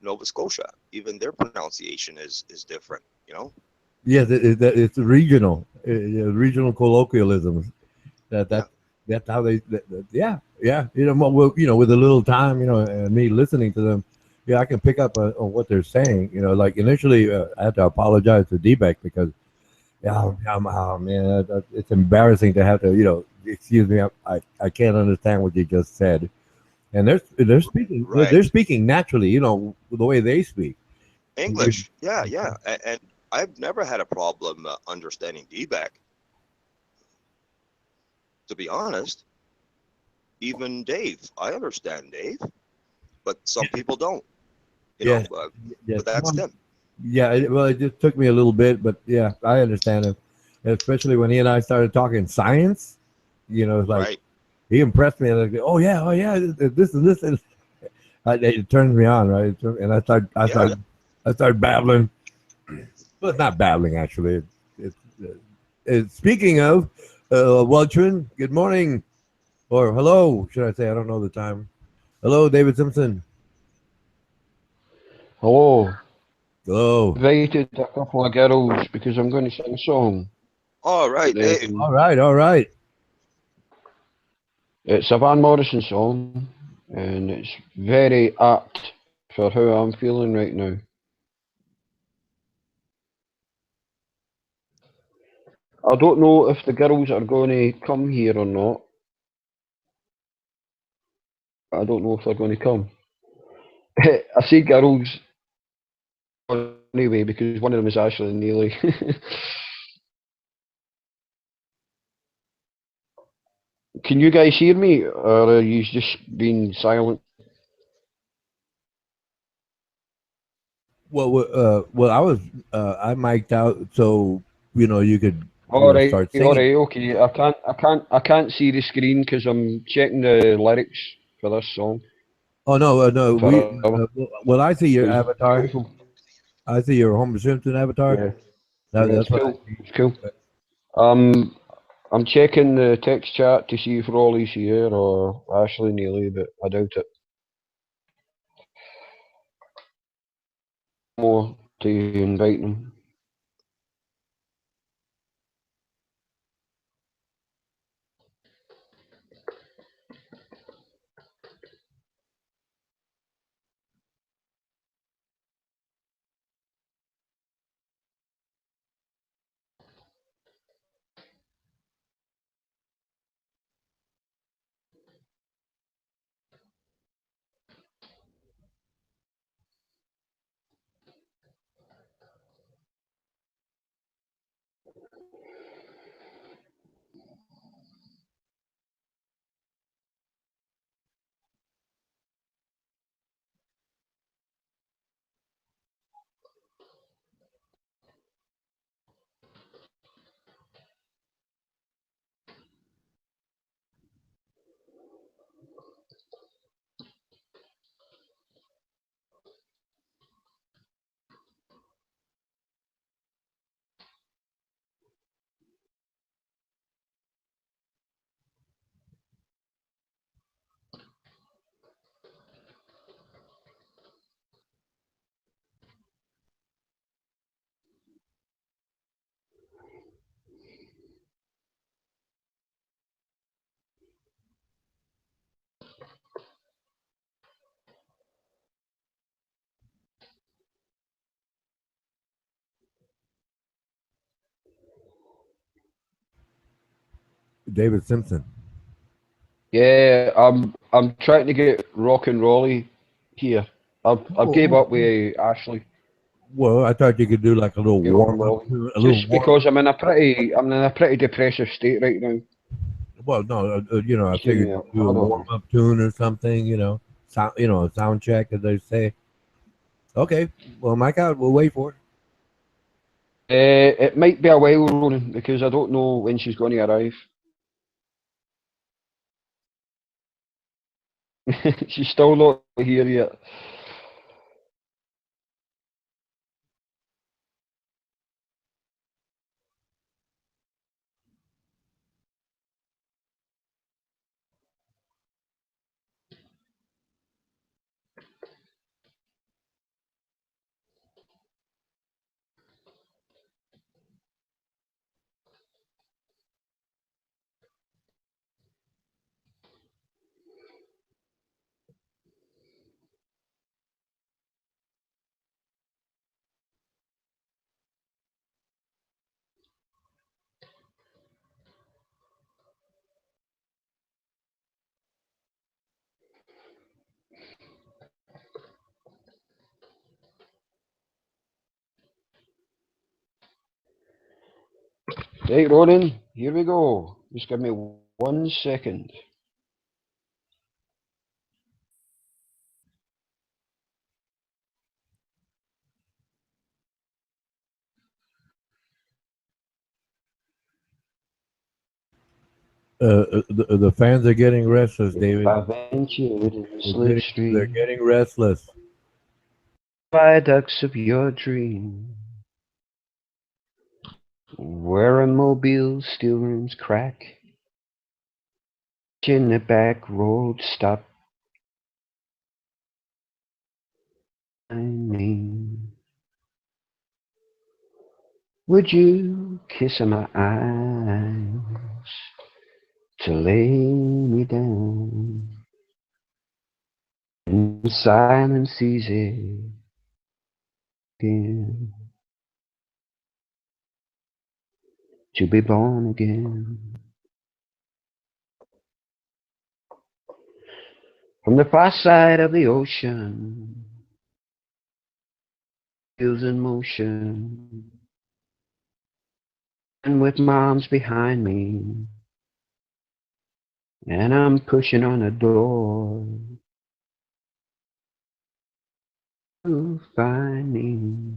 [SPEAKER 10] Nova Scotia, even their pronunciation is different, you know?
[SPEAKER 2] Yes, it's regional colloquialisms. That's how they. You know, well, you know, with a little time, you know, and me listening to them, yeah, I can pick up on what they're saying. You know, like initially, I had to apologize to D-Beck because, yeah, oh, man, it's embarrassing to have to, excuse me, I can't understand what you just said. And they're speaking
[SPEAKER 10] Right.
[SPEAKER 2] they're speaking naturally, the way they speak.
[SPEAKER 10] English. Yeah, yeah. And I've never had a problem understanding D-back, to be honest. Even Dave, I understand Dave, but some people don't. You
[SPEAKER 2] Yeah,
[SPEAKER 10] know,
[SPEAKER 2] yes,
[SPEAKER 10] but that's them.
[SPEAKER 2] yeah. Well, it just took me a little bit, but yeah, I understand him, especially when he and I started talking science. It's like
[SPEAKER 10] Right.
[SPEAKER 2] he impressed me. And like, oh yeah, this and this, and it turns me on, right? And
[SPEAKER 10] Yeah.
[SPEAKER 2] I start babbling. Well, it's not babbling actually. Speaking of Welchman, good morning or hello, should I say? I don't know the time. Hello, David Simpson.
[SPEAKER 9] Hello.
[SPEAKER 2] Hello.
[SPEAKER 9] Invited a couple of girls because I'm going to sing a song.
[SPEAKER 10] All right, Dave.
[SPEAKER 2] All right, all right.
[SPEAKER 9] It's a Van Morrison song, and it's very apt for how I'm feeling right now. I don't know if the girls are going to come here or not. I don't know if they're going to come. I say girls anyway because one of them is Ashley and Neely. Can you guys hear me, or are you just being silent?
[SPEAKER 2] Well, I mic'd out so you could
[SPEAKER 9] All right,
[SPEAKER 2] start
[SPEAKER 9] all
[SPEAKER 2] singing.
[SPEAKER 9] right, okay. I can't see the screen because I'm checking the lyrics for this song.
[SPEAKER 2] Oh no, no,
[SPEAKER 9] For
[SPEAKER 2] well, I see your
[SPEAKER 9] it's
[SPEAKER 2] avatar.
[SPEAKER 9] beautiful.
[SPEAKER 2] I see your Homer Simpson avatar.
[SPEAKER 9] Yeah, yeah,
[SPEAKER 2] That's
[SPEAKER 9] it's
[SPEAKER 2] what I
[SPEAKER 9] cool.
[SPEAKER 2] see.
[SPEAKER 9] It's cool. I'm checking the text chat to see if Raleigh's here or Ashley Neely, but I doubt it. More to invite them.
[SPEAKER 2] David Simpson.
[SPEAKER 9] Yeah, I'm trying to get Rock and Raleigh here. I've gave
[SPEAKER 2] Oh,
[SPEAKER 9] up with Ashley.
[SPEAKER 2] well, I thought you could do like a little
[SPEAKER 9] Gave up
[SPEAKER 2] warm up,
[SPEAKER 9] Raleigh.
[SPEAKER 2] a little
[SPEAKER 9] Just
[SPEAKER 2] warm.
[SPEAKER 9] because I'm in a pretty depressive state right now.
[SPEAKER 2] Well, no, I
[SPEAKER 9] Just give
[SPEAKER 2] figured
[SPEAKER 9] me
[SPEAKER 2] you do a
[SPEAKER 9] hold
[SPEAKER 2] warm
[SPEAKER 9] on.
[SPEAKER 2] up tune or something. Sound, a sound check, as they say. Okay, well, Mike out. We'll wait for it.
[SPEAKER 9] It might be a while, Ronan, because I don't know when she's going to arrive. She's still not here yet. Right, Ronan, here we go. Just give me 1 second.
[SPEAKER 2] The fans are getting restless, David.
[SPEAKER 9] I ventured in the
[SPEAKER 2] They're
[SPEAKER 9] slipstream,
[SPEAKER 2] getting restless.
[SPEAKER 9] viaducts of your dream, where a mobile still runs crack, in the back road stop my name. Would you kiss my eyes to lay me down? In silence easy again, to be born again. From the far side of the ocean, wheels in motion, and with my arms behind me, and I'm pushing on a door to find me.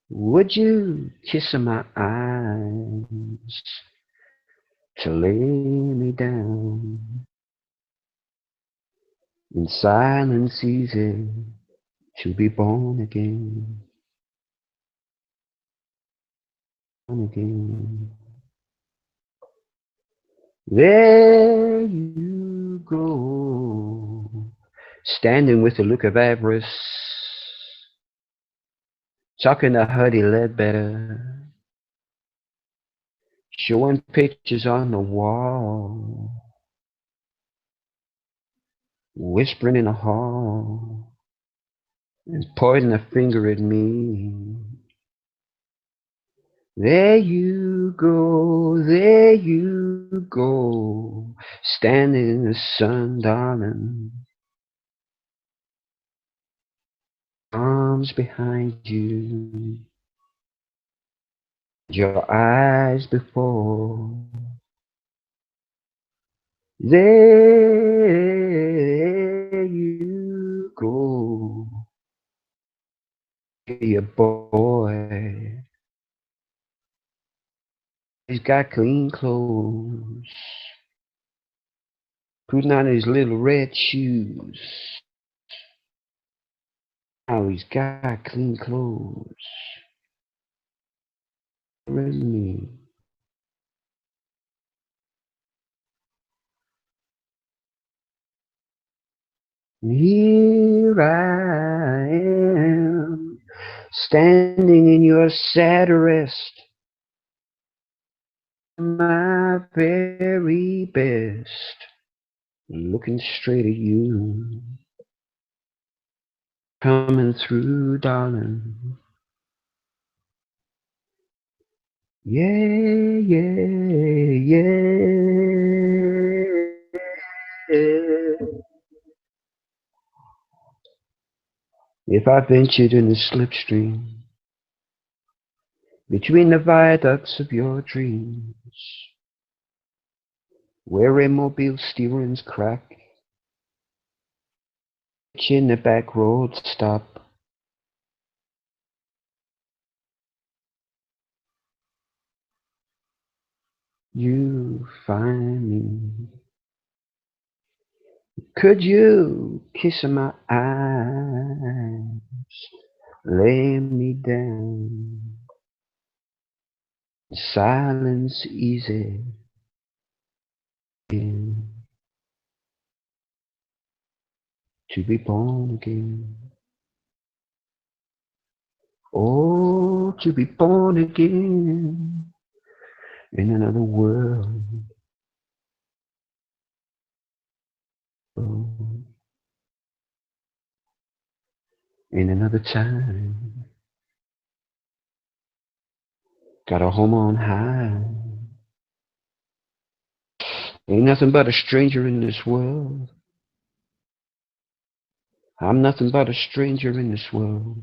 [SPEAKER 9] Would you kiss my eyes to lay me down? In silence easy to be born again, born again. There you go, standing with a look of avarice, talking to Huddy Ledbetter, showing pictures on the wall, whispering in the hall, and pointing a finger at me. There you go, standing in the sun, darling, arms behind you, your eyes before. There you go, your boy. He's got clean clothes, putting on his little red shoes. Now he's got clean clothes. Where's me? Here I am, standing in your sad rest, my very best, looking straight at you, coming through, darling. Yeah, yeah, yeah. If I ventured in the slipstream, between the viaducts of your dreams, where immobile steerings crack, in the back road stop, you find me. Could you kiss my eyes, lay me down, silence easy again, to be born again. Oh, to be born again in another world. Oh, in another time. Got a home on high. Ain't nothing but a stranger in this world. I'm nothing but a stranger in this world.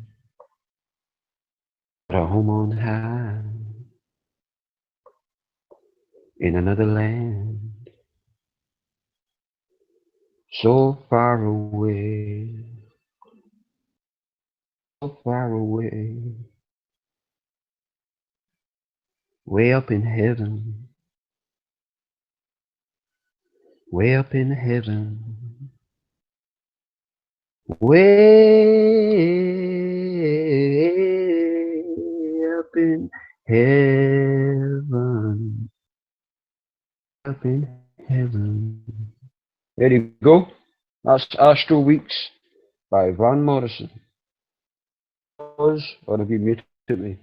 [SPEAKER 9] Got a home on high. in another land, so far away, so far away, way up in heaven, way up in heaven, way up in heaven, up in heaven. There you go. That's Astro Weeks by Van Morrison. Or have you muted me?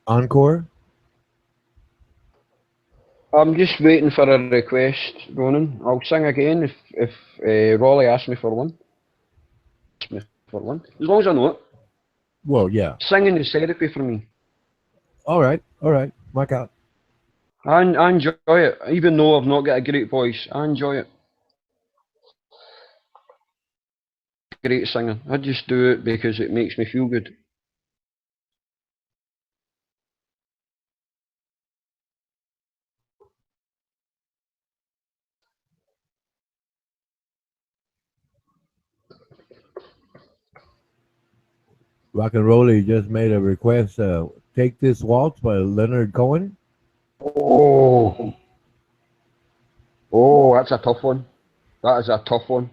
[SPEAKER 2] Encore.
[SPEAKER 9] I'm just waiting for a request, Ronan. I'll sing again if Rolly asks me for one. As long as I know it.
[SPEAKER 2] Well, yeah.
[SPEAKER 9] Singing is therapy for me.
[SPEAKER 2] All right. Mark out.
[SPEAKER 9] I enjoy it, even though I've not got a great voice. I enjoy it. Great singing. I just do it because it makes me feel good.
[SPEAKER 2] Rock and Rolly just made a request. Take This Waltz by Leonard Cohen.
[SPEAKER 9] Oh, oh, that's a tough one. That is a tough one.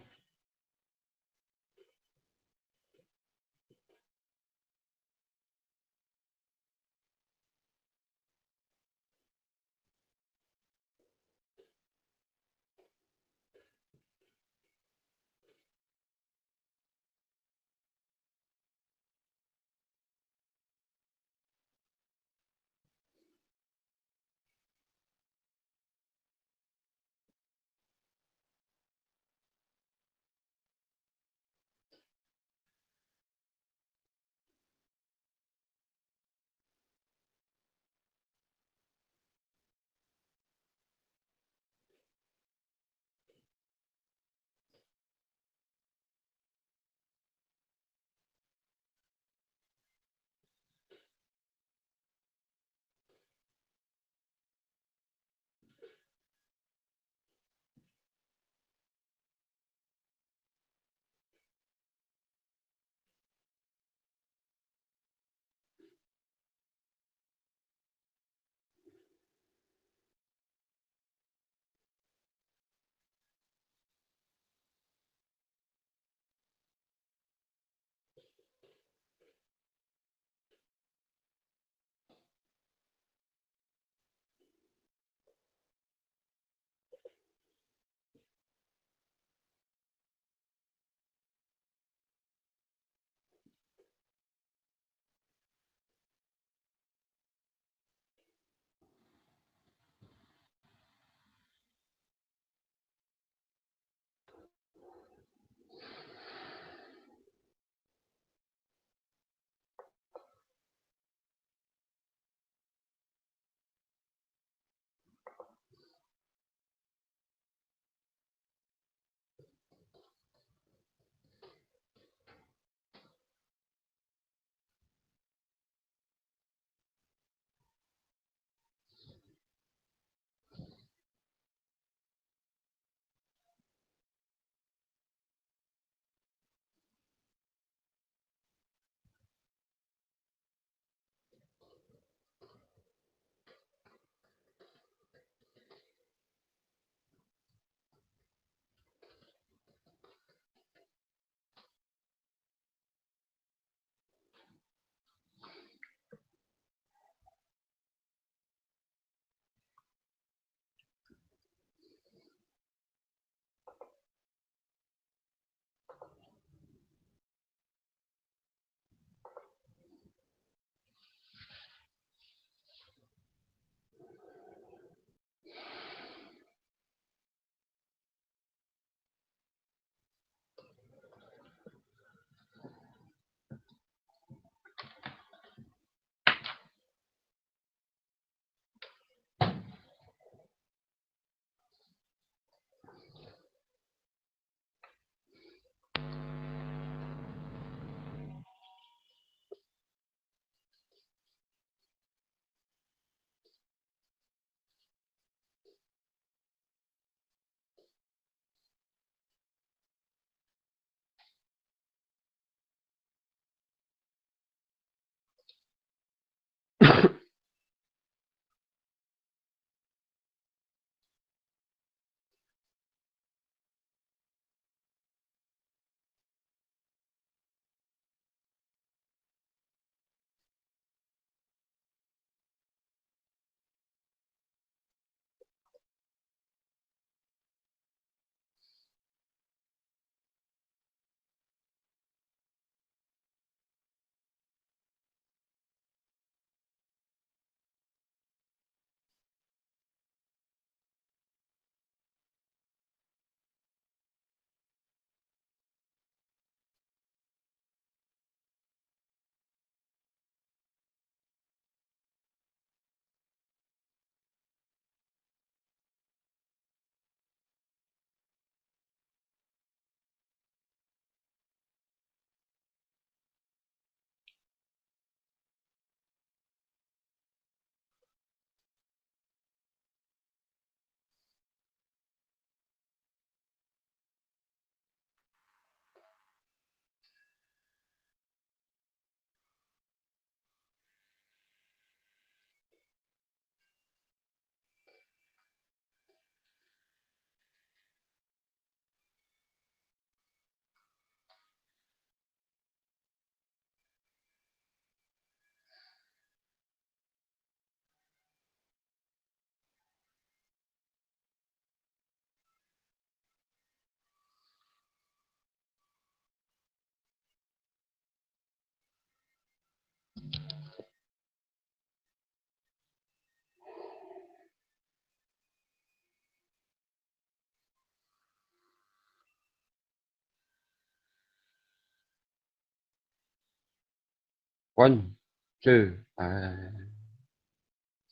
[SPEAKER 9] 1, 2,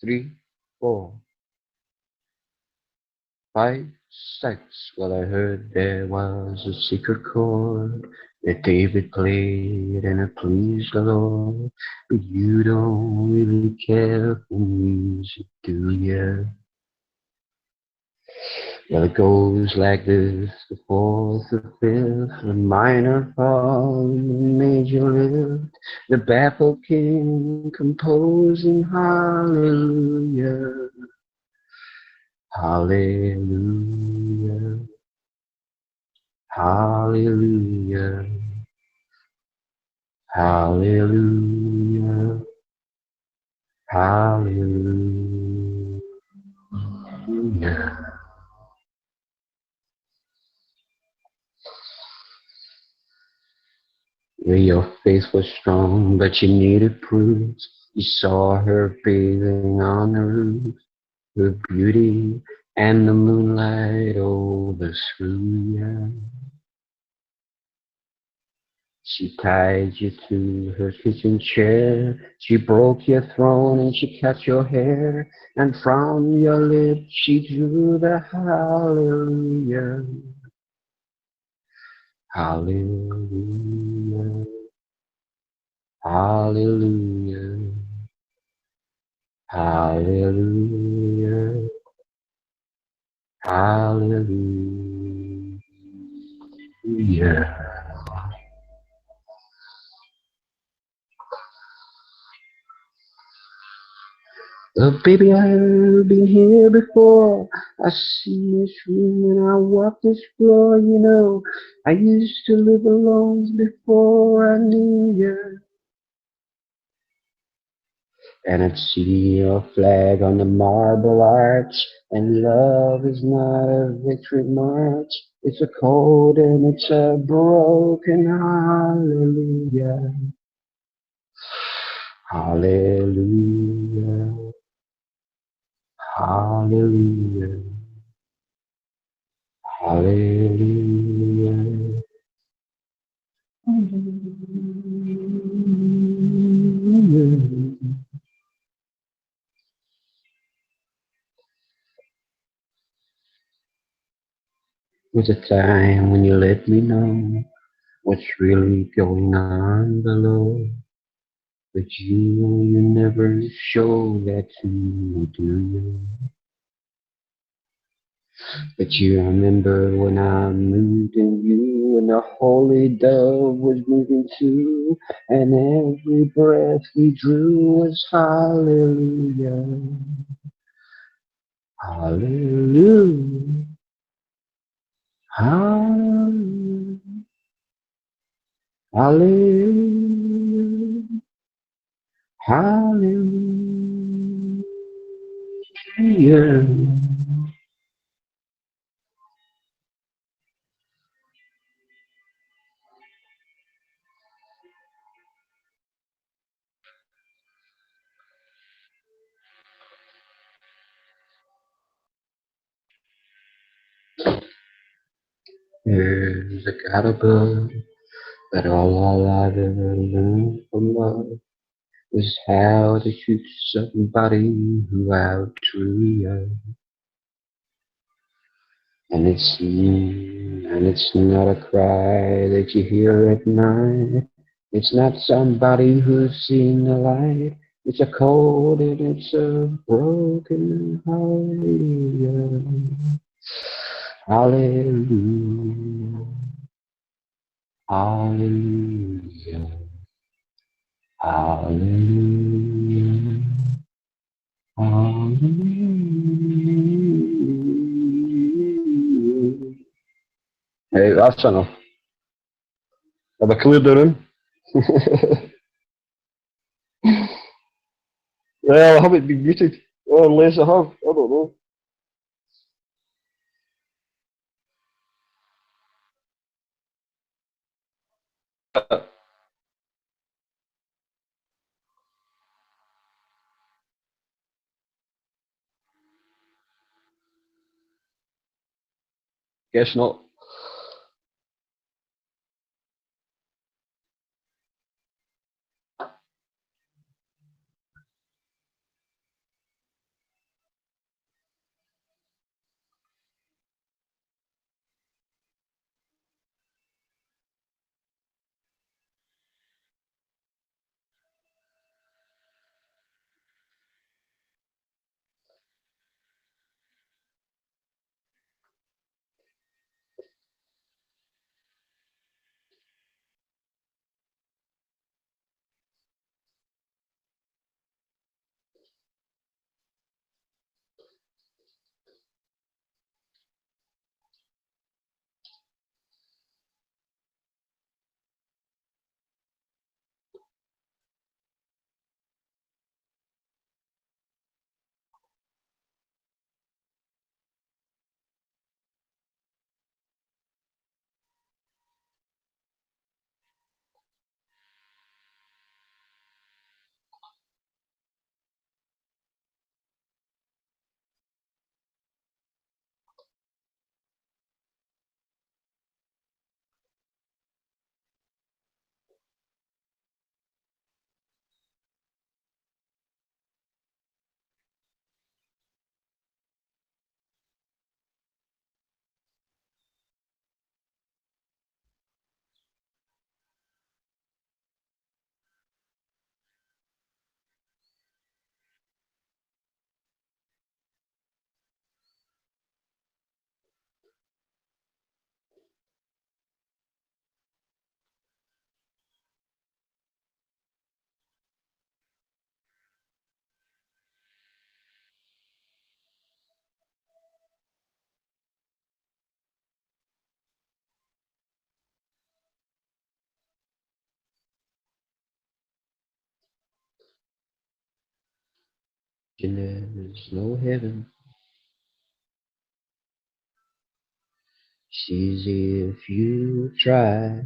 [SPEAKER 9] 3, 4, 5, 6. Well, I heard there was a secret chord that David played and it pleased the Lord. But you don't really care for music, do you? Well, it goes like this: the fourth, the fifth, the minor fall, the major lift, the baffled king composing hallelujah, hallelujah, hallelujah, hallelujah, hallelujah. Where your faith was strong, but you needed proof. You saw her bathing on the roof, her beauty and the moonlight overthrew you. She tied you to her kitchen chair. She broke your throne and she cut your hair. And from your lips she drew the hallelujah, hallelujah, hallelujah, hallelujah, hallelujah. Oh, baby, I've been here before. I see this room and I walk this floor, you know. I used to live alone before I knew you. And I'd see your flag on the marble arch. And love is not a victory march. It's a cold and it's a broken hallelujah. Hallelujah. Hallelujah. Hallelujah. Was a time when you let me know what's really going on below. But you never show that to me, do you? But you remember when I moved in you and the holy dove was moving too, and every breath we drew was hallelujah, hallelujah, hallelujah, hallelujah, hallelujah. There's a God above, but all I've ever learned from love is how to shoot somebody who outdrew you. And it's not a cry that you hear at night. It's not somebody who's seen the light. It's a cold and it's a broken hallelujah. Hallelujah. Hallelujah. Hallelujah. Hallelujah. Hey, versene. Ja, bakılıyor dönüm. Ja, habe ich begütigt. Oh, lezen have. I don't know. Guess not. There's no heaven. It's easy if you try.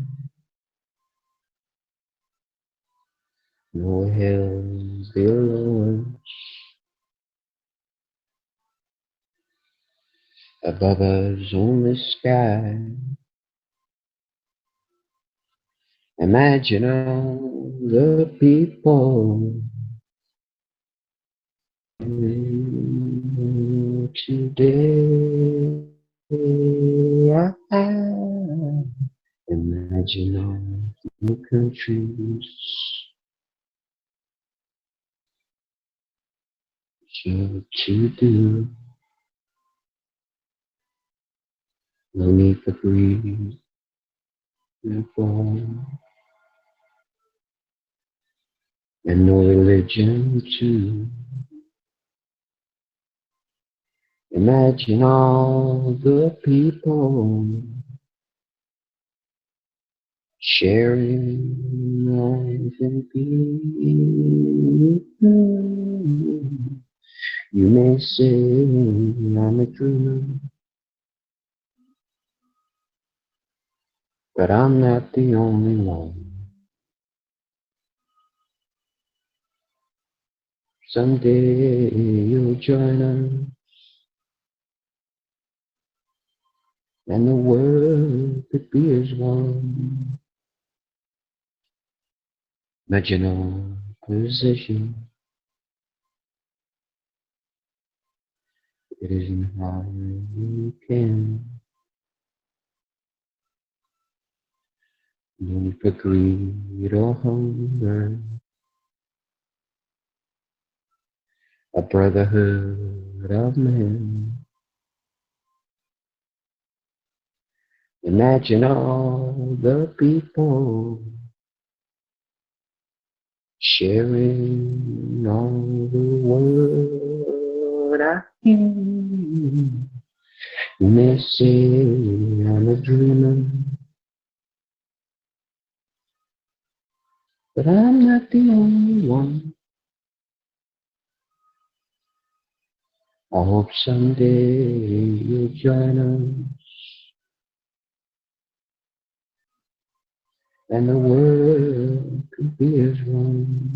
[SPEAKER 9] No hell below us. Above us only sky. Imagine all the people today. Imagine all the countries. So to do, no need for greed. people, and no religion too. Imagine all the people sharing life and peace. You may say I'm a dreamer, but I'm not the only one. Someday you'll join us, and the world could be as one. Imagine our position. It isn't hard, you can. No need for greed or hunger. A brotherhood of men. Imagine all the people sharing all the world. I hear you may say I'm a dreamer, but I'm not the only one. I hope someday you'll join us, and the world could be as one.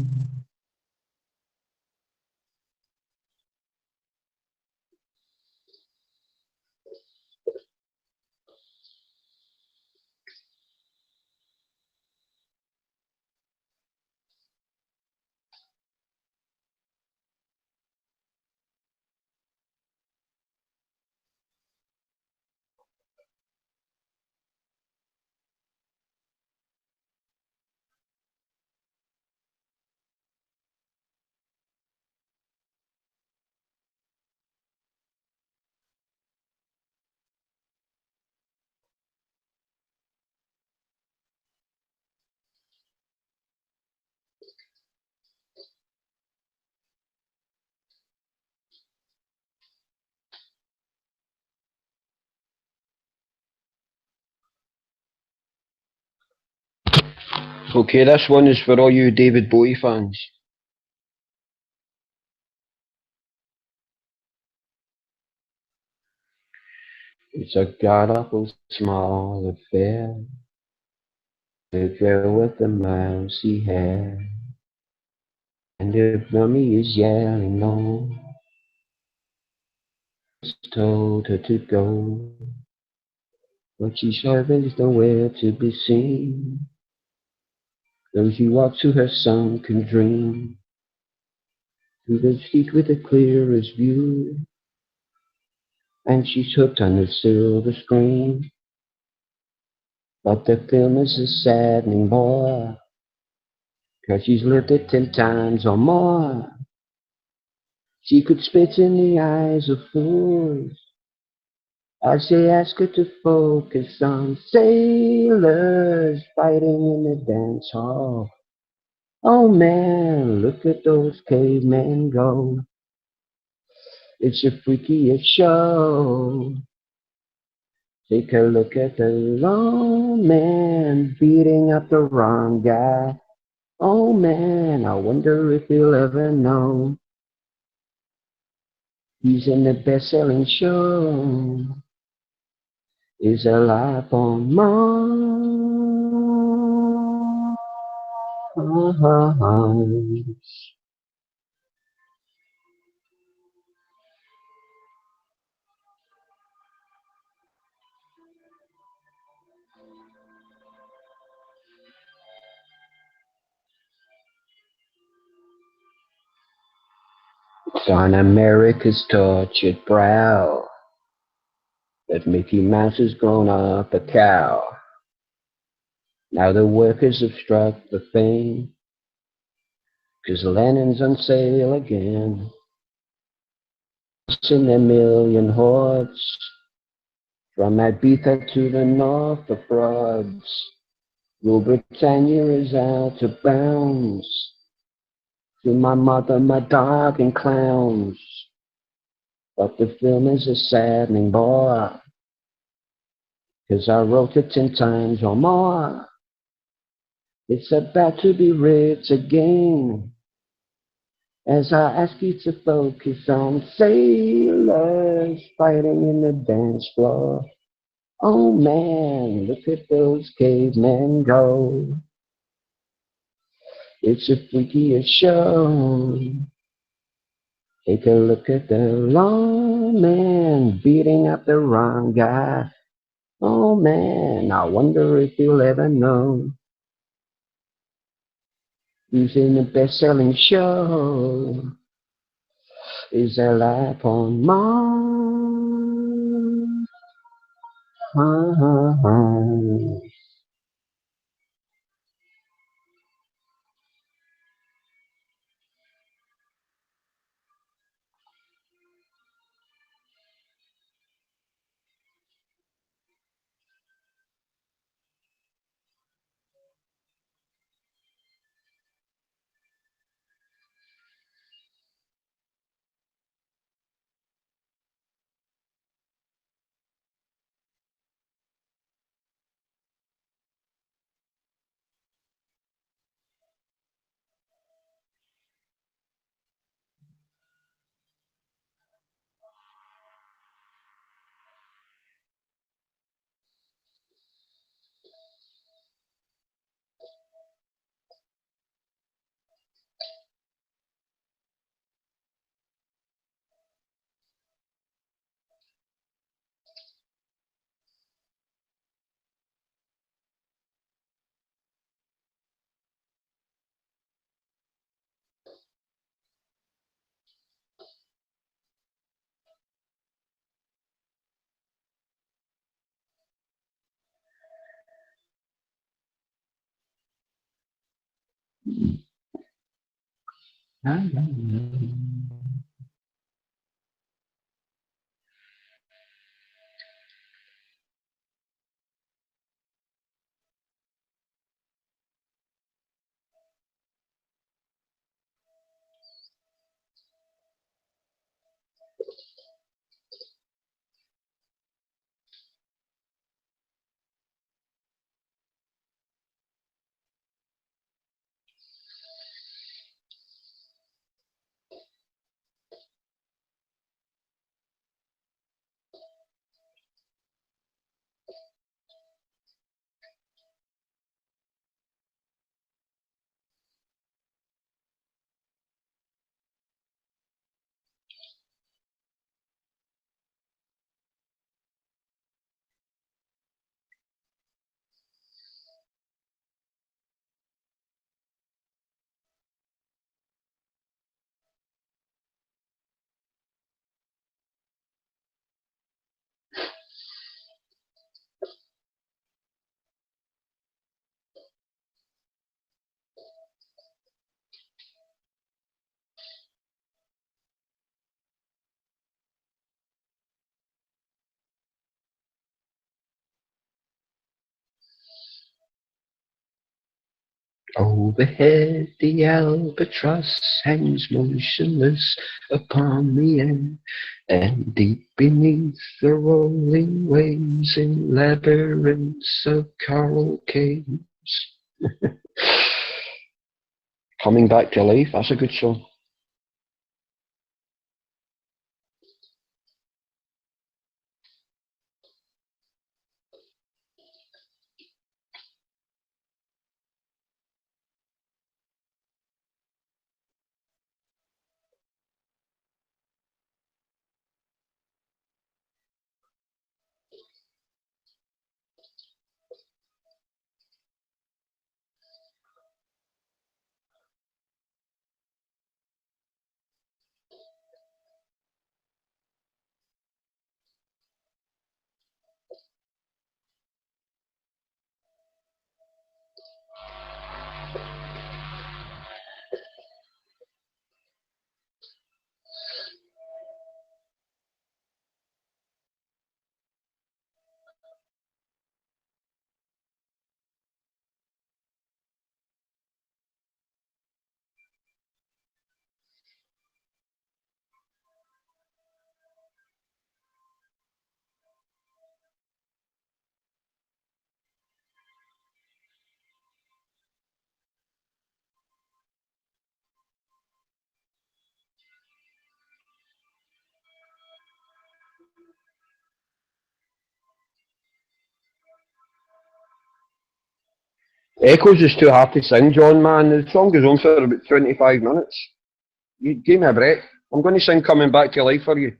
[SPEAKER 9] Okay, this one is for all you David Bowie fans. It's a god-awful small affair, the girl with the mousy hair, and if mommy is yelling no, it's told her to go, but she sure is nowhere to be seen, though she walks to her sunken dream, through the street with the clearest view, and she's hooked on the silver screen, but the film is a saddening bore, 'cause she's lived it 10 times or more. She could spit in the eyes of fools as they ask her to focus on sailors fighting in the dance hall. Oh man, look at those cavemen go. It's the freakiest show. Take a look at the wrong man beating up the wrong guy. Oh man, I wonder if he'll ever know. He's in the best-selling show. Is a life on Mars. It's on America's tortured brow that Mickey Mouse has grown up a cow. Now the workers have struck the fame, 'cause Lennon's on sale again. In a million hordes, from Ibiza to the north of Broads, Rule Britannia is out of bounds. To my mother, my dog, and clowns. But the film is a saddening bore. 'Cause I wrote it 10 times or more. It's about to be writ again. As I ask you to focus on sailors fighting in the dance floor. Oh man, look at those cavemen go. It's a freakiest show. Take a look at the lawman beating up the wrong guy. Oh man, I wonder if you'll ever know who's in the best-selling show. Is there life on Mars? Overhead the albatross hangs motionless upon the air, and deep beneath the rolling waves in labyrinths of coral caves. Coming back to life, that's a good song. Echoes is too hard to sing, John, man. The song goes on for about 25 minutes. You give me a break. I'm going to sing Coming Back to Life for you.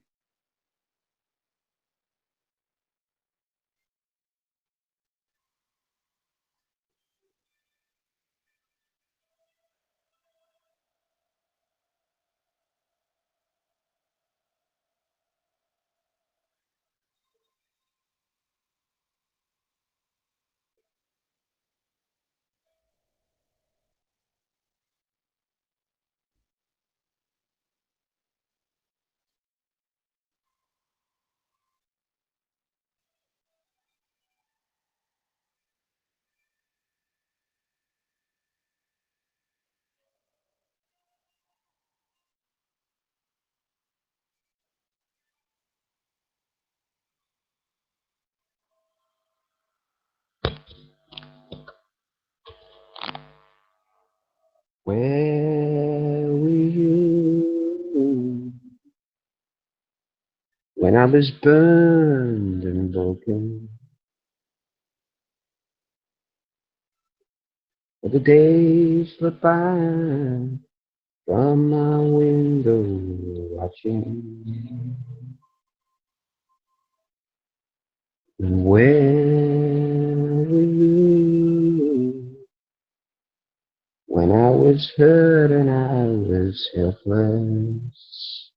[SPEAKER 9] Where were you when I was burned and broken? But the days slip by from my window watching. And where were you when I was hurt and I was helpless?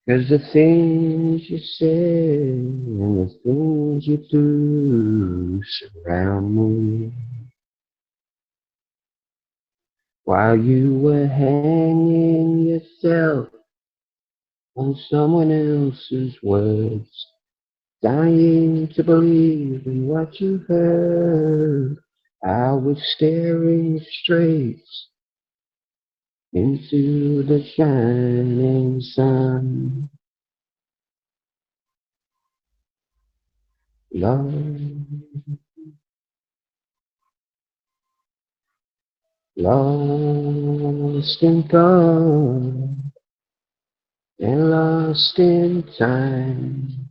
[SPEAKER 9] 'Cause the things you say and the things you do surround me. While you were hanging yourself on someone else's words, dying to believe in what you heard, I was staring straight into the shining sun. Lost in thought and lost in time,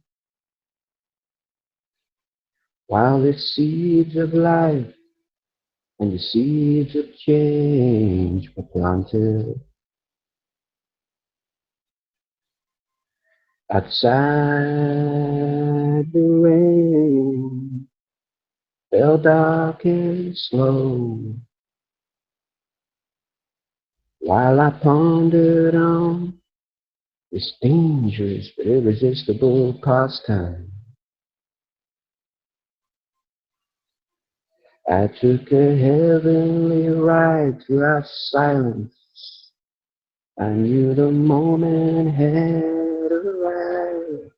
[SPEAKER 9] while the seeds of life and the seeds of change were planted outside the rain. Fell dark and slow, while I pondered on this dangerous but irresistible pastime. I took a heavenly ride throughout silence. I knew the moment had arrived,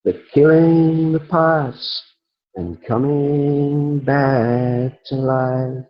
[SPEAKER 9] the killing the past and coming back to life.